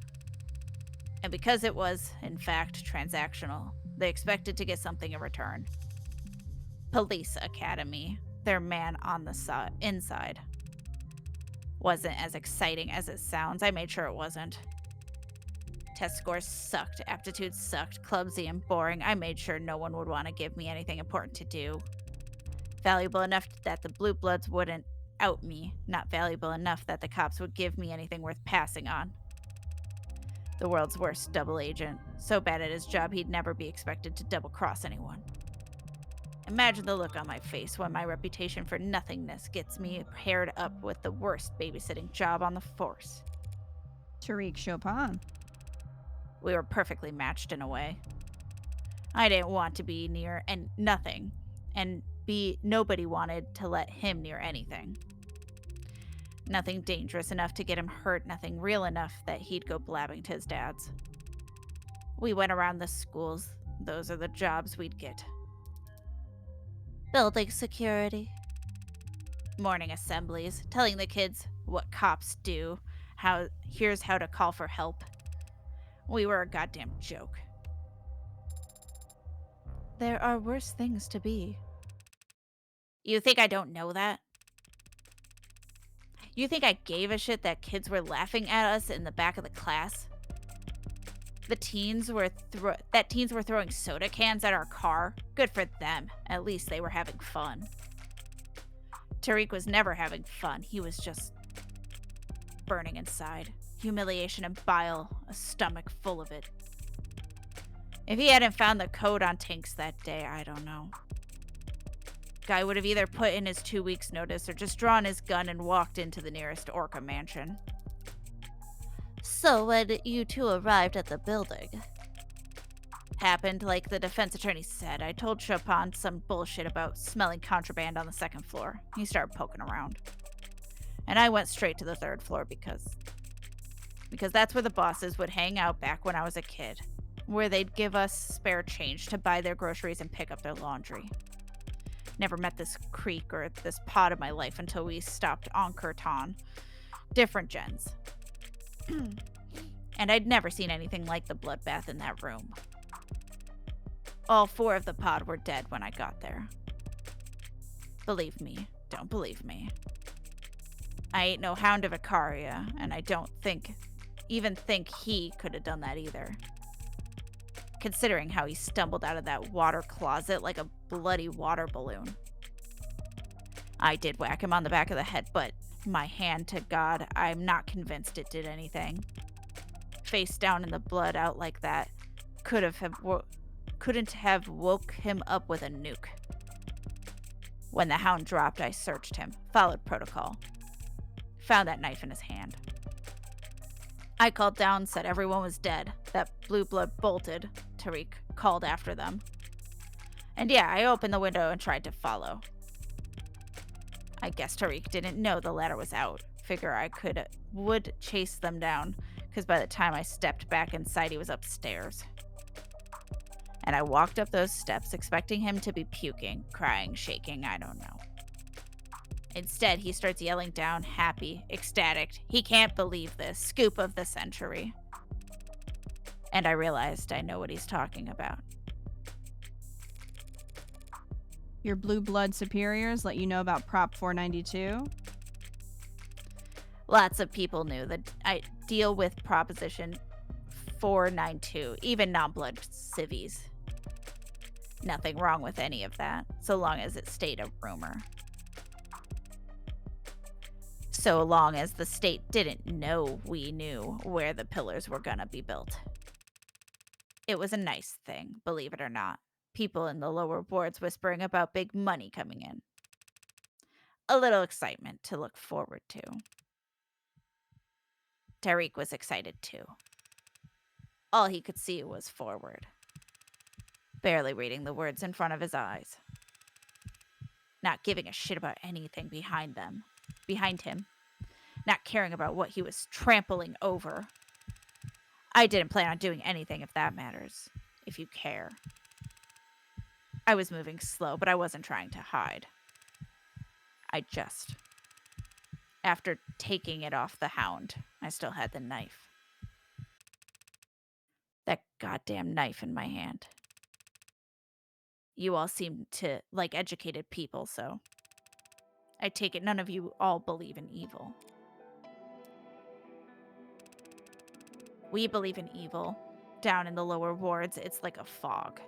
And because it was, in fact, transactional, they expected to get something in return. Police Academy, their man on the inside. Wasn't as exciting as it sounds. I made sure it wasn't. Test scores sucked, aptitude sucked, clumsy and boring. I made sure no one would want to give me anything important to do. Valuable enough that the Blue Bloods wouldn't out me, not valuable enough that the cops would give me anything worth passing on. The world's worst double agent, so bad at his job he'd never be expected to double-cross anyone. Imagine the look on my face when my reputation for nothingness gets me paired up with the worst babysitting job on the force. Tariq Chopin. We were perfectly matched in a way. I didn't want to be near nothing, and nobody wanted to let him near anything. Nothing dangerous enough to get him hurt, nothing real enough that he'd go blabbing to his dad's. We went around the schools. Those are the jobs we'd get. Building security. Morning assemblies, telling the kids what cops do, here's how to call for help. We were a goddamn joke. There are worse things to be. You think I don't know that? You think I gave a shit that kids were laughing at us in the back of the class? Teens were throwing soda cans at our car? Good for them. At least they were having fun. Tariq was never having fun. He was just burning inside. Humiliation and bile, a stomach full of it. If he hadn't found the code on Tinks that day, I don't know. Guy would have either put in his 2 weeks notice or just drawn his gun and walked into the nearest Orca mansion. So when you two arrived at the building... Happened like the defense attorney said. I told Chopin some bullshit about smelling contraband on the 2nd floor. He started poking around. And I went straight to the 3rd floor because that's where the bosses would hang out back when I was a kid. Where they'd give us spare change to buy their groceries and pick up their laundry. Never met this creek or this pod of my life until we stopped en Curton. Different gens. And I'd never seen anything like the bloodbath in that room. All 4 of the pod were dead when I got there. Believe me, don't believe me. I ain't no hound of Icaria, and I don't even think he could have done that either. Considering how he stumbled out of that water closet like a bloody water balloon. I did whack him on the back of the head, but my hand to God, I'm not convinced it did anything. Face down in the blood out like that couldn't have woke him up with a nuke. When the hound dropped, I searched him, followed protocol. Found that knife in his hand. I called down, said everyone was dead. That blue blood bolted. Tariq called after them. And yeah, I opened the window and tried to follow. I guess Tariq didn't know the ladder was out. Figure I would chase them down, because by the time I stepped back inside, he was upstairs. And I walked up those steps expecting him to be puking, crying, shaking, I don't know. Instead, he starts yelling down, happy, ecstatic. He can't believe this. Scoop of the century. And I realized I know what he's talking about. Your blue blood superiors let you know about Prop 492? Lots of people knew that I deal with Proposition 492, even non-blood civvies. Nothing wrong with any of that, so long as it stayed a rumor. So long as the state didn't know we knew where the pillars were gonna be built. It was a nice thing, believe it or not. People in the lower wards whispering about big money coming in. A little excitement to look forward to. Tariq was excited too. All he could see was forward, barely reading the words in front of his eyes. Not giving a shit about anything behind him. Not caring about what he was trampling over. I didn't plan on doing anything if that matters, if you care. I was moving slow, but I wasn't trying to hide. After taking it off the hound, I still had the knife. That goddamn knife in my hand. You all seem to like educated people, so I take it none of you all believe in evil. We believe in evil. Down in the lower wards, it's like a fog.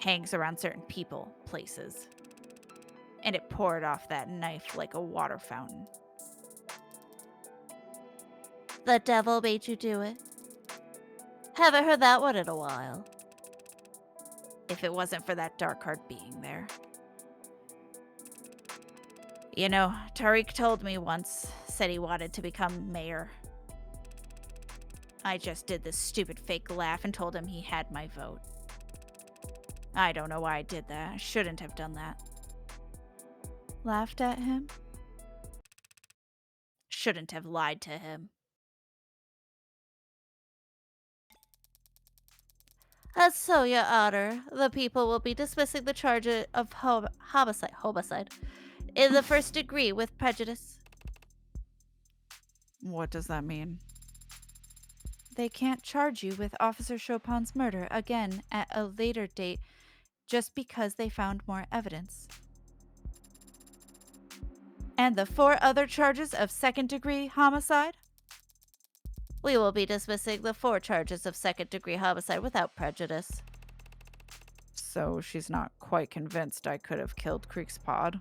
Hangs around certain people, places. And it poured off that knife like a water fountain. The devil made you do it. Haven't heard that one in a while. If it wasn't for that dark heart being there. You know, Tariq told me once, said he wanted to become mayor. I just did this stupid fake laugh and told him he had my vote. I don't know why I did that. I shouldn't have done that. Laughed at him? Shouldn't have lied to him. And so, Your Honor, the people will be dismissing the charge of homicide in the first degree with prejudice. What does that mean? They can't charge you with Officer Chopin's murder again at a later date just because they found more evidence. And the 4 other charges of second-degree homicide? We will be dismissing the 4 charges of second-degree homicide without prejudice. So she's not quite convinced I could have killed Creek's pod.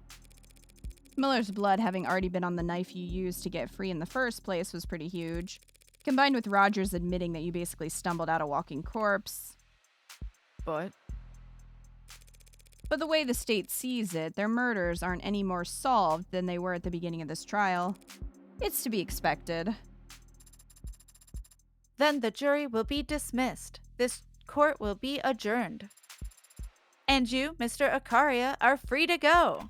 Miller's blood having already been on the knife you used to get free in the first place was pretty huge. Combined with Rogers admitting that you basically stumbled out a walking corpse. But the way the state sees it, their murders aren't any more solved than they were at the beginning of this trial. It's to be expected. Then the jury will be dismissed. This court will be adjourned. And you, Mr. Akaria, are free to go.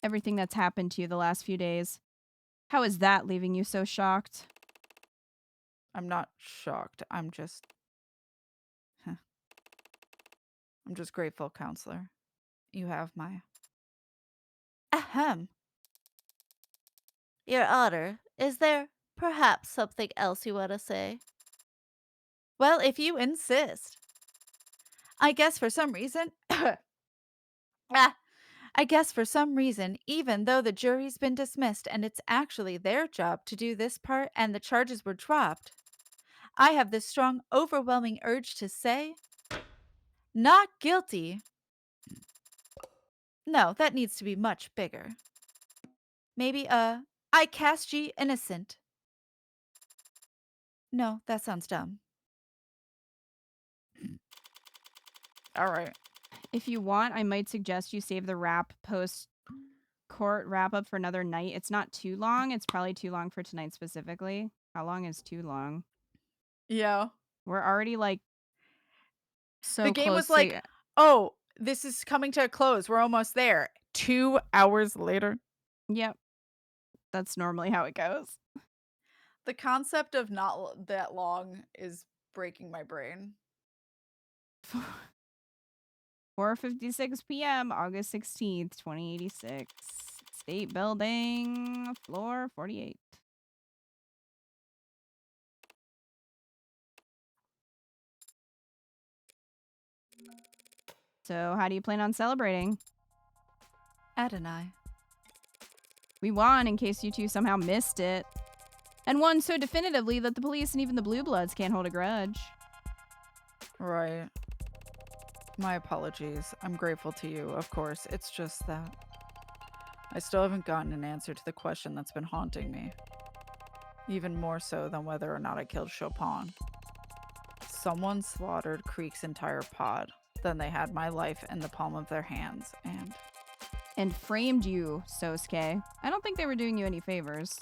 Everything that's happened to you the last few days. How is that leaving you so shocked? I'm not shocked. I'm just grateful, counselor. You have my... Ahem. Your Honor, is there perhaps something else you want to say? Well, if you insist. I guess for some reason... I guess for some reason, even though the jury's been dismissed and it's actually their job to do this part and the charges were dropped, I have this strong, overwhelming urge to say, not guilty. No, that needs to be much bigger. Maybe I cast ye innocent. No, that sounds dumb. All right. If you want, I might suggest you save the post-court wrap-up for another night. It's not too long. It's probably too long for tonight specifically. How long is too long? Yeah. We're already, like, so the game close was like, oh, this is coming to a close. We're almost there. 2 hours later. Yep. That's normally how it goes. The concept of not that long is breaking my brain. 4:56 p.m., August 16th, 2086. State Building, floor 48. So, how do you plan on celebrating? Adonai. We won in case you two somehow missed it. And won so definitively that the police and even the Blue Bloods can't hold a grudge. Right. My apologies. I'm grateful to you, of course. It's just that I still haven't gotten an answer to the question that's been haunting me. Even more so than whether or not I killed Chopin. Someone slaughtered Creek's entire pod. Then they had my life in the palm of their hands, And framed you, Sosuke. I don't think they were doing you any favors.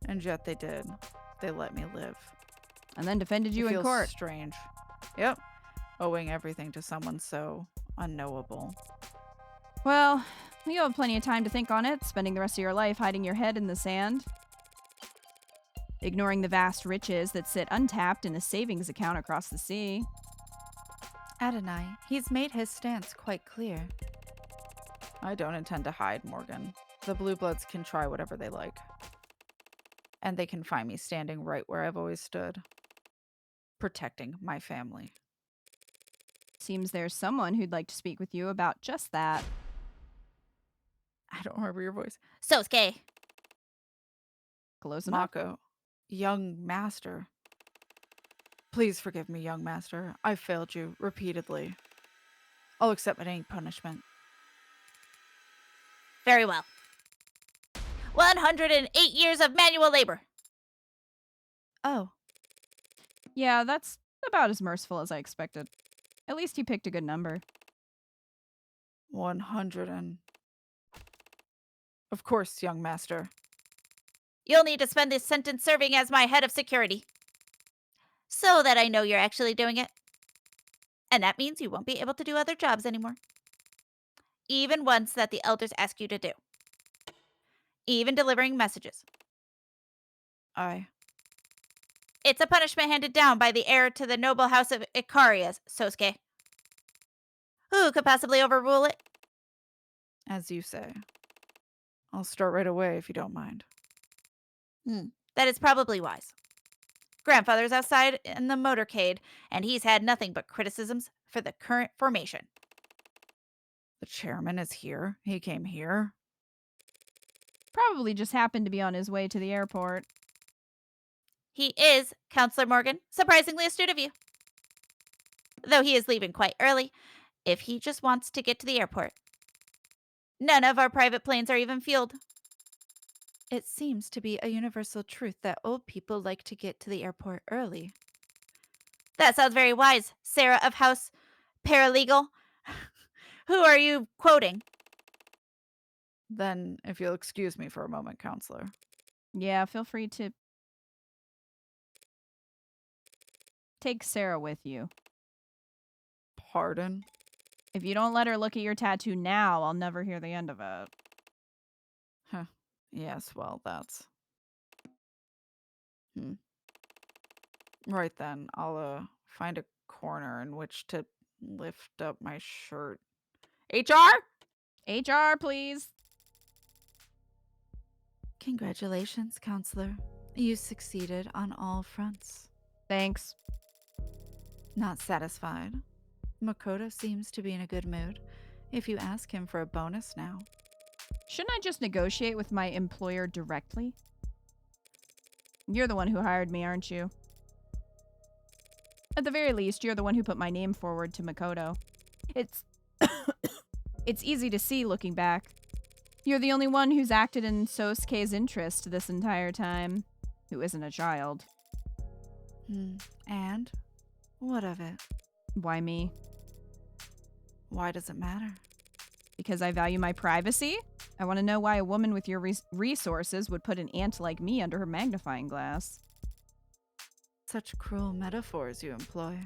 and yet they did. They let me live. And then defended you It in feels court. strange. Yep. Owing everything to someone so unknowable. Well, you have plenty of time to think on it, spending the rest of your life hiding your head in the sand. Ignoring the vast riches that sit untapped in a savings account across the sea. Adonai, he's made his stance quite clear. I don't intend to hide, Morgan. The Blue Bloods can try whatever they like. And they can find me standing right where I've always stood. Protecting my family. Seems there's someone who'd like to speak with you about just that. I don't remember your voice. Sosuke. Close enough. Mako. Young Master. Please forgive me, young master. I've failed you repeatedly. I'll accept any punishment. Very well. 108 years of manual labor. Oh, Yeah, that's about as merciful as I expected. At least he picked a good number. 100 and... Of course, young master. You'll need to spend this sentence serving as my head of security. So that I know you're actually doing it. And that means you won't be able to do other jobs anymore. Even ones that the elders ask you to do. Even delivering messages. It's a punishment handed down by the heir to the noble house of Icarias, Sosuke. Who could possibly overrule it? As you say. I'll start right away if you don't mind. That is probably wise. Grandfather's outside in the motorcade, and he's had nothing but criticisms for the current formation. The chairman is here. He came here. Probably just happened to be on his way to the airport. He is, Counselor Morgan, surprisingly astute of you. Though he is leaving quite early, if he just wants to get to the airport. None of our private planes are even fueled. it seems to be a universal truth that old people like to get to the airport early. That sounds very wise, Sarah of House Paralegal. Who are you quoting? Then, if you'll excuse me for a moment, counselor. Yeah, feel free to take Sarah with you. Pardon? If you don't let her look at your tattoo now, I'll never hear the end of it. Yes, well, that's... Right then, I'll, find a corner in which to lift up my shirt. HR? HR, please. Congratulations, Counselor. You succeeded on all fronts. Thanks. Not satisfied. Makoto seems to be in a good mood. If you ask him for a bonus now. Shouldn't I just negotiate with my employer directly? You're the one who hired me, aren't you? At the very least, you're the one who put my name forward to Makoto. It's it's easy to see looking back. You're the only one who's acted in Sosuke's interest this entire time, who isn't a child. And? What of it? Why me? Why does it matter? Because I value my privacy? I want to know why a woman with your resources would put an ant like me under her magnifying glass. Such cruel metaphors you employ.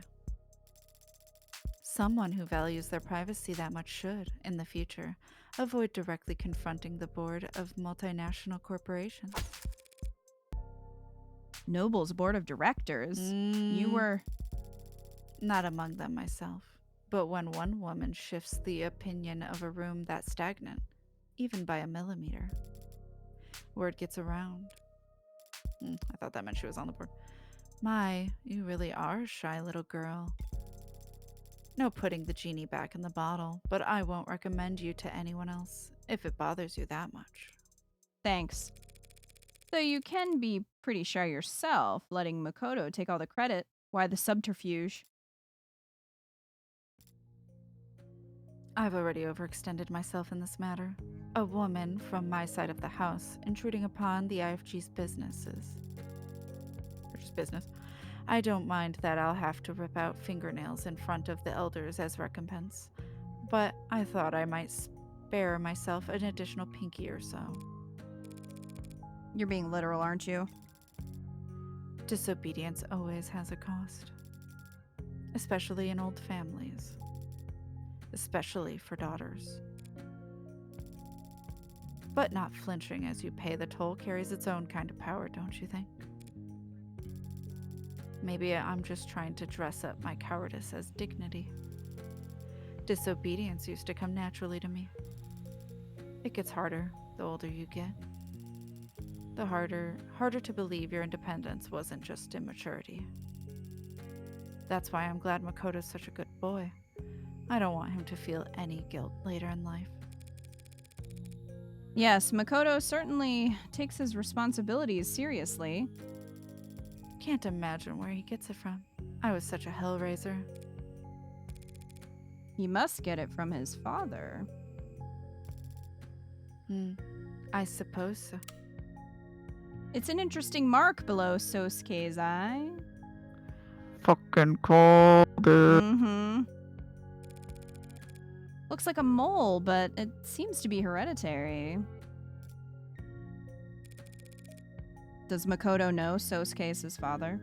Someone who values their privacy that much should, in the future, avoid directly confronting the board of multinational corporations. Noble's board of directors. You were... Not among them myself. But when one woman shifts the opinion of a room that stagnant, even by a millimeter, word gets around. I thought that meant she was on the board. My, you really are a shy little girl. No putting the genie back in the bottle, but I won't recommend you to anyone else if it bothers you that much. Thanks. Though you can be pretty shy yourself, letting Makoto take all the credit. Why the subterfuge? I've already overextended myself in this matter. A woman from my side of the house intruding upon the IFG's businesses. Or just business. I don't mind that I'll have to rip out fingernails in front of the elders as recompense, but I thought I might spare myself an additional pinky or so. You're being literal, aren't you? Disobedience always has a cost, especially in old families, especially for daughters. But not flinching as you pay the toll carries its own kind of power, don't you think? Maybe I'm just trying to dress up my cowardice as dignity. Disobedience used to come naturally to me. It gets harder the older you get. The harder to believe your independence wasn't just immaturity. That's why I'm glad Makoto's such a good boy. I don't want him to feel any guilt later in life. Yes, Makoto certainly takes his responsibilities seriously. Can't imagine where he gets it from. I was such a hellraiser. He must get it from his father. I suppose so. It's an interesting mark below Sosuke's eye. Fucking called it. Mm-hmm. Looks like a mole, but it seems to be hereditary. Does Makoto know Sosuke is his father?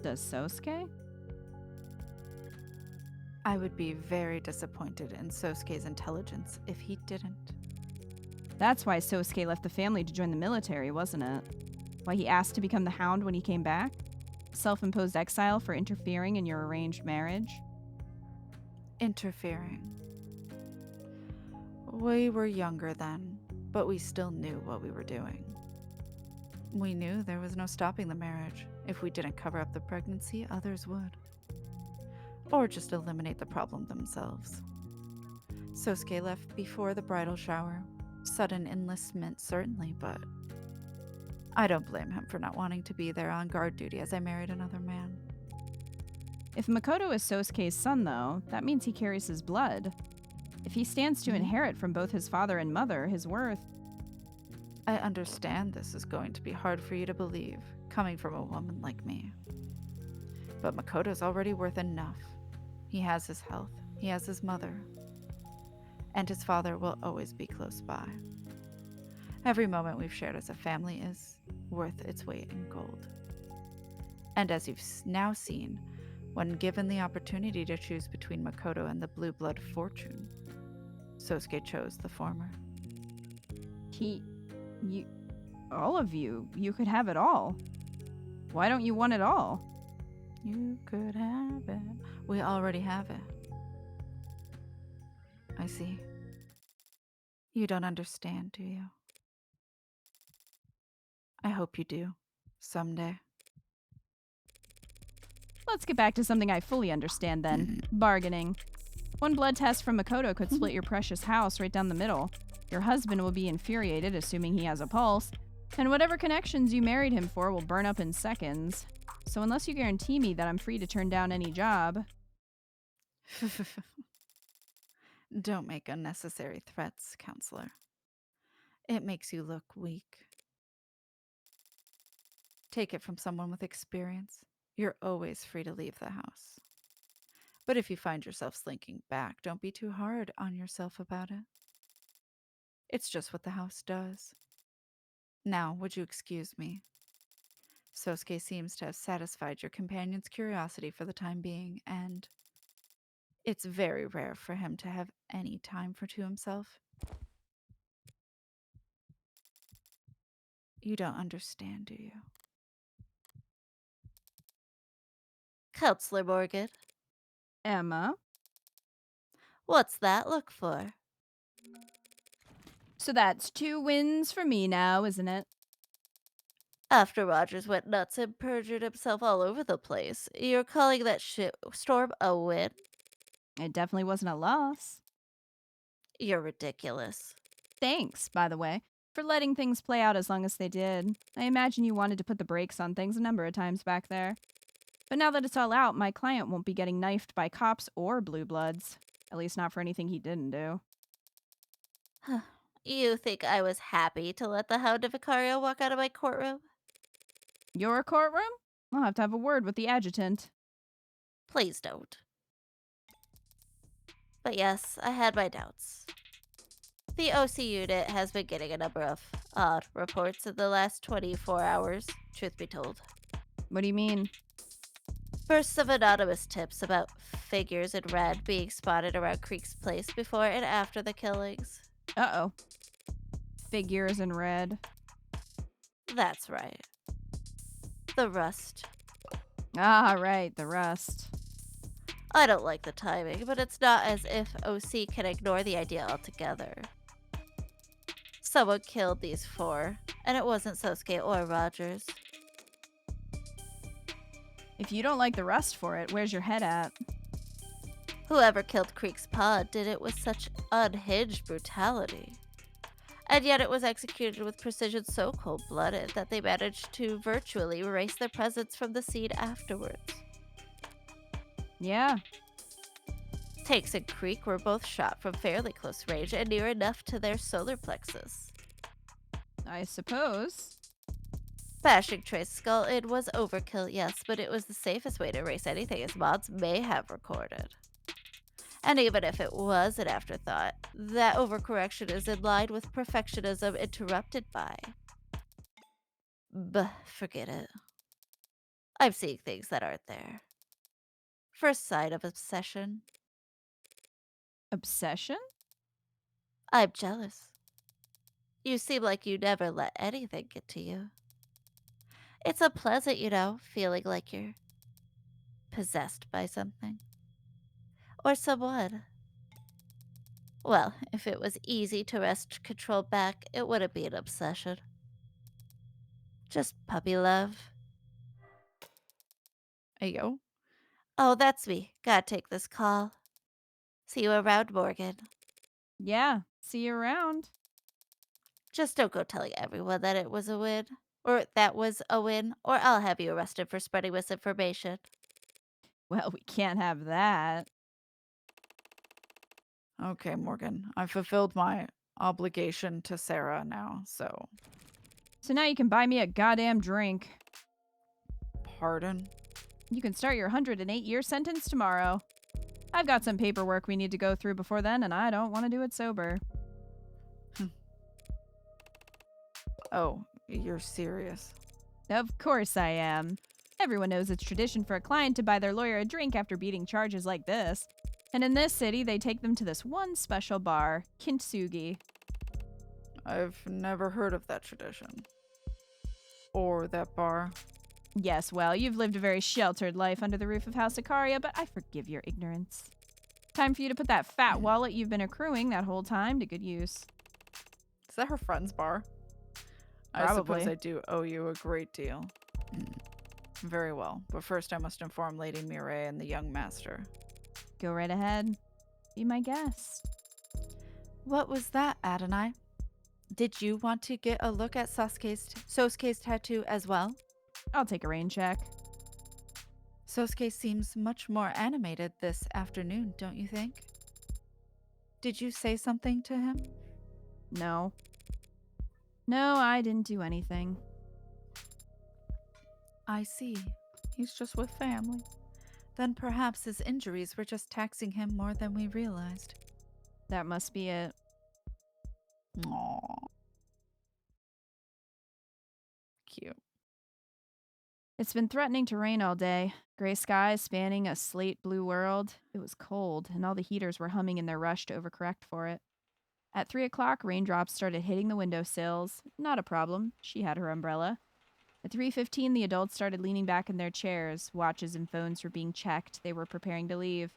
Does Sosuke? I would be very disappointed in Sosuke's intelligence if he didn't. That's why Sosuke left the family to join the military, wasn't it? Why he asked to become the Hound when he came back? Self-imposed exile for interfering in your arranged marriage? Interfering. We were younger then, but we still knew what we were doing. We knew there was no stopping the marriage. If we didn't cover up the pregnancy, others would. Or just eliminate the problem themselves. Sosuke left before the bridal shower. Sudden enlistment, certainly, but I don't blame him for not wanting to be there on guard duty as I married another man. If Makoto is Sosuke's son, though, that means he carries his blood. If he stands to inherit from both his father and mother, his worth... I understand this is going to be hard for you to believe, coming from a woman like me. But Makoto's already worth enough. He has his health, he has his mother, and his father will always be close by. Every moment we've shared as a family is worth its weight in gold. And as you've now seen, when given the opportunity to choose between Makoto and the blue blood fortune, Sosuke chose the former. All of you could have it all. Why don't you want it all? You could have it. We already have it. I see. You don't understand, do you? I hope you do. Someday. Let's get back to something I fully understand then. Bargaining. One blood test from Makoto could split your precious house right down the middle. Your husband will be infuriated, assuming he has a pulse, and whatever connections you married him for will burn up in seconds. So unless you guarantee me that I'm free to turn down any job... Don't make unnecessary threats, counselor. It makes you look weak. Take it from someone with experience. You're always free to leave the house. But if you find yourself slinking back, don't be too hard on yourself about it. It's just what the house does. Now, would you excuse me? Sosuke seems to have satisfied your companion's curiosity for the time being, and it's very rare for him to have any time to himself. You don't understand, do you? Counselor Morgan, Emma? what's that look for? So that's 2 wins for me now, isn't it? After Rogers went nuts and perjured himself all over the place, you're calling that storm a win? It definitely wasn't a loss. You're ridiculous. Thanks, by the way, for letting things play out as long as they did. I imagine you wanted to put the brakes on things a number of times back there. But now that it's all out, my client won't be getting knifed by cops or blue bloods. At least not for anything he didn't do. You think I was happy to let the Hound of Icaria walk out of my courtroom? Your courtroom? I'll have to have a word with the adjutant. Please don't. But yes, I had my doubts. The OC unit has been getting a number of odd reports in the last 24 hours, truth be told. What do you mean? Bursts of anonymous tips about figures in red being spotted around Creek's place before and after the killings. Uh-oh. Figures in red. That's right. The rust. Ah, right, the rust. I don't like the timing, but it's not as if OC can ignore the idea altogether. Someone killed these 4, and it wasn't Sosuke or Rogers. If you don't like the rust for it, where's your head at? Whoever killed Creek's pod did it with such unhinged brutality. And yet it was executed with precision so cold-blooded that they managed to virtually erase their presence from the scene afterwards. Yeah, Takes and Creek were both shot from fairly close range and near enough to their solar plexus. I suppose. Bashing Trey's skull in was overkill, yes, but it was the safest way to erase anything his mods may have recorded. And even if it was an afterthought, that overcorrection is in line with perfectionism interrupted by. Forget it. I'm seeing things that aren't there. First sign of obsession. Obsession? I'm jealous. You seem like you never let anything get to you. It's unpleasant, feeling like you're possessed by something. Or someone. Well, if it was easy to wrest control back, it wouldn't be an obsession. Just puppy love. Hey, yo. Oh, that's me. Gotta take this call. See you around, Morgan. Yeah, see you around. Just don't go telling everyone that it was a win. Or that was a win, or I'll have you arrested for spreading misinformation. Well, we can't have that. Okay, Morgan. I've fulfilled my obligation to Sarah now, so. So now you can buy me a goddamn drink. Pardon? You can start your 108-year sentence tomorrow. I've got some paperwork we need to go through before then, and I don't want to do it sober. Oh, you're serious. Of course I am. Everyone knows it's tradition for a client to buy their lawyer a drink after beating charges like this. And in this city, they take them to this one special bar, Kintsugi. I've never heard of that tradition. Or that bar. Yes, well, you've lived a very sheltered life under the roof of House Icaria, but I forgive your ignorance. Time for you to put that fat wallet you've been accruing that whole time to good use. Is that her friend's bar? I Probably. suppose I do owe you a great deal. Very well, but first I must inform Lady Mireille and the young master. Go right ahead. Be my guest. What was that, Adonai? Did you want to get a look at Sosuke's tattoo as well? I'll take a rain check. Sosuke seems much more animated this afternoon, don't you think? Did you say something to him? No. No, I didn't do anything. I see. He's just with family. Then perhaps his injuries were just taxing him more than we realized. That must be it. Aww. Cute. It's been threatening to rain all day. Gray skies spanning a slate blue world. It was cold, and all the heaters were humming in their rush to overcorrect for it. At 3 o'clock, raindrops started hitting the windowsills. Not a problem. She had her umbrella. At 3:15, the adults started leaning back in their chairs. Watches and phones were being checked. They were preparing to leave.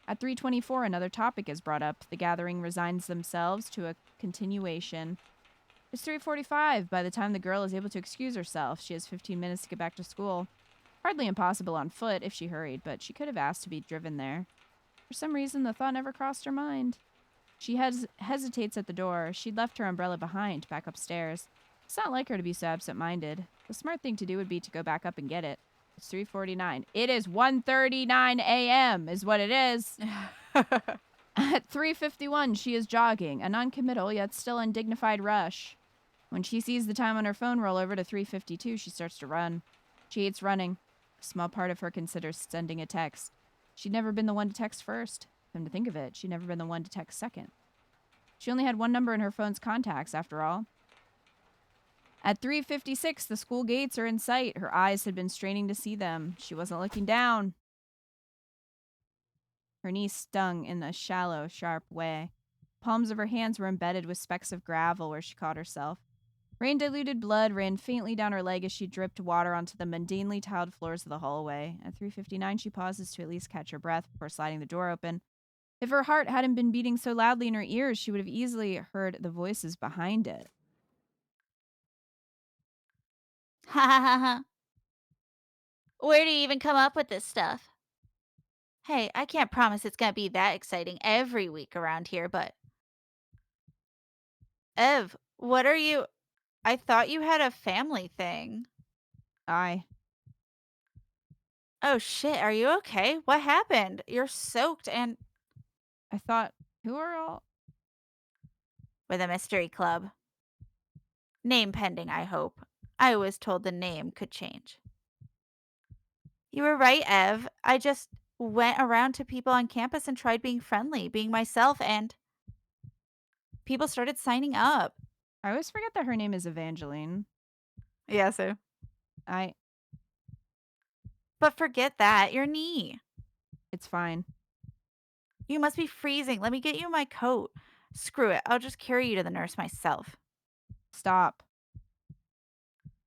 At 3:24, another topic is brought up. The gathering resigns themselves to a continuation. It's 3:45 by the time the girl is able to excuse herself. She has 15 minutes to get back to school. Hardly impossible on foot if she hurried, but she could have asked to be driven there. For some reason, the thought never crossed her mind. She hesitates at the door. She'd left her umbrella behind, back upstairs. It's not like her to be so absent-minded. The smart thing to do would be to go back up and get it. It's 3:49. It is 1:39 a.m. is what it is. At 3:51, she is jogging, a non-committal yet still undignified rush. When she sees the time on her phone roll over to 3:52, she starts to run. She hates running. A small part of her considers sending a text. She'd never been the one to text first. Come to think of it, she'd never been the one to text second. She only had one number in her phone's contacts, after all. At 3:56, the school gates are in sight. Her eyes had been straining to see them. She wasn't looking down. Her knee stung in a shallow, sharp way. Palms of her hands were embedded with specks of gravel where she caught herself. Rain-diluted blood ran faintly down her leg as she dripped water onto the mundanely tiled floors of the hallway. At 3:59, she pauses to at least catch her breath before sliding the door open. If her heart hadn't been beating so loudly in her ears, she would have easily heard the voices behind it. Ha ha ha ha. Where do you even come up with this stuff? Hey, I can't promise it's gonna be that exciting every week around here, but. Ev, what are you. I thought you had a family thing. I Oh shit, are you okay? What happened? You're soaked and. thought, who are all? With a mystery club. Name pending, I hope. I was told the name could change. You were right, Ev. I just went around to people on campus and tried being friendly, being myself, and people started signing up. I always forget that her name is Evangeline. Yeah, so. But forget that, your knee. It's fine. You must be freezing. Let me get you my coat. Screw it. I'll just carry you to the nurse myself. Stop.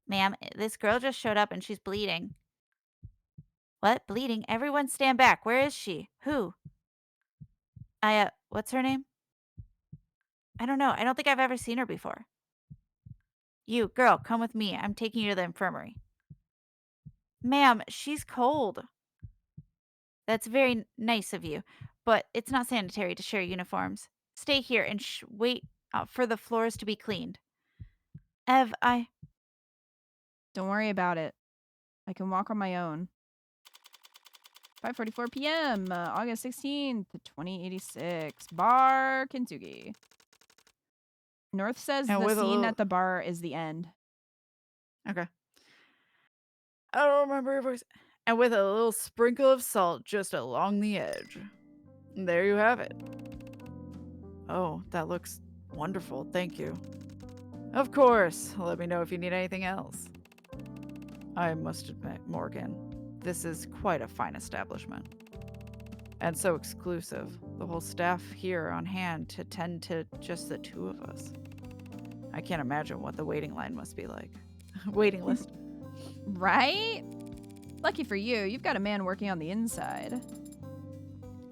Ma'am, this girl just showed up and she's bleeding. What? Bleeding? Everyone stand back. Where is she? Who? What's her name? I don't know. I don't think I've ever seen her before. You, girl, come with me. I'm taking you to the infirmary. Ma'am, she's cold. That's very nice of you, but it's not sanitary to share uniforms. Stay here and wait for the floors to be cleaned. Ev, Don't worry about it. I can walk on my own. 5:44 p.m., August 16th, 2086. Bar Kintsugi. North says And the with a scene little- at the bar is the end. Okay. I don't remember her voice. And with a little sprinkle of salt just along the edge. And there you have it. Oh, that looks wonderful. Thank you. Of course. Let me know if you need anything else. I must admit, Morgan, this is quite a fine establishment. And so exclusive. The whole staff here on hand to tend to just the two of us. I can't imagine what the waiting line must be like. Waiting list. Right? Lucky for you, you've got a man working on the inside.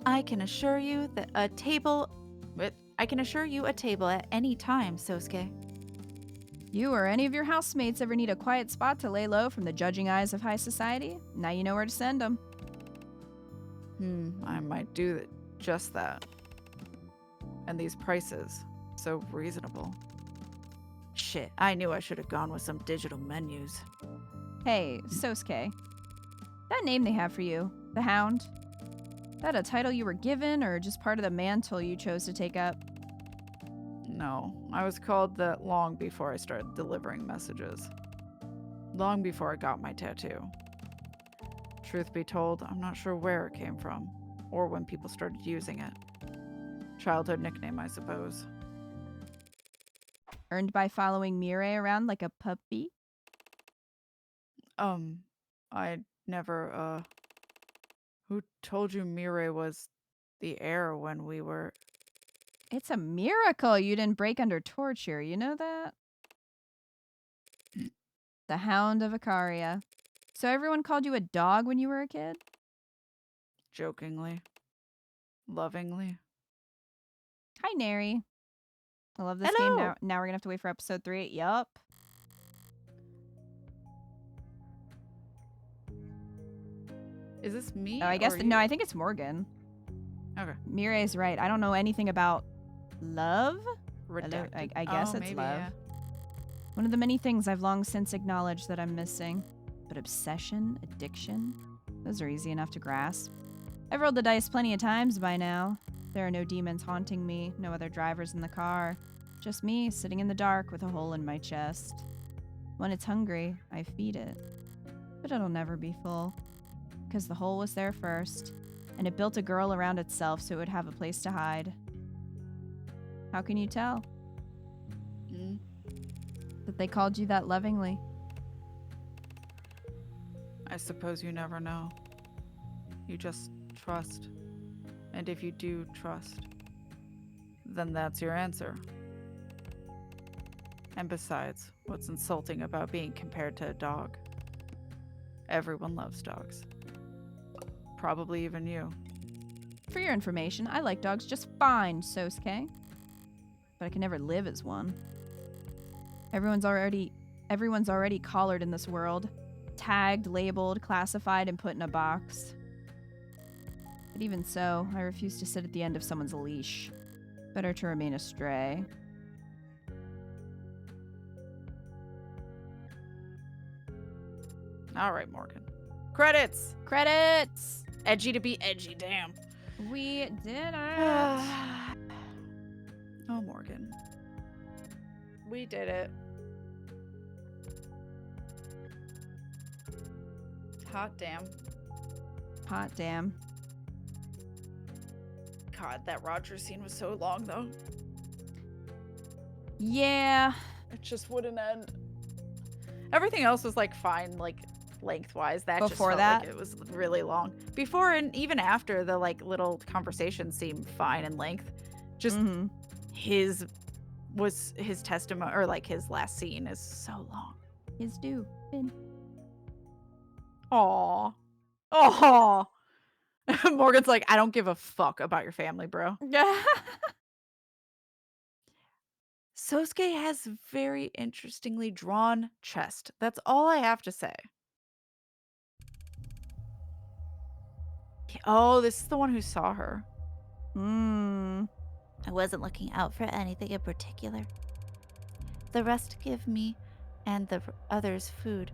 I can assure you that a table at any time, Sosuke. You or any of your housemates ever need a quiet spot to lay low from the judging eyes of high society? Now you know where to send them. I might do just that. And these prices, so reasonable. Shit, I knew I should have gone with some digital menus. Hey, Sosuke. That name they have for you, the Hound. That a title you were given or just part of the mantle you chose to take up? No, I was called that long before I started delivering messages. Long before I got my tattoo. Truth be told, I'm not sure where it came from, or when people started using it. Childhood nickname, I suppose. Earned by following Mirai around like a puppy? I never, Who told you Mirai was the heir when we were... It's a miracle you didn't break under torture. You know that? The Hound of Icaria. So everyone called you a dog when you were a kid? Jokingly. Lovingly. Hi, Neri. I love this game. Hello. Now we're gonna have to wait for episode 3. Yup. Is this me? Oh, I guess or no. you? I think it's Morgan. Okay. Mirai's right. I don't know anything about love. Redacted. I guess Oh, it's maybe, love. yeah. One of the many things I've long since acknowledged that I'm missing. But obsession, addiction, those are easy enough to grasp. I've rolled the dice plenty of times by now. There are no demons haunting me, no other drivers in the car. Just me, sitting in the dark with a hole in my chest. When it's hungry, I feed it. But it'll never be full. Because the hole was there first, and it built a girl around itself so it would have a place to hide. How can you tell? Mm. That they called you that lovingly? I suppose you never know. You just trust. And if you do trust, then that's your answer. And besides, what's insulting about being compared to a dog? Everyone loves dogs. Probably even you. For your information, I like dogs just fine, Sosuke. But I can never live as one. Everyone's already collared in this world. Tagged, labeled, classified, and put in a box. But even so, I refuse to sit at the end of someone's leash. Better to remain astray. All right, Morgan. Credits! Credits! Edgy to be edgy, damn. We did it! Oh, Morgan. We did it. Hot damn. Hot damn. God, that Roger scene was so long, though. Yeah. It just wouldn't end. Everything else was, like, fine, like, lengthwise. That just Before felt that? like it was really long. Before and even after, the, like, little conversation seemed fine in length. Just his testimony, or, like, his last scene is so long. His due. Finn. Aww. Aww. Morgan's like, I don't give a fuck about your family, bro. Sosuke has very interestingly drawn chest. That's all I have to say. Oh, this is the one who saw her. I wasn't looking out for anything in particular. The rest give me and the others food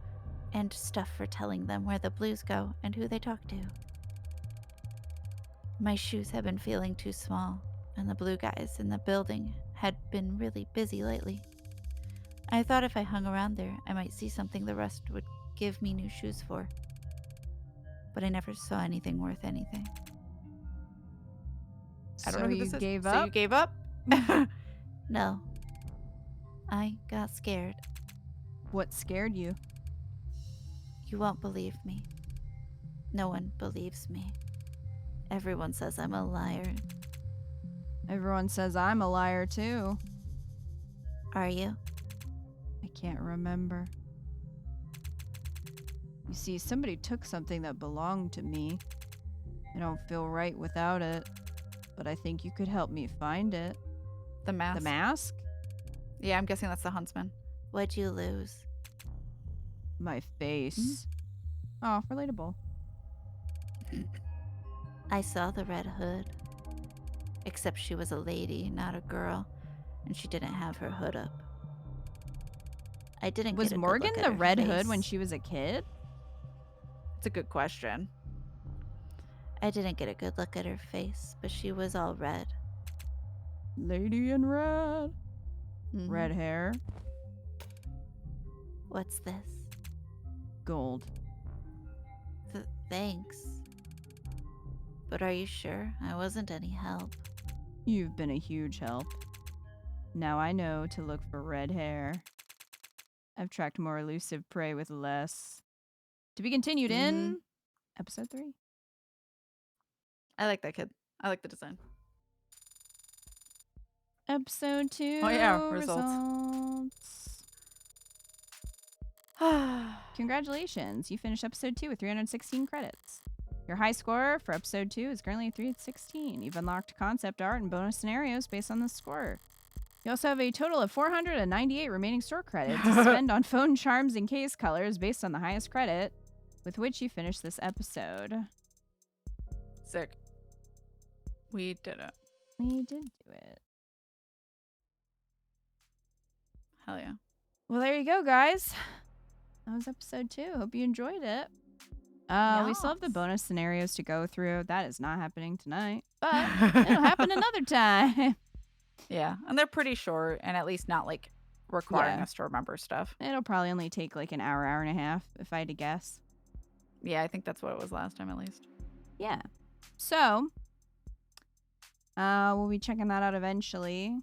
and stuff for telling them where the blues go and who they talk to. My shoes have been feeling too small, and the blue guys in the building had been really busy lately. I thought if I hung around there, I might see something the rest would give me new shoes for. But I never saw anything worth anything. I don't know who this is. Gave So up? you gave up? No. I got scared. What scared you? You won't believe me. No one believes me. Everyone says I'm a liar. Everyone says I'm a liar too. Are you? I can't remember. You see, somebody took something that belonged to me. I don't feel right without it, but I think you could help me find it. The mask. The mask? Yeah, I'm guessing that's the huntsman. What'd you lose? My face. Oh, relatable. I saw the red hood. Except she was a lady, not a girl, and she didn't have her hood up. I didn't Was get a good Morgan look at the her Red Hood face. when she was a kid? It's a good question. I didn't get a good look at her face, but she was all red. Lady in red. Mhm. Red hair. What's this? Gold. Thanks. But are you sure I wasn't any help? You've been a huge help. Now I know to look for red hair. I've tracked more elusive prey with less. To be continued in episode 3. I like that kid. I like the design. Episode 2. Oh, yeah, results. Congratulations. You finished episode 2 with 316 credits. Your high score for episode 2 is currently 316. You've unlocked concept art and bonus scenarios based on this score. You also have a total of 498 remaining store credits to spend on phone charms and case colors based on the highest credit with which you finished this episode. Sick. We did it. We did do it. Hell yeah. Well, there you go, guys. That was episode 2. Hope you enjoyed it. We still have the bonus scenarios to go through. That is not happening tonight, but it'll happen another time. Yeah, and they're pretty short and at least not like requiring us to remember stuff. It'll probably only take like an hour, hour and a half, if I had to guess. Yeah, I think that's what it was last time at least. Yeah. So, we'll be checking that out eventually.